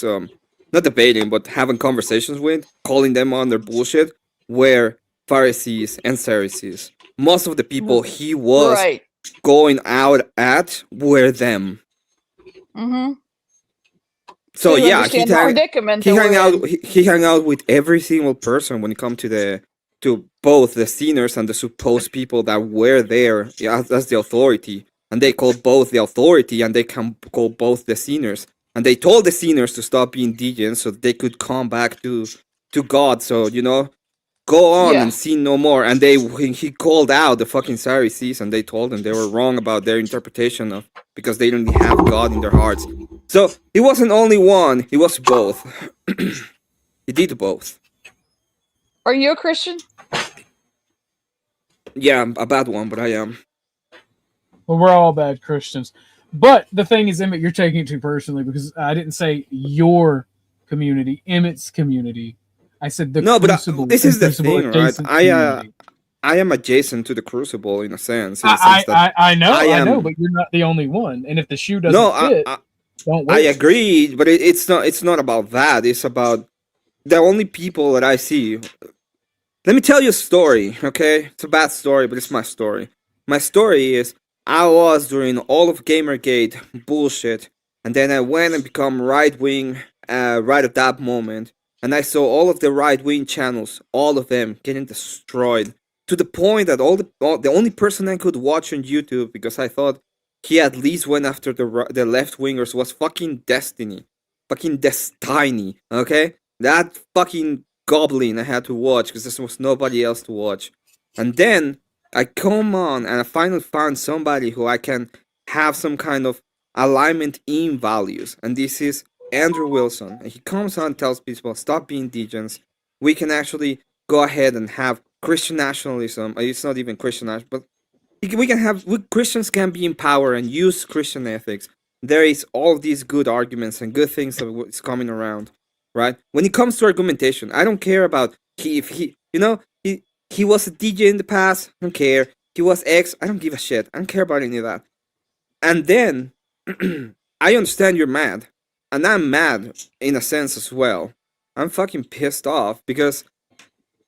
not debating, but having conversations with, calling them on their bullshit, were Pharisees and Sadducees. Most of the people he was Right. going out at were them. Mm-hmm. So You yeah, understand the predicament that we're in. he hung out with every single person when it comes to both the sinners and the supposed people that were there as the authority, and they called both the authority and they can call both the sinners, and they told the sinners to stop being degens so they could come back to God. So go on and sin no more. And he called out the fucking Sadducees, and they told them they were wrong about their interpretation of because they didn't have God in their hearts. So he wasn't only one; he was both. He did both. Are you a Christian? Yeah, I'm a bad one, but I am. Well, we're all bad Christians. But the thing is, Emmett, you're taking it too personally because I didn't say your community, Emmett's community. I said the Crucible. This is the Crucible thing, right? adjacent community. I am adjacent to the Crucible in a sense. I know, but you're not the only one. And if the shoe doesn't fit, don't I wait. agree, but it's not about that. It's about the only people that I see. Let me tell you a story, okay? It's a bad story, but it's my story. My story is I was during all of Gamergate bullshit, and then I went and become right-wing right at that moment, and I saw all of the right-wing channels, all of them getting destroyed, to the point that the only person I could watch on YouTube, because I thought he at least went after the left-wingers, was fucking Destiny. Fucking Destiny, okay? That fucking goblin I had to watch because there was nobody else to watch. And then I come on and I finally found somebody who I can have some kind of alignment in values. And this is Andrew Wilson. And he comes on and tells people, stop being degens. We can actually go ahead and have Christian nationalism. It's not even Christian nationalism, but Christians can be in power and use Christian ethics. There is all these good arguments and good things that is coming around. Right? When it comes to argumentation, I don't care about he was a DJ in the past, I don't care. He was X, I don't give a shit. I don't care about any of that. And then I understand you're mad. And I'm mad in a sense as well. I'm fucking pissed off because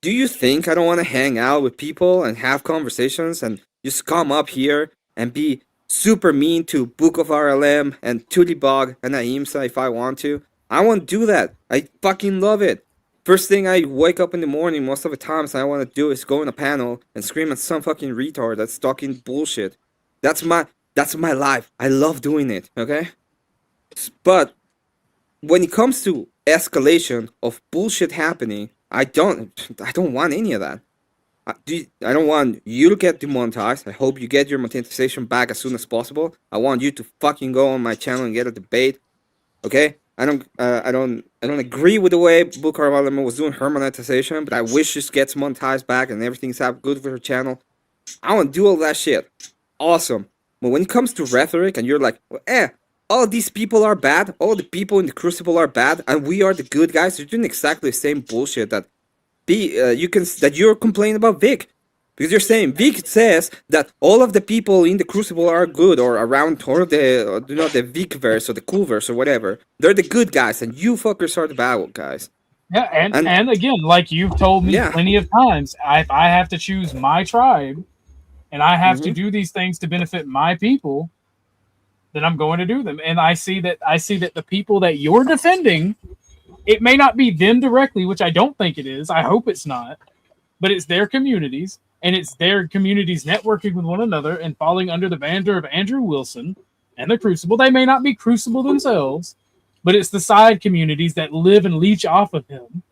do you think I don't want to hang out with people and have conversations and just come up here and be super mean to Book of RLM and Tulibog and Aimsa if I want to? I won't do that. I fucking love it. First thing I wake up in the morning, most of the times I want to do is go in a panel and scream at some fucking retard that's talking bullshit. That's my life. I love doing it, okay? But when it comes to escalation of bullshit happening, I don't want any of that. I don't want you to get demonetized. I hope you get your monetization back as soon as possible. I want you to fucking go on my channel and get a debate, okay? I don't agree with the way Book RLM was doing her monetization, but I wish she gets monetized back and everything's good for her channel. I want to do all that shit. Awesome. But when it comes to rhetoric and you're like, all these people are bad, all the people in the Crucible are bad, and we are the good guys, you're doing exactly the same bullshit that you're complaining about Vic. Because you're saying Vic says that all of the people in the Crucible are good, or around, or the the Vic verse or the cool verse or whatever. They're the good guys, and you fuckers are the bad guys. Yeah, and again, like you've told me plenty of times, if I have to choose my tribe, and I have to do these things to benefit my people, then I'm going to do them. And I see that the people that you're defending, it may not be them directly, which I don't think it is. I hope it's not, but it's their communities. And it's their communities networking with one another and falling under the banner of Andrew Wilson and the Crucible. They may not be Crucible themselves, but it's the side communities that live and leech off of him.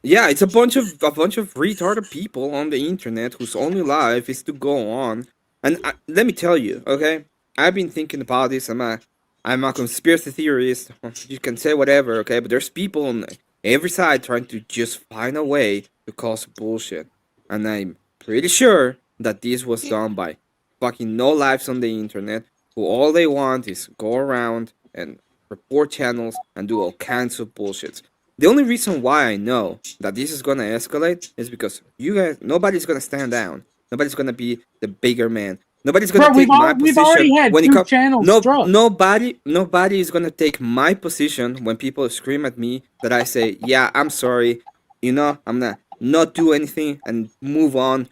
Yeah, it's a bunch of retarded people on the internet whose only life is to go on. And let me tell you, okay, I've been thinking about this. I'm a conspiracy theorist. You can say whatever, okay, but there's people on every side trying to just find a way to cause bullshit, and I'm pretty sure that this was done by fucking no lives on the internet who all they want is go around and report channels and do all kinds of bullshits. The only reason why I know that this is gonna escalate is because you guys, nobody's gonna stand down. Nobody's gonna be the bigger man. Nobody's gonna take my position. We've already had when two channels struck. Nobody is gonna take my position when people scream at me that I say, yeah, I'm sorry, I'm gonna not do anything and move on.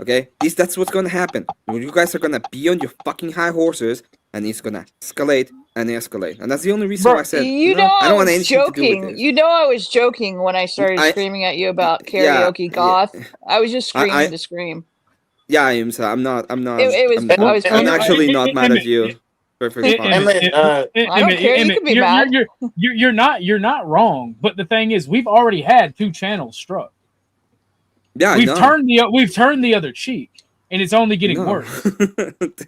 Okay, that's what's gonna happen. You guys are gonna be on your fucking high horses, and it's gonna escalate and escalate. And that's the only reason why I said I don't want anything to do with this. I was joking when I started screaming at you about karaoke goth. I was just screaming to scream. Yeah, I am. So I'm not. I'm actually not mad at you. Perfectly fine. I don't care. You can be mad. You're not wrong. But the thing is, we've already had two channels struck. Yeah, we've turned the other cheek, and it's only getting worse.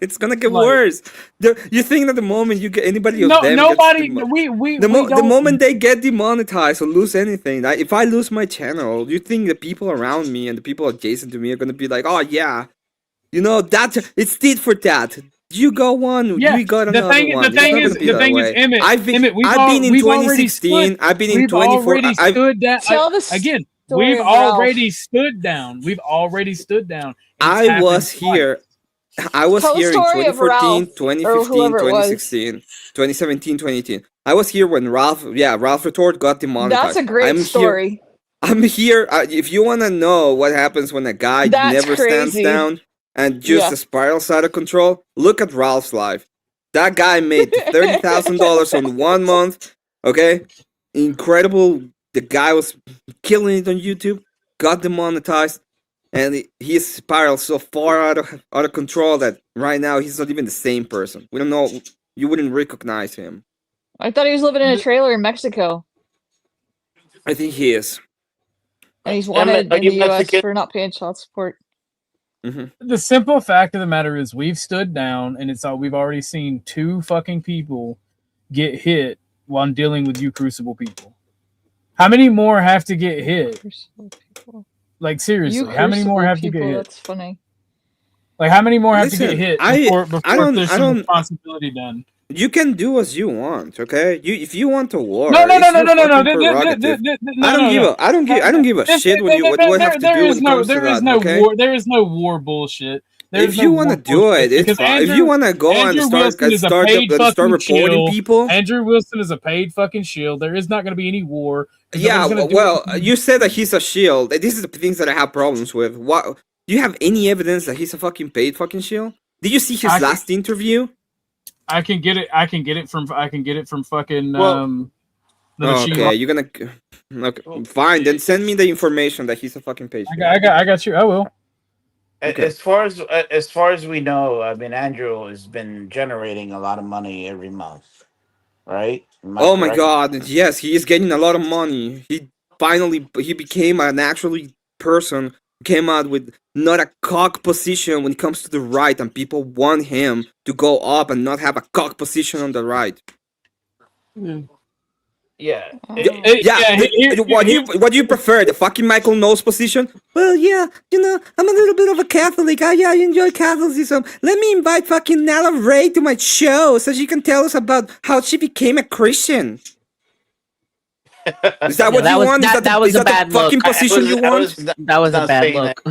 It's gonna get worse. You think that the moment you get anybody of them, the moment they get demonetized or lose anything, if I lose my channel, you think the people around me and the people adjacent to me are gonna be like, oh yeah, that it's tit for tat. You go one, we got another one. The thing is, Emmett, I've been in 2016. I've been in 24. Again. We've already stood down. I was here in 2014, 2015, 2016, 2017, 2018. I was here when Ralph Retort got demonetized. That's a great story. I'm here. If you want to know what happens when a guy never stands down and just spirals out of control, look at Ralph's life. That guy made $30,000 on 1 month. Okay, incredible. The guy was killing it on YouTube, got demonetized, and he spiraled so far out of control that right now he's not even the same person. We don't know. You wouldn't recognize him. I thought he was living in a trailer in Mexico. I think he is. And he's wanted in the U.S. for not paying child support. Mm-hmm. The simple fact of the matter is we've stood down, and we've already seen 2 fucking people get hit while dealing with you Crucible people. How many more have to get hit? Like seriously, how many more have to get hit? That's funny. Like how many more have to get hit before there's some responsibility done? You can do as you want, okay? If you want to war, no. I don't give a shit what you have to do when it comes to that, okay? There is no war bullshit. If you want to do it, it's fine. If you want to go and start reporting people, Andrew Wilson is a paid fucking shield. There is not going to be any war. Yeah, well, you said that he's a shield. This is the things that I have problems with. What? Do you have any evidence that he's a fucking paid fucking shield? Did you see his last interview? I can get it from fucking. Okay, you're gonna. Okay, fine. Then send me the information that he's a fucking paid shield. I got you. I will. Okay. As far as we know, I mean, Andrew has been generating a lot of money every month, right? Oh my God! Yes, he is getting a lot of money. He became an actually person who came out with not a cock position when it comes to the right, and people want him to go up and not have a cock position on the right. Yeah. What do you prefer? The fucking Michael Knowles position? Well, yeah, I'm a little bit of a Catholic. I enjoy Catholicism. Let me invite fucking Nala Ray to my show so she can tell us about how she became a Christian. Is that what you want? That was a bad look. Fucking position you want? That was a bad look.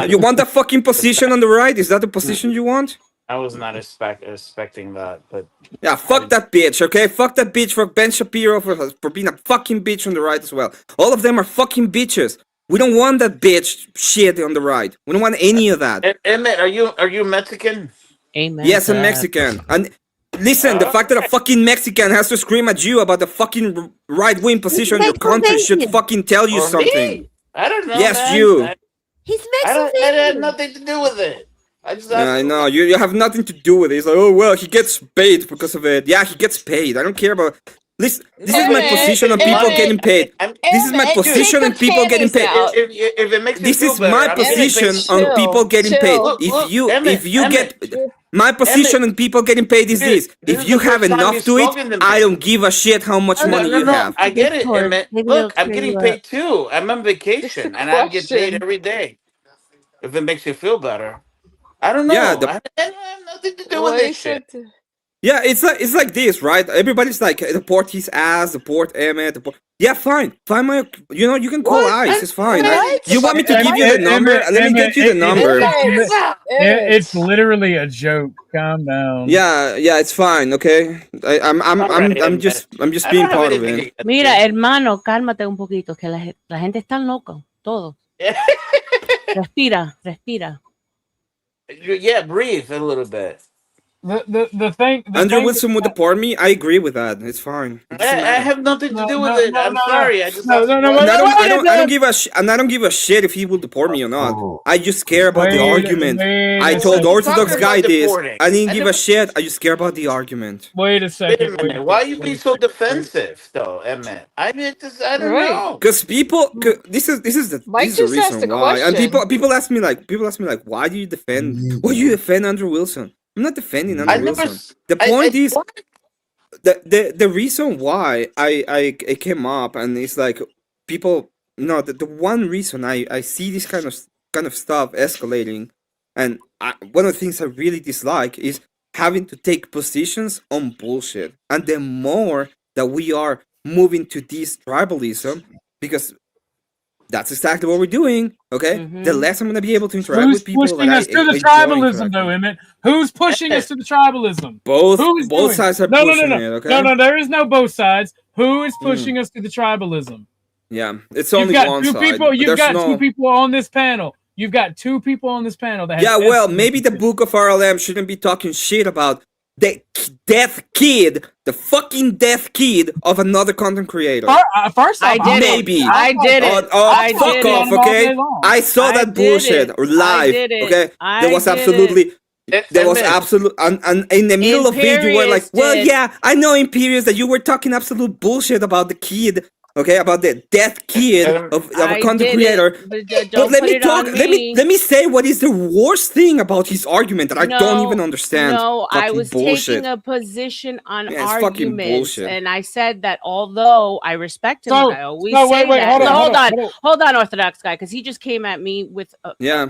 You want that fucking position on the right? Is that the position you want? I was not expecting that, but yeah, fuck that bitch, okay? Fuck that bitch for Ben Shapiro for being a fucking bitch on the right as well. All of them are fucking bitches. We don't want that bitch shit on the right. We don't want any of that. Emmett, are you Mexican? Amen. Yes, I'm Mexican. And listen, the fact that a fucking Mexican has to scream at you about the fucking right-wing position in your country should fucking tell you something. Me? I don't know. Yes, man. you. He's Mexican. I had nothing to do with it. I know you have nothing to do with it. It's like, oh well, he gets paid because of it. Yeah, he gets paid. I don't care about. Listen, this is my position on people getting paid. This is my position on people getting paid. If it makes this is my position on people getting paid. If you get my position on people getting paid is this. If you have enough to it, I don't give a shit how much money you have. I get it, Emmett. Look, I'm getting paid too. I'm on vacation and I get paid every day. If it makes you feel better. I don't know. Yeah, I have nothing to do with this shit. Yeah, it's like this, right? Everybody's like, deport his ass, deport Emmett, yeah, fine my, you can call ICE, it's fine. You want me to give you the number? Let me get you the number. It's literally a joke. Calm down. Yeah, it's fine, okay. I'm just being part of it. Mira, hermano, cálmate un poquito, que la gente está loca, todo. Respira. Yeah, breathe a little bit. The thing. Andrew Wilson would deport me. I agree with that. It's fine. I have nothing to do with it. I'm sorry. I just I don't give a and I don't give a shit if he will deport me or not. I just care about the argument. I told Orthodox Guy this. I didn't give a shit. I just care about the argument. Wait a second. Why are you being so defensive, though, Emmett? I don't know. Because people, this is the reason why. And people ask me like, why do you defend Andrew Wilson? I'm not defending Andrew Wilson. The point is, the reason why I came up, and it's like people, the one reason I see this kind of stuff escalating, and one of the things I really dislike is having to take positions on bullshit. And the more that we are moving to this tribalism, because that's exactly what we're doing, okay? The less I'm going to be able to interact with people. Who's pushing us to the tribalism, though, Emmett? Who's pushing us to the tribalism? Both sides are pushing it, okay? No, there is no both sides. Who is pushing us to the tribalism? Yeah, it's only one side. You've got two people on this panel. You've got two people on this panel that have maybe the Book of RLM shouldn't be talking shit about the fucking death kid of another content creator. First off, I did it. Fuck off, okay? I saw that bullshit live, okay? There was absolutely, and in the middle of it, you were like, well, yeah, I know Imperius that you were talking absolute bullshit about the kid. Okay, about the death kid of a content creator. But let me talk. Let me say what is the worst thing about his argument that I don't even understand. No, I was taking a position on arguments, and I said that although I respect him, I always say that. Hold on, Orthodox Guy, because he just came at me with.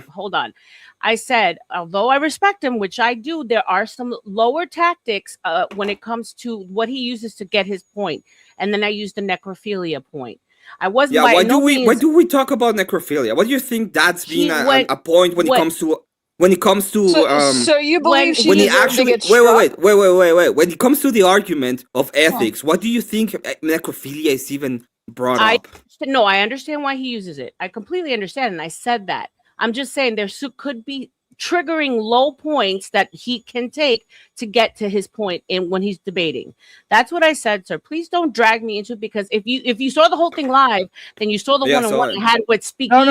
Hold on. I said, although I respect him, which I do, there are some lower tactics when it comes to what he uses to get his point. And then I used the necrophilia point. I wasn't. Yeah, why do we talk about necrophilia? What do you think that's been a point when it comes to So you believe she when he deserved actually to get struck? wait. When it comes to the argument of ethics, what do you think necrophilia is even brought up? No, I understand why he uses it. I completely understand, and I said that. I'm just saying there could be triggering low points that he can take to get to his point when he's debating. That's what I said, sir. Please don't drag me into it, because if you saw the whole thing live, then you saw the one-on-one I had with Speakeasy,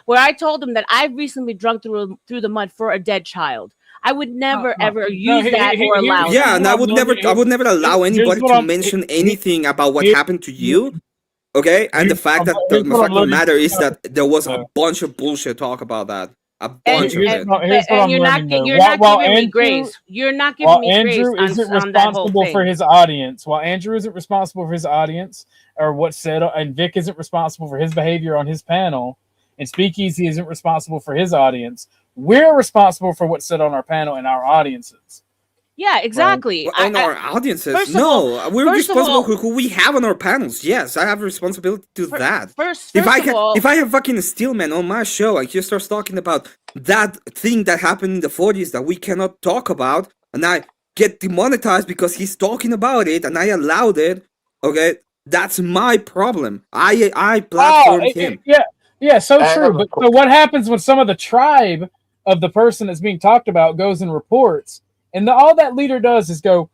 where I told him that I've recently drunk through the mud for a dead child. I would never ever use that or allow. Yeah, and I would never allow anybody to mention anything about what happened to you. Okay, and the fact that the fact of the matter is that there was a bunch of bullshit talk about that. A bunch of it. And you're not giving me grace. You're not giving me grace on that whole thing. For his audience. While Andrew isn't responsible for his audience or what's said, and Vic isn't responsible for his behavior on his panel, and Speakeasy isn't responsible for his audience, we're responsible for what's said on our panel and our audiences. Yeah, exactly. On our audiences, first of no, all- we're first of responsible all- who we have on our panels. Yes, I have a responsibility to do that. If I have fucking Steelman on my show and he starts talking about that thing that happened in the 40s that we cannot talk about, and I get demonetized because he's talking about it and I allowed it, okay, that's my problem. I platformed him. Yeah, so true. But so what happens when some of the tribe of the person that's being talked about goes and reports, and all that leader does is go,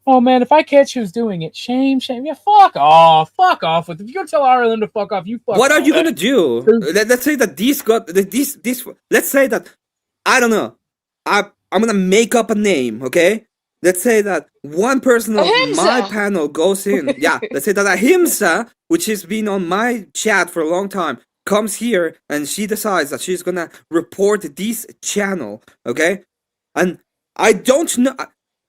"Oh man, if I catch who's doing it, shame. Yeah, fuck off with it. If you go tell Ireland to fuck off, you fuck What off. are you gonna do? Let's say that this. Let's say that I don't know. I'm gonna make up a name, okay? Let's say that one person of my panel goes in. Yeah, let's say that Ahimsa, which has been on my chat for a long time, comes here and she decides that she's gonna report this channel, okay? And I don't know.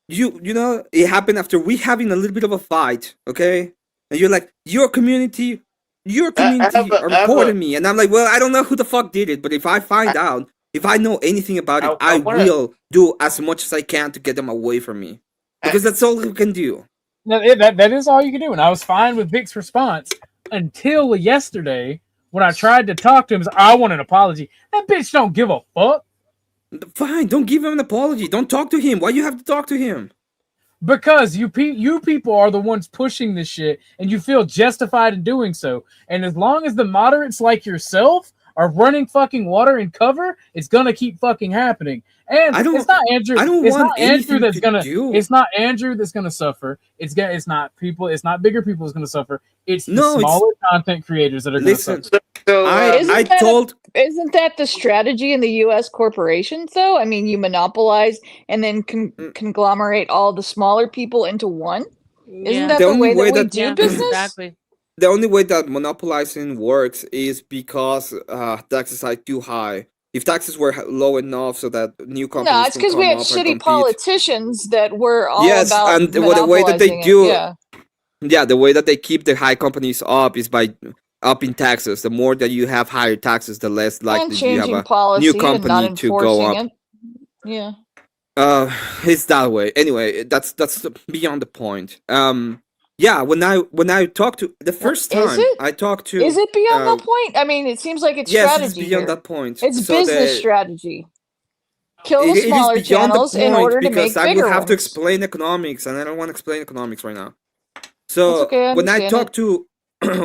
You know, it happened after we having a little bit of a fight, okay? And you're like, your community are reporting me, and I'm like, well, I don't know who the fuck did it, but if I find out, if I know anything about it, I will do as much as I can to get them away from me, because that's all we can do. No, that is all you can do, and I was fine with Vic's response until yesterday when I tried to talk to him. I want an apology. That bitch don't give a fuck. Fine, don't give him an apology. Don't talk to him. Why you have to talk to him? Because you people are the ones pushing this shit, and you feel justified in doing so. And as long as the moderates like yourself are running fucking water and cover, it's gonna keep fucking happening. And it's not Andrew. It's not Andrew that's gonna. It's not Andrew that's gonna suffer. It's not people. It's not bigger people that's gonna suffer. It's the smaller content creators that are gonna suffer. Isn't that the strategy in the U.S. corporations, though? I mean, you monopolize and then conglomerate all the smaller people into one. Isn't that the way that we do business? Exactly. The only way that monopolizing works is because taxes are too high. If taxes were low enough so that new companies No, it's because we had shitty politicians that were all about and the way that they do, yeah, the way that they keep the high companies up is by upping taxes. The more that you have higher taxes, the less likely you have a new company to go up. Yeah. It's that way. Anyway, that's beyond the point. Yeah, when I talked to the first time I talked to, is it beyond that point? I mean, it seems like it's strategy. Yes, it's beyond that point. It's business strategy. Kill the smaller channels in order to make bigger ones. I will have to explain economics, and I don't want to explain economics right now. So when I talked to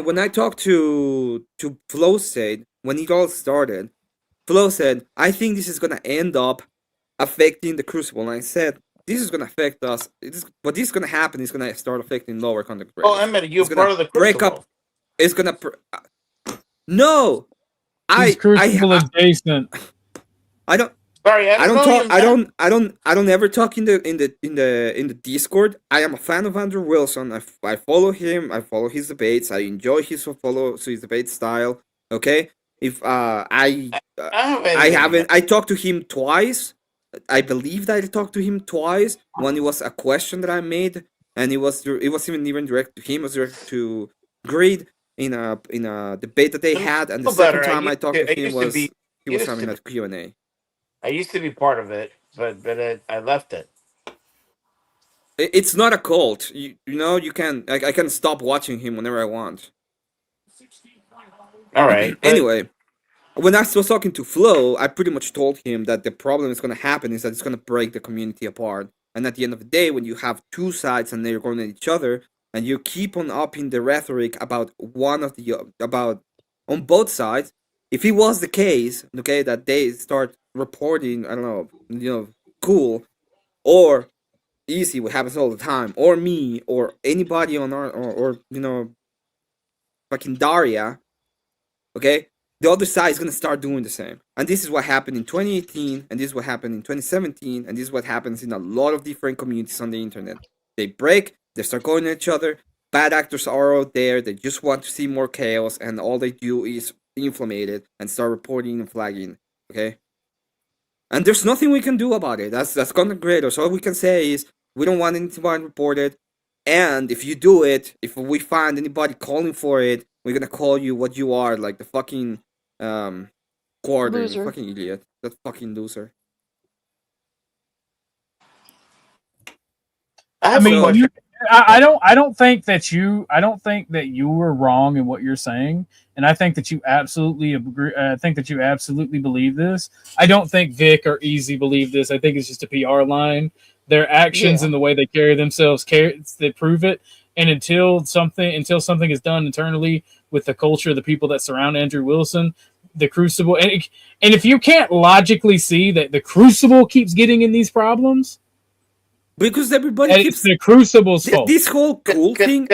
when I talked to Flo said when it all started, Flo said, "I think this is gonna end up affecting the Crucible," and I said, "This is gonna affect us. What is gonna happen is gonna start affecting lower content creators." Oh, Emmett, you're part of the Crucible. Break up. It's gonna. No, Crucible adjacent. I don't. Sorry, I don't ever talk in the Discord. I am a fan of Andrew Wilson. I follow him. I follow his debates. I enjoy his debate style. Okay. If I haven't. I talked to him twice. I believe that I talked to him twice. One, it was a question that I made, and it wasn't even direct to him. It was direct to Grid in a debate that they had. And the second time I talked to him was he was having a Q&A. I used to be part of it, but I left it. It's not a cult. You know, you can. I can stop watching him whenever I want. All right. Anyway, when I was talking to Flo, I pretty much told him that the problem is going to happen is that it's going to break the community apart. And at the end of the day, when you have two sides and they're going at each other, and you keep on upping the rhetoric about on both sides, if it was the case, okay, that they start reporting, I don't know, cool, or easy, what happens all the time, or me, or anybody on our, or fucking Daria, okay, the other side is going to start doing the same. And this is what happened in 2018, and this is what happened in 2017, and this is what happens in a lot of different communities on the internet. They break, they start going at each other, bad actors are out there, they just want to see more chaos, and all they do is inflame it and start reporting and flagging, okay? And there's nothing we can do about it. That's content creators. All we can say is, we don't want anyone reported, and if you do it, if we find anybody calling for it, we're gonna call you what you are, like the fucking quarter, Loser. fucking idiot, that fucking loser. I mean, I don't think that you were wrong in what you're saying, and I think that you absolutely agree. I think that you absolutely believe this. I don't think Vic or Easy believe this. I think it's just a PR line. Their actions and the way they carry themselves, they prove it. And until something is done internally with the culture of the people that surround Andrew Wilson, the Crucible, and if you can't logically see that the Crucible keeps getting in these problems. Because everybody keeps the Crucible's fault. This whole cool thing,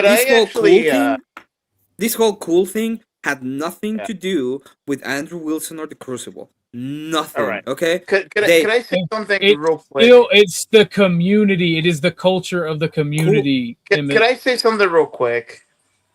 this whole cool thing had nothing to do with Andrew Wilson or the Crucible. Nothing. All right. Okay. Could I say something real quick? It's the community. It is the culture of the community. Could I say something real quick?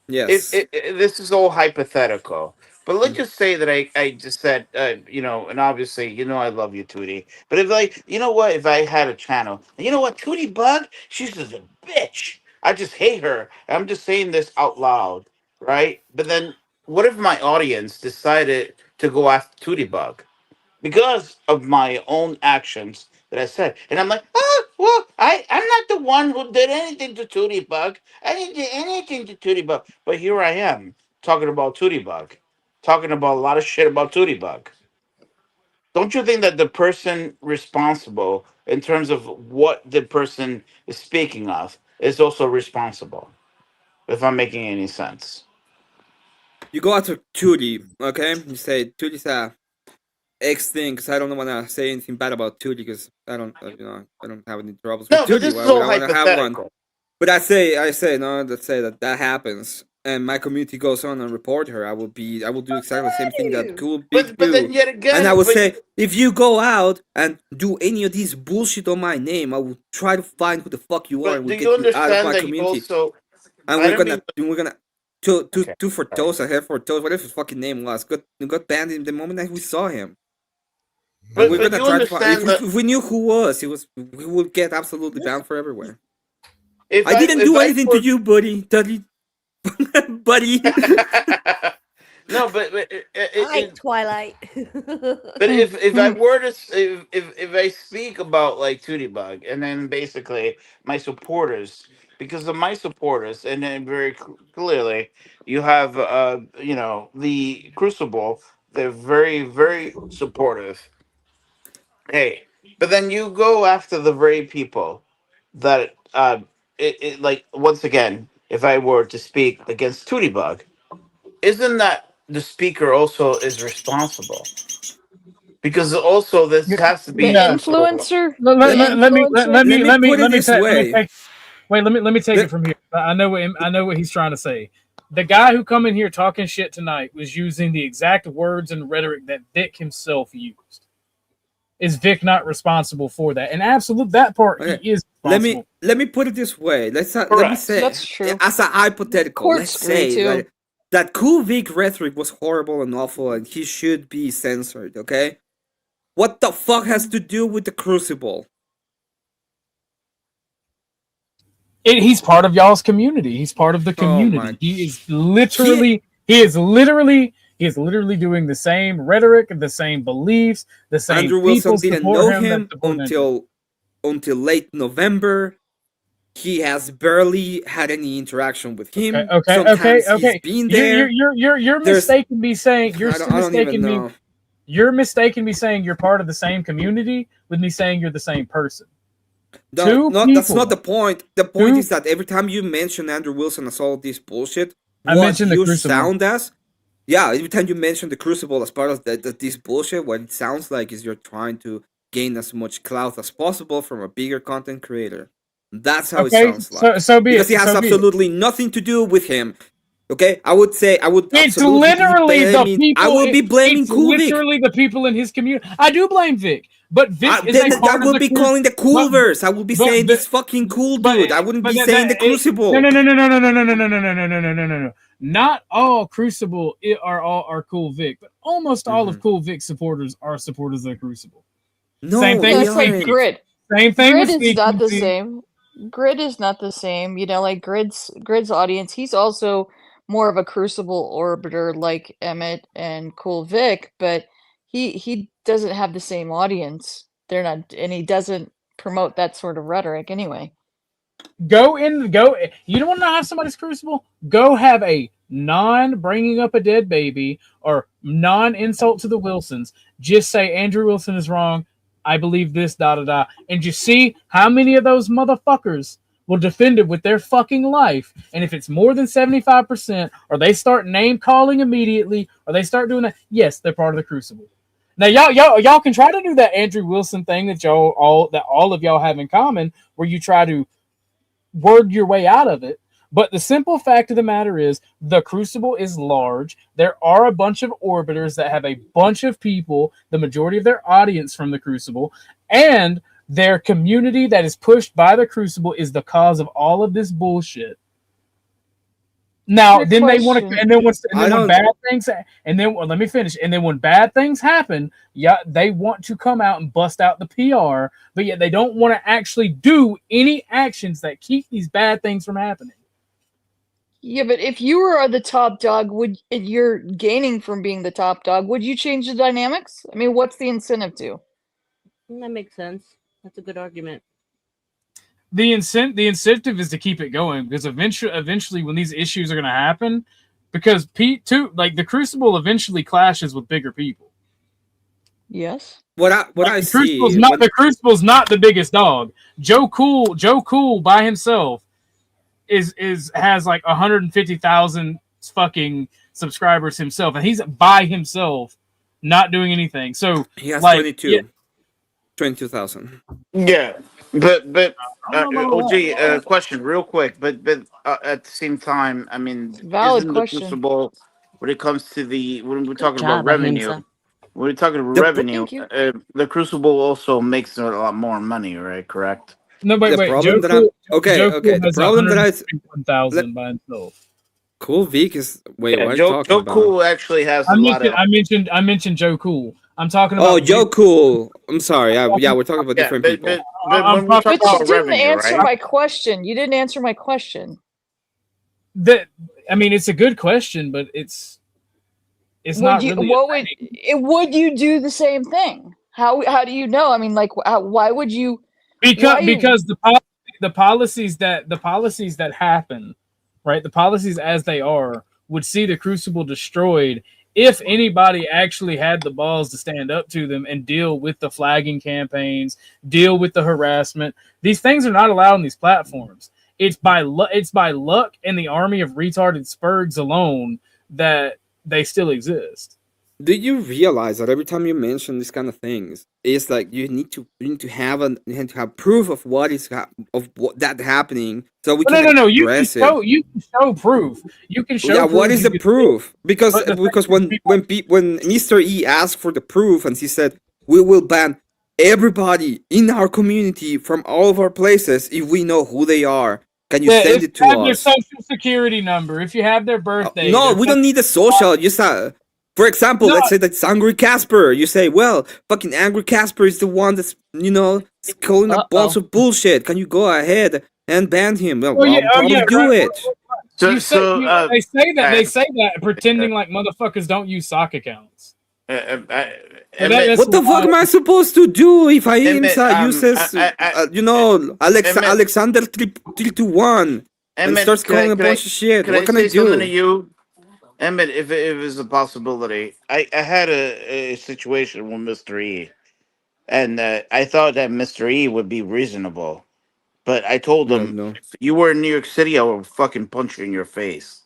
Yes. This is all hypothetical. But let's just say that I just said, and obviously, I love you, Tootie. But if if I had a channel, and you know what, Tootie Bug, she's just a bitch. I just hate her. I'm just saying this out loud, right? But then, what if my audience decided to go after Tootie Bug because of my own actions that I said? And I'm like, well, I'm not the one who did anything to Tootie Bug. I didn't do anything to Tootie Bug. But here I am talking about Tootie Bug. Talking about a lot of shit about Tootie Bug. Don't you think that the person responsible, in terms of what the person is speaking of, is also responsible? If I'm making any sense. You go after Tootie, okay? You say Tootie's X thing, because I don't want to say anything bad about Tootie, because I don't have any troubles with Tootie. But this is all hypothetical. But I say that happens. And my community goes on and report her, I will do exactly the same thing that Cool Big do. Then yet again, and I will say, if you go out and do any of these bullshit on my name, I will try to find who the fuck you are and we'll get you out of my community. And we're gonna two for toes, a head for toes, whatever his fucking name was, got banned in the moment that we saw him. And we're gonna try to find. If we knew who was, we would get absolutely banned for everywhere. I didn't do anything to you, buddy. Buddy. No, but Hi, Twilight. But if I were to if I speak about like Tootie Bug and then basically my supporters, because of my supporters, and then very clearly you have the Crucible, they're very, very supportive. Hey, but then you go after the very people that like once again, if I were to speak against Tootie Bug, isn't that the speaker also is responsible? Because also this has to be the influencer. Let me take it from here. I know what he's trying to say. The guy who come in here talking shit tonight was using the exact words and rhetoric that Vic himself used. Is Vic not responsible for that? And absolute that part he is responsible. Let me put it this way. Let me say that's true. As a hypothetical. Let's say that Cool Vic rhetoric was horrible and awful, and he should be censored. Okay, what the fuck has to do with the Crucible? He's part of y'all's community. He's part of the community. He is literally doing the same rhetoric, the same beliefs, the same. Andrew Wilson didn't know him until late November. He has barely had any interaction with him. Okay. He's been there. You're mistaken me saying you're mistaken me saying you're part of the same community with me saying you're the same person. That's not the point. The point is that every time you mention Andrew Wilson as all this bullshit, every time you mention the Crucible as part of this bullshit, what it sounds like is you're trying to gain as much clout as possible from a bigger content creator. That's how it sounds like. Because it has absolutely nothing to do with him. Okay, I would. It's literally the people. I will be blaming Cool Vic. Literally the people in his community. I do blame Vic, but Vic I would be calling the Coolverse. I would be saying this fucking cool dude. I wouldn't be saying the Crucible. No. Not all Crucible are Cool Vic, but almost all of Cool Vic's supporters are supporters of the Crucible. No, same thing with like Grid. Same thing Grid with is not the same. Grid is not the same. Like Grid's audience, he's also more of a Crucible orbiter like Emmett and Cool Vic, but he doesn't have the same audience. They're not, and he doesn't promote that sort of rhetoric anyway. Go. You don't want to have somebody's crucible? Go have a non-bringing up a dead baby or non-insult to the Wilsons. Just say Andrew Wilson is wrong. I believe this, and just see how many of those motherfuckers will defend it with their fucking life. And if it's more than 75%, or they start name calling immediately, or they start doing that, yes, they're part of the crucible. Now, y'all can try to do that Andrew Wilson thing that all of y'all have in common, where you try to word your way out of it. But the simple fact of the matter is, the crucible is large. There are a bunch of orbiters that have a bunch of people, the majority of their audience from the crucible, and their community that is pushed by the crucible is the cause of all of this bullshit. Now, then they want to, and then when bad things, and then let me finish. And then when bad things happen, they want to come out and bust out the PR, but yet they don't want to actually do any actions that keep these bad things from happening. Yeah, but if you were the top dog, you're gaining from being the top dog, would you change the dynamics? I mean, what's the incentive to? That makes sense. That's a good argument. The incentive is to keep it going, because eventually when these issues are going to happen, because the Crucible eventually clashes with bigger people. Yes. The Crucible's not the biggest dog. Joe Cool by himself has like 150,000 fucking subscribers himself, and he's by himself, not doing anything. So he has like, 22,000. Yeah, but OG, question real quick, but at the same time, I mean, valid isn't question. The Crucible, when it comes to when we're talking about revenue, the Crucible also makes a lot more money, right? Correct. No, wait. The problem that I 1,000 by himself. Cool Vic is what are you Joe talking about? Cool actually has a lot of. I mentioned Joe Cool. I'm talking about. Oh, Joe Cool. I'm sorry. We're talking about different people. But when we're talking about you didn't revenue, answer right? my question. You didn't answer my question. It's a good question, but it's not really. Would you do the same thing? How do you know? I mean, like, why would you? Because the policies that happen, right? The policies as they are would see the Crucible destroyed if anybody actually had the balls to stand up to them and deal with the flagging campaigns, deal with the harassment. These things are not allowed on these platforms. It's by luck and the army of retarded spurgs alone that they still exist. Do you realize that every time you mention these kind of things, it's like you need to have proof of what that happening, so we can address it. You can show proof. You can show. Yeah, proof. What is the proof? Because when Mr. E asked for the proof and he said we will ban everybody in our community from all of our places if we know who they are. Can you send it to us? If you have their social security number, if you have their birthday. No, we don't need the social. For example, let's say that's Angry Casper. You say, well, fucking Angry Casper is the one that's, calling a bunch of bullshit. Can you go ahead and ban him? Well, I'll probably do it. They say that pretending like motherfuckers don't use sock accounts. What the fuck am I supposed to do if I uses, Alexander 321 and starts calling a bunch of shit? What can I do? Something to you? Emmett, if it was a possibility, I had a situation with Mr. E, and I thought that Mr. E would be reasonable, but I told him, if you were in New York City, I would fucking punch you in your face.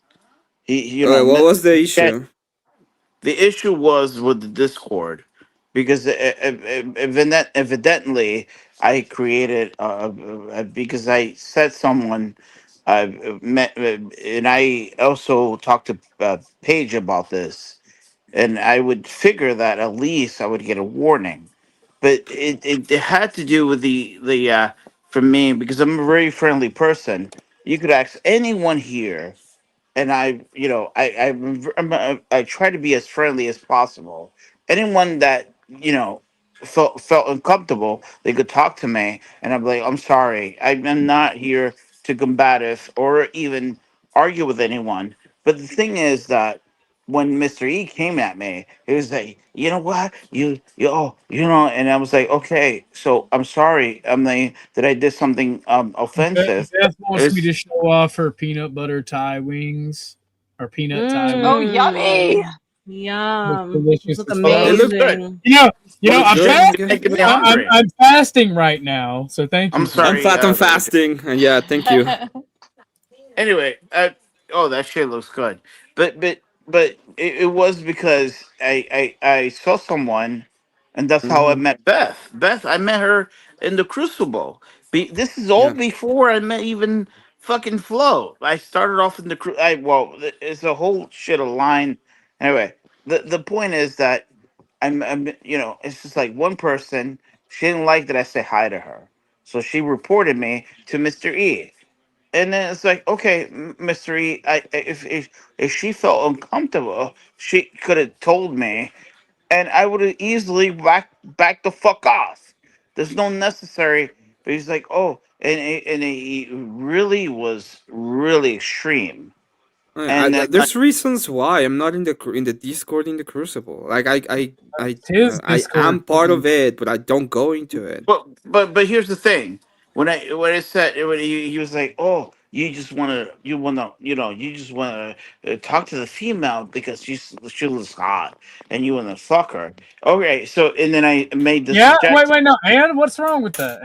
What was the issue? The issue was with the Discord, because evidently I created because I said someone. And I also talked to Paige about this, and I would figure that at least I would get a warning, but it had to do with the for me, because I'm a very friendly person. You could ask anyone here, and I try to be as friendly as possible. Anyone that felt uncomfortable, they could talk to me, and I'm like, I'm sorry, I'm not here to combative or even argue with anyone. But the thing is that when Mr. E came at me, he was like, you know what, and I was like, okay, so I'm sorry, I'm like that I did something offensive. Beth wants me It's, to show off her peanut butter Thai wings or peanut Thai wings. Oh, yummy! Yum. Delicious. Look as fuck. it looked good. amazing. I'm fasting right now, so thank you. I'm sorry. I'm fat. I'm fasting. Yeah, thank you. Anyway, that shit looks good. But it was because I saw someone, and that's how I Mhm. met Beth. Beth, I met her in the Crucible. This is all Yeah. before I met even fucking Flo. I started off in the it's a whole shit of line. Anyway, the point is that I'm it's just like one person. She didn't like that I say hi to her, so she reported me to Mr. E. And then it's like, okay, Mystery. If she felt uncomfortable, she could have told me, and I would have easily back the fuck off. There's no necessary. But he's like, oh, and he really was really extreme. And then There's reasons why I'm not in the Discord in the Crucible. Like I am part of it, but I don't go into it. But here's the thing. When I said when he was like, oh, you just wanna you just wanna talk to the female because she looks hot and you wanna fuck her. Okay, so and then I made the Wait, no, and what's wrong with that,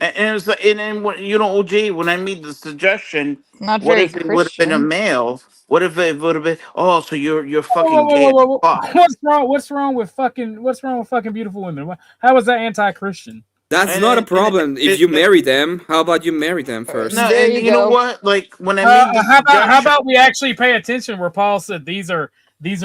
and it was like, and then OG, when I made the suggestion, Not what very if it would have been a Christian. male? What if it would have been? Oh, so you're fucking gay as Whoa. fuck. What's wrong with fucking beautiful women? How is that anti-Christian? That's not a problem. If you marry them, how about you marry them first? No, There and you you know go. what? Like when I made the how about we actually pay attention where Paul said these are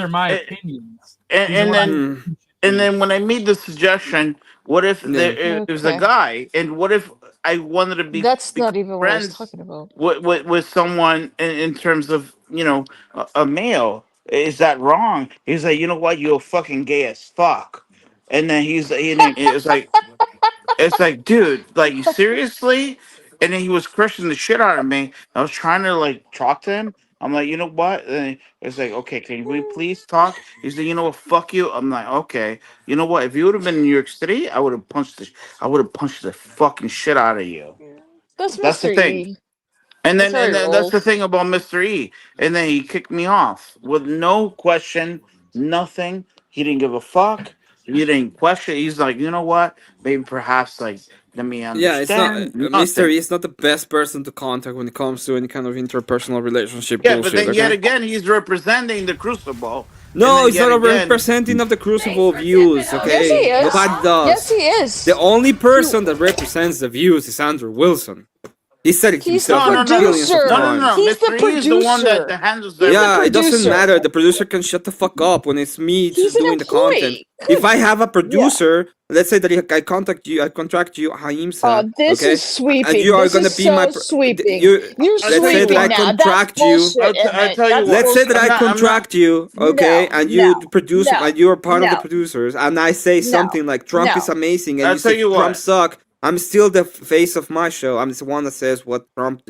my opinions. And then when I made the suggestion, what if it was a Okay. guy, and what if I wanted to That's not even what I was friends talking about. with someone in terms of a male? Is that wrong? He's like, you know what? You're fucking gay as fuck. And then it's like, dude, like seriously? And then he was crushing the shit out of me. I was trying to like talk to him. I'm like, you know what? And it's like, okay, can we please talk? He's like, you know what? Fuck you. I'm like, okay. You know what? If you would have been in New York City, I would have punched the fucking shit out of you. That's That's the Mr. thing. E. And That's then, how he that's the rolls. thing about Mr. E. And then he kicked me off with no question, nothing. He didn't give a fuck. He didn't question. He's like, you know what? Maybe perhaps like let me Yeah, it's not understand. Mr. E is not the best person to contact when it comes to any kind of interpersonal relationship Yeah, but bullshit. then yet Okay. again, he's representing the Crucible. No, And it's then not a yet again, representing of the Crucible views. Yes, he Okay, is. nobody does. Yes, he is. The only person that represents the views is Andrew Wilson. He said it He's the himself like billions of producer. times. He's the Mr. E is the one producer. that handles He's the Yeah, it doesn't producer. matter. The producer can shut the fuck up when it's me He's an doing the content. employee. If I have a producer, let's say that I contract you, Haimsa, This okay, is sweeping. and you are This gonna is be so my sweeping. you. You're Let's say sweeping that I now. contract That's you. bullshit, I'll Emmett. tell you That's what. Let's say that bullshit. I contract you, okay, and you produce, no, and you are part of the no, producers, and I say something like Trump no. is amazing, and I'll you tell say you Trump what. suck. I'm still the face of my show. I'm the one that says what Trump.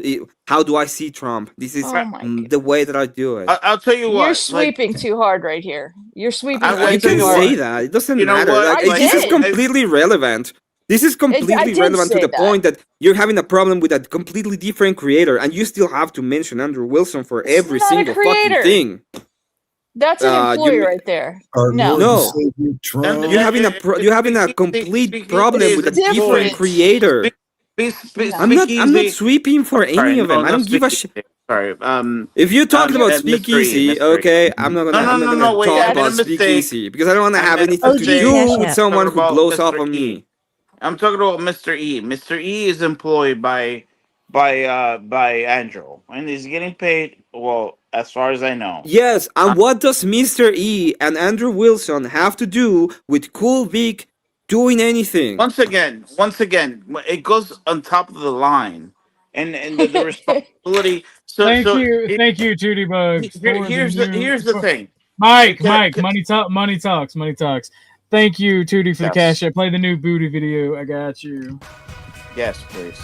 How do I see Trump? This is Oh my the way that I do it. I'll tell you what. You're Like, sweeping too hard right here. You're sweeping I way You too can hard. say that. It doesn't You know matter. what? Like, I this is did. completely irrelevant. This is completely did relevant to say the that. point that you're having a problem with a completely different creator, and you still have to mention Andrew Wilson for It's every not a single fucking creator. thing. That's an you employee ma- right there. Our No. Lord and No, Savior Trump. you're having a complete problem with a different creator. I'm not sweeping for any of them. I don't give a shit. Sorry. If you're talking about Mr. E, Speakeasy, Mr. E. okay, I'm not gonna Wait, talk I made a about mistake. Speakeasy because I don't want to I have made a anything to mistake. do with someone who About blows Mr. up on E. me. I'm talking about Mr. E. Mr. E is employed by Andrew, and he's getting paid. Well, as far as I know. Yes, and what does Mr. E and Andrew Wilson have to do with Cool Vic doing anything? Once again, it goes on top of the line, and the responsibility. Thank you, Judy Bugs. Here's the thing. Mike, money talks. Thank you, Tootie, for the cash. I play the new booty video. I got you. Yes, please.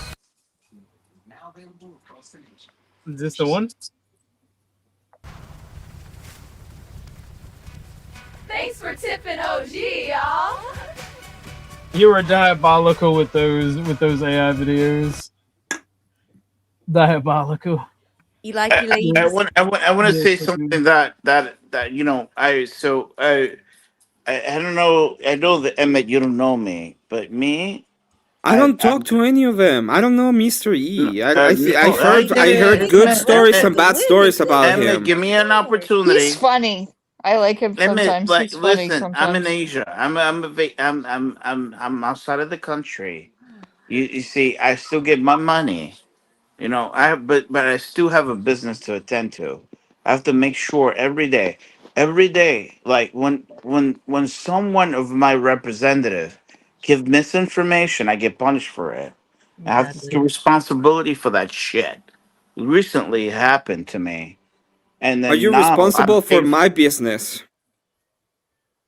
Is this the one? Thanks for tipping OG, y'all. You were diabolical with those AI videos. Diabolical. You like your ladies? I want to say something that you know. I don't know. I know that Emmett, you don't know me, but me. I don't talk to any of them. I don't know Mr. E. I No, heard good stories and bad stories about Emmett, him. give me an opportunity. He's funny. I like him Emmett, sometimes. like, He's funny listen, sometimes. I'm in Asia. I'm outside of the country. You see, I still get my money. You know, but I still have a business to attend to. I have to make sure every day, like when someone of my representative give misinformation, I get punished for it. I have to take responsibility for that shit. Recently it happened to me, and Are then you now responsible for my business?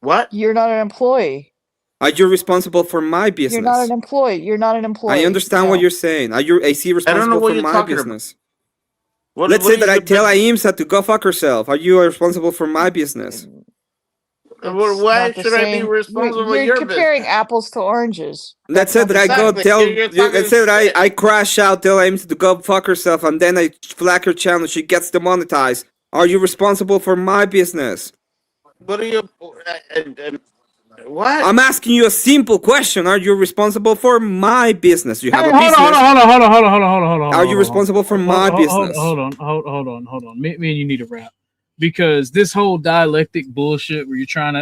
What? You're not an employee. Are you responsible for my You're not business? an employee. You're not an employee. I understand what No. you're saying. Are you AC responsible what for you're my talking about. business? What- Let's what say is that I your tell business? Aimsa to go fuck herself. Are you responsible for my business? Why Not the should I be same. responsible for You're your comparing business? apples to oranges. Let's That's say not that the I go same. tell. You're talking Let's say that shit. I crash out, tell Aimsa to go fuck herself, and then I flag her channel. She gets demonetized. Are you responsible for my business? What are you? What? I'm asking you a simple question. Are you responsible for my business? You have Hey, a hold business. on. Are you responsible for my business? Hold on. Me and you need a wrap, because this whole dialectic bullshit where you're trying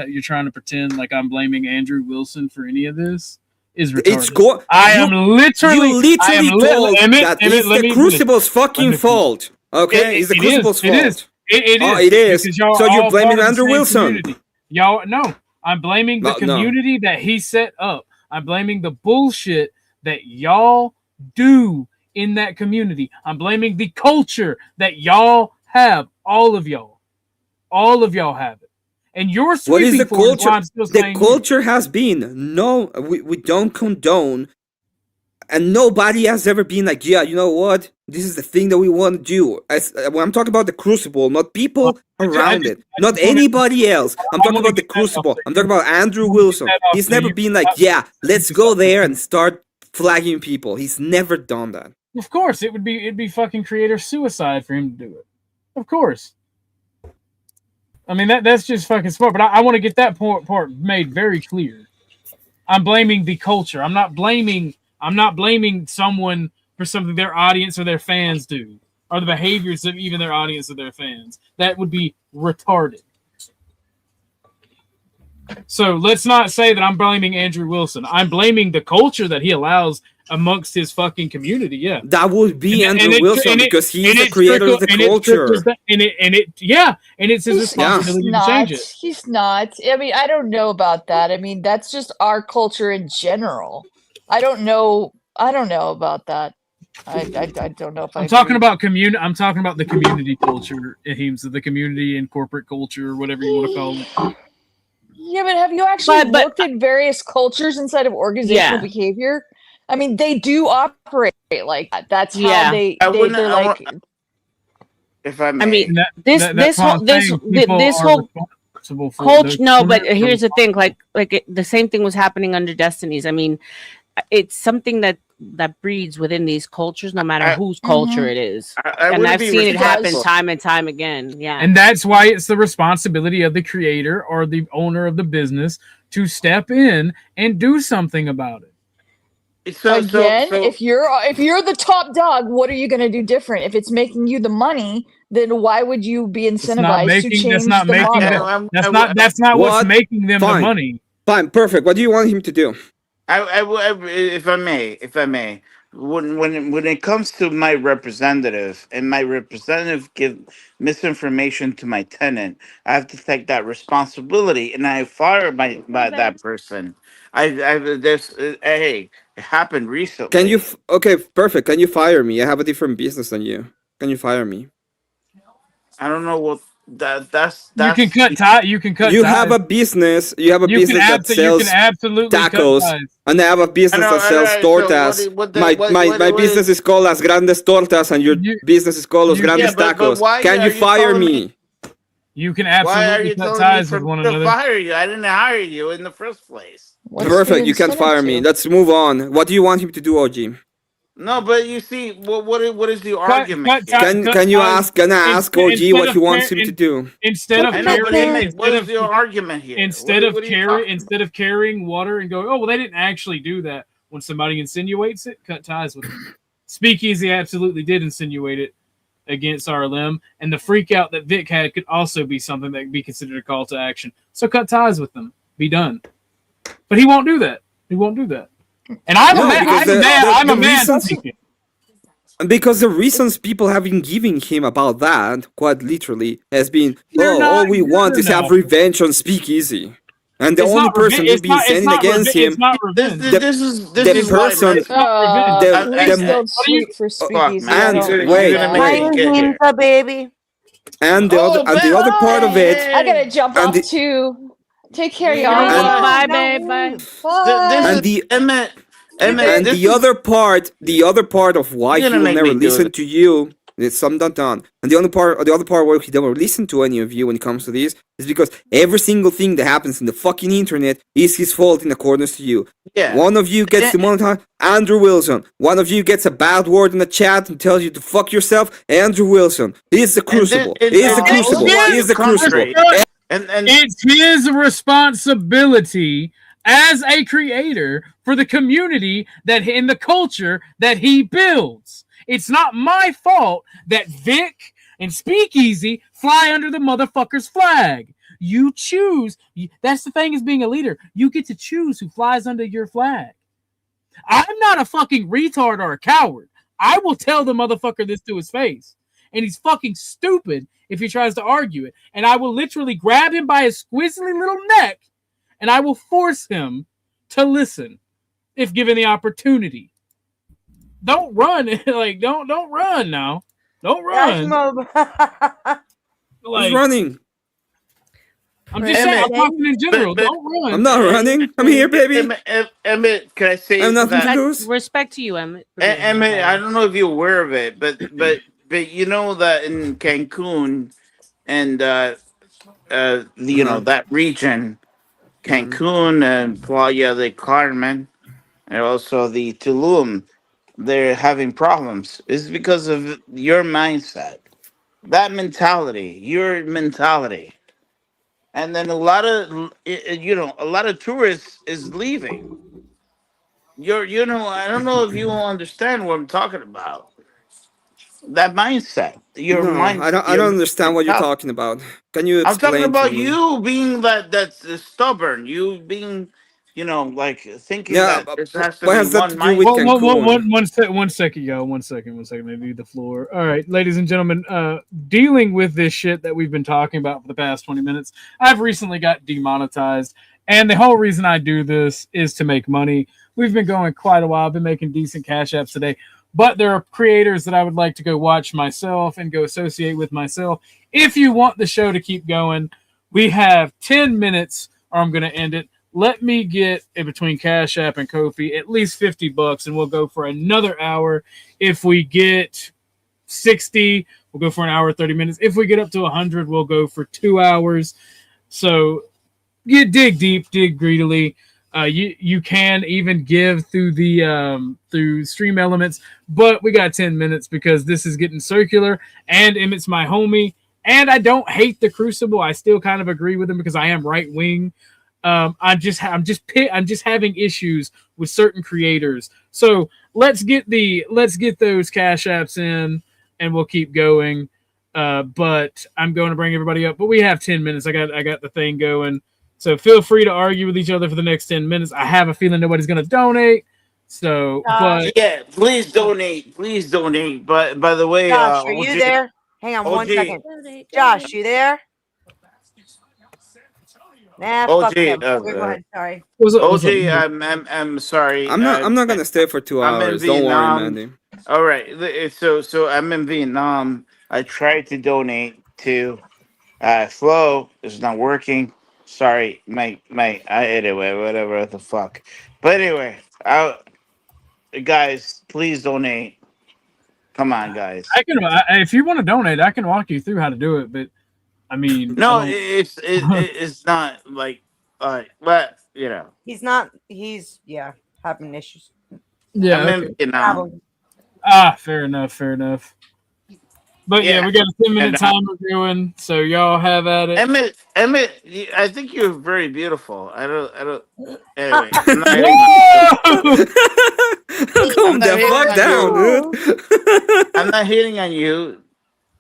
to pretend like I'm blaming Andrew Wilson for any of this is retarded. You literally told that it's the Crucible's fucking fault. Okay, it's the Crucible's fault. It Oh, is. it is. Because y'all So you're all blaming part of the Andrew same Wilson. community. Y'all, no, I'm blaming the No. community that he set up. I'm blaming the bullshit that y'all do in that community. I'm blaming the culture that y'all have. All of y'all have it. And you're sweeping What is the for it, culture? while I'm still The saying culture has been we don't condone, and nobody has ever been like, yeah, you know what? This is the thing that we want to do. When I'm talking about the Crucible, not people around it, not anybody else. I'm talking about the Crucible. I'm talking about Andrew Wilson. He's never been like, yeah, let's go there and start flagging people. He's never done that. Of course, it'd be fucking creator suicide for him to do it. Of course. I mean that's just fucking smart. But I want to get that part made very clear. I'm blaming the culture. I'm not blaming someone for something their audience or their fans do, or the behaviors of even their audience or their fans. That would be retarded. So let's not say that I'm blaming Andrew Wilson. I'm blaming the culture that he allows amongst his fucking community. Yeah, that would be Andrew Wilson, because he's the creator of the culture. And it's his responsibility to change it. He's not. I mean, I don't know about that. I mean, that's just our culture in general. I don't know about that. I don't know if I'm talking about community. I'm talking about the community culture, Aheem, the community and corporate culture, whatever you want to call it. Yeah, but have you actually looked at various cultures inside of organizational behavior? I mean, they do operate like that. That's how they're like. If I may. I mean, this whole culture. No, but here's the thing: the same thing was happening under Destiny's. I mean, it's something that breeds within these cultures, no matter whose culture it is. And I've seen it happen time and time again. Yeah, and that's why it's the responsibility of the creator or the owner of the business to step in and do something about it. If you're the top dog, what are you going to do different? If it's making you the money, then why would you be incentivized to change the model? That's not what's making them the money. Fine, perfect. What do you want him to do? If I may, when it comes to my representative and my representative give misinformation to my tenant, I have to take that responsibility and I fire that person. Hey, it happened recently. Can you? Okay, perfect. Can you fire me? I have a different business than you. Can you fire me? I don't know what that's. You can cut ties. You can cut. You have a business. You have a business that sells tacos, and I have a business that sells tortas. My business is called Las Grandes Tortas, and your business is called Los Grandes Tacos. Can you fire me? You can Why are absolutely you cut telling me ties with one to another. fire you? I didn't hire you in the first place. Perfect. You can't fire me. Let's move on. What do you want him to do, OG? No, but you see, what is the argument? Can you ask? Gonna ask OG what he wants him to do? Instead of I know, but carrying, what is the argument here? instead What are you of carrying water and going, oh well, they didn't actually do that. When somebody insinuates it, cut ties with them. Speakeasy absolutely did insinuate it against RLM, and the freak out that Vic had could also be something that could be considered a call to action. So cut ties with them. Be done. But he won't do that. He won't do that. And I'm a man speaking. Because the reasons people have been giving him about that, quite literally, has been, all we want is have revenge on Speakeasy. And the only person who's been standing against him, this is person, baby. And the other part of it, I gotta jump off too. Take care, y'all. Bye, babe. Bye. And the other part of why he will never listen to you, it's I'm not done. And the other part where he never listen to any of you when it comes to this is because every single thing that happens in the fucking internet is his fault in accordance to you. Yeah. One of you gets demonetized, Andrew Wilson. One of you gets a bad word in the chat and tells you to fuck yourself, Andrew Wilson. He's the crucible. He's the crucible. He's the crucible. And it's his responsibility as a creator for the community that in the culture that he builds. It's not my fault that Vic and Speakeasy fly under the motherfucker's flag. You choose. That's the thing as being a leader. You get to choose who flies under your flag. I'm not a fucking retard or a coward. I will tell the motherfucker this to his face. And he's fucking stupid if he tries to argue it. And I will literally grab him by his squizzly little neck and I will force him to listen if given the opportunity. Don't run. Don't run now. Don't run. Who's running? I'm just saying, I'm talking in general. Don't run. I'm not running. I'm here, baby. Emmett, can I say I have nothing to lose. Respect to you, Emmett. Emmett, I don't know if you're aware of it, but you know that in Cancun and that region, Cancun and Playa del Carmen, and also the Tulum, they're having problems. It's because of your mindset, that mentality, your mentality. And then a lot of tourists is leaving. I don't know if you will understand what I'm talking about. That mindset, I don't understand what you're talking about. Can you explain? I'm talking about to me? you being that's stubborn. You being, thinking that this has to be one mindset. One second, y'all. One second. Maybe the floor. All right, ladies and gentlemen, dealing with this shit that we've been talking about for the past 20 minutes, I've recently got demonetized. And the whole reason I do this is to make money. We've been going quite a while. I've been making decent cash apps today. But there are creators that I would like to go watch myself and go associate with myself. If you want the show to keep going, we have 10 minutes or I'm going to end it. Let me get in between Cash App and Ko-fi at least $50 and we'll go for another hour. If we get 60, we'll go for an hour, 30 minutes. If we get up to 100, we'll go for 2 hours. So dig deep, dig greedily. You can even give through the through Stream Elements, but we got 10 minutes because this is getting circular and Emmett's my homie. And I don't hate the Crucible. I still kind of agree with him because I am right wing. I'm just having issues with certain creators. So let's get those cash apps in and we'll keep going. But I'm going to bring everybody up. But we have 10 minutes. I got the thing going. So feel free to argue with each other for the next 10 minutes. I have a feeling nobody's going to donate. So, but yeah, please donate. Please donate. But by the way, Josh, are you there? Hang on 1 second. Josh, you there? Nah, fuck him. Go ahead. Sorry. OG, I'm sorry. I'm not gonna stay for 2 hours. Don't worry, Mandy. All right. So I'm in Vietnam. I tried to donate to Flow. It's not working. Sorry, anyway, whatever the fuck. But anyway, guys, please donate. Come on, guys. If you want to donate, I can walk you through how to do it. But I mean, no, it's not like, but you know, He's not. He's having issues. Yeah, I'm okay. in Vietnam. Fair enough. But yeah, Yeah. we got a 10-minute And, timer going, so y'all have at it. Emmett, I think you're very beautiful. I don't. Anyway, Calm the fuck down, dude. I'm not hitting on you.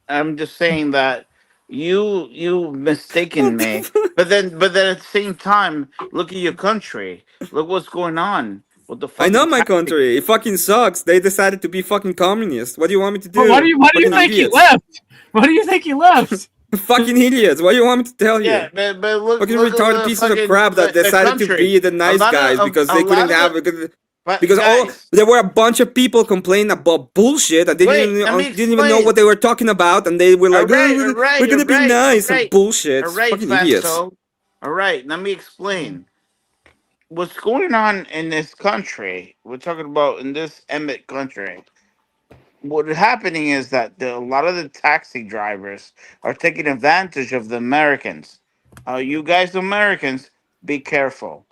I'm just saying that you mistaken me. But then at the same time, look at your country. Look what's going on. What the fuck? I know my country. It fucking sucks. They decided to be fucking communist. What do you want me to do? Well, why do you think he left? Why do you think he left? Fucking idiots. What do you want me to tell you? Yeah, but look, fucking look retarded at pieces of fucking crap that the decided to country. be the nice guys because they couldn't have because there were a bunch of people complaining about bullshit that they didn't even know what they were talking about, and they were like, we're gonna be nice and bullshit. Fucking idiots. All right, let me explain. What's going on in this country? We're talking about in this Emmett country. What's happening is that a lot of the taxi drivers are taking advantage of the Americans. You guys, Americans, be careful,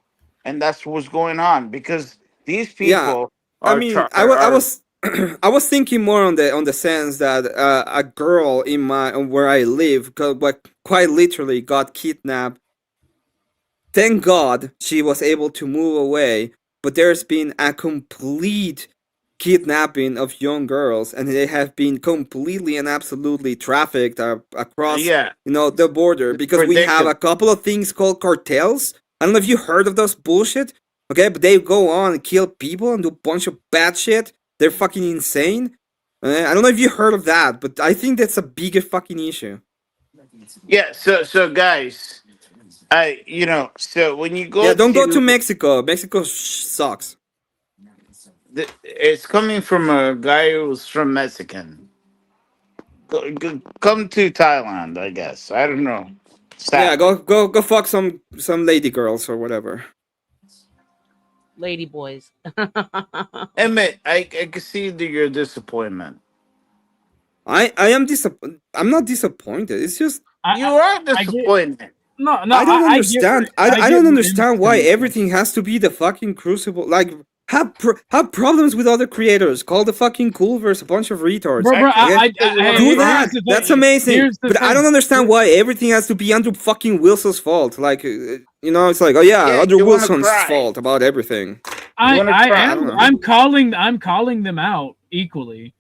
and that's what's going on because these people. I mean, I was I was thinking more on the sense that a girl in where I live quite literally got kidnapped. Thank God she was able to move away, but there's been a complete kidnapping of young girls, and they have been completely and absolutely trafficked across the border because we have a couple of things called cartels. I don't know if you heard of those bullshit, okay, but they go on and kill people and do a bunch of bad shit. They're fucking insane. I don't know if you heard of that, but I think that's a bigger fucking issue. Yeah, so guys, so when you go don't go to Mexico. Mexico sucks. It's coming from a guy who's from Mexican. Come to Thailand, I guess. I don't know. Yeah, go fuck some lady girls or whatever. Lady boys. Emmett, I can see your disappointment. I am disappointed. I'm not disappointed. It's just you are disappointed. No, I don't understand. I don't understand why everything has to be the fucking Crucible. Like, have problems with other creators. Call the fucking Coolverse a bunch of retards. Bro, do that. That's amazing. But I don't understand why everything has to be Andrew fucking Wilson's fault. Like, it's like, Andrew Wilson's fault about everything. I'm calling them out equally.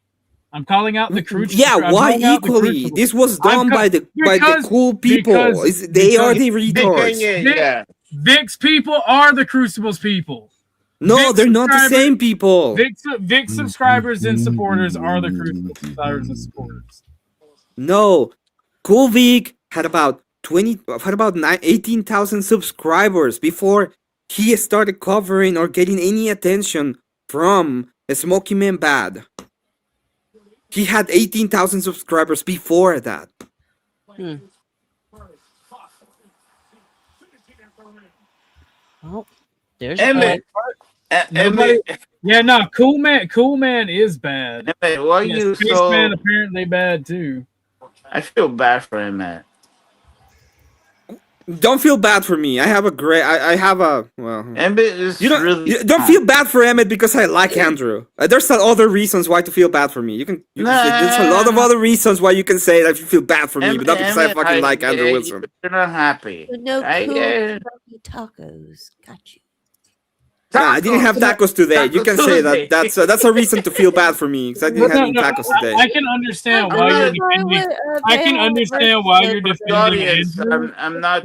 I'm calling out the Crucible. Yeah, why equally? This was done by the cool people. They are the retards. Vic's people are the Crucible's people. No, they're not the same people. Vic subscribers and supporters are the Crucible subscribers and supporters. No, Cool Vic had about 18,000 subscribers before he started covering or getting any attention from Smoky Man Bad. He had 18,000 subscribers before that. Oh, there's Emmett. Cool Man is bad. Emmett, why are you Spaceman apparently bad too. I feel bad for him, man. Don't feel bad for me. I have a Emmett is you don't feel bad for Emmett because I like Andrew. There's other reasons why to feel bad for me. You can there's a lot of other reasons why you can say that you feel bad for me, but not because I fucking like Andrew Wilson. You're not happy. No cool tacos. Got you. I didn't have tacos today. You can say that. That's a reason to feel bad for me because I didn't have any tacos today. I can understand why you're defending. I can understand why you're defending. I'm not.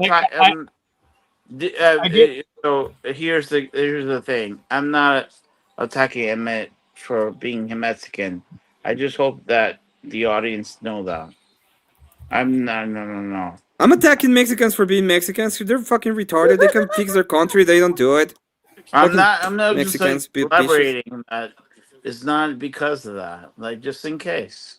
So here's the thing. I'm not attacking Emmett for being Mexican. I just hope that the audience know that. No. I'm attacking Mexicans for being Mexicans. They're fucking retarded. They can fix their country. They don't do it. I'm not Mexicans just like elaborating that. It's not because of that. Like, just in case.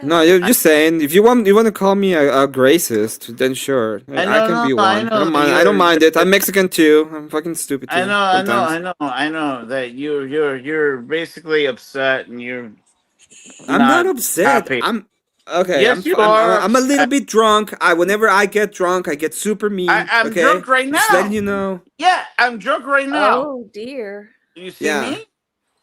No, you're just saying if you want to call me a racist, then sure. I can be one. I don't mind it. I'm Mexican too. I'm fucking stupid too. I know that you're basically upset and you're. I'm not upset. Okay, Yes, you are. I'm a little bit drunk. Whenever I get drunk, I get super mean. I'm okay? drunk right now. Just letting you know. Yeah, I'm drunk right now. Oh dear. You see me?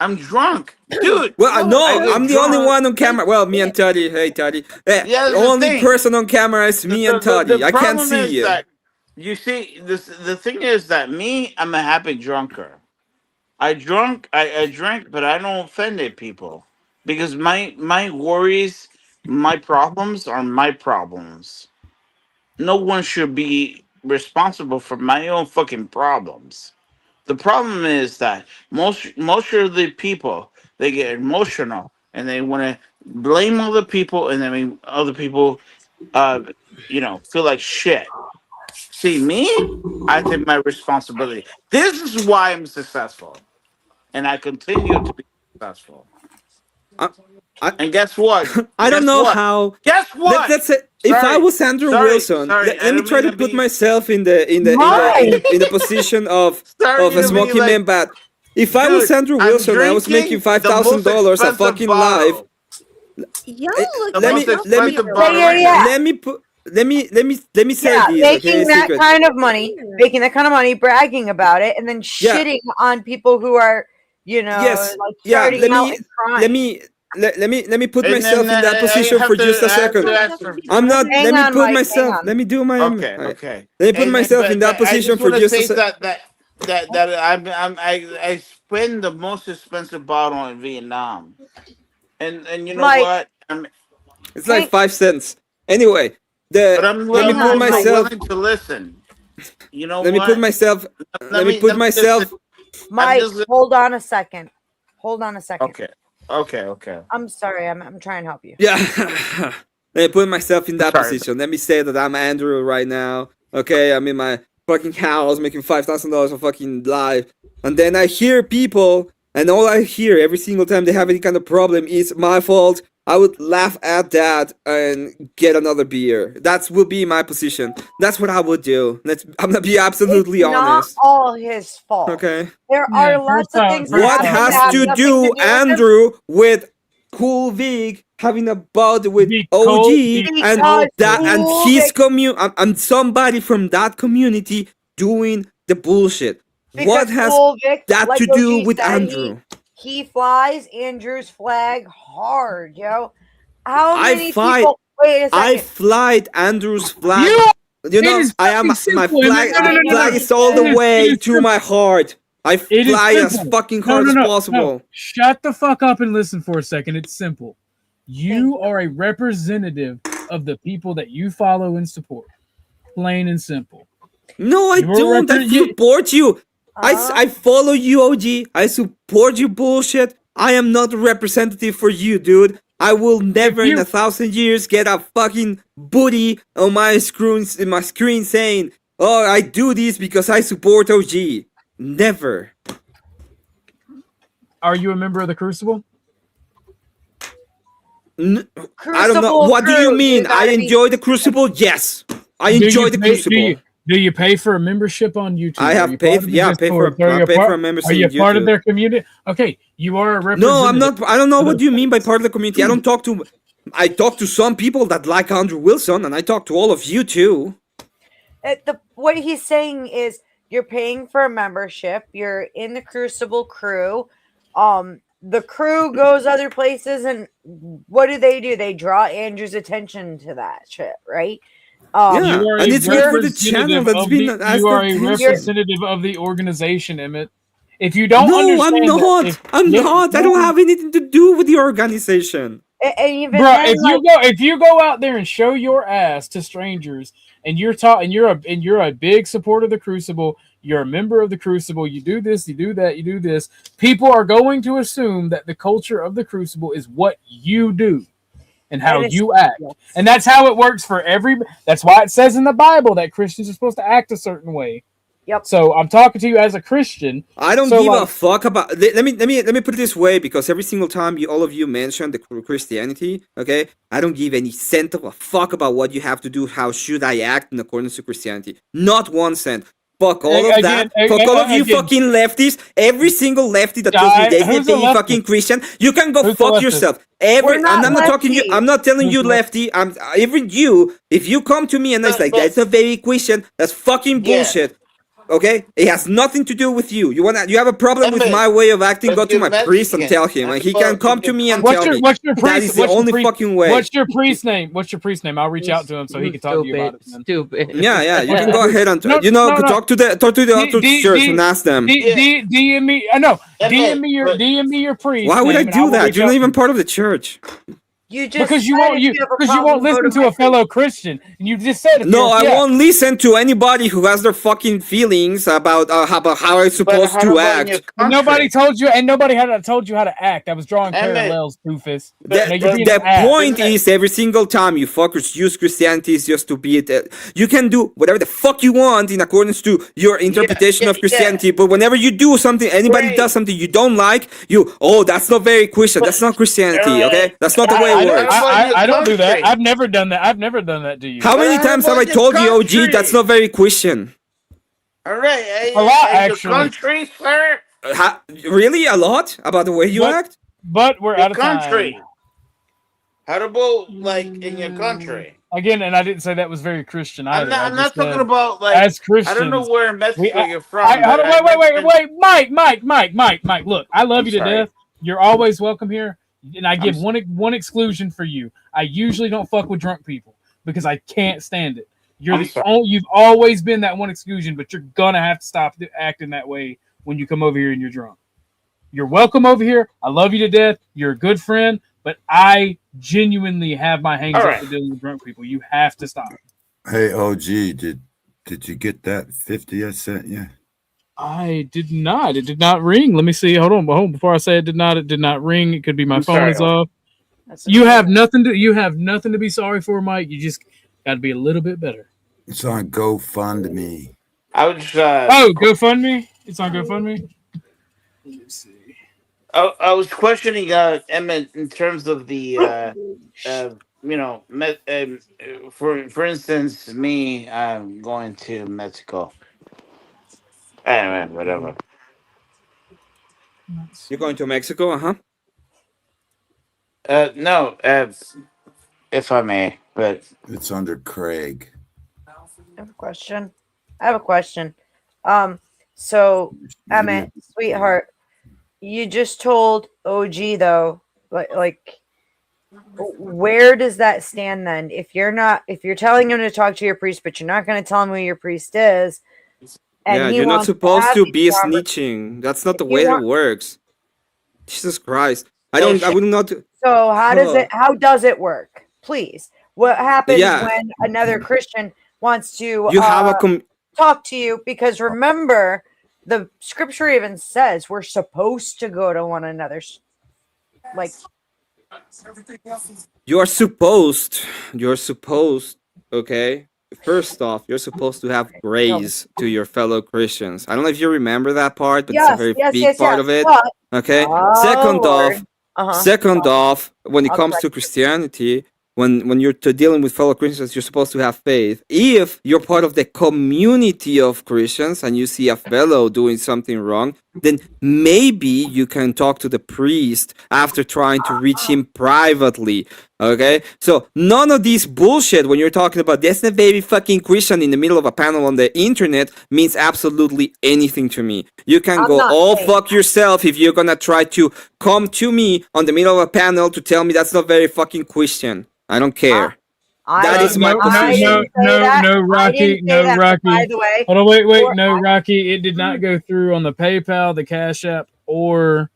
I'm drunk, dude. Well, no, I'm the only drunk. one on camera. Well, me and Toddy. Hey, Toddy. Yeah, the only person on camera is me and Toddy. I can't see you. That, you see, the thing is that I'm a happy drunker. I drink, but I don't offend people because my worries, my problems are my problems. No one should be responsible for my own fucking problems. The problem is that most of the people, they get emotional and they want to blame other people, and then other people, feel like shit. See me, I take my responsibility. This is why I'm successful, and I continue to be successful. And guess what? I don't know how. Guess what? Let's say if I was Andrew Wilson, let me try to put myself in the position of a smoky man. But if I was Andrew Wilson, I was making $5,000 a fucking live. Let me say this. Making that kind of money, bragging about it, and then shitting on people who are, starting out in crime. Let me put myself in that position for just a second. I'm not. Let me put myself. Let me do my. Okay. Let me put myself in that position for just a second. I spend the most expensive bottle in Vietnam, and you know what? It's like 5 cents. Anyway, let me put myself. Willing to listen. You know. Let me put myself. Let me put myself. Mike, hold on a second. Okay. I'm sorry. I'm trying to help you. Yeah. Let me put myself in that position. Let me say that I'm Andrew right now. Okay, I'm in my fucking house making $5,000 a fucking live, and then I hear people, and all I hear every single time they have any kind of problem is my fault. I would laugh at that and get another beer. That would be my position. That's what I would do. I'm gonna be absolutely honest. Not all his fault. Okay. There are lots of things. What has to do, Andrew, with Cool Vic having a bud with OG and his community? I'm somebody from that community doing the bullshit. What has that to do with Andrew? He flies Andrew's flag hard, yo. How many people? Wait a second. I flied Andrew's flag. I am my flag is all the way to my heart. I fly as fucking hard as possible. Shut the fuck up and listen for a second. It's simple. You are a representative of the people that you follow and support. Plain and simple. No, I don't. I support you. I follow you, OG. I support you bullshit. I am not a representative for you, dude. I will never in 1,000 years get a fucking booty on my screen saying, "Oh, I do this because I support OG." Never. Are you a member of the Crucible? I don't know. What do you mean? I enjoy the Crucible. Yes, I enjoy the Crucible. Do you pay for a membership on YouTube? I have paid. Yeah, I pay for a membership. Are you part of their community? Okay, you are a representative. No, I'm not. I don't know what you mean by part of the community. I don't talk to. I talk to some people that like Andrew Wilson, and I talk to all of you too. What he's saying is, you're paying for a membership. You're in the Crucible crew. The crew goes other places, and what do? They draw Andrew's attention to that shit, right? And it's good for the channel. You are a representative of the organization, Emmett. If you don't understand, I'm not. I don't have anything to do with the organization. If you go out there and show your ass to strangers, and you're a big supporter of the Crucible, you're a member of the Crucible, you do this, you do that, you do this, people are going to assume that the culture of the Crucible is what you do and how you act. And that's how it works for that's why it says in the Bible that Christians are supposed to act a certain way. Yep. So I'm talking to you as a Christian. I don't give a fuck about. Let me put it this way, because every single time all of you mention the Christianity, okay, I don't give any cent of a fuck about what you have to do. How should I act in accordance to Christianity? Not 1 cent. Fuck all of that. Fuck all of you fucking lefties. Every single lefty that tells me they hate the fucking Christian, you can go fuck yourself. I'm not talking you. I'm not telling you lefty. I'm even you. If you come to me and it's like that's a very Christian, that's fucking bullshit. Okay, it has nothing to do with you. You have a problem with my way of acting? Go to my priest and tell him. Like, he can come to me and tell me. What's your priest? That is the only fucking way. What's your priest name? I'll reach out to him so he can talk to you about it. Stupid. Yeah. You can go ahead and talk to the Orthodox Church and ask them. DM me. I know. DM me your priest. Why would I do that? You're not even part of the church. You just because you won't listen to a fellow Christian, and you just said no. I won't listen to anybody who has their fucking feelings about how I'm supposed to act. Nobody told you, and nobody had told you how to act. I was drawing parallels, Doofus. The point is, every single time you fuckers use Christianity is just to be it. You can do whatever the fuck you want in accordance to your interpretation of Christianity, but whenever you do something, anybody does something you don't like, that's not very Christian. That's not Christianity. Okay, that's not the way. I don't do that. I've never done that. I've never done that to you. How many times have I told you, OG, that's not very Christian? All right. A lot, actually. Country, sir. Really? A lot? About the way you act? But we're out of country. time. How about, like, in your country? Again, and I didn't say that was very Christian either. I'm not talking about, like, as Christians. I don't know where in Mexico you're from. Wait, Mike. Look, I love you to death. You're always welcome here. And I give one exclusion for you. I usually don't fuck with drunk people because I can't stand it. You've always been that one exclusion, but you're gonna have to stop acting that way when you come over here and you're drunk. You're welcome over here. I love you to death. You're a good friend, but I genuinely have my hangs up to dealing with drunk people. You have to stop. Hey, OG, did you get that 50 I sent you? I did not. It did not ring. Let me see. Hold on. Before I say it did not ring. It could be my phone is off. You have nothing to be sorry for, Mike. You just got to be a little bit better. It's on GoFundMe. I would GoFundMe. It's on GoFundMe. Let me see. I was questioning Emmett in terms of the for instance, me going to Mexico. Anyway, whatever. You're going to Mexico, No, if I may, but it's under Craig. I have a question. So Emmett, sweetheart, you just told OG though, like where does that stand then? If you're telling him to talk to your priest, but you're not going to tell him who your priest is. And you're not supposed to be snitching. That's not the way it works. Jesus Christ. I would not. So how does it work? Please. What happens when another Christian wants to talk to you? Because remember, the scripture even says we're supposed to go to one another. Like, you're supposed, okay? First off, you're supposed to have grace to your fellow Christians. I don't know if you remember that part, but it's a very big part of it. Okay. Second off, when it comes to Christianity, when you're dealing with fellow Christians, you're supposed to have faith. If you're part of the community of Christians and you see a fellow doing something wrong, then maybe you can talk to the priest after trying to reach him privately. Okay? So none of this bullshit when you're talking about that's a baby fucking Christian in the middle of a panel on the internet means absolutely anything to me. You can fuck yourself if you're gonna try to come to me on the middle of a panel to tell me that's not very fucking Christian. I don't care. That is my position. No, Rocky. By the way, hold on, wait. No, Rocky. It did not go through on the PayPal, the Cashapp, or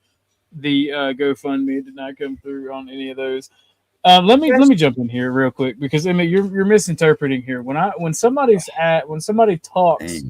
the GoFundMe. It did not come through on any of those. Let me jump in here real quick because I mean you're misinterpreting here. When somebody talks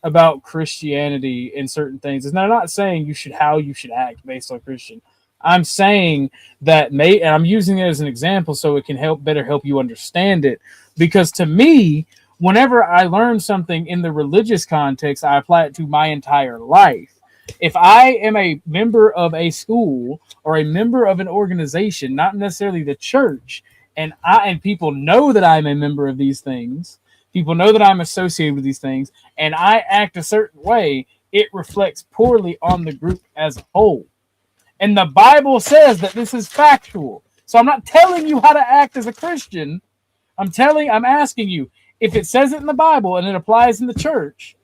about Christianity and certain things, and I'm not saying how you should act based on Christian. I'm saying that and I'm using it as an example so it can better help you understand it. Because to me, whenever I learn something in the religious context, I apply it to my entire life. If I am a member of a school or a member of an organization, not necessarily the church, and people know that I'm a member of these things, people know that I'm associated with these things, and I act a certain way, it reflects poorly on the group as a whole. And the Bible says that this is factual. So I'm not telling you how to act as a Christian. I'm asking you, if it says it in the Bible and it applies in the church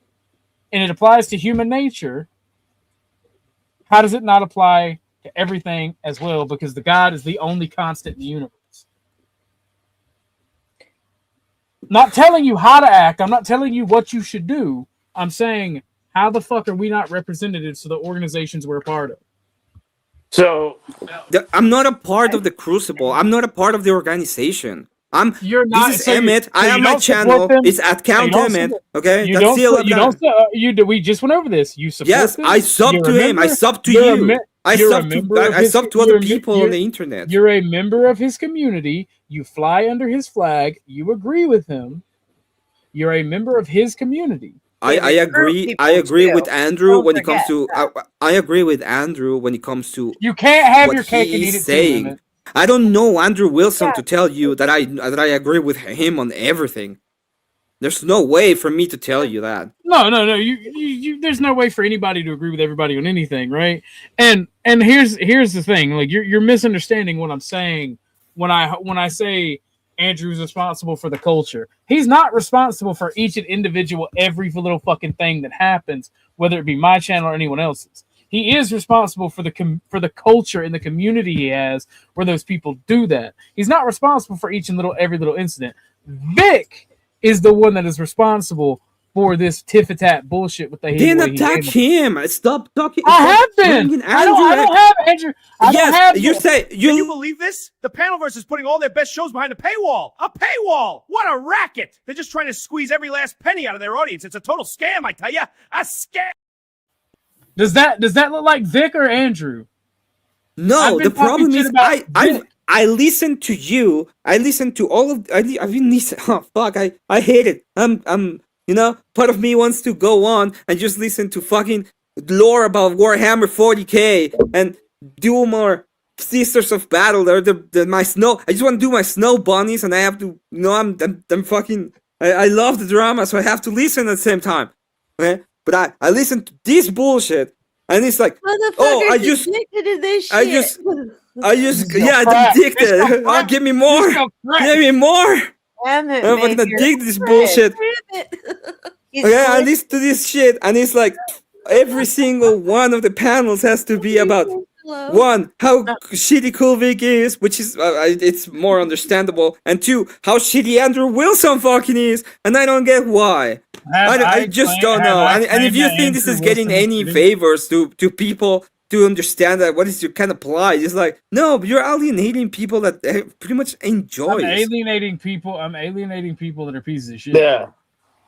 and it applies to human nature, how does it not apply to everything as well? Because the God is the only constant in the universe. Not telling you how to act. I'm not telling you what you should do. I'm saying, how the fuck are we not representatives to the organizations we're a part of? So I'm not a part of the Crucible. I'm not a part of the organization. You're not. This is Emmett. I have my channel. It's at Count Emmett. Okay, that's still we just went over this. You support Yes, them? I sub to him. I sub to you. I sub to other people on the internet. You're a member of his community. You fly under his flag. You agree with him. You're a member of his community. I agree. I agree with Andrew when it comes to. I agree with Andrew when it comes to. You can't have your cake and eat it too. I don't know Andrew Wilson to tell you that I agree with him on everything. There's no way for me to tell you that. No. You there's no way for anybody to agree with everybody on anything, right? And here's the thing. Like you're misunderstanding what I'm saying when I say Andrew's responsible for the culture. He's not responsible for each and individual every little fucking thing that happens, whether it be my channel or anyone else's. He is responsible for the culture and the community he has where those people do that. He's not responsible for every little incident. Vic is the one that is responsible for this tit-for-tat bullshit with the. Then attack him. Stop talking. I have been. I don't have Andrew. Can you believe this? The Panelverse is putting all their best shows behind a paywall. A paywall. What a racket! They're just trying to squeeze every last penny out of their audience. It's a total scam, I tell you. A scam. Does that look like Vic or Andrew? No, the problem is I listen to you. I listen to all of. I've been listening. Oh fuck! I hate it. Part of me wants to go on and just listen to fucking lore about Warhammer 40k and do more Sisters of Battle. They're my snow. I just want to do my snow bunnies, and I have to. I'm fucking. I love the drama, so I have to listen at the same time. Okay. But I listen to this bullshit, and it's like, I'm addicted. Give me more. Give me more. I'm fucking addicted to this bullshit. Okay, I listen to this shit, and it's like, every single one of the panels has to be about one, how shitty Cool Vic is, which is it's more understandable, and two, how shitty Andrew Wilson fucking is, and I don't get why. I just don't know. And if you think this is getting any favors to people to understand that what is your kind of plight, it's like, no, you're alienating people that pretty much enjoy. I'm alienating people that are pieces of shit.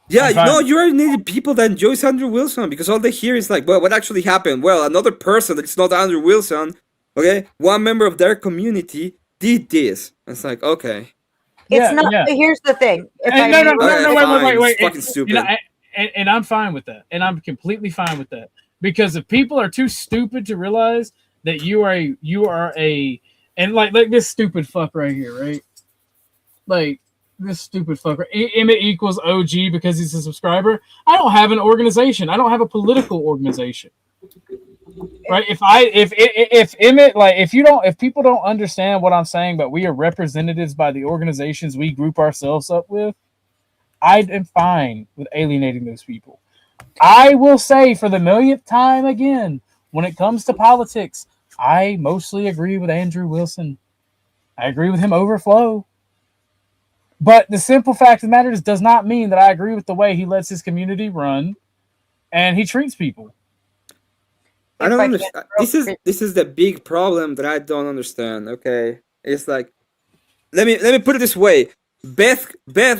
Yeah, you're alienating people that enjoy Andrew Wilson because all they hear is like, well, what actually happened? Well, another person that's not Andrew Wilson, okay, one member of their community did this. It's like, okay. It's not. Here's the thing. Wait. It's fucking stupid. And I'm fine with that. And I'm completely fine with that. Because if people are too stupid to realize that you are a and like this stupid fuck right here, right? Like this stupid fucker. Emmett equals OG because he's a subscriber. I don't have an organization. I don't have a political organization. Right? If Emmett, like if people don't understand what I'm saying, but we are representatives by the organizations we group ourselves up with, I am fine with alienating those people. I will say for the millionth time again, when it comes to politics, I mostly agree with Andrew Wilson. I agree with him over Flo. But the simple fact of the matter is, does not mean that I agree with the way he lets his community run and he treats people. I don't understand. This is the big problem that I don't understand. Okay, it's like, let me put it this way. Beth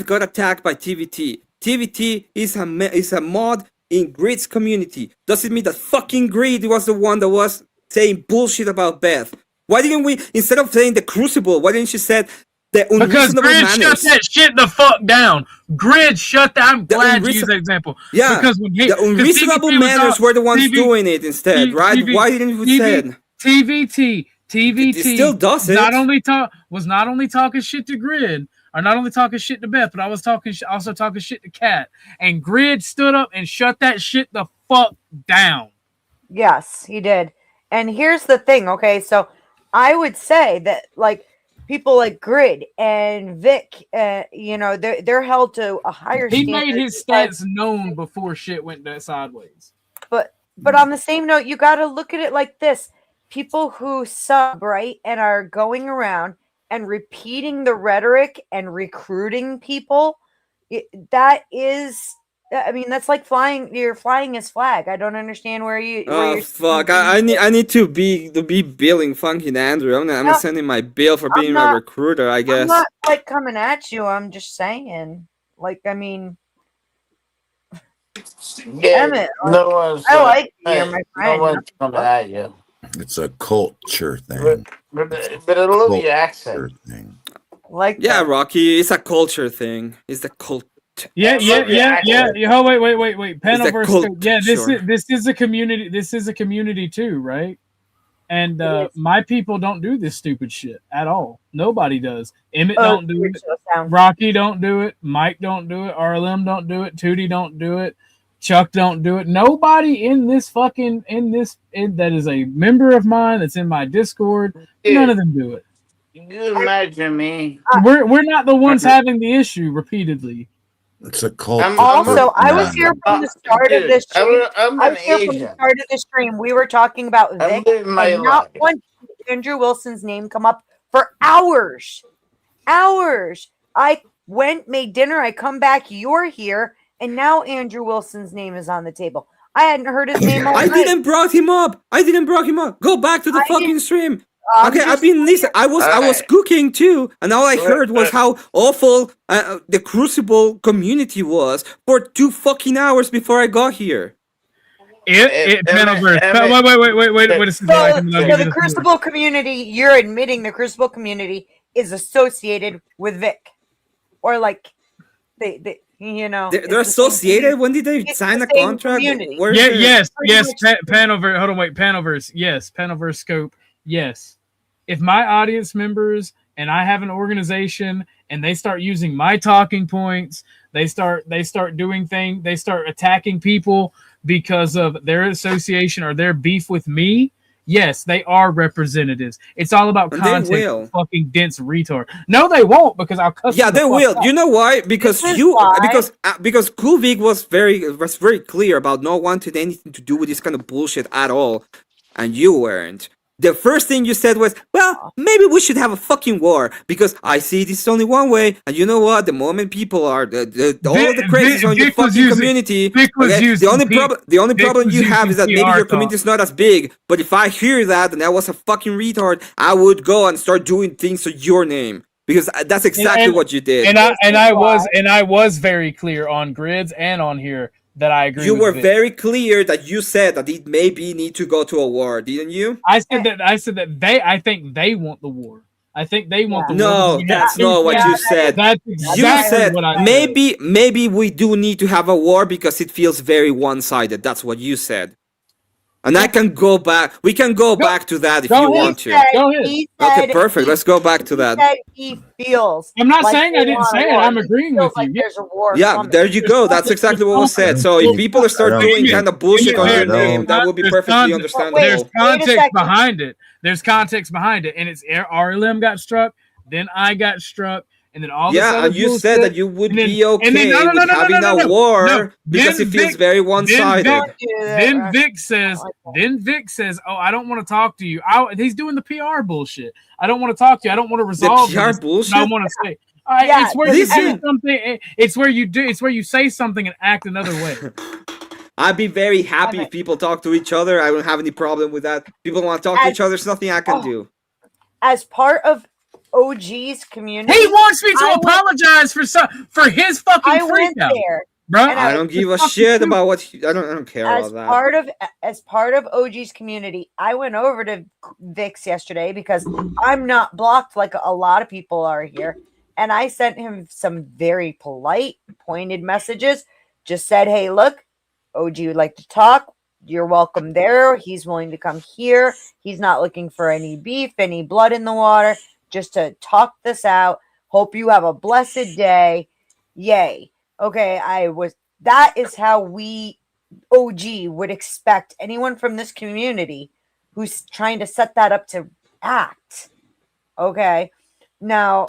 got attacked by TVT. TVT is a mod in Grid's community. Does it mean that fucking Grid was the one that was saying bullshit about Beth? Why didn't we, instead of saying the Crucible, why didn't she say the unreasonable because Grid manners? shut that shit the fuck down. Grid shut that. I'm glad you used that example. Yeah, because the unreasonable manners were the ones doing it instead, right? Why didn't we say it? TVT it still does it. Was not only talking shit to Grid. are not only talking shit to Beth, but I was also talking shit to Kat. And Grid stood up and shut that shit the fuck down. Yes, he did. And here's the thing, okay? So I would say that, like, people like Grid and Vic, you know, they're held to a higher standard. He made his stance known before shit went sideways. But on the same note, you got to look at it like this. People who sub, right, and are going around and repeating the rhetoric and recruiting people, that is, I mean, that's like you're flying his flag. I don't understand where you. Oh fuck! I need to be billing fucking Andrew. I'm sending my bill for being my recruiter. I guess. I'm not like coming at you. I'm just saying. Like, I mean. Yeah, Emmett, no one's. I like you, my friend. No one's coming at you. It's a culture thing. But I love your accent. Like yeah, Rocky, it's a culture thing. It's the cult. Yeah. Oh, wait. Panelverse. Yeah, this is a community. This is a community too, right? And my people don't do this stupid shit at all. Nobody does. Emmett don't do it. Rocky don't do it. Mike don't do it. RLM don't do it. Tootie don't do it. Chuck don't do it. Nobody in this that is a member of mine that's in my Discord. Dude, none of them do it. You imagine me. We're not the ones having the issue repeatedly. It's a cult. Also, I was here from the start of this stream. I was here from the start of the stream. We were talking about Vic, and not once did Andrew Wilson's name come up for hours. Hours. I went, made dinner, I come back, you're here, and now Andrew Wilson's name is on the table. I hadn't heard his name all I didn't brought him up. Go back to the fucking stream. Okay, I've been listening. I was cooking too, and all I heard was how awful the Crucible community was for 2 fucking hours before I got here. Wait a second. So the Crucible community, you're admitting the Crucible community is associated with Vic, or like they you know, they're associated. When did they sign a contract? Yes. Panelverse. Hold on, wait. Panelverse. Yes, Panelverse scope. Yes. If my audience members and I have an organization and they start using my talking points, they start doing things, they start attacking people because of their association or their beef with me, yes, they are representatives. It's all about context. They will. Fucking dense retard. No, they won't, because I'll cuss. Yeah, they will. You know why? Because because Kuvik was very clear about not wanting anything to do with this kind of bullshit at all, and you weren't. The first thing you said was, well, maybe we should have a fucking war because I see this only one way. And you know what? The moment people are all of the crazies on your fucking community, the only problem you have is that maybe your community is not as big. But if I hear that and I was a fucking retard, I would go and start doing things to your name. Because that's exactly what you did. And I was very clear on grids and on here that I agree. You were very clear that you said that it maybe need to go to a war, didn't you? I said that I think they want the war. I think they want the war. No, that's not what you said. That's exactly you said what I said. Maybe we do need to have a war because it feels very one-sided. That's what you said. And I can go back. We can go back to that if you want to. Go ahead. Okay, perfect. Let's go back to that. He feels. I'm not saying I didn't say it. I'm agreeing with you. There's a war. Yeah, there you go. That's exactly what was said. So if people start doing kind of bullshit on your name, that will be perfectly understandable. There's context behind it. There's context behind it, and it's RLM got struck, then I got struck. And then all and you said that you would be okay with having a war because it feels very one-sided. Then Vic says, "Oh, I don't want to talk to you." He's doing the PR bullshit. I don't want to talk to you. I don't want to resolve the PR bullshit. I want to say, it's where you do something. It's where you say something and act another way. I'd be very happy if people talk to each other. I don't have any problem with that. People want to talk to each other. There's nothing I can do. As part of OG's community. He wants me to apologize for his fucking freak out. Bro, I don't give a shit about what I don't care about that. As part of OG's community, I went over to Vix yesterday because I'm not blocked like a lot of people are here, and I sent him some very polite, pointed messages. Just said, "Hey, look, OG would like to talk. You're welcome there. He's willing to come here. He's not looking for any beef, any blood in the water. Just to talk this out. Hope you have a blessed day. Yay. Okay, that is how we OG would expect anyone from this community who's trying to set that up to act. Okay. Now,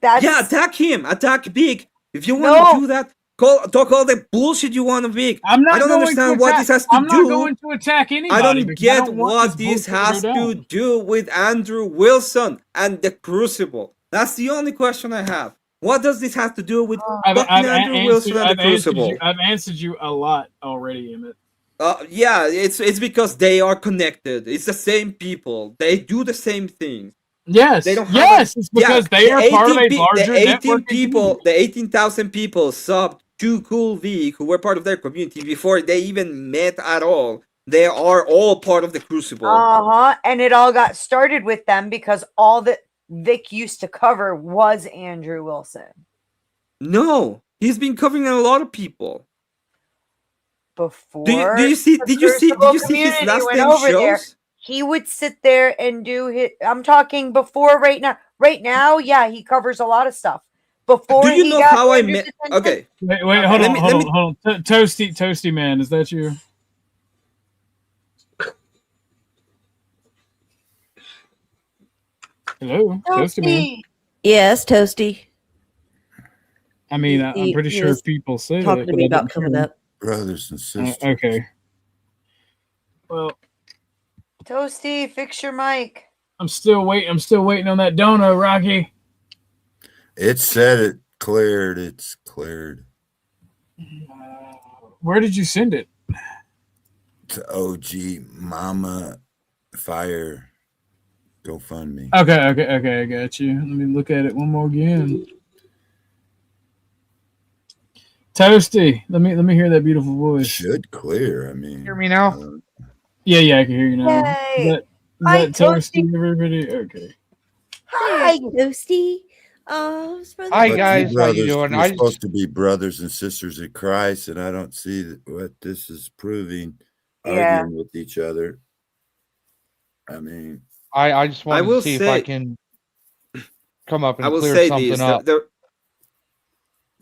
yeah, attack him, attack Big. If you want to do that, talk all the bullshit you want to Big. I don't understand what this has to do. I'm not going to attack anybody. I don't get what this has to do with Andrew Wilson and the Crucible. That's the only question I have. What does this have to do with Andrew Wilson and the Crucible? I've answered you a lot already, Emmett. Yeah, it's because they are connected. It's the same people. They do the same things. Yes, they don't it's because they are part of a larger network. The 18,000 people subbed to Cool Vic, who were part of their community before they even met at all. They are all part of the Crucible. And it all got started with them because all that Vic used to cover was Andrew Wilson. No, he's been covering a lot of people. Before did you see his last 10 shows? He would sit there and do his. I'm talking before right now. Right now, yeah, he covers a lot of stuff. Before do you know how I met? Okay, wait, hold on. Toasty man, is that you? Hello, Toasty man. Yes, Toasty. I mean, I'm pretty sure people say talking that. to me about coming up. Brothers and sisters. Okay. Well, Toasty, fix your mic. I'm still waiting on that dono, Rocky. It said it cleared. It's cleared. Where did you send it? To OG Mama Fire GoFundMe. Okay, I got you. Let me look at it one more again. Toasty, let me hear that beautiful voice. Should clear. I mean, hear me now? Yeah, I can hear you now. Yay. Is that Toasty, everybody? Okay. Hi, Toasty. Hi guys, how you doing? We're supposed to be brothers and sisters in Christ, and I don't see what this is proving. Arguing with each other. I mean, I just want to see if I can come up and clear something up.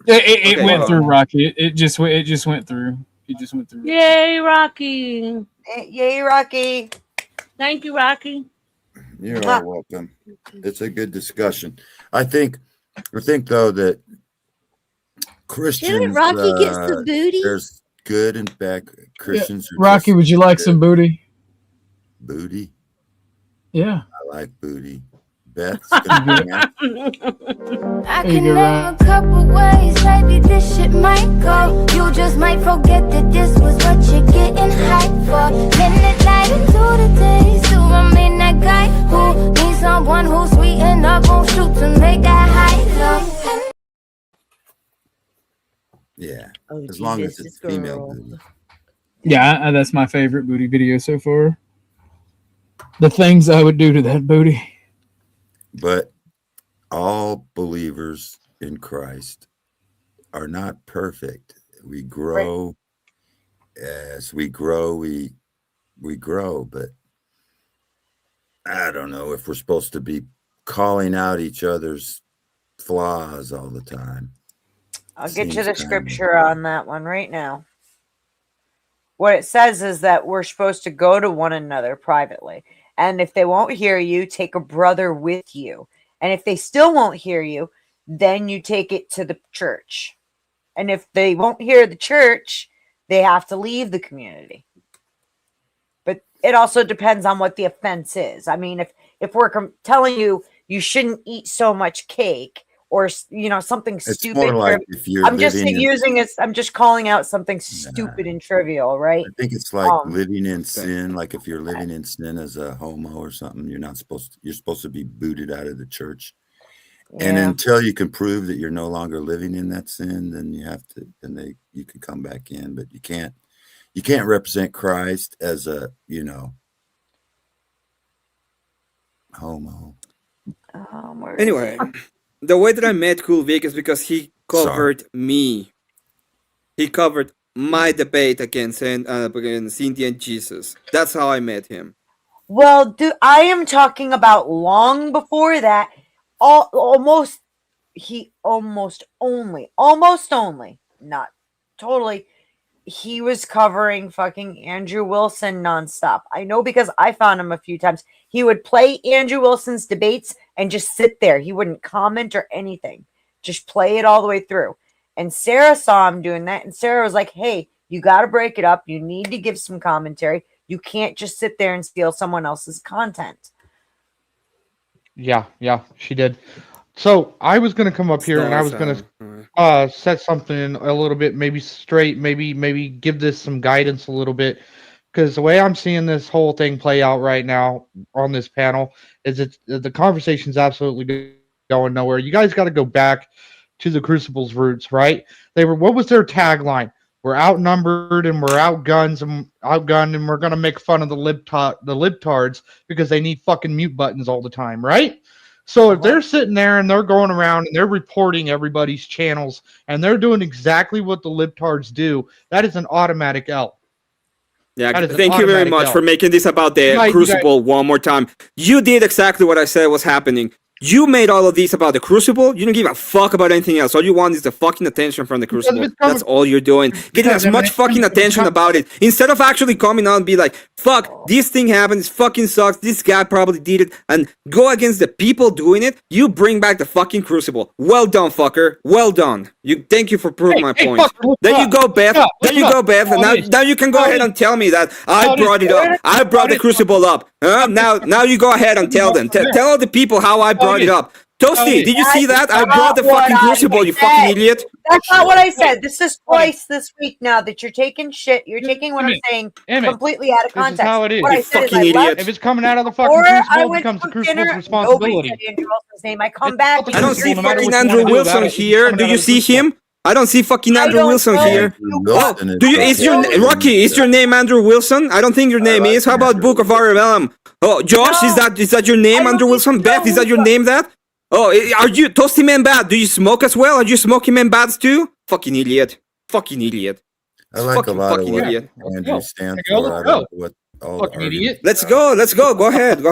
It went through, Rocky. It just went through. Yay, Rocky! Yay, Rocky! Thank you, Rocky. You're all welcome. It's a good discussion. I think though that Christians. Didn't Rocky get some booty? There's good and bad. Christians. Yeah. Rocky, would you like some booty? Booty. Yeah. I like booty. Beth. I can name a couple ways, maybe this shit might go. You just might forget that this was what you're getting hyped for. Minute light into the day, so I'm in that guy who needs someone who's sweet enough, won't shoot to make that high love. Yeah, as long as it's female booty. Yeah, that's my favorite booty video so far. The things I would do to that booty. But all believers in Christ are not perfect. We grow. As we grow, we grow. But I don't know if we're supposed to be calling out each other's flaws all the time. I'll get you the scripture on that one right now. What it says is that we're supposed to go to one another privately. And if they won't hear you, take a brother with you. And if they still won't hear you, then you take it to the church. And if they won't hear the church, they have to leave the community. But it also depends on what the offense is. I mean, if we're telling you you shouldn't eat so much cake, or something it's stupid. More like if you're I'm just calling out something stupid and trivial, right? I think it's like living in sin. Like if you're living in sin as a homo or something, you're supposed to be booted out of the church. Yeah. And until you can prove that you're no longer living in that sin, then you can come back in. But you can't represent Christ as a homo. Anyway. The way that I met Cool Vic is because he covered me. He covered my debate against Cynthia and Jesus. That's how I met him. Well, I am talking about long before that. almost only, not totally, he was covering fucking Andrew Wilson nonstop. I know because I found him a few times. He would play Andrew Wilson's debates and just sit there. He wouldn't comment or anything. Just play it all the way through. And Sarah saw him doing that. And Sarah was like, hey, you got to break it up. You need to give some commentary. You can't just sit there and steal someone else's content. Yeah, she did. So I was going to come up here and I was going to set something a little bit maybe straight, maybe give this some guidance a little bit, because the way I'm seeing this whole thing play out right now on this panel is the conversation's absolutely going nowhere. You guys got to go back to the Crucible's roots, right? What was their tagline? We're outnumbered and we're outgunned and we're going to make fun of the libtards because they need fucking mute buttons all the time, right? So if they're sitting there and they're going around and they're reporting everybody's channels and they're doing exactly what the libtards do, that is an automatic L. Yeah, thank you very much for making this about the Crucible one more time. You did exactly what I said was happening. You made all of these about the Crucible. You don't give a fuck about anything else. All you want is the fucking attention from the Crucible. That's all you're doing. Getting as much fucking attention about it. Instead of actually coming out and be like, fuck, this thing happened. This fucking sucks. This guy probably did it. And go against the people doing it. You bring back the fucking Crucible. Well done, fucker. Well done. Thank you for proving my point. There you go, Beth. There you go, Beth. And now you can go ahead and tell me that I brought it up. I brought the Crucible up. Now you go ahead and tell them. Tell all the people how I brought it up. Toasty, did you see that? I brought the fucking Crucible, you fucking idiot. That's not what I said. This is twice this week now that you're taking shit. You're taking what I'm saying completely out of context. This is how it is. What You fucking idiot. If it's coming out of the fucking Crucible, it becomes the Crucible's responsibility. I come back. I don't see fucking Andrew Wilson here. Do you see him? I don't see fucking Andrew Wilson here. Oh, is your name Andrew Wilson? I don't think your name is. How about Book of RLM? Oh, Josh, is that your name, Andrew Wilson? Beth, is that your name, that? Oh, are you Toasty Man Bad? Do you smoke as well? Are you smoking Man Bads too? Fucking idiot. Fucking idiot. I like a lot of what Andrew stands for. I don't know what all the idiot. Let's go. Go ahead. Go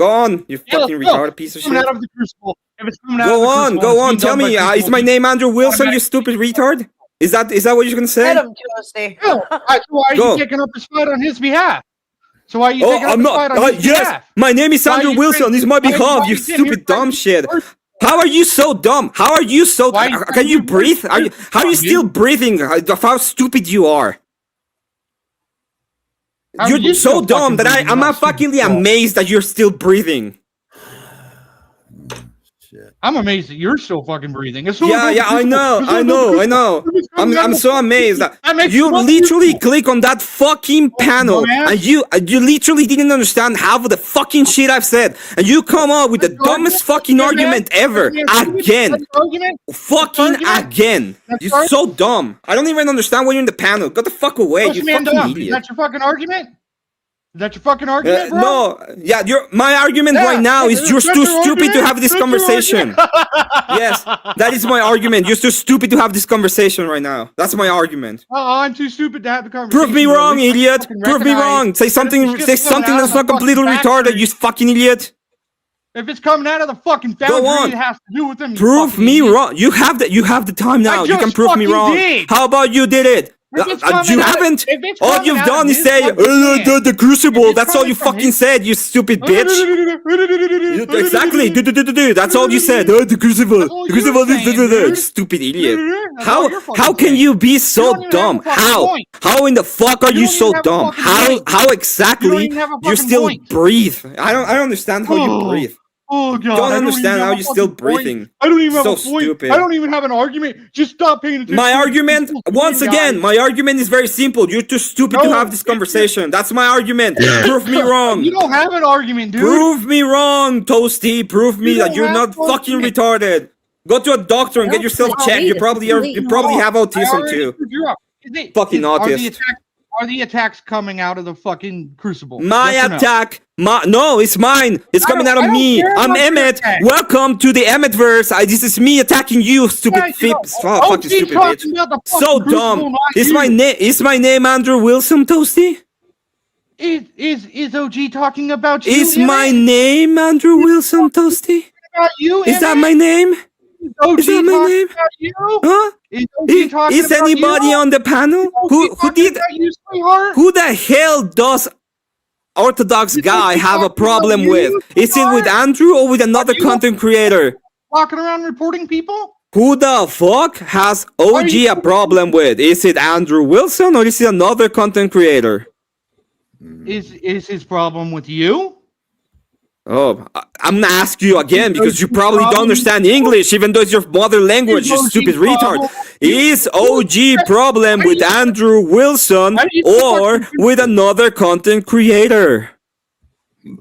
on, you fucking retarded piece of shit. Go on. Tell me, is my name Andrew Wilson, you stupid retard? Is that what you're gonna say? Let him, Toasty. So why are you taking up his fight on his behalf? So why are you taking up his fight on his behalf? Yes, my name is Andrew Wilson. It's my behalf, you stupid dumb shit. How are you so dumb? How are you so... Can you breathe? How are you still breathing? Of how stupid you are. You're so dumb that I'm not fucking amazed that you're still breathing. I'm amazed that you're still fucking breathing. Yeah, I know. I'm so amazed that you literally click on that fucking panel and you literally didn't understand half of the fucking shit I've said, and you come up with the dumbest fucking argument ever again. Fucking again. You're so dumb. I don't even understand why you're in the panel. Get the fuck away, you fucking idiot. Is that your fucking argument? Is that your fucking argument, bro? No, yeah, my argument right now is you're too stupid to have this conversation. Yes, that is my argument. You're too stupid to have this conversation right now. That's my argument. I'm too stupid to have the conversation. Prove me wrong, idiot. Prove me wrong. Say something that's not completely retarded, you fucking idiot. If it's coming out of the fucking foundry, it has to do with them. Prove me wrong. You have the time now. You can prove me wrong. How about you did it? You haven't. All you've done is say the Crucible. That's all you fucking said, you stupid bitch. Exactly. That's all you said. The Crucible. The Crucible. Stupid idiot. How can you be so dumb? How in the fuck are you so dumb? How exactly you still breathe? I don't understand how you breathe. Oh god! Don't understand how you're still breathing. I don't even have a point. Stupid. I don't even have an argument. Just stop paying attention. My argument, once again, my argument is very simple. You're too stupid to have this conversation. That's my argument. Prove me wrong. You don't have an argument, dude. Prove me wrong, Toasty. Prove me that you're not fucking retarded. Go to a doctor and get yourself checked. You probably have autism too. Fucking autist. Are the attacks coming out of the fucking Crucible? My attack. No, it's mine. It's coming out of me. I'm Emmett. Welcome to the Emmettverse. This is me attacking you, stupid fucking stupid bitch. So dumb. Is my name Andrew Wilson, Toasty? Is OG talking about you? Is my name Andrew Wilson, Toasty? about you? Is that my name? OG Is that my name? about you? Huh? Is anybody on the panel? Who did? You, sweetheart? Who the hell does Orthodox Guy have a problem with? Is it with Andrew or with another content creator? Walking around reporting people? Who the fuck has OG a problem with? Is it Andrew Wilson or is it another content creator? Is his problem with you? Oh, I'm gonna ask you again because you probably don't understand English, even though it's your mother language, you stupid retard. Is OG problem with Andrew Wilson or with another content creator?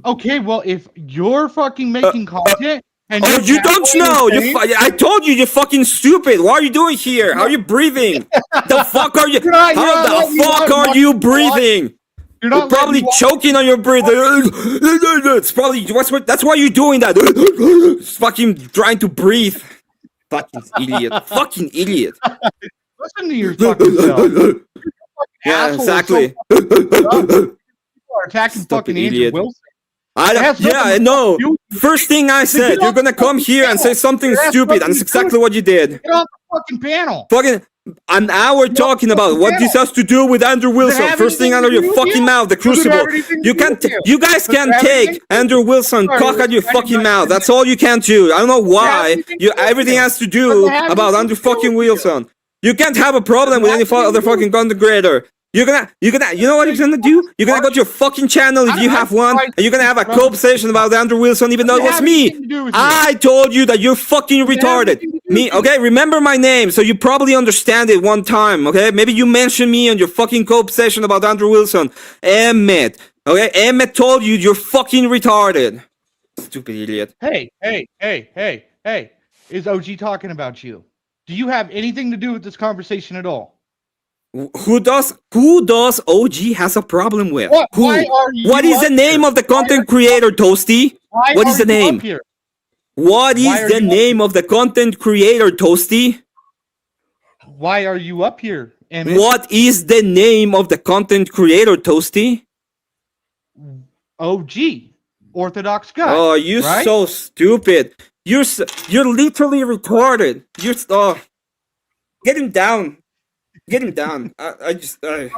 Okay, well, if you're fucking making content and you don't know. I told you, you're fucking stupid. What are you doing here? How are you breathing? The fuck are you? How the fuck are you breathing? You're probably choking on your breath. It's probably that's why you're doing that. It's fucking trying to breathe. Fucking idiot. Fucking idiot. Listen to your fucking self. Yeah, exactly. People are attacking fucking Andrew Wilson. I know. First thing I said, you're gonna come here and say something stupid, and that's exactly what you did. Get off the fucking panel. Fucking an hour talking about what this has to do with Andrew Wilson. First thing out of your fucking mouth, the crucible. You guys can't take Andrew Wilson cock out your fucking mouth. That's all you can do. I don't know why. Everything has to do about Andrew fucking Wilson. You can't have a problem with any other fucking content creator. You know what you're gonna do? You're gonna go to your fucking channel if you have one, and you're gonna have a conversation about Andrew Wilson, even though it was me. I told you that you're fucking retarded. Me, okay? Remember my name, so you probably understand it one time, okay? Maybe you mentioned me on your fucking conversation about Andrew Wilson. Emmett, okay? Emmett told you you're fucking retarded. Stupid idiot. Hey. Is OG talking about you? Do you have anything to do with this conversation at all? Who does OG has a problem with? What is the name of the content creator, Toasty? What is the name? What is the name of the content creator, Toasty? Why are you up here? What is the name of the content creator, Toasty? OG, Orthodox Guy. Oh, you're so stupid. You're literally retarded. Get him down. Get him down. I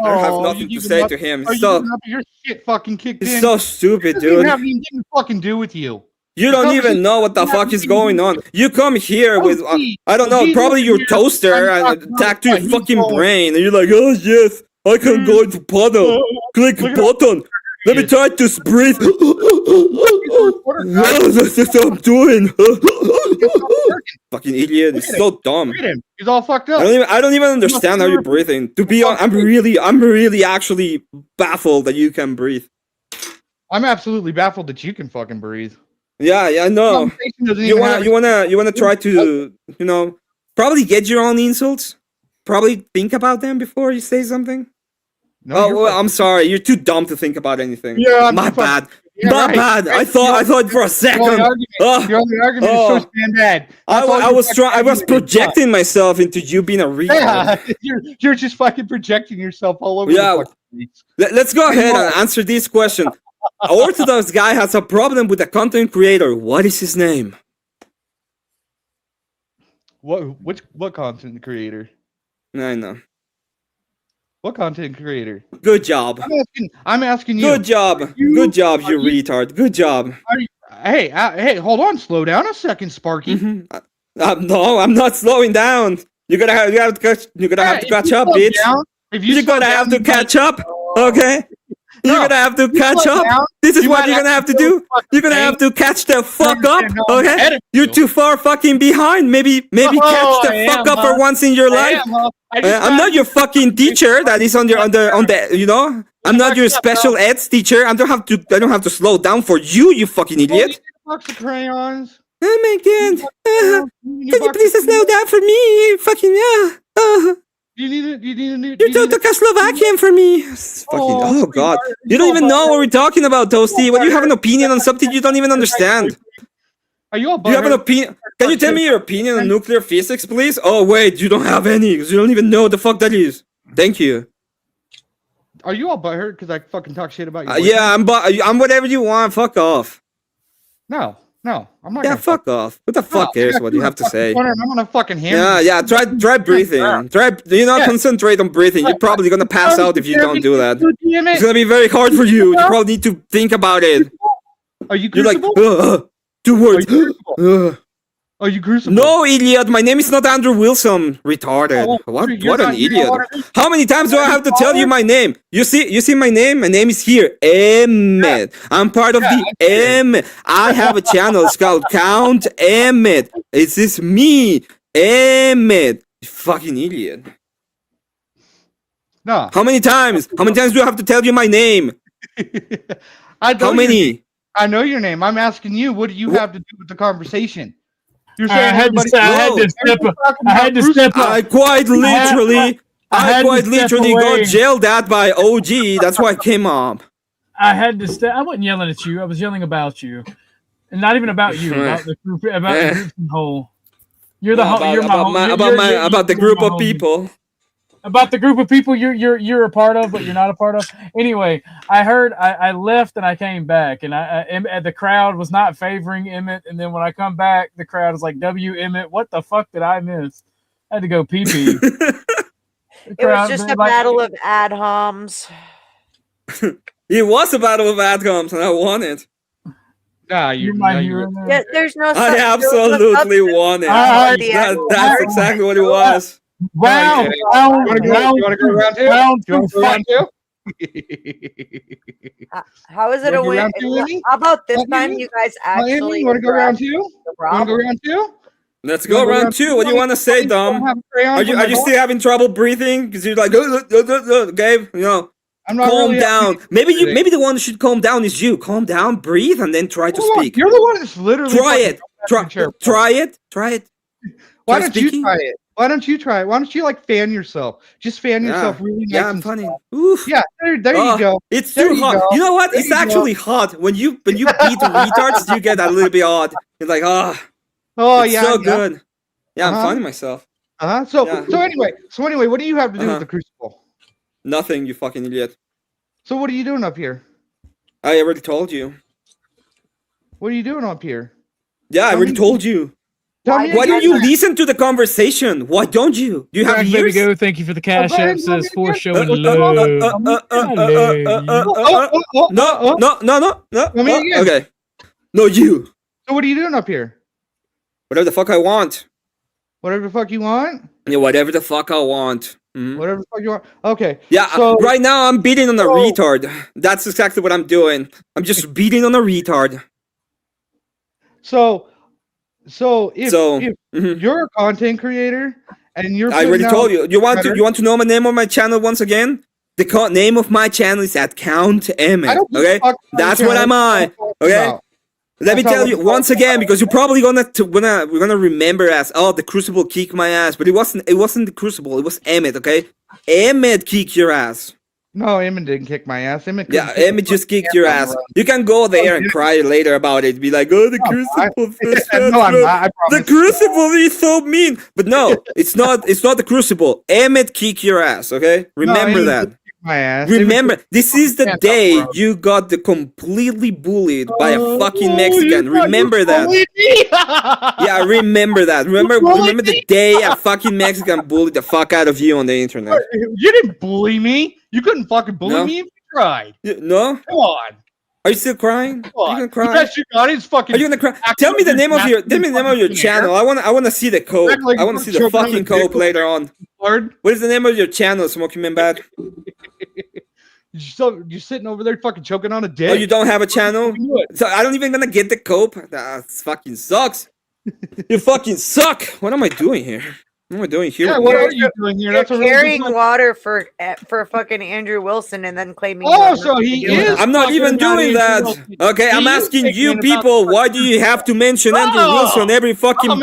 have nothing to say to him. Your shit fucking kicked in. He's so stupid, dude. It doesn't have anything to fucking do with you. You don't even know what the fuck is going on. You come here with, I don't know, probably your toaster and attack to your fucking brain. And you're like, oh yes, I can go into panel. Click button. Let me try to breathe. That's what I'm doing. Fucking idiot. It's so dumb. He's all fucked up. I don't even understand how you're breathing. To be honest, I'm really actually baffled that you can breathe. I'm absolutely baffled that you can fucking breathe. Yeah, I know. You wanna try to, probably get your own insults. Probably think about them before you say something. No, well, I'm sorry. You're too dumb to think about anything. Yeah, my bad. My bad. I thought for a second. Your only argument is so bad. I was projecting myself into you being a retard. Yeah, you're just fucking projecting yourself all over. Yeah. Let's go ahead and answer this question. Orthodox Guy has a problem with a content creator. What is his name? What content creator? I know. What content creator? Good job. I'm asking you. Good job. Good job, you retard. Good job. Hey, hold on. Slow down a second, Sparky. No, I'm not slowing down. You're gonna have to catch up, bitch. You're gonna have to catch up. Okay. You're gonna have to catch up. This is what you're gonna have to do. You're gonna have to catch the fuck up. Okay? You're too far fucking behind. Maybe catch the fuck up for once in your life. I'm not your fucking teacher that is on the I'm not your special eds teacher. I don't have to slow down for you, you fucking idiot. Box of crayons. Oh my god. Can you please slow down for me? Fucking yeah. You need a new. You took a Slovakian for me. Oh god. You don't even know what we're talking about, Toasty. When you have an opinion on something you don't even understand. Are you all you have an opinion? Can you tell me your opinion on nuclear physics, please? Oh wait, you don't have any because you don't even know what the fuck that is. Thank you. Are you all butthurt because I fucking talk shit about you? Yeah, I'm whatever you want. Fuck off. No. No, I'm not. Yeah, fuck off. What the fuck cares what you have to say? I'm gonna fucking hammer. Yeah. Try breathing. Concentrate on breathing. You're probably gonna pass out if you don't do that. It's gonna be very hard for you. You probably need to think about it. Are you crucible? You're like, 2 words. Are you crucible? No, idiot. My name is not Andrew Wilson. Retarded. What an idiot. How many times do I have to tell you my name? You see my name? My name is here. Emmett. I'm part of the Emmett. I have a channel. It's called Count Emmett. It's this me. Emmett. You fucking idiot. No. How many times? How many times do I have to tell you my name? How many? I know your name. I'm asking you, what do you have to do with the conversation? You're I saying had to step up. I quite literally got yelled at by OG. That's why I came up. I had to step. I wasn't yelling at you. I was yelling about you, and not even about you. About the group. About the group as a whole. You're the about the group of people. About the group of people you're a part of, but you're not a part of. Anyway, I heard I left and I came back, and the crowd was not favoring Emmett. And then when I come back, the crowd is like, "W Emmett, what the fuck did I miss?" I had to go pee pee. It was just a battle of ad homs. It was a battle of ad homs, and I won it. Nah, you might hear it. Yeah, there's no. I absolutely won it. That's exactly what it was. Round two. You want to go round two? Round two. How is it a win? How about this time you guys actually? You want to go round two? You want to go round two? Let's go round two. What do you want to say, Dom? Are you still having trouble breathing? Because you're like, Gabe, I'm not calm really down. Maybe the one who should calm down is you. Calm down, breathe, and then try to speak. You're the one that's literally. Try it. Try it. Why don't you try it? Why don't you try it? Why don't you fan yourself? Just fan yourself really nice. Yeah, I'm funny. Oof. Yeah, there you go. It's too hot. You know what? It's actually hot. When you beat retards, you get a little bit odd. It's like, it's so good. Yeah, I'm finding myself. So anyway, what do you have to do with the Crucible? Nothing, you fucking idiot. So what are you doing up here? I already told you. What are you doing up here? Yeah, I already told you. Why don't you listen to the conversation? Why don't you? Do you have ears? Go. Thank you for the Cashapp. Says for showing love. No. Okay. No, you. So what are you doing up here? Whatever the fuck I want. Whatever the fuck you want? Yeah, whatever the fuck I want. Mm-hmm. Whatever the fuck you want. Okay. Yeah, so, right now I'm beating on a retard. That's exactly what I'm doing. I'm just beating on a retard. So if you're a content creator and you're I already told you. You want to know my name on my channel once again? The name of my channel is at Count Emmett. Okay? That's what I'm on. Okay? Let me tell you once again, because you're probably we're gonna remember as the Crucible kicked my ass, but it wasn't the Crucible, it was Emmett, okay? Emmett kicked your ass. No, Emmett didn't kick my ass. Emmett just kicked your ass. You can go there and cry later about it. Be like, the Crucible. The Crucible is so mean. But no, it's not the Crucible. Emmett kicked your ass, okay? Remember that. My ass. Remember, this is the day you got completely bullied by a fucking Mexican. Remember that. Yeah, remember that. Remember the day a fucking Mexican bullied the fuck out of you on the internet. You didn't bully me. You couldn't fucking bully me if you tried. No? Come on. Are you still crying? Are you gonna cry? Yes, you got it. Fucking. Are you gonna cry? Tell me the name of your channel. I wanna see the code. I wanna see the fucking code later on. Lord. What is the name of your channel, Smoking Man Bad? You're sitting over there fucking choking on a dick. Oh, you don't have a channel? So I don't even gonna get the cope? That fucking sucks. You fucking suck. What am I doing here? What am I doing here? Yeah, what are you doing here? You're carrying water for fucking Andrew Wilson and then claiming. Oh, so he is. I'm not even doing that. Okay, I'm asking you people, why do you have to mention Andrew Wilson every fucking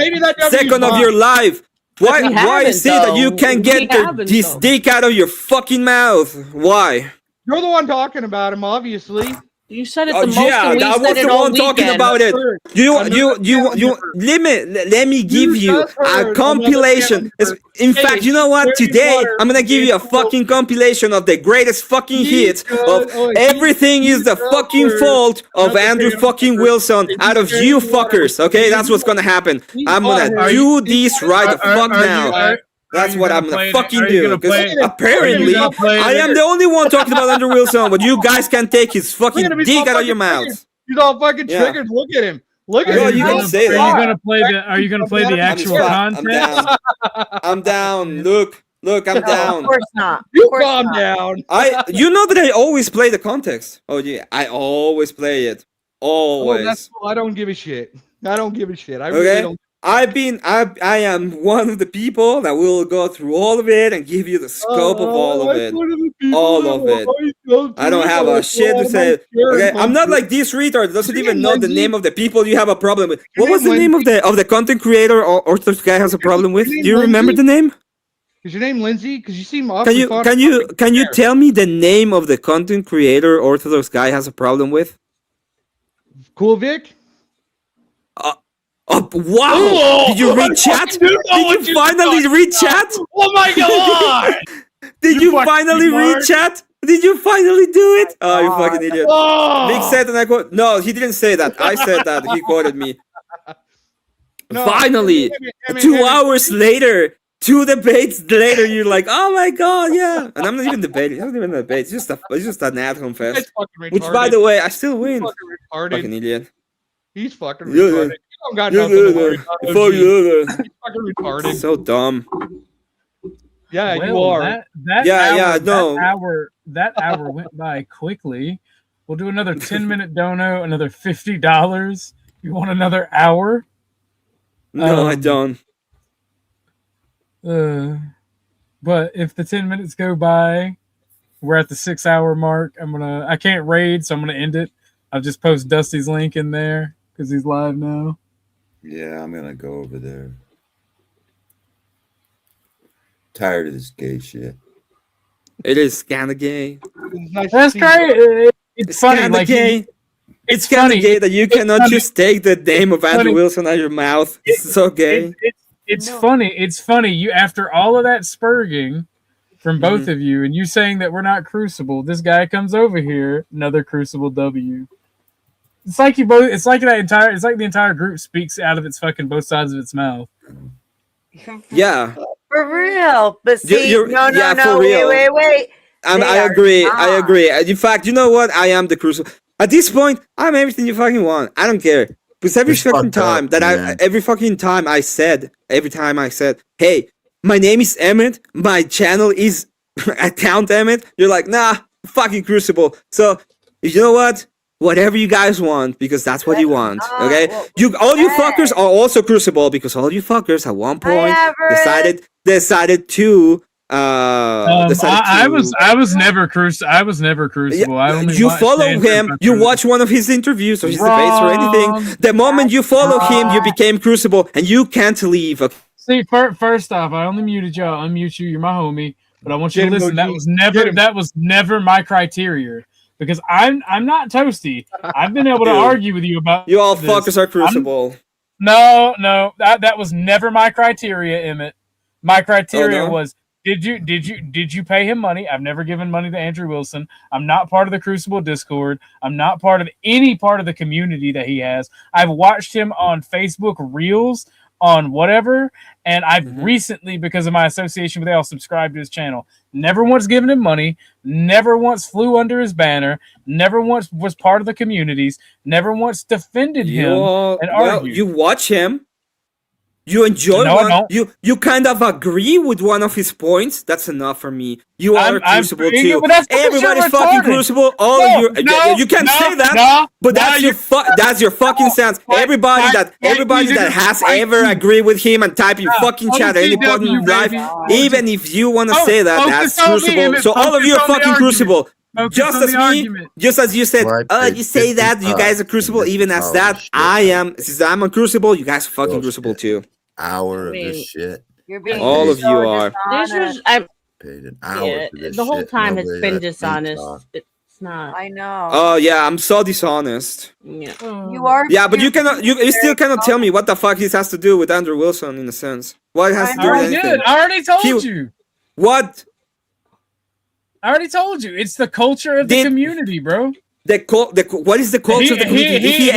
second of your life? Why is it that you can't get this dick out of your fucking mouth? Why? You're the one talking about him, obviously. You said it the most. Yeah, and we I was the one talking about it. Let me give you a compilation. In fact, you know what? Today I'm gonna give you a fucking compilation of the greatest fucking hits of everything is the fucking fault of Andrew fucking Wilson out of you fuckers. Okay, that's what's gonna happen. I'm gonna do this right the fuck now. That's what I'm gonna fucking do. Because apparently, I am the only one talking about Andrew Wilson, but you guys can take his fucking dick out of your mouths. He's all fucking triggered. Look at him. Look at him. You can say that. Are you gonna play the actual content? I'm down. Look, I'm down. Of course not. You calm down. You know that I always play the context. Oh yeah, I always play it. Always. Oh, that's cool. I don't give a shit. I really don't. I am one of the people that will go through all of it and give you the scope of all of it. All of it. I don't have a shit to say. Okay, I'm not like this retard that doesn't even know the name of the people you have a problem with. What was the name of the content creator or OrthodoxGuy has a problem with? Do you remember the name? Is your name Lindsay? Because you seem Can you tell me the name of the content creator OrthodoxGuy has a problem with? Cool Vic? Oh, wow! Did you read chat? Did you finally read chat? Oh my god! Did you finally read chat? Did you finally do it? Oh, you fucking idiot. Vic said, and I quote. No, he didn't say that. I said that. He quoted me. Finally, 2 hours later, 2 debates later, you're like, oh my god, yeah. And I'm not even debating. It's not even a debate. It's just an ad-hom fest. Which, by the way, I still win. Fucking idiot. He's fucking retarded. You don't got nothing to worry about. He's fucking retarded. So dumb. Yeah, you are. That hour went by quickly. We'll do another 10-minute dono, another $50. You want another hour? No, I don't. But if the 10 minutes go by, we're at the 6-hour mark. I can't raid, so I'm gonna end it. I'll just post Dusty's link in there because he's live now. Yeah, I'm gonna go over there. Tired of this gay shit. It is kind of gay. That's great. It's funny. Kinda Like gay. It's kind of gay that you cannot just take the name of Andrew Wilson out of your mouth. It's so gay. It's funny. It's funny. You after all of that spurging from both of you, and you saying that we're not Crucible, this guy comes over here, another Crucible W. It's like you both. It's like the entire group speaks out of its fucking both sides of its mouth. Yeah. For real. But see, For real. wait. I agree. In fact, you know what? I am the Crucible. At this point, I'm everything you fucking want. I don't care. Because every fucking time I said, hey, my name is Emmett, my channel is account Emmett, you're like, nah, fucking Crucible. So, you know what? Whatever you guys want, because that's what you want, okay? All you fuckers are also Crucible, because all you fuckers at one point decided to I was never Crucible. Yeah, you follow him. You watch one of his interviews or his debates or anything. The moment you follow him, you became Crucible, and you can't leave. See, first off, I only muted you. I'll unmute you. You're my homie, but I want you to listen. That was never my criteria. Because I'm not toasty. I've been able to argue with you about you all this. Fuckers are Crucible. No, that was never my criteria, Emmett. My criteria was did you pay him money? I've never given money to Andrew Wilson. I'm not part of the Crucible Discord. I'm not part of any part of the community that he has. I've watched him on Facebook Reels on whatever, and I've recently, because of my association with Al, subscribed to his channel. Never once given him money, never once flew under his banner, never once was part of the communities, never once defended him and argued. You watch him, you enjoy you kind of agree with one of his points. That's enough for me. You are Crucible too. Everybody's fucking Crucible. You can't say that, but that's your fucking stance. Everybody that has ever agreed with him and type in fucking chat at any point in life, even if you want to say that's Crucible. So all of you are fucking Crucible. Just as me, just as you said, you say that you guys are Crucible, even as that I am. Since I'm a Crucible, you guys are fucking Crucible too. Hour of this shit. All of you are. Paid an hour for this the whole time it's been dishonest. It's not. I know. Oh yeah, I'm so dishonest. Yeah. You are. Yeah, but you still cannot tell me what the fuck this has to do with Andrew Wilson in a sense. What it has to do with anything? I already told you. What? I already told you. It's the culture of the community, bro. What is the culture of the community?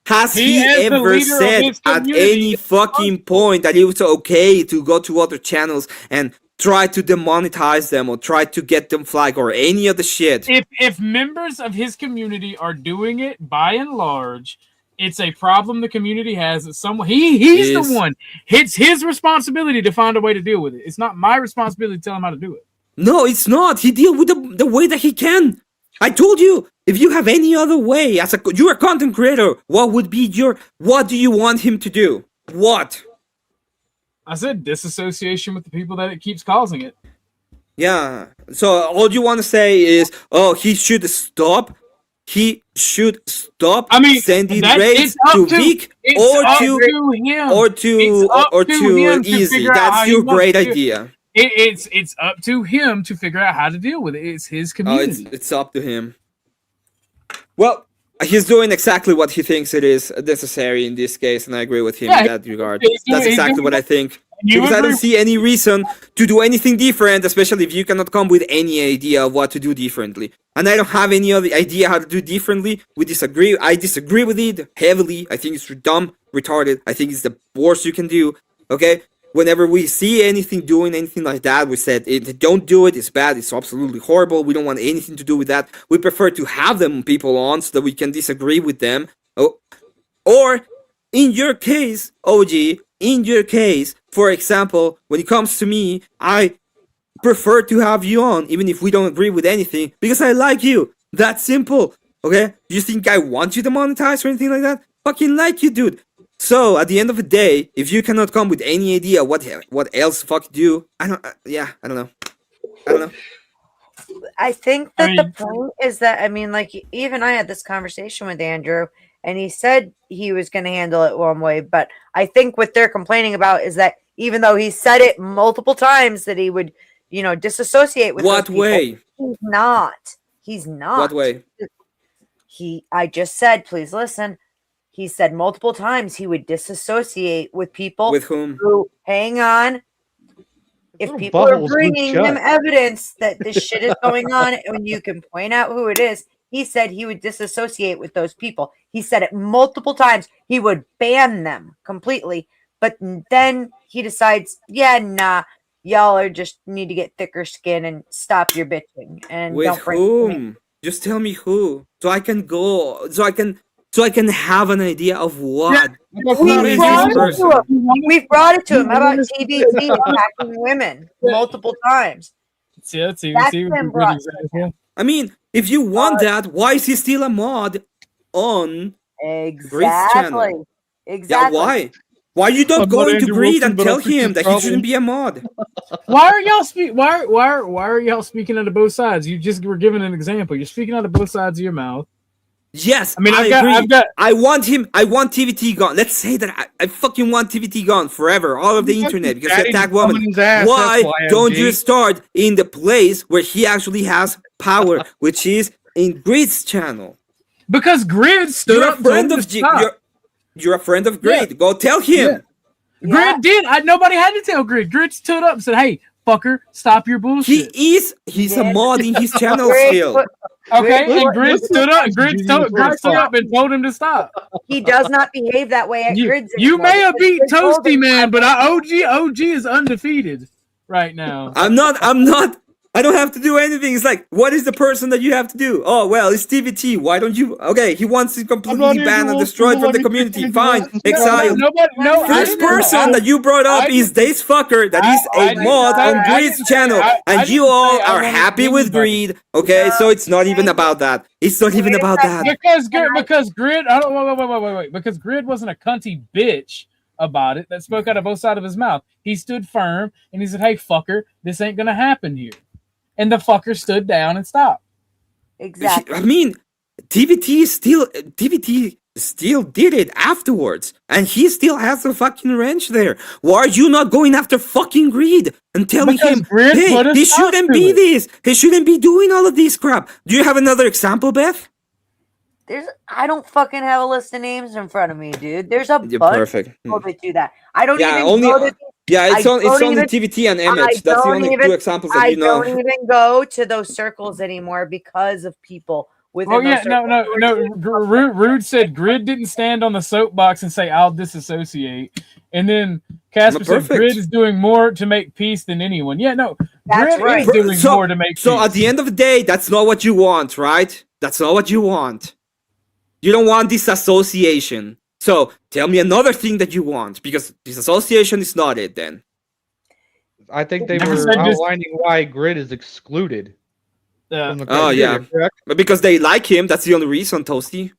Has he ever said at any fucking point that it was okay to go to other channels and try to demonetize them or try to get them flagged or any of the shit? If members of his community are doing it, by and large, it's a problem the community has. That someone he's the one. It's his responsibility to find a way to deal with it. It's not my responsibility to tell him how to do it. No, it's not. He deal with the way that he can. I told you, if you have any other way, you're a content creator, what do you want him to do? What? I said disassociation with the people that it keeps causing it. Yeah. So all you want to say is, he should stop. He should stop sending raids to Vic or to Easy. That's your great idea. It's up to him to figure out how to deal with it. It's his community. It's up to him. Well, he's doing exactly what he thinks it is necessary in this case, and I agree with him in that regard. That's exactly what I think. Because I don't see any reason to do anything different, especially if you cannot come with any idea of what to do differently. And I don't have any other idea how to do differently. I disagree with it heavily. I think it's dumb, retarded. I think it's the worst you can do. Okay? Whenever we see doing anything like that, we said, don't do it, it's bad, it's absolutely horrible, we don't want anything to do with that. We prefer to have them people on so that we can disagree with them. Or, in your case, OG, for example, when it comes to me, I prefer to have you on, even if we don't agree with anything, because I like you. That's simple, okay? Do you think I want you to monetize or anything like that? Fucking like you, dude. So, at the end of the day, if you cannot come with any idea what else fuck do, I don't know. I think that the point is that, even I had this conversation with Andrew, and he said he was going to handle it one way, but I think what they're complaining about is that even though he said it multiple times that he would, disassociate with what way? He's not. He's not. What way? I just said, please listen. He said multiple times he would disassociate with people. With whom? Hang on. If people are bringing him evidence that this shit is going on and you can point out who it is, he said he would disassociate with those people. He said it multiple times. He would ban them completely. But then he decides, y'all are just need to get thicker skin and stop your bitching. And with don't bring whom? Just tell me who. So I can go. So I can have an idea of what. We've brought it to him. How about TBT attacking women multiple times? That's been brought to him. I mean, if you want that, why is he still a mod on Greed's channel? Exactly. Yeah, why? Why are you not going to Greed and tell him that he shouldn't be a mod? Why are y'all speaking out of both sides? You just were giving an example. You're speaking out of both sides of your mouth. Yes, I agree. I want TVT gone. Let's say that I fucking want TVT gone forever, all of the internet, because he attacked women. Why don't you start in the place where he actually has power, which is in Grid's channel? Because Grid stood up. You're a friend of Grid. Yeah. Go tell him. Yeah. Grid did. Nobody had to tell Grid. Grid stood up and said, "Hey, fucker, stop your bullshit." He's a mod in his channel still. Okay, and Grid stood up. Grid stood up and told him to stop. He does not behave that way at Grid's. You may have beat Toasty Man, but OG is undefeated right now. I'm not. I don't have to do anything. It's like, what is the person that you have to do? Oh, well, it's TVT. Why don't you? Okay, he wants to completely ban and destroyed from the community. Fine, exile. First person that you brought up is this fucker that is a mod on Greed's channel. And you all are happy with Greed. Okay, so it's not even about that. It's not even about that. Because Grid, wait. Because Grid wasn't a cunty bitch about it that spoke out of both sides of his mouth. He stood firm and he said, "Hey, fucker, this ain't gonna happen here." And the fucker stood down and stopped. Exactly. I mean, TVT still did it afterwards, and he still has the fucking wrench there. Why are you not going after fucking Grid and telling him, hey, he shouldn't be this, he shouldn't be doing all of this crap? Do you have another example, Beth? I don't fucking have a list of names in front of me, dude. There's a You're bunch perfect. of people that do that. I don't even only, go to it's only TVT and Image. That's the only two examples that you know. I don't even go to those circles anymore because of people within those circles. no. Rude said Grid didn't stand on the soapbox and say, I'll disassociate. And then Casper said Grid is doing more to make peace than anyone. Yeah, no. Grid is doing more to make peace. So at the end of the day, that's not what you want, right? That's not what you want. You don't want disassociation. So tell me another thing that you want, because disassociation is not it then. I think they were outlining why Grid is excluded. Oh, yeah. Correct? But because they like him, that's the only reason, Toasty.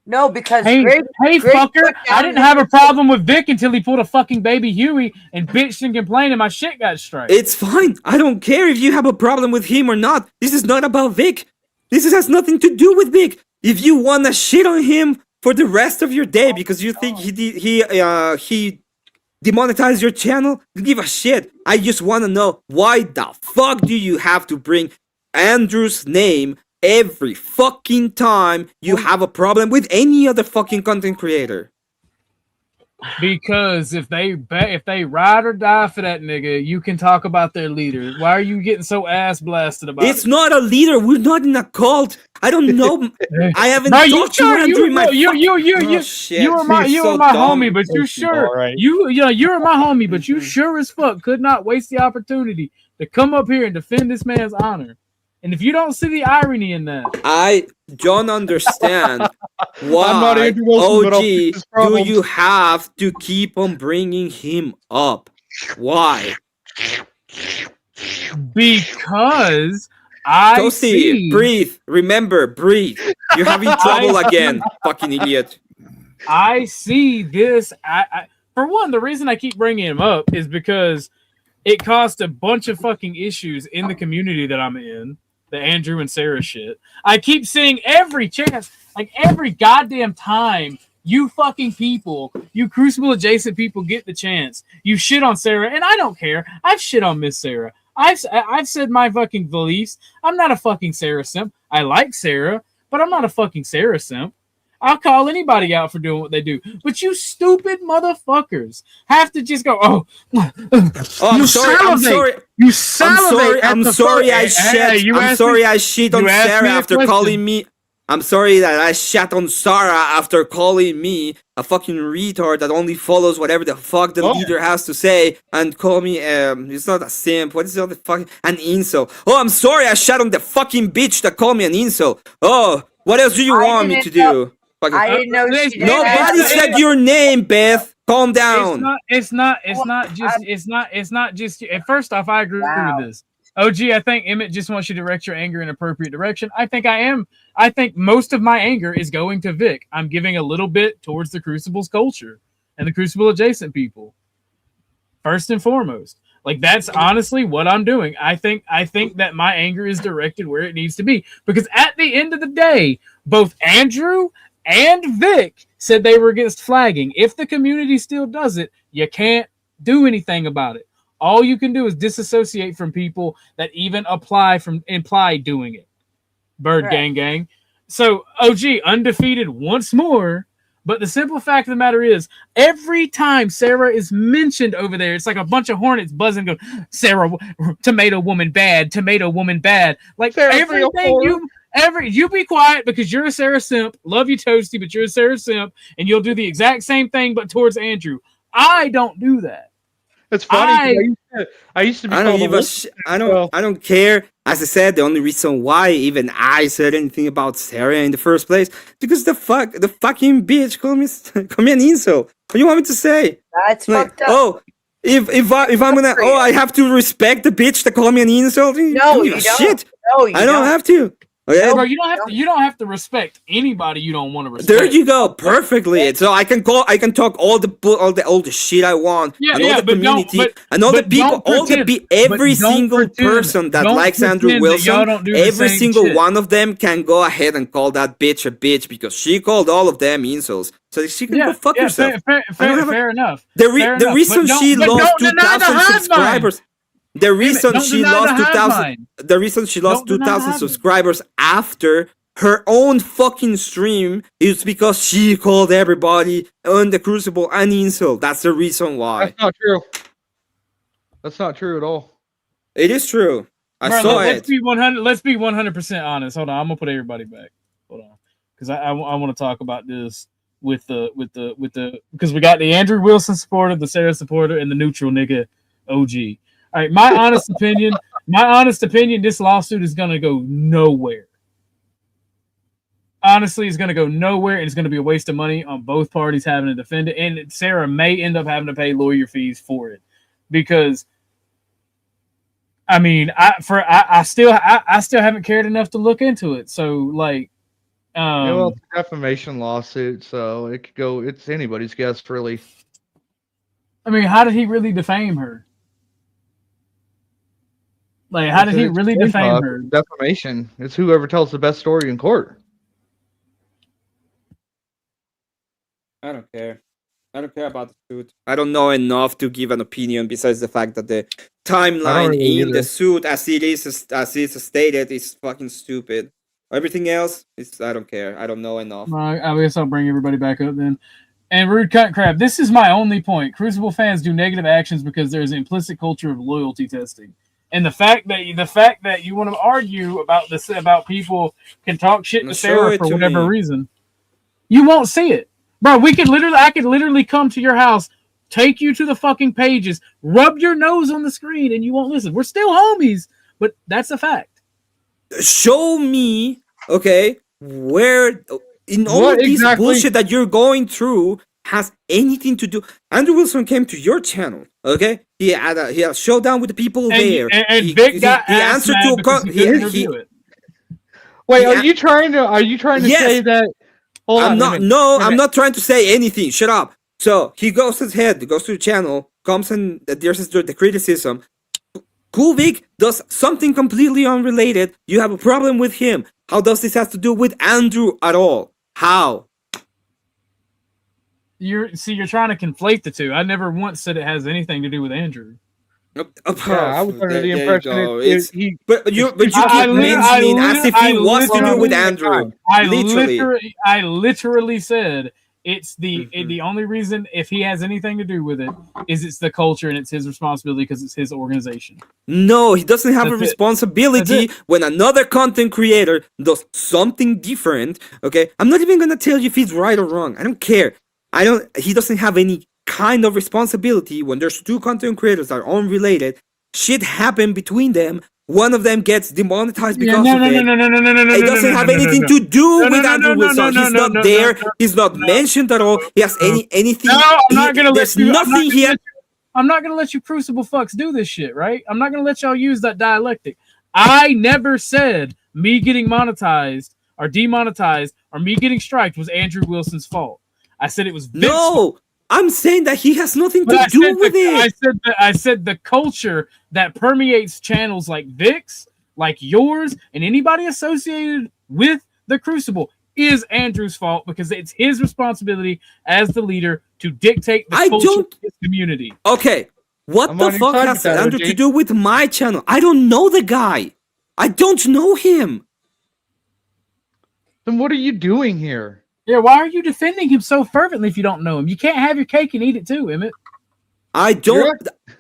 No, because Grid fucker, I didn't have a problem with Vic until he pulled a fucking baby Huey and bitched and complained and my shit got straight. It's fine. I don't care if you have a problem with him or not. This is not about Vic. This has nothing to do with Vic. If you want to shit on him for the rest of your day because you think he demonetized your channel, give a shit. I just want to know, why the fuck do you have to bring Andrew's name every fucking time you have a problem with any other fucking content creator? Because if they ride or die for that nigga, you can talk about their leader. Why are you getting so ass blasted about it? It's not a leader. We're not in a cult. I don't know. I haven't talked to Andrew in my you were my homie, but you sure you were my homie, but you sure as fuck could not waste the opportunity to come up here and defend this man's honor. And if you don't see the irony in that, I don't understand why, OG, do you have to keep on bringing him up? Why? Because I Toasty, see... breathe. Remember, breathe. You're having trouble again, fucking idiot. I see this. For one, the reason I keep bringing him up is because it caused a bunch of fucking issues in the community that I'm in. The Andrew and Sarah shit. I keep seeing every chance, like every goddamn time you fucking people, you Crucible adjacent people get the chance. You shit on Sarah, and I don't care. I've shit on Miss Sarah. I've said my fucking beliefs. I'm not a fucking Sarah simp. I like Sarah, but I'm not a fucking Sarah simp. I'll call anybody out for doing what they do. But you stupid motherfuckers have to just go, I'm sorry. You salivate. I'm sorry I shit on Sarah after calling me. I'm sorry that I shat on Sarah after calling me a fucking retard that only follows whatever the fuck the leader has to say and call me, it's not a simp, what is the other fucking, an incel. Oh, I'm sorry I shat on the fucking bitch that called me an incel. Oh, what else do you want me to do? I didn't know she did. Nobody said your name, Beth. Calm down. It's not just. First off, I agree with this. OG, I think Emmett just wants you to direct your anger in appropriate direction. I think I am. I think most of my anger is going to Vic. I'm giving a little bit towards the Crucible's culture and the Crucible adjacent people. First and foremost. Like, that's honestly what I'm doing. I think that my anger is directed where it needs to be. Because at the end of the day, both Andrew and Vic said they were against flagging. If the community still does it, you can't do anything about it. All you can do is disassociate from people that even imply doing it. Bird gang. So, OG, undefeated once more. But the simple fact of the matter is, every time Sarah is mentioned over there, it's like a bunch of hornets buzzing, going, Sarah, tomato woman bad. Like, you be quiet because you're a Sarah simp. Love you, Toasty, but you're a Sarah simp, and you'll do the exact same thing, but towards Andrew. I don't do that. It's funny. I used to be. I don't care. As I said, the only reason why even I said anything about Sarah in the first place, because the fucking bitch called me an incel. What do you want me to say? That's fucked up. Oh, if I'm gonna, I have to respect the bitch that called me an insult. No, you don't. Shit. No, you I don't have to. Okay? Bro, you don't have to respect anybody you don't want to respect. There you go, perfectly. So I can talk all the shit I want, and all the community, and all the people, every single person that likes Andrew Wilson, every single one of them can go ahead and call that bitch a bitch because she called all of them incels. So she can go fuck herself. Fair enough. The reason she lost 2,000 subscribers. The reason she lost 2,000 subscribers after her own fucking stream is because she called everybody on the Crucible an incel. That's the reason why. That's not true. That's not true at all. It is true. I saw let's it. Be 100. Let's be 100% honest. Hold on, I'm gonna put everybody back. Hold on, because I want to talk about this with the because we got the Andrew Wilson supporter, the Sarah supporter, and the neutral nigga OG. All right, my honest opinion, this lawsuit is going to go nowhere. Honestly, it's going to go nowhere, and it's going to be a waste of money on both parties having to defend it. And Sarah may end up having to pay lawyer fees for it because, I mean, I still haven't cared enough to look into it. So, like, well, it's a defamation lawsuit, so it could go. It's anybody's guess, really. I mean, how did he really defame her? Like, how did he really defame her? Defamation. It's whoever tells the best story in court. I don't care. I don't care about the suit. I don't know enough to give an opinion besides the fact that the timeline in the suit as it is stated is fucking stupid. Everything else is I don't care. I don't know enough. I guess I'll bring everybody back up then. And Rude Cunt Crab, this is my only point. Crucible fans do negative actions because there's an implicit culture of loyalty testing. And the fact that you want to argue about this, about people can talk shit to Sarah for whatever reason, you won't see it, bro. I could literally come to your house, take you to the fucking pages, rub your nose on the screen, and you won't listen. We're still homies, but that's a fact. Show me, okay, where in all of this bullshit that you're going through has anything to do. Andrew Wilson came to your channel, okay? He had a showdown with the people there. And Vic got answered to a Wait, are you trying to say that? I'm not trying to say anything. Shut up. So he goes ahead, goes to the channel, comes and there's the criticism. Cool Vic does something completely unrelated. You have a problem with him. How does this have to do with Andrew at all? How? You're trying to conflate the two. I never once said it has anything to do with Andrew. I was under the impression but you keep mentioning as if he was to do with Andrew. I literally said it's the only reason if he has anything to do with it is it's the culture and it's his responsibility because it's his organization. No, he doesn't have a responsibility when another content creator does something different. Okay, I'm not even gonna tell you if he's right or wrong. I don't care. He doesn't have any kind of responsibility when there's two content creators that are unrelated. Shit happened between them. One of them gets demonetized because of it. It doesn't have anything to do with Andrew Wilson. He's not there. He's not mentioned at all. He has anything. No, I'm not gonna let you. Nothing here. I'm not gonna let you Crucible fucks do this shit, right? I'm not gonna let y'all use that dialectic. I never said me getting monetized or demonetized or me getting striked was Andrew Wilson's fault. I said it was Vic's fault. I'm saying that he has nothing to do with it. I said the culture that permeates channels like Vic's, like yours, and anybody associated with the Crucible is Andrew's fault because it's his responsibility as the leader to dictate the culture of his community. Okay, what the fuck has Andrew to do with my channel? I don't know the guy. I don't know him. Then what are you doing here? Yeah, why are you defending him so fervently if you don't know him? You can't have your cake and eat it too, Emmett. I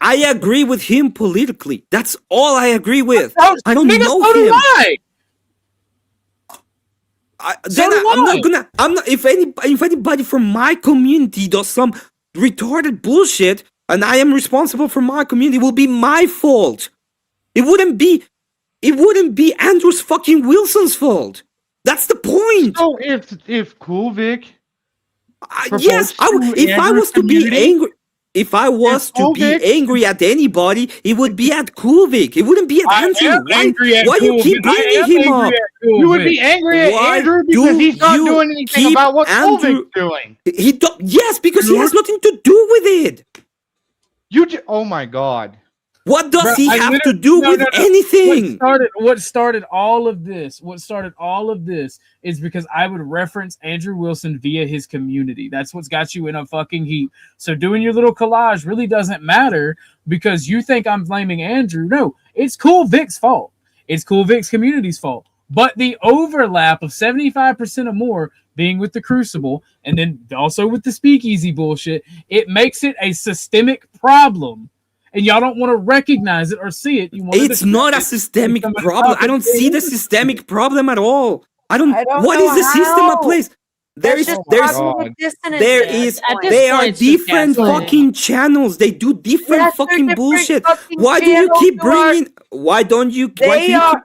agree with him politically. That's all I agree with. I don't know him. I'm not. If anybody from my community does some retarded bullshit, and I am responsible for my community, it will be my fault. It wouldn't be Andrew's fucking Wilson's fault. That's the point. So if Cool Vic, yes, if I was to be angry, If I was to be angry at anybody, it would be at Kulvik. It wouldn't be at Andrew. Why you keep bringing him up? You would be angry at Andrew because he's not doing anything about what Kulvik's doing. Yes, because he has nothing to do with it. Oh my God. What does he have to do with anything? What started all of this is because I would reference Andrew Wilson via his community. That's what's got you in a fucking heap. So doing your little collage really doesn't matter because you think I'm blaming Andrew. No, it's Cool Vic's fault. It's Cool Vic's community's fault. But the overlap of 75% or more being with the Crucible and then also with the Speakeasy bullshit, it makes it a systemic problem. And y'all don't want to recognize it or see it. It's not a systemic problem. I don't see the systemic problem at all. I don't what is the system at place? They are different fucking channels. They do different fucking bullshit. Why do you keep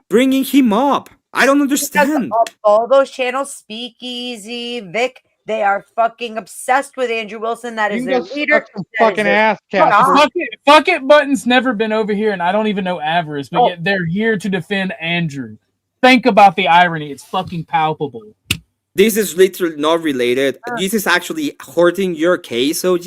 bringing him up? I don't understand. All those channels, Speakeasy, Vic, they are fucking obsessed with Andrew Wilson. That is their leader. Fucking ass, Fuck it button's never been over here, and I don't even know Avarice, but yet they're here to defend Andrew. Think about the irony. It's fucking palpable. This is literally not related. This is actually hurting your case, OG.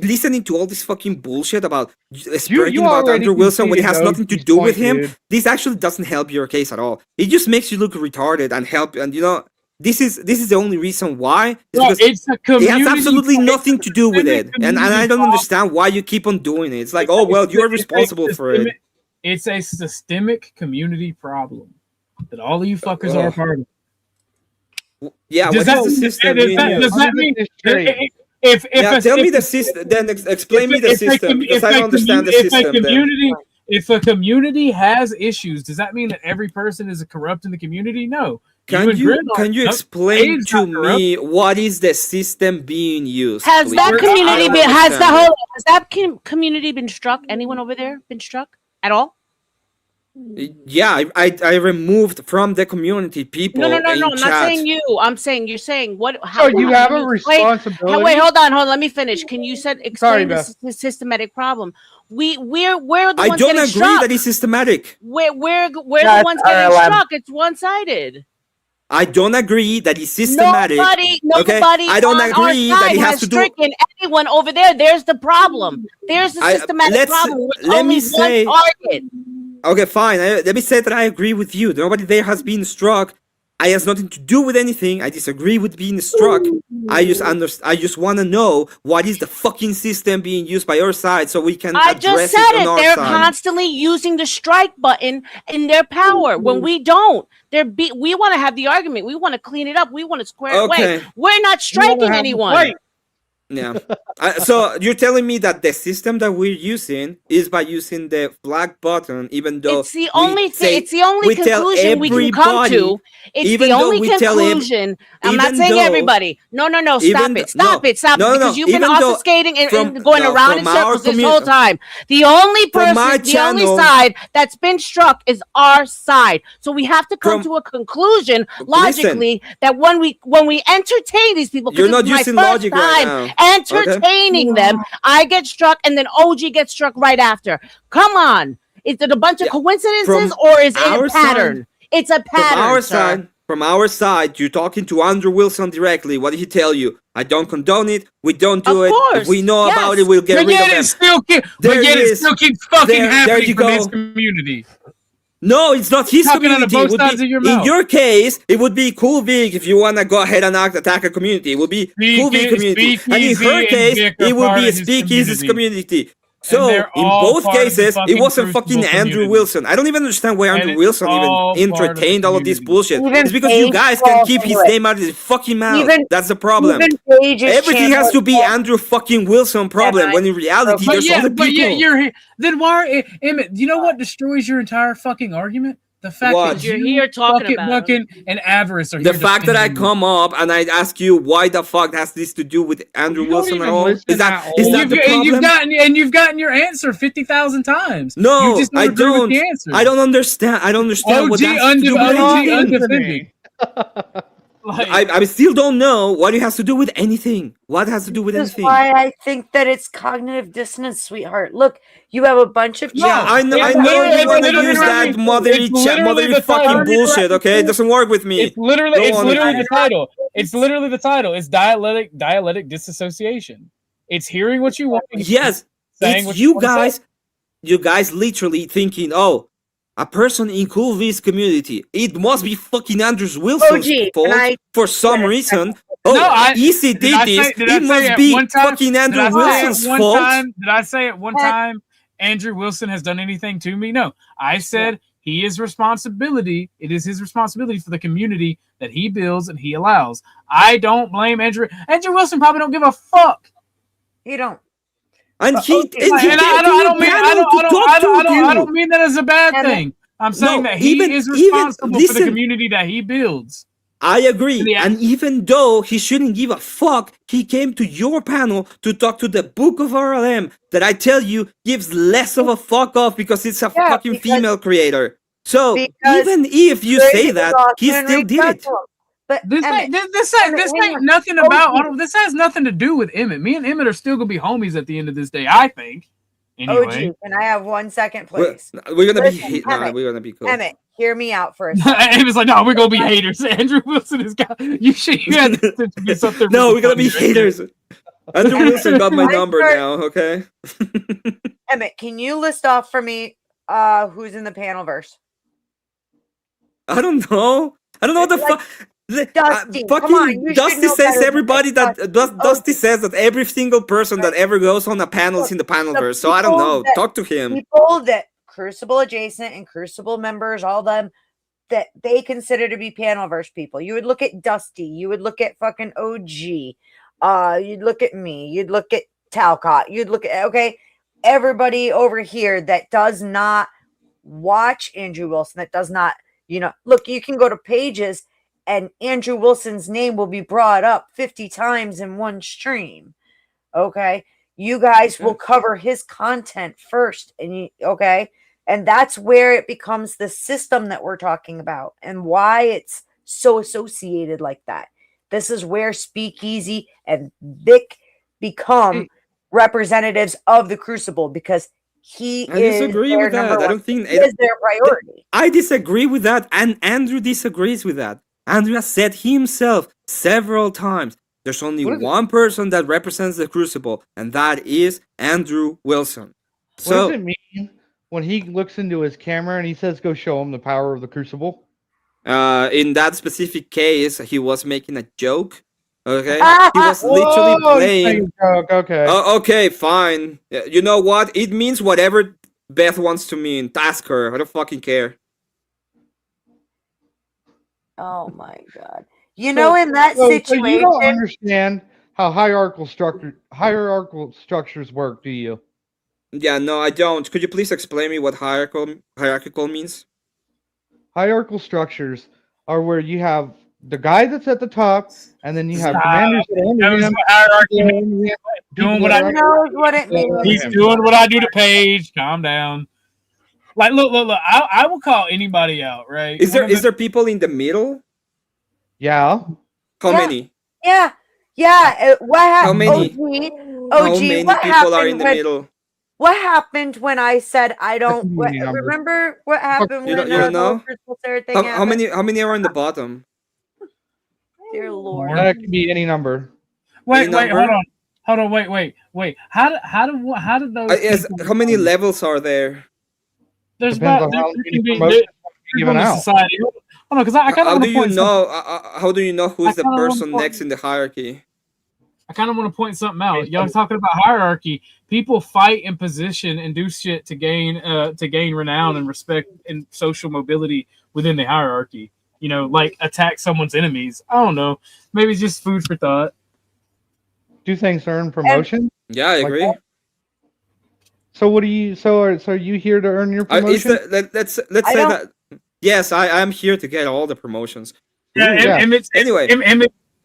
Listening to all this fucking bullshit about spreading about Andrew Wilson when it has nothing to do with him, this actually doesn't help your case at all. It just makes you look retarded and you know, this is the only reason why. It's a community. It has absolutely nothing to do with it, and I don't understand why you keep on doing it. It's like, oh well, you're responsible for it. It's a systemic community problem that all of you fuckers are a part of. Yeah, what is the system? Does that mean tell me the system? Then explain me the system because I don't understand the system. If a community has issues, does that mean that every person is corrupt in the community? No. Can you explain to me what is the system being used? Has that community been struck? Anyone over there been struck at all? Yeah, I removed from the community people. No. I'm not saying you. I'm saying you're saying what? How you have a responsibility. Wait, hold on. Let me finish. Can you explain the systematic problem? We're the ones I don't agree that it's systematic. We're the ones getting struck. It's one-sided. I don't agree that it's systematic. Nobody I don't agree that it has to do. Anyone over there? There's the problem. There's the systematic problem. Let me say. One target. Okay, fine. Let me say that I agree with you. Nobody there has been struck. I has nothing to do with anything. I disagree with being struck. I just want to know what is the fucking system being used by our side so we can address it on our side. I just said it. They're constantly using the strike button in their power when we don't. We want to have the argument. We want to clean it up. We want to square it away. We're not striking anyone. Yeah. So you're telling me that the system that we're using is by using the flag button, even though it's the only conclusion we can come to. It's the only conclusion. I'm not saying everybody. No. Stop it. Because you've been obfuscating and going around in circles this whole time. The only only side that's been struck is our side. So we have to come to a conclusion logically that when we entertain these people, you're not using logic right now. Entertaining them, I get struck, and then OG gets struck right after. Come on, is it a bunch of coincidences or is it a pattern? It's a pattern. From our side, you're talking to Andrew Wilson directly. What did he tell you? I don't condone it. We don't do it. If we know about it, we'll get rid of them. It still keeps fucking happening from his community. No, it's not his community. In your case, it would be Cool Vic if you want to go ahead and attack a community. It would be Cool Vic community. And in her case, it would be Speakeasy's community. So, in both cases, it wasn't fucking Andrew Wilson. I don't even understand why Andrew Wilson even entertained all of this bullshit. It's because you guys can keep his name out of his fucking mouth. That's the problem. Everything has to be Andrew fucking Wilson problem, when in reality, there's other people. Then why, Emmett, you know what destroys your entire fucking argument? The fact that you're here talking about Bucket and Avarice are the fact that I come up and I ask you why the fuck has this to do with Andrew Wilson at all? Is that the problem? You've gotten your answer 50,000 times. No, I don't. I don't understand. I don't understand what that's to do with anything. I still don't know what it has to do with anything. What has to do with anything? That's why I think that it's cognitive dissonance, sweetheart. Look, you have a bunch of I know you want to use that motherly fucking bullshit. Okay, it doesn't work with me. It's literally the title. It's literally the title. It's dialectic disassociation. It's hearing what you want. Yes, it's you guys. You guys literally thinking, oh, a person in Cool V's community. It must be fucking Andrew Wilson's fault for some reason. Oh, no, Easy did this. It must be fucking Andrew Wilson's fault. Did I say at one time Andrew Wilson has done anything to me? No. I said it is his responsibility for the community that he builds and he allows. I don't blame Andrew. Andrew Wilson probably don't give a fuck. He don't. And I don't mean that as a bad thing. I'm saying that he is responsible for the community that he builds. I agree. And even though he shouldn't give a fuck, he came to your panel to talk to the Book of RLM that I tell you gives less of a fuck off because it's a fucking female creator. So even if you say that, he still did it. But this ain't nothing about. This has nothing to do with Emmett. Me and Emmett are still gonna be homies at the end of this day. I think. Anyway. OG, can I have 1 second, please? We're gonna be cool. Emmett, hear me out for a second. Emmett's like, no, we're gonna be haters. Andrew Wilson is got you. You had to do something. No, we're gonna be haters. Andrew Wilson got my number now. Okay. Emmett, can you list off for me who's in the panel verse? I don't know. I don't know what the fuck. Dusty, Dusty says everybody that Dusty says that every single person that ever goes on a panel is in the panelverse. So I don't know. Talk to him. People that Crucible adjacent and Crucible members, all them that they consider to be panelverse people. You would look at Dusty. You would look at fucking OG. You'd look at me. You'd look at Talcott. You'd look at everybody over here that does not watch Andrew Wilson. That does not look. You can go to pages. And Andrew Wilson's name will be brought up 50 times in one stream. Okay. You guys will cover his content first. And and that's where it becomes the system that we're talking about and why it's so associated like that. This is where Speakeasy and Vic become representatives of the Crucible because I disagree with that. I don't think it is their priority. I disagree with that. And Andrew disagrees with that. Andrew has said himself several times, there's only one person that represents the Crucible, and that is Andrew Wilson. What does it mean when he looks into his camera and he says, go show him the power of the Crucible? In that specific case, he was making a joke. Okay? He was literally playing. Okay. Okay, fine. You know what? It means whatever Beth wants to mean. Ask her. I don't fucking care. Oh my god! In that situation, so you don't understand how hierarchical structures work, do you? Yeah, no, I don't. Could you please explain me what hierarchical means? Hierarchical structures are where you have the guy that's at the top, and then you have commanders. Doing what I knows what it means. He's doing what I do to Paige. Calm down. Like, look. I will call anybody out, right? Is there people in the middle? Yeah. How many? Yeah. What happened? How many? OG, How many what people are in the middle? What happened when I said I don't? Remember what happened you when don't know? How many are in the bottom? Dear Lord. That could be any number. Wait, hold on. Wait. How did those? How many levels are there? There's Depends about on how many promotions given out. Society. Hold on, because I kind of want to point. How do you know who's the person next in the hierarchy? I kind of want to point something out. Y'all talking about hierarchy. People fight in position and do shit to gain renown and respect and social mobility within the hierarchy. Like attack someone's enemies. I don't know. Maybe it's just food for thought. Do things earn promotion? Yeah, I agree. So what do you? So are you here to earn your promotion? Let's say that. Yes, I am here to get all the promotions. Yeah. Anyway,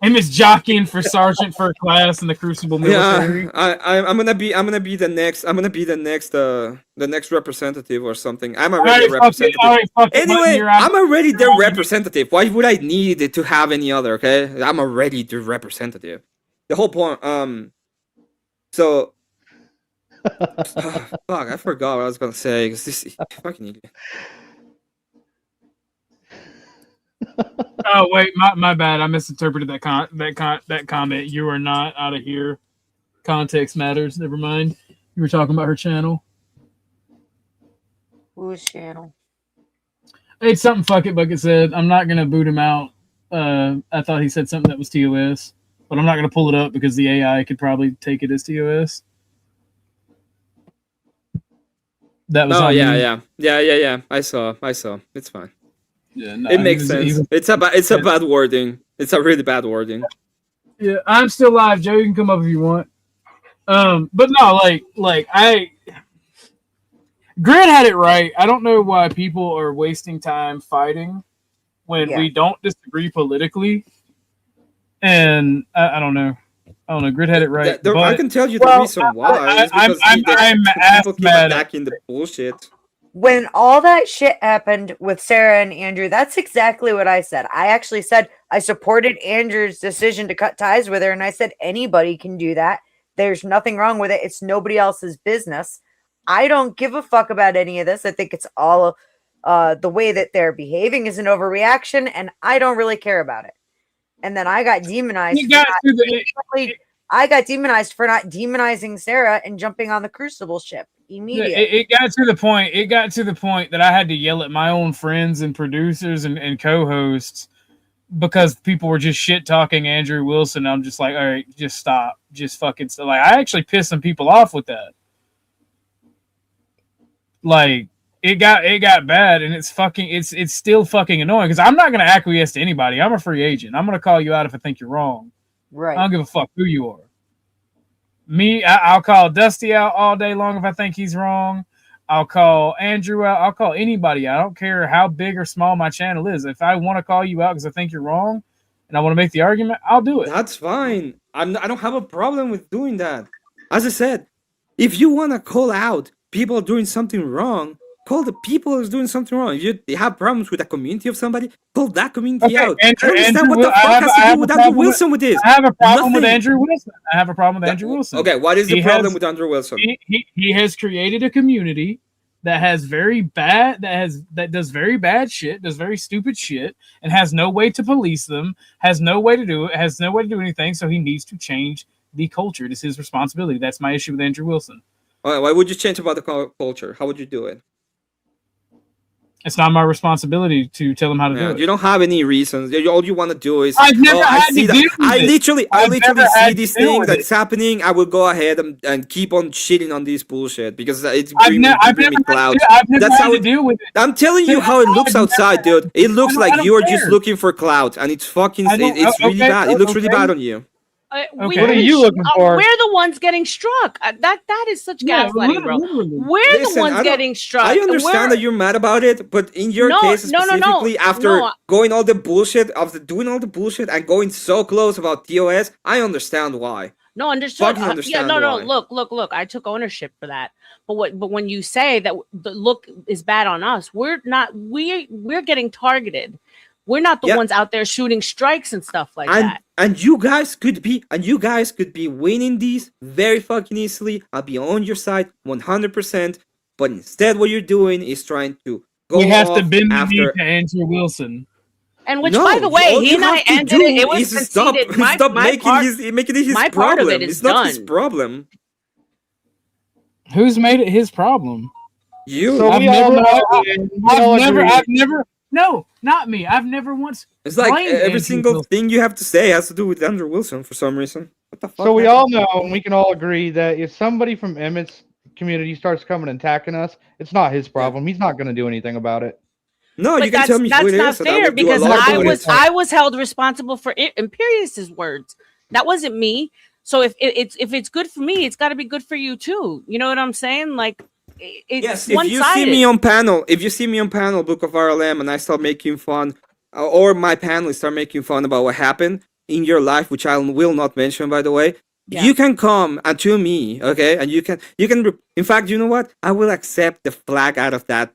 Him is jockeying for sergeant for a class in the Crucible military. Yeah, I'm gonna be the next representative or something. I'm already a representative. Anyway, I'm already the representative. Why would I need to have any other? Okay, I'm already the representative. The whole point. So. Fuck, I forgot what I was gonna say. Cause this fucking idiot. Oh wait, my bad. I misinterpreted that comment. You are not out of here. Context matters. Never mind. You were talking about her channel. Whose channel? It's something Fuck It Bucket said. I'm not gonna boot him out. I thought he said something that was TOS, but I'm not gonna pull it up because the AI could probably take it as TOS. That was yeah. I saw. It's fine. Yeah, no, it makes sense. It's a bad wording. It's a really bad wording. Yeah, I'm still live, Joe. You can come up if you want. But no, Grit had it right. I don't know why people are wasting time fighting when we don't disagree politically. And I don't know. Grit had it right. I can tell you the reason why. People keep attacking the bullshit. When all that shit happened with Sarah and Andrew, that's exactly what I said. I actually said I supported Andrew's decision to cut ties with her, and I said anybody can do that. There's nothing wrong with it. It's nobody else's business. I don't give a fuck about any of this. I think it's all the way that they're behaving is an overreaction, and I don't really care about it. And then I got demonized. I got demonized for not demonizing Sarah and jumping on the Crucible ship immediately. It got to the point. It got to the point that I had to yell at my own friends and producers and co-hosts because people were just shit talking Andrew Wilson. I'm just like, all right, just stop, just fucking stop. Like, I actually pissed some people off with that. Like, it got bad, and it's still fucking annoying because I'm not gonna acquiesce to anybody. I'm a free agent. I'm gonna call you out if I think you're wrong. Right. I don't give a fuck who you are. Me, I'll call Dusty out all day long if I think he's wrong. I'll call Andrew out. I'll call anybody out. I don't care how big or small my channel is. If I want to call you out because I think you're wrong and I want to make the argument, I'll do it. That's fine. I don't have a problem with doing that. As I said, if you want to call out people doing something wrong, call the people who's doing something wrong. If you have problems with a community of somebody, call that community out. I understand what the fuck has to do with Andrew Wilson with this. I have a problem with Andrew Wilson. Okay, what is the problem with Andrew Wilson? He has created a community that has that does very bad shit, does very stupid shit, and has no way to police them, has no way to do it, has no way to do anything, so he needs to change the culture. It is his responsibility. That's my issue with Andrew Wilson. Why would you change about the culture? How would you do it? It's not my responsibility to tell him how to do it. You don't have any reasons. All you want to do is. I've never had to do I literally see this thing that's happening. I will go ahead and keep on shitting on this bullshit because it's bringing me clout. That's how it deal with it. I'm telling you how it looks outside, dude. It looks like you are just looking for clout, and it's fucking. It's really bad. It looks really bad on you. What are you looking for? We're the ones getting struck. That is such gaslighting, bro. We're the ones getting struck. I understand that you're mad about it, but in your case specifically, after going all the bullshit, after doing all the bullshit and going so close about TOS, I understand why. No, understood. Look. I took ownership for that. But when you say that the look is bad on us, we're getting targeted. We're not the ones out there shooting strikes and stuff like that. And you guys could be winning these very fucking easily. I'll be on your side 100%. But instead, what you're doing is trying to go. We have to bend the knee to Andrew Wilson. And which, by the way, he and I ended it. It was conceded. Stop making it his my problem. Part of it is it's not done. his problem. Who's made it his problem? You. So I've never. No, not me. I've never once. It's like every single thing you have to say has to do with Andrew Wilson for some reason. What the fuck? So we all know, and we can all agree that if somebody from Emmett's community starts coming and attacking us, it's not his problem. He's not going to do anything about it. No, but you can tell me who it is. That's not fair because I was held responsible for Imperious's words. That wasn't me. So if it's good for me, it's got to be good for you too. You know what I'm saying? Like. Yes, if you see me on panel, Book of RLM, and I start making fun, or my panelists start making fun about what happened, in your life, which I will not mention, by the way, you can come to me, okay, and you can. In fact, you know what? I will accept the flag out of that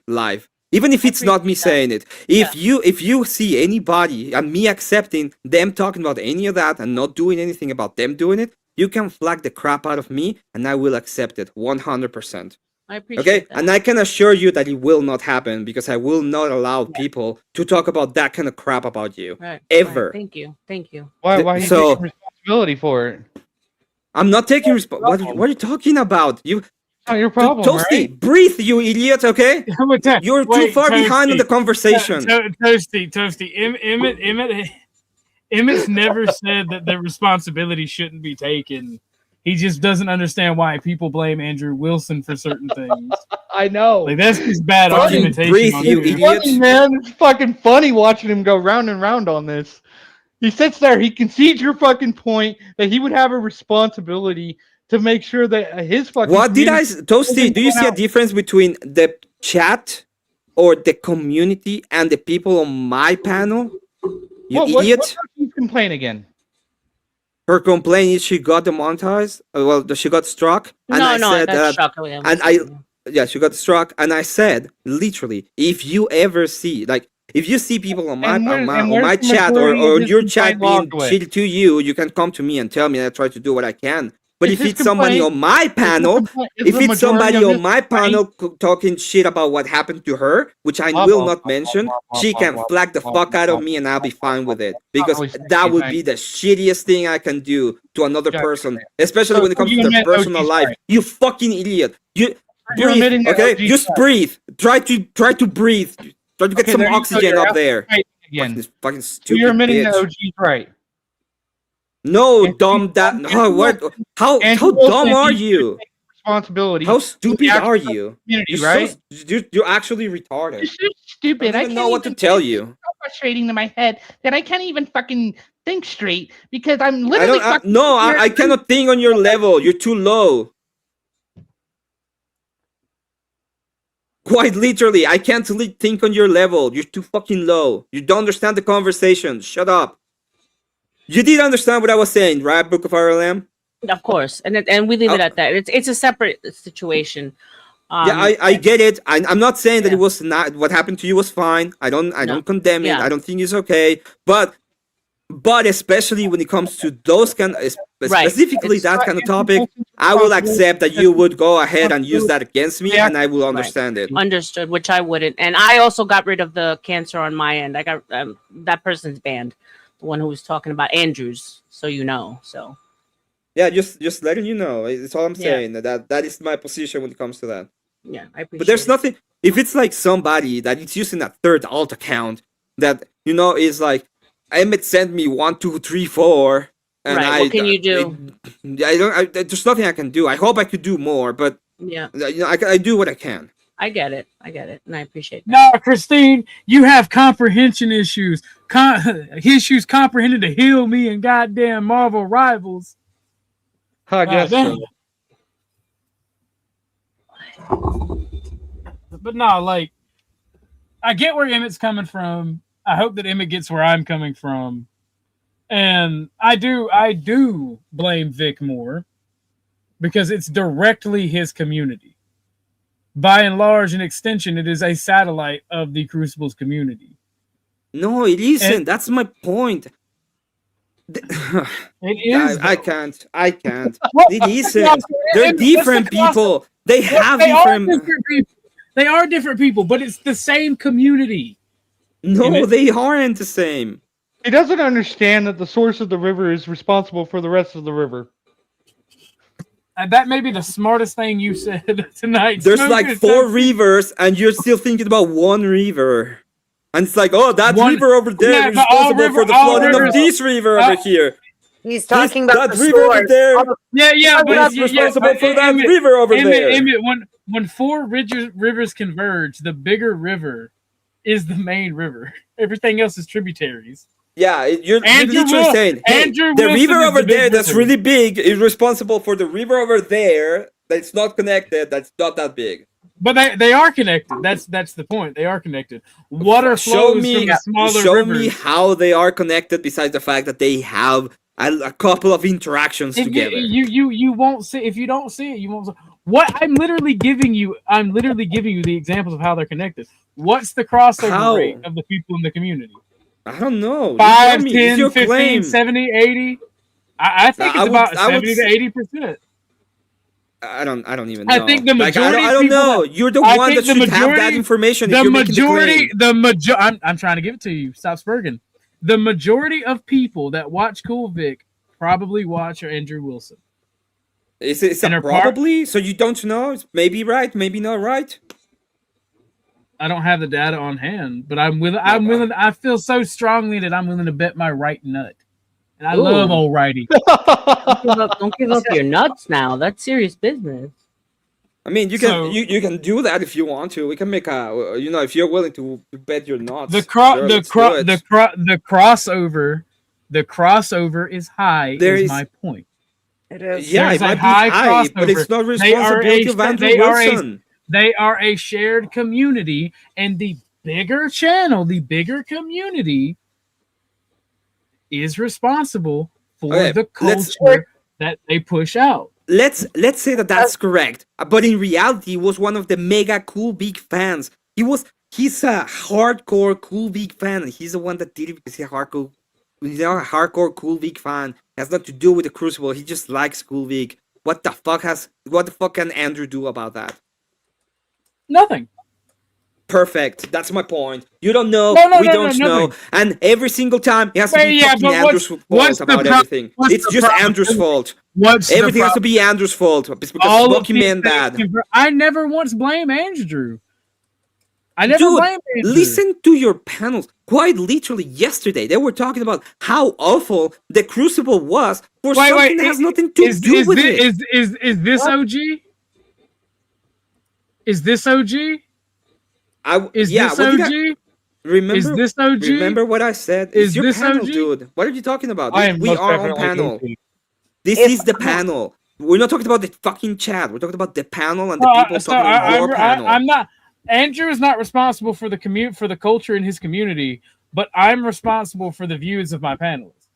live, even if it's not me saying it. If you see anybody and me accepting them talking about any of that and not doing anything about them doing it, you can flag the crap out of me, and I will accept it 100%. I appreciate that. And I can assure you that it will not happen because I will not allow people to talk about that kind of crap about you ever. Right. Thank you. Why are you taking responsibility for it? I'm not taking responsibility. What are you talking about? Not your problem, Toasty, right? breathe, you idiot. Okay, you're too far behind on the conversation. Toasty. Emmett's never said that the responsibility shouldn't be taken. He just doesn't understand why people blame Andrew Wilson for certain things. I know. Like that's just bad argumentation. Breathe, you idiot. Funny, man. It's fucking funny watching him go round and round on this. He sits there, he concedes your fucking point that he would have a responsibility to make sure that his fucking. What did I, Toasty? Do you see a difference between the chat or the community and the people on my panel? You idiot. What's her complaint again? Her complaint is she got demonetized. She got struck. And I said that's that, she got struck. And I said, literally, if you ever see, if you see people on my chat or your chat being shitty to you, you can come to me and tell me, and I try to do what I can. But if it's somebody on my panel, talking shit about what happened to her, which I will not mention, she can flag the fuck out of me and I'll be fine with it. Because that would be the shittiest thing I can do to another person, especially when it comes to their personal life. You fucking idiot. You breathe, okay? Just breathe. Try to breathe. Try to get some oxygen up there. Fucking stupid you're admitting that bitch. OG's right. No, dumb that. No, what? How dumb are you? Responsibility. How stupid are you? You're right? You're actually retarded. You're so stupid. I don't know what to tell you. It's so frustrating to my head that I can't even fucking think straight because I'm literally. I cannot think on your level. You're too low. Quite literally, I can't think on your level. You're too fucking low. You don't understand the conversation. Shut up. You did understand what I was saying, right, Book of RLM? Of course, and we leave it at that. It's a separate situation. I get it. I'm not saying that it was not what happened to you was fine. I don't condemn it. I don't think it's okay. But especially when it comes to those specifically that kind of topic, I will accept that you would go ahead and use that against me, and I will understand it. Understood, which I wouldn't. And I also got rid of the cancer on my end. I got that person's banned. The one who was talking about Andrews, so you know. So yeah, just letting you know. It's all I'm saying. That is my position when it comes to that. Yeah, I appreciate. But there's nothing. If it's like somebody that is using a third alt account that is like Emmett sent me 1, 2, 3, 4, and what can you do? There's nothing I can do. I hope I could do more, but I do what I can. I get it, and I appreciate that. No, Christine, you have comprehension issues. Issues comprehended to heal me and goddamn Marvel Rivals. I guess so. But no, I get where Emmett's coming from. I hope that Emmett gets where I'm coming from. And I do blame Vic more because it's directly his community. By and large, an extension, it is a satellite of the Crucibles community. No, it isn't. That's my point. It is. I can't. It isn't. They're different people. They have different people. They are different people, but it's the same community. No, they aren't the same. He doesn't understand that the source of the river is responsible for the rest of the river. And that may be the smartest thing you said tonight. There's like 4 rivers, and you're still thinking about one river. And it's like, that river over there is responsible for the flooding of this river over here. He's talking about that the river over there. But that's responsible for that river over there. When 4 rivers converge, the bigger river is the main river. Everything else is tributaries. Yeah, you're literally saying, the river over there that's really big is responsible for the river over there that's not connected, that's not that big. But they are connected. That's the point. They are connected. Water flows from the smaller rivers. Me how they are connected. Besides the fact that they have a couple of interactions together. You won't see if you don't see it. You won't. What I'm literally giving you the examples of how they're connected. What's the crossover rate of the people in the community? I don't know. 5, 10, 15, claim. 70, 80. I think it's about 70 to 80%. I don't even know. I think the majority. I don't know. You're the one that should have that information. I'm trying to give it to you. Stop spurging. The majority of people that watch Cool Vic probably watch Andrew Wilson. Is it probably? So you don't know? It's maybe right, maybe not right. I don't have the data on hand, but I'm willing. I feel so strongly that I'm willing to bet my right nut. And I love old righty. Don't give up your nuts now. That's serious business. I mean, you can do that if you want to. We can make a if you're willing to bet your nuts. The crossover is high. Is my point. It is. Yeah, it might be high, but it's not responsibility of Andrew Wilson. They are a shared community, and the bigger channel, the bigger community, is responsible for the culture that they push out. Let's say that that's correct, but in reality, he was one of the mega Cool Big fans. He's a hardcore Cool Big fan. He's the one that did it because he's a hardcore Cool Big fan. It has nothing to do with the Crucible. He just likes Cool Big. What the fuck can Andrew do about that? Nothing. Perfect. That's my point. You don't know. We don't know. Nothing. And every single time it has to be fucking Andrew's fault about everything. It's just Andrew's fault. Everything has to be Andrew's fault. It's because Lucky Man bad. I never once blame Andrew. I never blame Andrew. Listen to your panels. Quite literally yesterday, they were talking about how awful the Crucible was for something that has nothing to do with it. Is this OG? Is this OG? Is this OG? Remember, is this OG? Remember what I said? Is your this panel, OG? dude? What are you talking about? We are on panel. This is the panel. We're not talking about the fucking chat. We're talking about the panel and the people talking about your panel. I'm not. Andrew is not responsible for the culture in his community, but I'm responsible for the views of my panelists.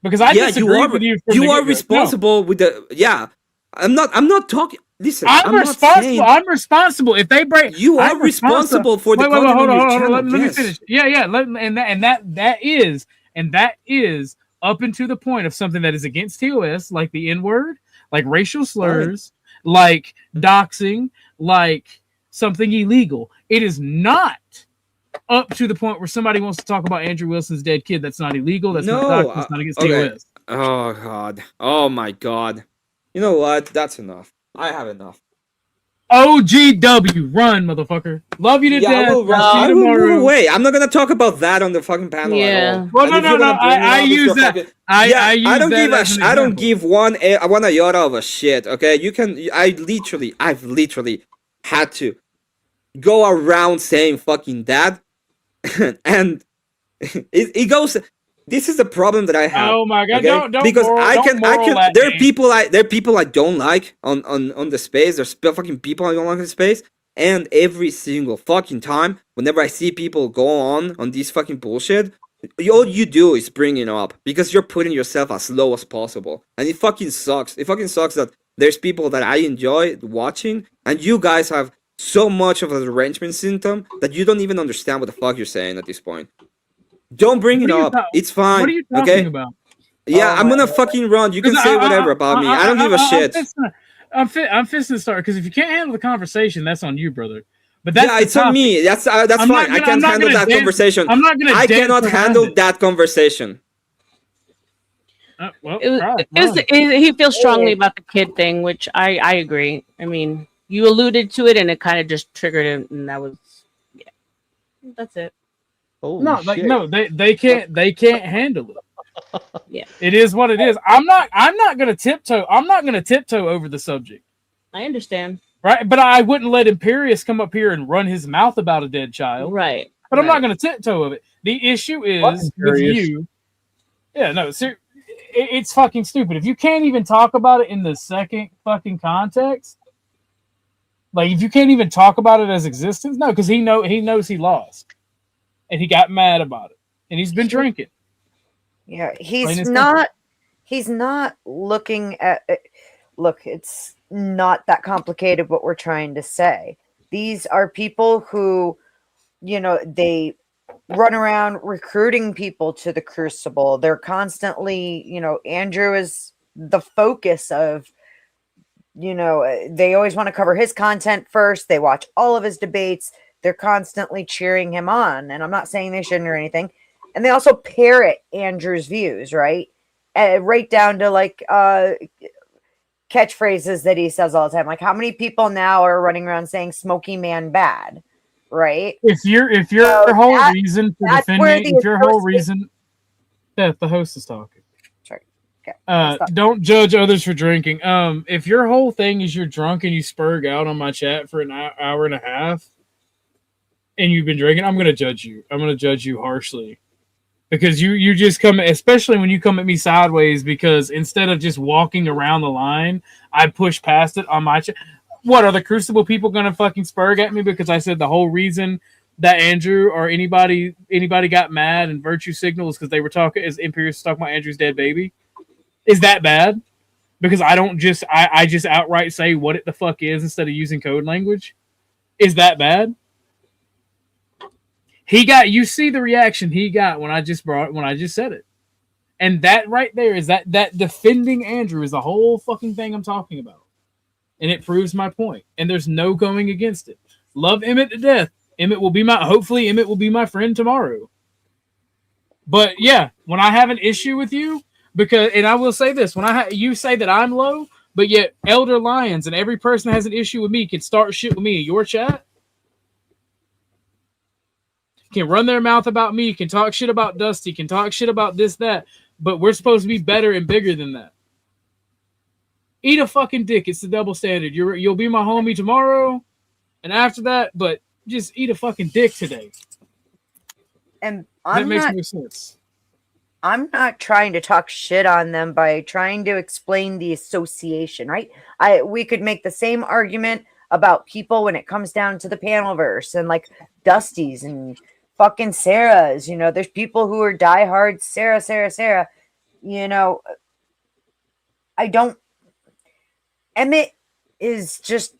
Because I disagree with you. You are responsible with the. Yeah, I'm not talking. Listen, I'm responsible. I'm responsible. If they break, you are responsible for the content on your channel. Let me finish. Yeah. That is up until the point of something that is against TOS, like the N-word, like racial slurs, like doxing, like something illegal. It is not up to the point where somebody wants to talk about Andrew Wilson's dead kid. That's not illegal. That's not doxing. That's not against TOS. Oh God. Oh my God. You know what? That's enough. I have enough. OGW, run, motherfucker. Love you to death. I will move away. I'm not gonna talk about that on the fucking panel at all. Well, no. I use that. I don't give one iota of a shit. Okay, you can. I've literally had to go around saying fucking that, and it goes. This is the problem that I have. Oh my God! Okay? Don't because I can. There are game. people I don't like on the space. There's fucking people I don't like in the space. And every single fucking time, whenever I see people go on this fucking bullshit, all you do is bring it up because you're putting yourself as low as possible, and it fucking sucks. It fucking sucks that there's people that I enjoy watching, and you guys have so much of a derangement symptom that you don't even understand what the fuck you're saying at this point. Don't bring it up. It's fine. What are you talking about? Yeah, I'm gonna fucking run. You can say whatever about me. I don't give a shit. I'm fisting to start because if you can't handle the conversation, that's on you, brother. But it's on me. That's fine. I can't handle that conversation. I'm not gonna. I cannot handle that conversation. He feels strongly about the kid thing, which I agree. I mean, you alluded to it, and it kind of just triggered it, and that was that's it. They can't handle it. Yeah, it is what it is. I'm not gonna tiptoe. I'm not gonna tiptoe over the subject. I understand, right? But I wouldn't let Imperius come up here and run his mouth about a dead child, right? But I'm not gonna tiptoe of it. The issue is with you. Yeah, no, it's fucking stupid. If you can't even talk about it in the second fucking context, Like, if you can't even talk about it as existence, no, because he knows he lost, and he got mad about it, and he's been drinking. Yeah, he's not looking at it. Look, it's not that complicated what we're trying to say. These are people who, they run around recruiting people to the Crucible. They're constantly, Andrew is the focus of, they always want to cover his content first. They watch all of his debates. They're constantly cheering him on. And I'm not saying they shouldn't or anything. And they also parrot Andrew's views, right? Right down to like catchphrases that he says all the time. Like, how many people now are running around saying "Smoky Man bad," right? If your whole reason for defending, if your whole reason, the host is talking. Sorry. Okay. Don't judge others for drinking. If your whole thing is you're drunk and you spurg out on my chat for an hour and a half, and you've been drinking, I'm gonna judge you. I'm gonna judge you harshly. Because you just come, especially when you come at me sideways, because instead of just walking around the line, I push past it on my chat. What, are the Crucible people going to fucking spurg at me because I said the whole reason that Andrew or anybody got mad and virtue signal is because they were talking, as Imperius talking about Andrew's dead baby? Is that bad? Because I don't just, I just outright say what it the fuck is instead of using code language? Is that bad? You see the reaction he got when I just said it. And that right there is that defending Andrew is the whole fucking thing I'm talking about. And it proves my point. And there's no going against it. Love Emmett to death. Hopefully Emmett will be my friend tomorrow. But yeah, when I have an issue with you, and I will say this, when you say that I'm low, but yet Elder Lions and every person that has an issue with me can start shit with me in your chat, can run their mouth about me, can talk shit about Dusty, can talk shit about this, that, but we're supposed to be better and bigger than that. Eat a fucking dick. It's the double standard. You'll be my homie tomorrow, and after that, but just eat a fucking dick today. And that makes no sense. I'm not trying to talk shit on them by trying to explain the association, right? We could make the same argument about people when it comes down to the panelverse and like Dusty's and fucking Sarah's, there's people who are diehard Sarah. Emmett is just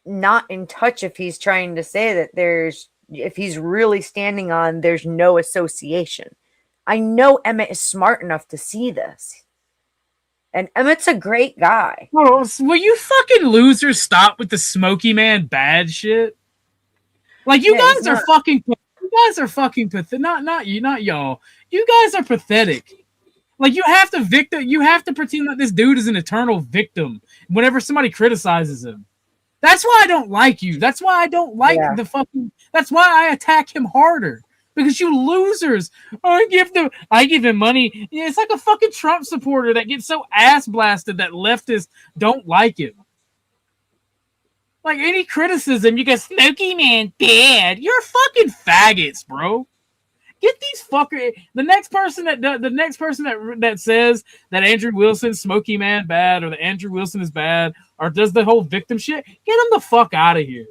not in touch if he's trying to say that if he's really standing on there's no association. I know Emmett is smart enough to see this. And Emmett's a great guy. Oh, will you fucking losers stop with the Smoky Man bad shit? Like, you guys are fucking pathetic. Not y'all. You guys are pathetic. Like, you have to pretend that this dude is an eternal victim whenever somebody criticizes him. That's why I don't like you. That's why I don't like that's why I attack him harder. Because you losers, I give him money. Yeah, it's like a fucking Trump supporter that gets so ass blasted that leftists don't like him. Like, any criticism, you go, Smoky Man bad. You're fucking faggots, bro. Get these fuckers. The next person that says that Andrew Wilson, Smoky Man bad, or that Andrew Wilson is bad, or does the whole victim shit, get him the fuck out of here.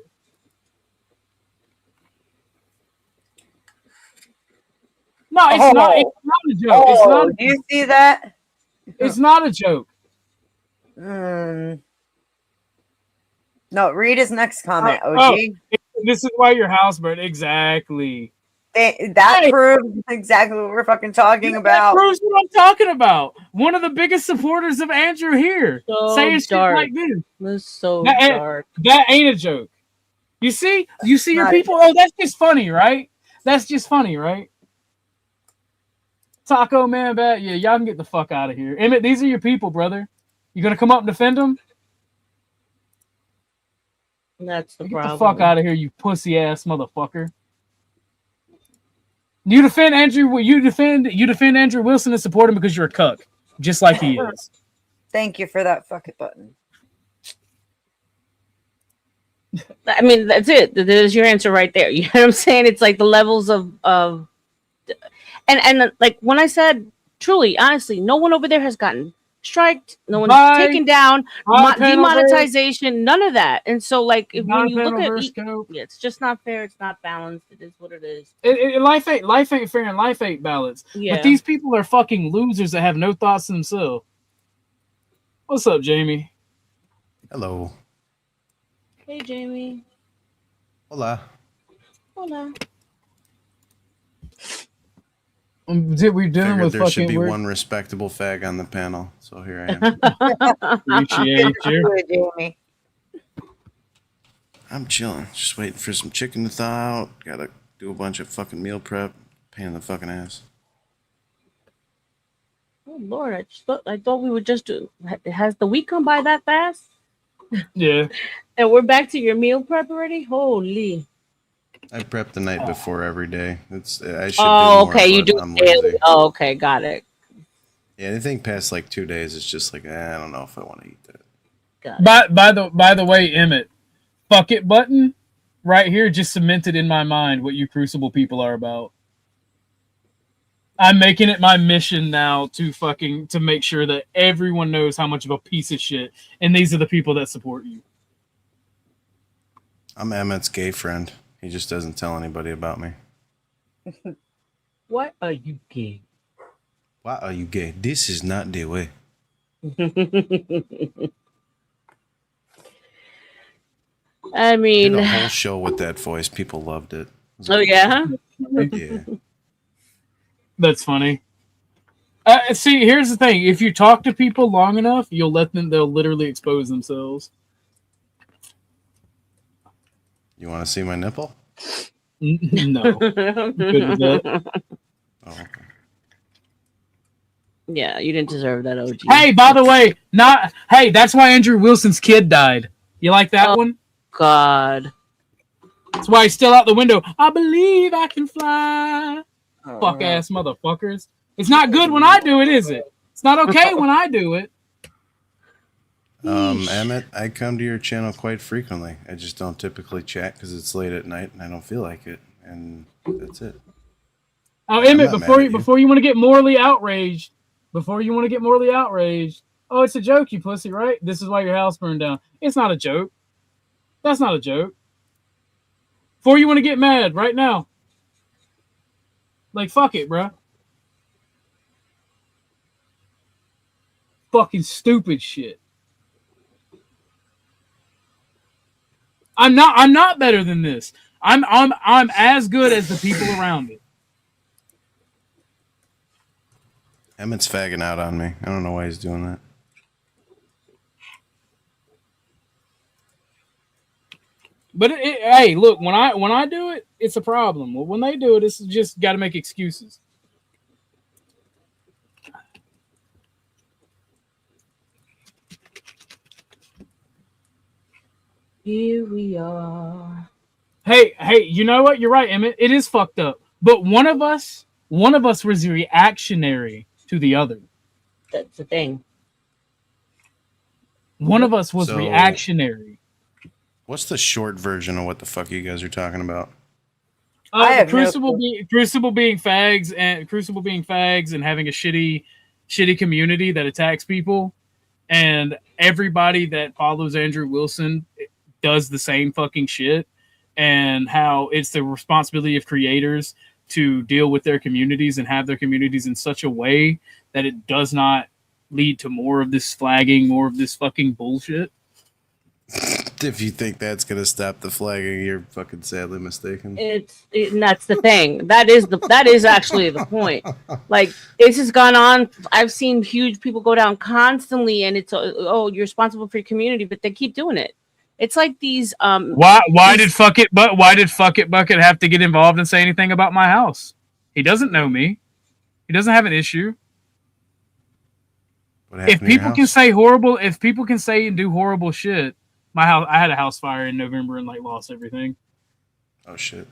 No, it's not a joke. It's not. Do you see that? It's not a joke. No, read his next comment, OG. This is why your house burned. Exactly. That proves exactly what we're fucking talking about. That proves what I'm talking about. One of the biggest supporters of Andrew here saying shit like this. That's so dark. That ain't a joke. You see your people. Oh, that's just funny, right? That's just funny, right? Taco Man bad. Yeah, y'all can get the fuck out of here. Emmett, these are your people, brother. You gonna come up and defend them? That's the Get problem. the fuck out of here, you pussy ass motherfucker. You defend Andrew. You defend Andrew Wilson and support him because you're a cuck, just like he is. Thank you for that fucking button. I mean, that's it. There's your answer right there. You know what I'm saying? It's like the levels of and like when I said truly, honestly, no one over there has gotten striked, no one's taken down, demonetization, none of that. And so, like, when you look at it's just not fair. It's not balanced. It is what it is. Life ain't fair, and life ain't balanced. Yeah. But these people are fucking losers that have no thoughts themselves. What's up, Jamie? Hello. Hey, Jamie. Hola. Hola. We're dealing with there should be fucking one respectable fag on the panel, so here I am. Appreciate you. Jamie. I'm chilling, just waiting for some chicken to thaw out. Gotta do a bunch of fucking meal prep. Pain in the fucking ass. Oh Lord, I thought we would just do. Has the week come by that fast? Yeah. And we're back to your meal prep already. Holy. I prep the night before every day. I should Oh, do more, okay. You but do I'm daily. lazy. Oh, okay. Got it. Yeah, anything past like 2 days is just like, I don't know if I want to eat that. By the way, Emmett, fuck it button right here just cemented in my mind what you Crucible people are about. I'm making it my mission now to make sure that everyone knows how much of a piece of shit, and these are the people that support you. I'm Emmett's gay friend. He just doesn't tell anybody about me. Why are you gay? Why are you gay? This is not the way. I mean, did a whole show with that voice. People loved it. Oh yeah. Yeah. That's funny. See, here's the thing: if you talk to people long enough, they'll literally expose themselves. You want to see my nipple? No. Good with that. Oh, okay. Yeah, you didn't deserve that, OG. Hey, by the way, that's why Andrew Wilson's kid died. You like that one? God. That's why he's still out the window. I believe I can fly. Fuck ass motherfuckers. It's not good when I do it, is it? It's not okay when I do it. Emmett, I come to your channel quite frequently. I just don't typically chat because it's late at night and I don't feel like it. And that's it. Oh, Emmett, before you want to get morally outraged, oh, it's a joke, you pussy, right? This is why your house burned down. It's not a joke. That's not a joke. Before you want to get mad right now. Like, fuck it, bro. Fucking stupid shit. I'm not better than this. I'm as good as the people around me. Emmett's fagging out on me. I don't know why he's doing that. But hey, look, when I do it, it's a problem. When they do it, it's just got to make excuses. Here we are. Hey, you know what? You're right, Emmett. It is fucked up. But one of us was reactionary to the other. That's the thing. One of us was reactionary. What's the short version of what the fuck you guys are talking about? Crucible being fags and having a shitty community that attacks people, and everybody that follows Andrew Wilson does the same fucking shit, and how it's the responsibility of creators to deal with their communities and have their communities in such a way that it does not lead to more of this flagging, more of this fucking bullshit. If you think that's gonna stop the flagging, you're fucking sadly mistaken. And that's the thing. That is actually the point. Like, this has gone on. I've seen huge people go down constantly, and it's you're responsible for your community, but they keep doing it. It's like these. Why did Fuck It Bucket have to get involved and say anything about my house? He doesn't know me. He doesn't have an issue. If people can say and do horrible shit. My house, I had a house fire in November and lost everything. Oh shit!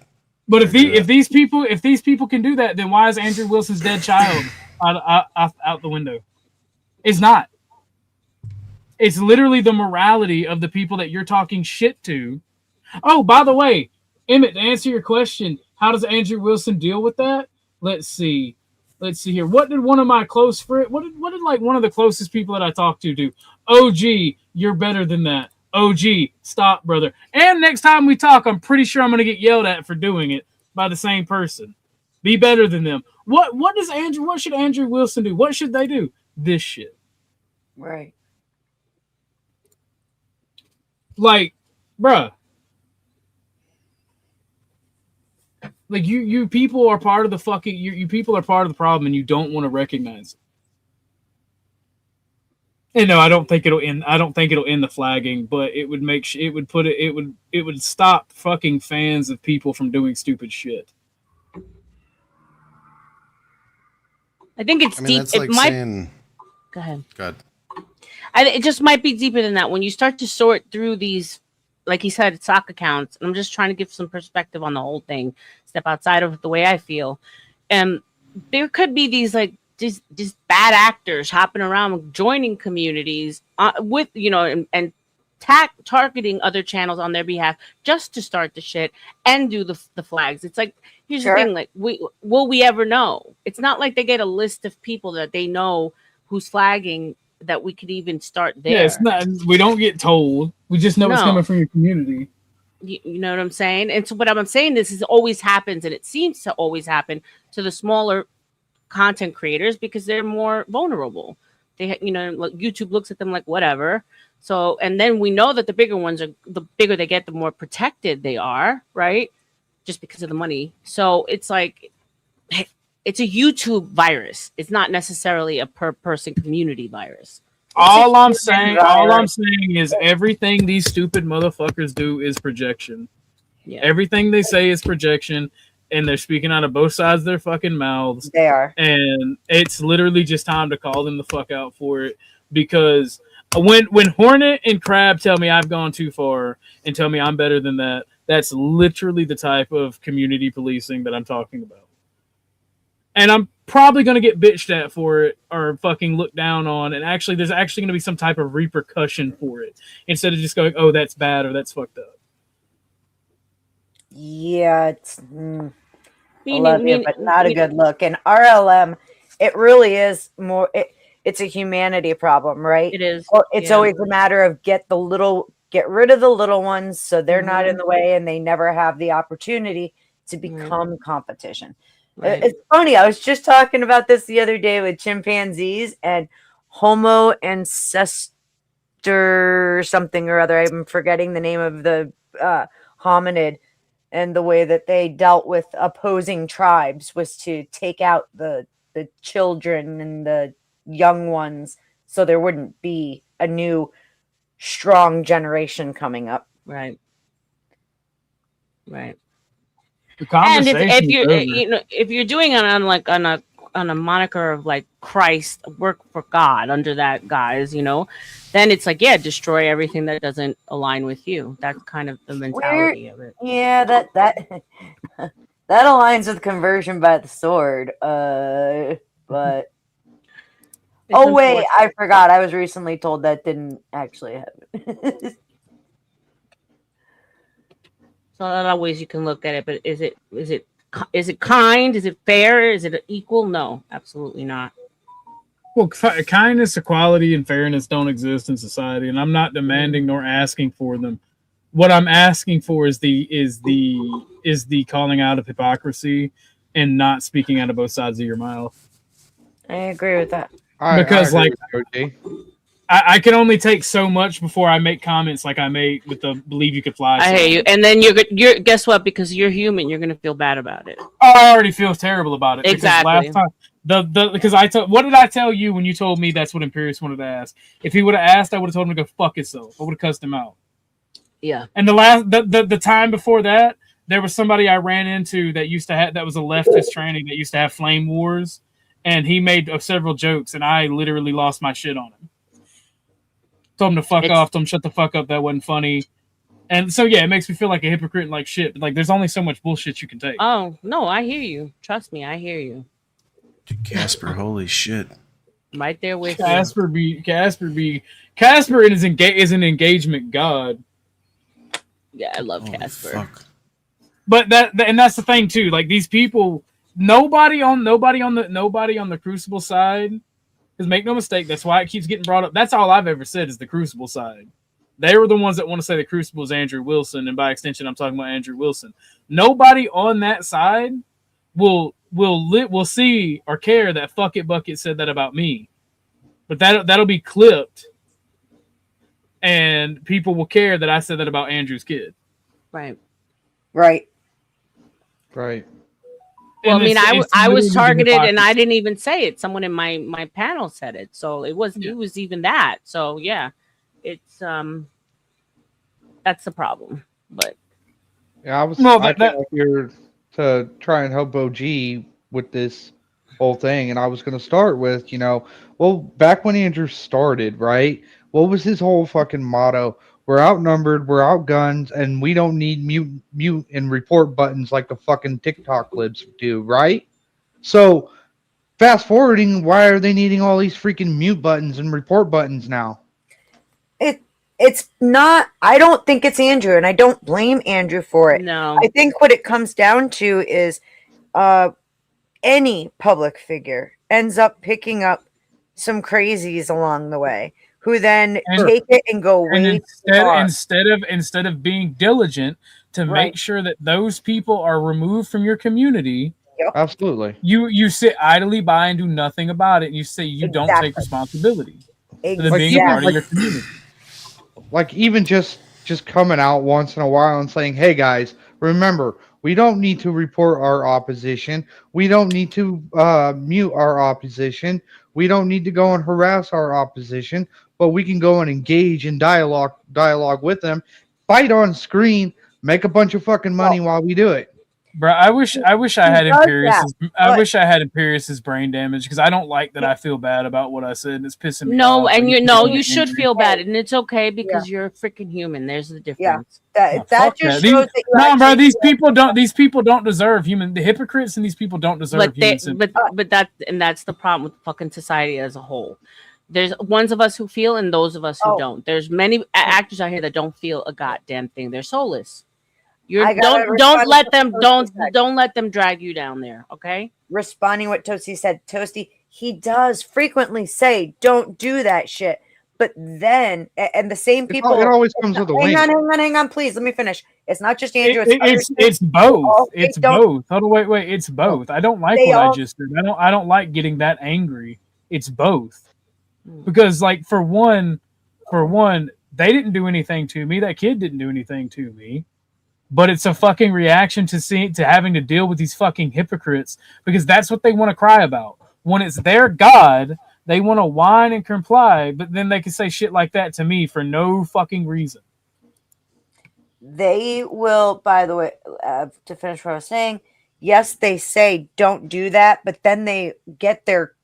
But if these people can do that, then why is Andrew Wilson's dead child out the window? It's not. It's literally the morality of the people that you're talking shit to. Oh, by the way, Emmett, to answer your question, how does Andrew Wilson deal with that? Let's see. Let's see here. What did one of my close friends? What did like one of the closest people that I talked to do? OG, you're better than that. OG, stop, brother. And next time we talk, I'm pretty sure I'm gonna get yelled at for doing it by the same person. Be better than them. What should Andrew Wilson do? What should they do? This shit. Right. Like, bruh. Like you people are part of the fucking you people are part of the problem and you don't want to recognize it. And no, I don't think it'll end the flagging, but it would it would stop fucking fans of people from doing stupid shit. I think it's deep. That's like saying... Go ahead. God. It just might be deeper than that. When you start to sort through these, like he said, sock accounts, and I'm just trying to give some perspective on the whole thing, step outside of the way I feel. And there could be these like just bad actors hopping around, joining communities with, and targeting other channels on their behalf just to start the shit and do the flags. It's like, here's the thing, like, will we ever know? It's not like they get a list of people that they know who's flagging that we could even start there. Yeah, it's not. We don't get told. We just know it's coming from your community. You know what I'm saying? And so what I'm saying is always happens, and it seems to always happen to the smaller content creators because they're more vulnerable. They, YouTube looks at them like whatever. So, and then we know that the bigger ones the bigger they get, the more protected they are, right? Just because of the money. So it's like, it's a YouTube virus. It's not necessarily a per person community virus. All I'm saying is everything these stupid motherfuckers do is projection. Yeah. Everything they say is projection, and they're speaking out of both sides of their fucking mouths. They are. And it's literally just time to call them the fuck out for it, because when Hornet and Crab tell me I've gone too far and tell me I'm better than that, that's literally the type of community policing that I'm talking about. And I'm probably going to get bitched at for it or fucking looked down on. And actually, there's actually going to be some type of repercussion for it instead of just going, oh, that's bad or that's fucked up. Yeah, it's I love you, but not a good look. And RLM, it really is more. It's a humanity problem, right? It is. Well, it's always a matter of get rid of the little ones so they're not in the way and they never have the opportunity to become competition. Right. It's funny. I was just talking about this the other day with chimpanzees and Homo ancestor something or other. I'm forgetting the name of the hominid, and the way that they dealt with opposing tribes was to take out the children and the young ones so there wouldn't be a new strong generation coming up. Right. Right. And if you're doing it on a moniker of like Christ, work for God under that guise, then it's like, destroy everything that doesn't align with you. That's kind of the mentality of it. Yeah, that that aligns with conversion by the sword. But oh wait, I forgot. I was recently told that didn't actually happen. So a lot of ways you can look at it, but is it kind? Is it fair? Is it equal? No, absolutely not. Well, kindness, equality, and fairness don't exist in society, and I'm not demanding nor asking for them. What I'm asking for is the calling out of hypocrisy and not speaking out of both sides of your mouth. I agree with that. Because I can only take so much before I make comments like I made with the "Believe You Could Fly" song. I hear you, and then you're guess what? Because you're human, you're gonna feel bad about it. Oh, I already feel terrible about it. Exactly. Because last time, because what did I tell you when you told me that's what Imperius wanted to ask? If he would have asked, I would have told him to go fuck himself. I would have cussed him out. Yeah. And the time before that, there was somebody I ran into that was a leftist training that used to have flame wars, and he made several jokes, and I literally lost my shit on him. Told him to fuck off, told him shut the fuck up, that wasn't funny. And so it makes me feel like a hypocrite and like shit. But like there's only so much bullshit you can take. Oh no, I hear you. Trust me, I hear you. Dude, Casper, holy shit. Right there with Casper is an engagement god. Yeah, I love Casper. Fuck. But that's the thing too. Like these people nobody on the Crucible side. Because make no mistake, that's why it keeps getting brought up. That's all I've ever said is the Crucible side. They were the ones that want to say the Crucible is Andrew Wilson, and by extension, I'm talking about Andrew Wilson. Nobody on that side will see or care that Fuck It Bucket said that about me. But that'll be clipped, and people will care that I said that about Andrew's kid. Right. Right. Right. Well, And I mean, it's I was literally targeted, and hypocrisy. I didn't even say it. Someone in my panel said it, so it was even that. So yeah, it's that's the problem. But yeah, I came up here to try and help OG with this whole thing, and I was going to start with, well, back when Andrew started, right? What was his whole fucking motto? We're outnumbered, we're outgunned, and we don't need mute and report buttons like the fucking TikTok clips do, right? So, fast forwarding, why are they needing all these freaking mute buttons and report buttons now? It's not, I don't think it's Andrew, and I don't blame Andrew for it. No. I think what it comes down to is any public figure ends up picking up some crazies along the way who then take it and go way too far. Instead of being diligent to make sure that those people are removed from your community. Yep. Absolutely. You sit idly by and do nothing about it, and you say you don't take responsibility for them being a part of your community. Like even just coming out once in a while and saying, "Hey guys, remember, we don't need to report our opposition. We don't need to mute our opposition. We don't need to go and harass our opposition, but we can go and engage in dialogue with them, fight on screen, make a bunch of fucking money while we do it." Bro, I wish I had Imperius's. I wish I had Imperius's brain damage because I don't like that. I feel bad about what I said, and it's pissing me off. No, and you should feel bad, and it's okay because you're a freaking human. There's the difference. That just shows that you no, bro. These people don't deserve human. The hypocrites and these people don't deserve human sympathy. But that's the problem with fucking society as a whole. There's ones of us who feel, and those of us who don't. There's many actors out here that don't feel a goddamn thing. They're soulless. Don't let them drag you down there, okay? Responding what Toasty said, Toasty, he does frequently say, "Don't do that shit," but then and the same people. It always comes with a wink. Hang on, please. Let me finish. It's not just Andrew. It's both. It's both. Hold on, wait. It's both. I don't like what I just did. I don't like getting that angry. It's both because, like, for one, they didn't do anything to me. That kid didn't do anything to me. But it's a fucking reaction to having to deal with these fucking hypocrites because that's what they want to cry about. When it's their God, they want to whine and comply, but then they can say shit like that to me for no fucking reason. They will, by the way, to finish what I was saying, yes, they say don't do that, but then they get their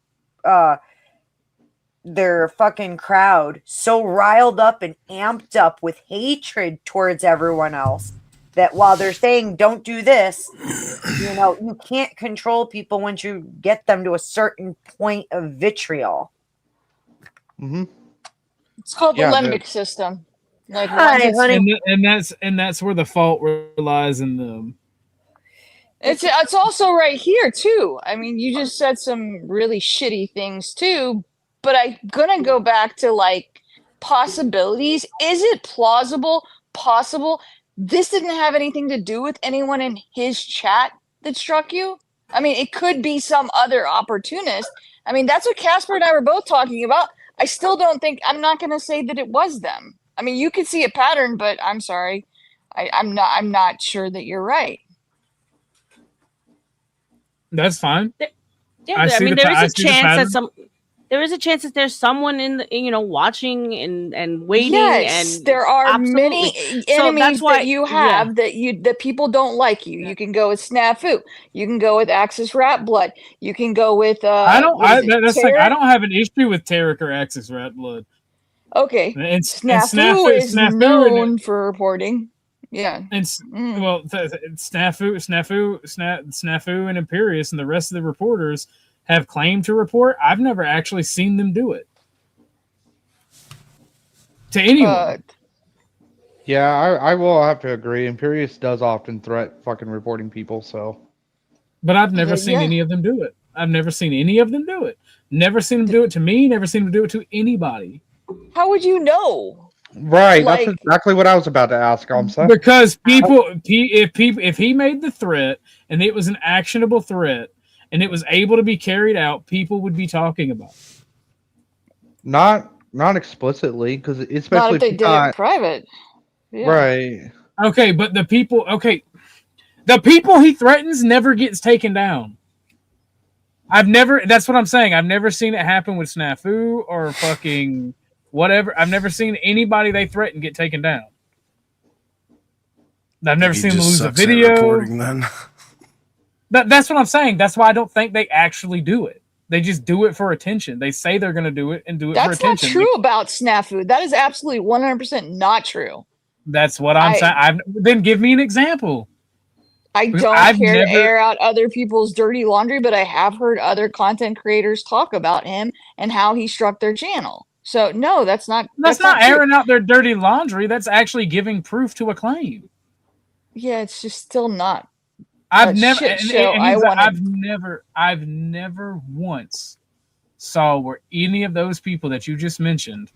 fucking crowd so riled up and amped up with hatred towards everyone else that while they're saying don't do this, you can't control people once you get them to a certain point of vitriol. Mm-hmm. It's called the limbic system. Like, and that's where the fault lies in them. It's also right here too. I mean, you just said some really shitty things too, but I'm gonna go back to like possibilities. Is it plausible? Possible? This didn't have anything to do with anyone in his chat that struck you? I mean, it could be some other opportunist. I mean, that's what Casper and I were both talking about. I still don't think, I'm not going to say that it was them. I mean, you could see a pattern, but I'm sorry. I'm not sure that you're right. That's fine. Yeah, I mean, there is a chance that there is a chance that there's someone in the, watching and waiting. Yes, and there are many enemies so that you have that people don't like you. You can go with Snafu. You can go with Axis Rat Blood. You can go with I don't have an issue with Tarek or Axis Rat Blood. Okay, and Snafu is known for reporting. Yeah, and well, Snafu and Imperius and the rest of the reporters have claimed to report. I've never actually seen them do it to anyone. Yeah, I will have to agree. Imperius does often threat fucking reporting people. So But I've never seen any of them do it. I've never seen any of them do it. Never seen them do it to me. Never seen them do it to anybody. How would you know? Right, that's exactly what I was about to ask. Because if he made the threat and it was an actionable threat and it was able to be carried out, people would be talking about it. Not explicitly, because especially not if they did it in private. Yeah. Right. Okay, but the people he threatens never gets taken down. That's what I'm saying. I've never seen it happen with Snafu or fucking whatever. I've never seen anybody they threaten get taken down. I've never seen them lose a video. That's what I'm saying. That's why I don't think they actually do it. They just do it for attention. They say they're going to do it and do it for attention. That's not true about Snafu. That is absolutely 100% not true. That's what I'm saying. Then give me an example. I don't care to air out other people's dirty laundry, but I have heard other content creators talk about him and how he struck their channel. So no, that's not airing out their dirty laundry. That's actually giving proof to a claim. Yeah, it's just still not. I've never once saw where any of those people that you just mentioned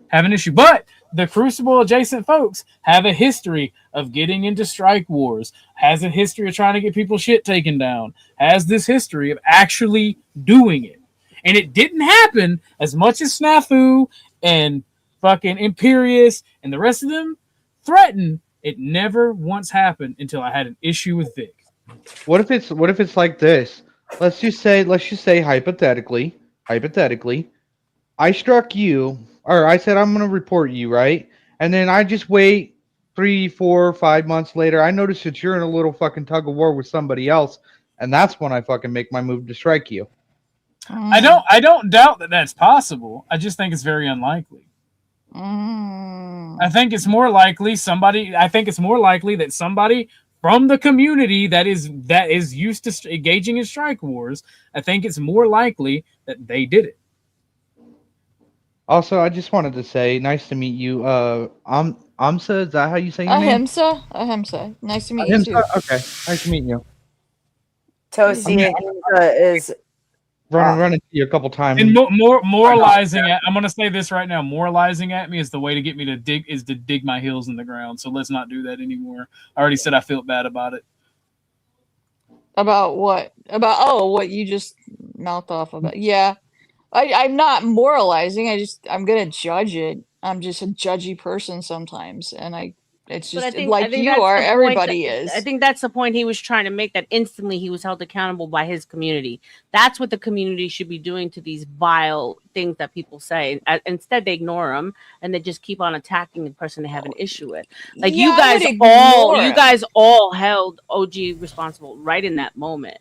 have an issue. But the Crucible adjacent folks have a history of getting into strike wars, has a history of trying to get people shit taken down, has this history of actually doing it. And it didn't happen as much as Snafu and fucking Imperious and the rest of them threatened. It never once happened until I had an issue with Vic. What if it's like this? Let's just say hypothetically, I struck you, or I said I'm gonna report you, right? And then I just wait 3, 4, 5 months later, I notice that you're in a little fucking tug of war with somebody else, and that's when I fucking make my move to strike you. I don't doubt that that's possible. I just think it's very unlikely. I think it's more likely that somebody from the community that is used to engaging in strike wars, I think it's more likely that they did it. Also, I just wanted to say, nice to meet you. Amsa, is that how you say your name? Ahimsa. Nice to meet you too. Okay, nice to meet you. Tosi is running into you a couple times. And moralizing at, I'm going to say this right now, moralizing at me is the way to get me to dig my heels in the ground. So let's not do that anymore. I already said I felt bad about it. About what? About what you just mouthed off about. Yeah. I'm not moralizing. I'm gonna judge it. I'm just a judgy person sometimes, and it's just like you are. Everybody is. I think that's the point he was trying to make. That instantly he was held accountable by his community. That's what the community should be doing to these vile things that people say. Instead, they ignore them and they just keep on attacking the person they have an issue with. Like you guys all held OG responsible right in that moment.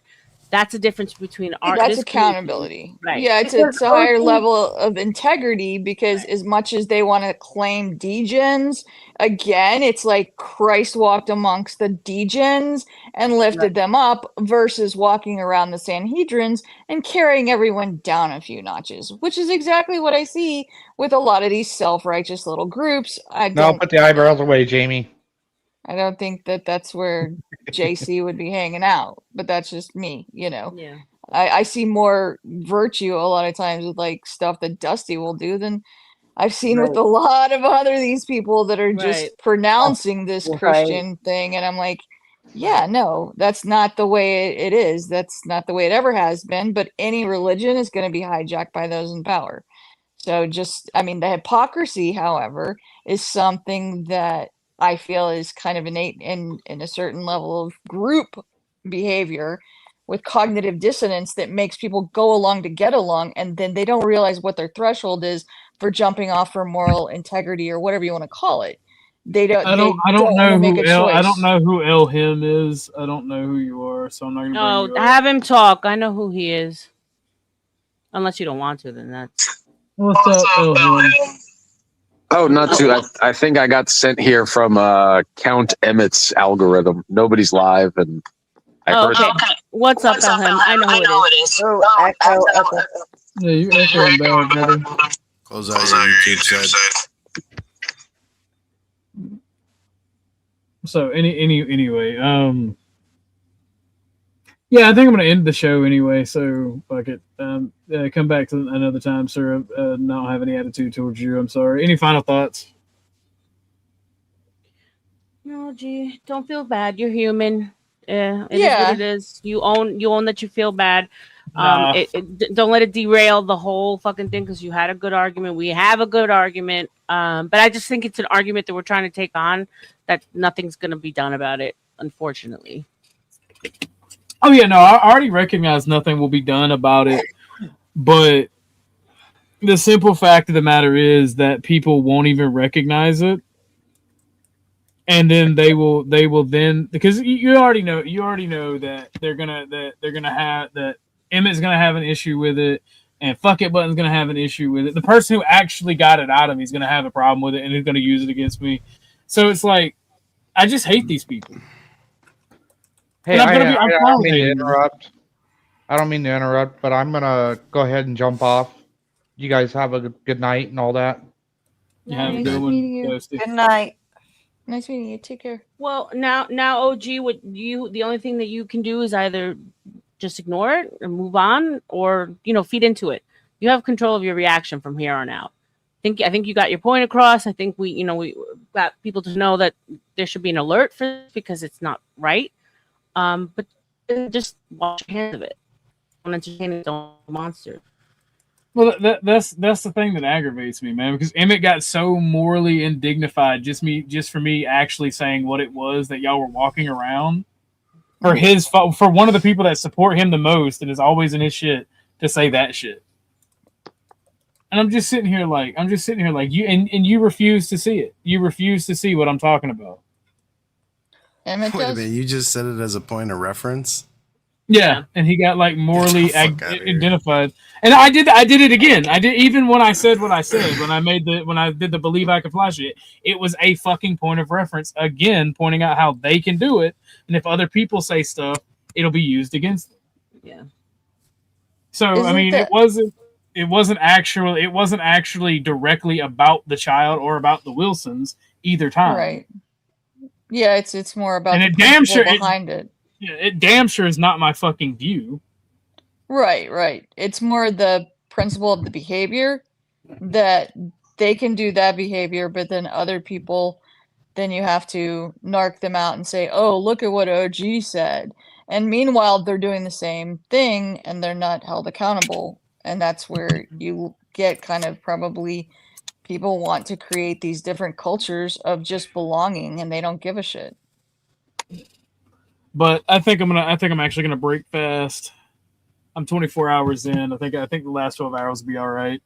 That's the difference between that's accountability. Right. Yeah, it's a higher level of integrity because as much as they want to claim degens, again, it's like Christ walked amongst the degens and lifted them up versus walking around the Sanhedrins and carrying everyone down a few notches, which is exactly what I see with a lot of these self-righteous little groups. Put the eyebrows away, Jamie. I don't think that's where JC would be hanging out, but that's just me, Yeah. I see more virtue a lot of times with like stuff that Dusty will do than I've seen with a lot of these people that are just pronouncing this Christian thing. And I'm like, yeah, no, that's not the way it is. That's not the way it ever has been. But any religion is going to be hijacked by those in power. So the hypocrisy, however, is something that I feel is kind of innate in a certain level of group behavior with cognitive dissonance that makes people go along to get along, and then they don't realize what their threshold is for jumping off for moral integrity or whatever you want to call it. I don't know who El Him is. I don't know who you are, so I'm not gonna bring you up. Have him talk. I know who he is. Unless you don't want to, then that's what's up, El Him. Oh, not too. I think I got sent here from Count Emmett's algorithm. Nobody's live, and I heard. Okay. What's up, Elham? I know who it is. Oh, echo. Yeah, you echoing bad, brother. Close out your YouTube side. So anyway, Yeah, I think I'm going to end the show anyway. So fuck it. Come back to another time, sir. Not have any attitude towards you. I'm sorry. Any final thoughts? No, gee, don't feel bad. You're human. It is what it is. You own that you feel bad. Don't let it derail the whole fucking thing because you had a good argument. We have a good argument. But I just think it's an argument that we're trying to take on that nothing's gonna be done about it, unfortunately. Oh yeah, no, I already recognize nothing will be done about it. But the simple fact of the matter is that people won't even recognize it. And then they will then, because you already know that they're gonna have that Emmett's gonna have an issue with it, and Fuck It Button's gonna have an issue with it. The person who actually got it out of me is gonna have a problem with it, and is gonna use it against me. So it's like, I just hate these people. Hey, I don't mean to interrupt. I don't mean to interrupt, but I'm gonna go ahead and jump off. You guys have a good night and all that. Yeah, Nice meeting you. Good night. Nice meeting you. Take care. Well, now, OG, the only thing that you can do is either just ignore it or move on, or feed into it. You have control of your reaction from here on out. I think you got your point across. I think we got people to know that there should be an alert for this because it's not right. But just wash your hands of it. Don't entertain its own monster. Well, that's the thing that aggravates me, man, because Emmett got so morally indignified just for me actually saying what it was that y'all were walking around for one of the people that support him the most and is always in his shit to say that shit. And I'm just sitting here like you and you refuse to see it. You refuse to see what I'm talking about. Emmett Wait a minute, you just said it as a point of reference? Yeah, and he got like morally identified, and I did it again. I did, even when I said what I said when I did the believe I can fly shit. It was a fucking point of reference again, pointing out how they can do it, and if other people say stuff, it'll be used against them. Yeah. So I mean, it wasn't actually directly about the child or about the Wilsons either time. Right. Yeah, it's more about and the it damn sure behind it. Yeah, it damn sure is not my fucking view. Right. It's more the principle of the behavior that they can do that behavior, but then other people, then you have to narc them out and say, oh, look at what OG said. And meanwhile, they're doing the same thing and they're not held accountable. And that's where you get kind of probably people want to create these different cultures of just belonging and they don't give a shit. But I think I'm actually gonna break fast. I'm 24 hours in. I think the last 12 hours will be all right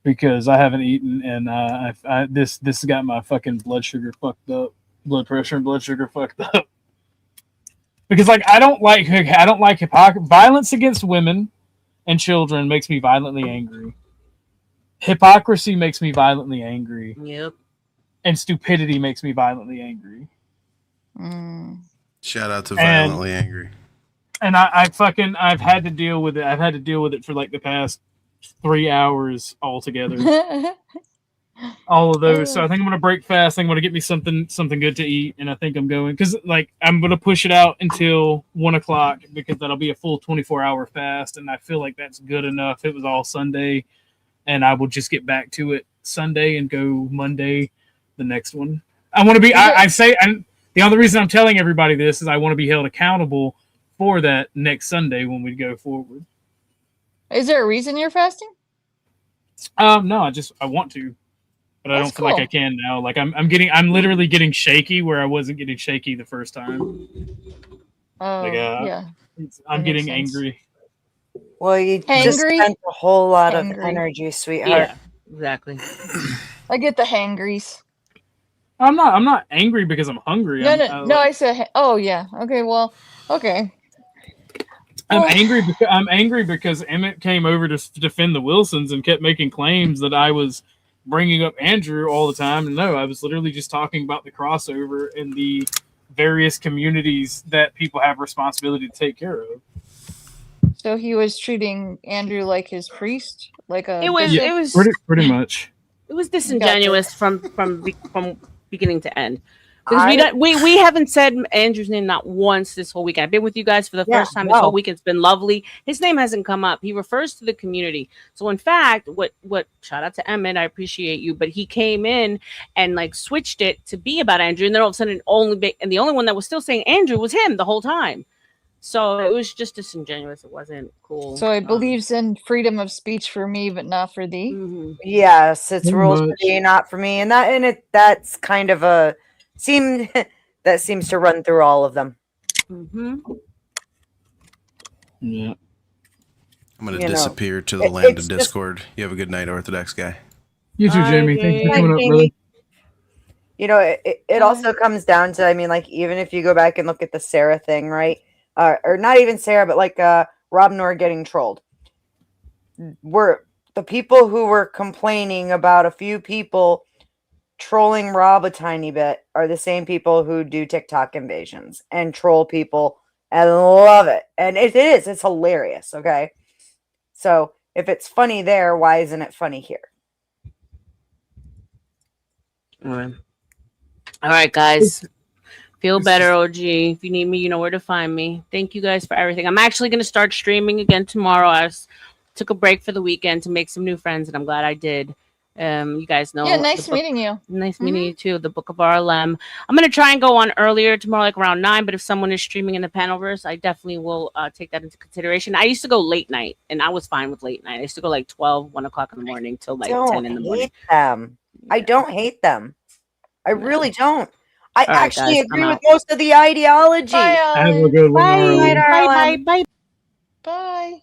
because I haven't eaten and this has got my fucking blood sugar fucked up, blood pressure and blood sugar fucked up. Because like I don't like hypocrisy. Violence against women and children makes me violently angry. Hypocrisy makes me violently angry. Yep. And stupidity makes me violently angry. Shout out to Violently Angry. And I've had to deal with it. I've had to deal with it for like the past 3 hours altogether. All of those. So I think I'm gonna break fast. I'm gonna get me something good to eat, and I think I'm going because like I'm gonna push it out until 1 o'clock because that'll be a full 24-hour fast, and I feel like that's good enough. It was all Sunday, and I will just get back to it Sunday and go Monday, the next one. I want to be. The only reason I'm telling everybody this is I want to be held accountable for that next Sunday when we go forward. Is there a reason you're fasting? No, I want to, but I don't feel like I can now. Like I'm literally getting shaky where I wasn't getting shaky the first time. Oh, yeah. I'm getting angry. Well, you just spent a whole lot of energy, sweetheart. Yeah, exactly. I get the hangries. I'm not angry because I'm hungry. No, I said, oh yeah. Okay, well, okay. I'm angry because Emmett came over to defend the Wilsons and kept making claims that I was bringing up Andrew all the time. And no, I was literally just talking about the crossover in the various communities that people have responsibility to take care of. So he was treating Andrew like his priest, like a. It was pretty much. It was disingenuous from beginning to end. Because we haven't said Andrew's name not once this whole weekend. I've been with you guys for the first time this whole weekend. It's been lovely. His name hasn't come up. He refers to the community. So in fact, what shout out to Emmett, I appreciate you, but he came in and like switched it to be about Andrew, and then all of a sudden the only one that was still saying Andrew was him the whole time. So it was just disingenuous. It wasn't cool. So it believes in freedom of speech for me, but not for thee. Mm-hmm. Yes, it's rules for thee, not for me, and that's kind of a seems to run through all of them. Mm-hmm. Yeah. I'm going to disappear to the land of Discord. You have a good night, Orthodox guy. You too, Jamie. Thanks for coming up, brother. You know, it also comes down to, I mean, like, even if you go back and look at the Sarah thing, right? Or not even Sarah, but like Rob Noor getting trolled. Were the people who were complaining about a few people trolling Rob a tiny bit are the same people who do TikTok invasions and troll people and love it. And it's hilarious, okay? So if it's funny there, why isn't it funny here? All right, guys. Feel better, OG. If you need me, you know where to find me. Thank you guys for everything. I'm actually going to start streaming again tomorrow. I took a break for the weekend to make some new friends, and I'm glad I did. You guys know. Yeah, nice meeting you. Nice meeting you too. The Book of RLM. I'm going to try and go on earlier tomorrow, like around 9, but if someone is streaming in the Panelverse, I definitely will take that into consideration. I used to go late night, and I was fine with late night. I used to go like 12, 1 o'clock in the morning till like 10 in the morning. I don't hate them. I really don't. I actually agree with out. most of the ideology. Bye, Have a good one, bye, Arlen. bye. Bye.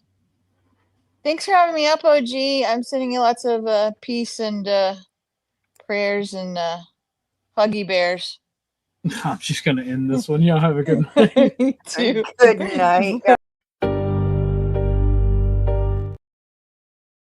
Thanks for having me up, OG. I'm sending you lots of peace and prayers and huggy bears. I'm just going to end this one. Y'all have a good night. Me too. Good night.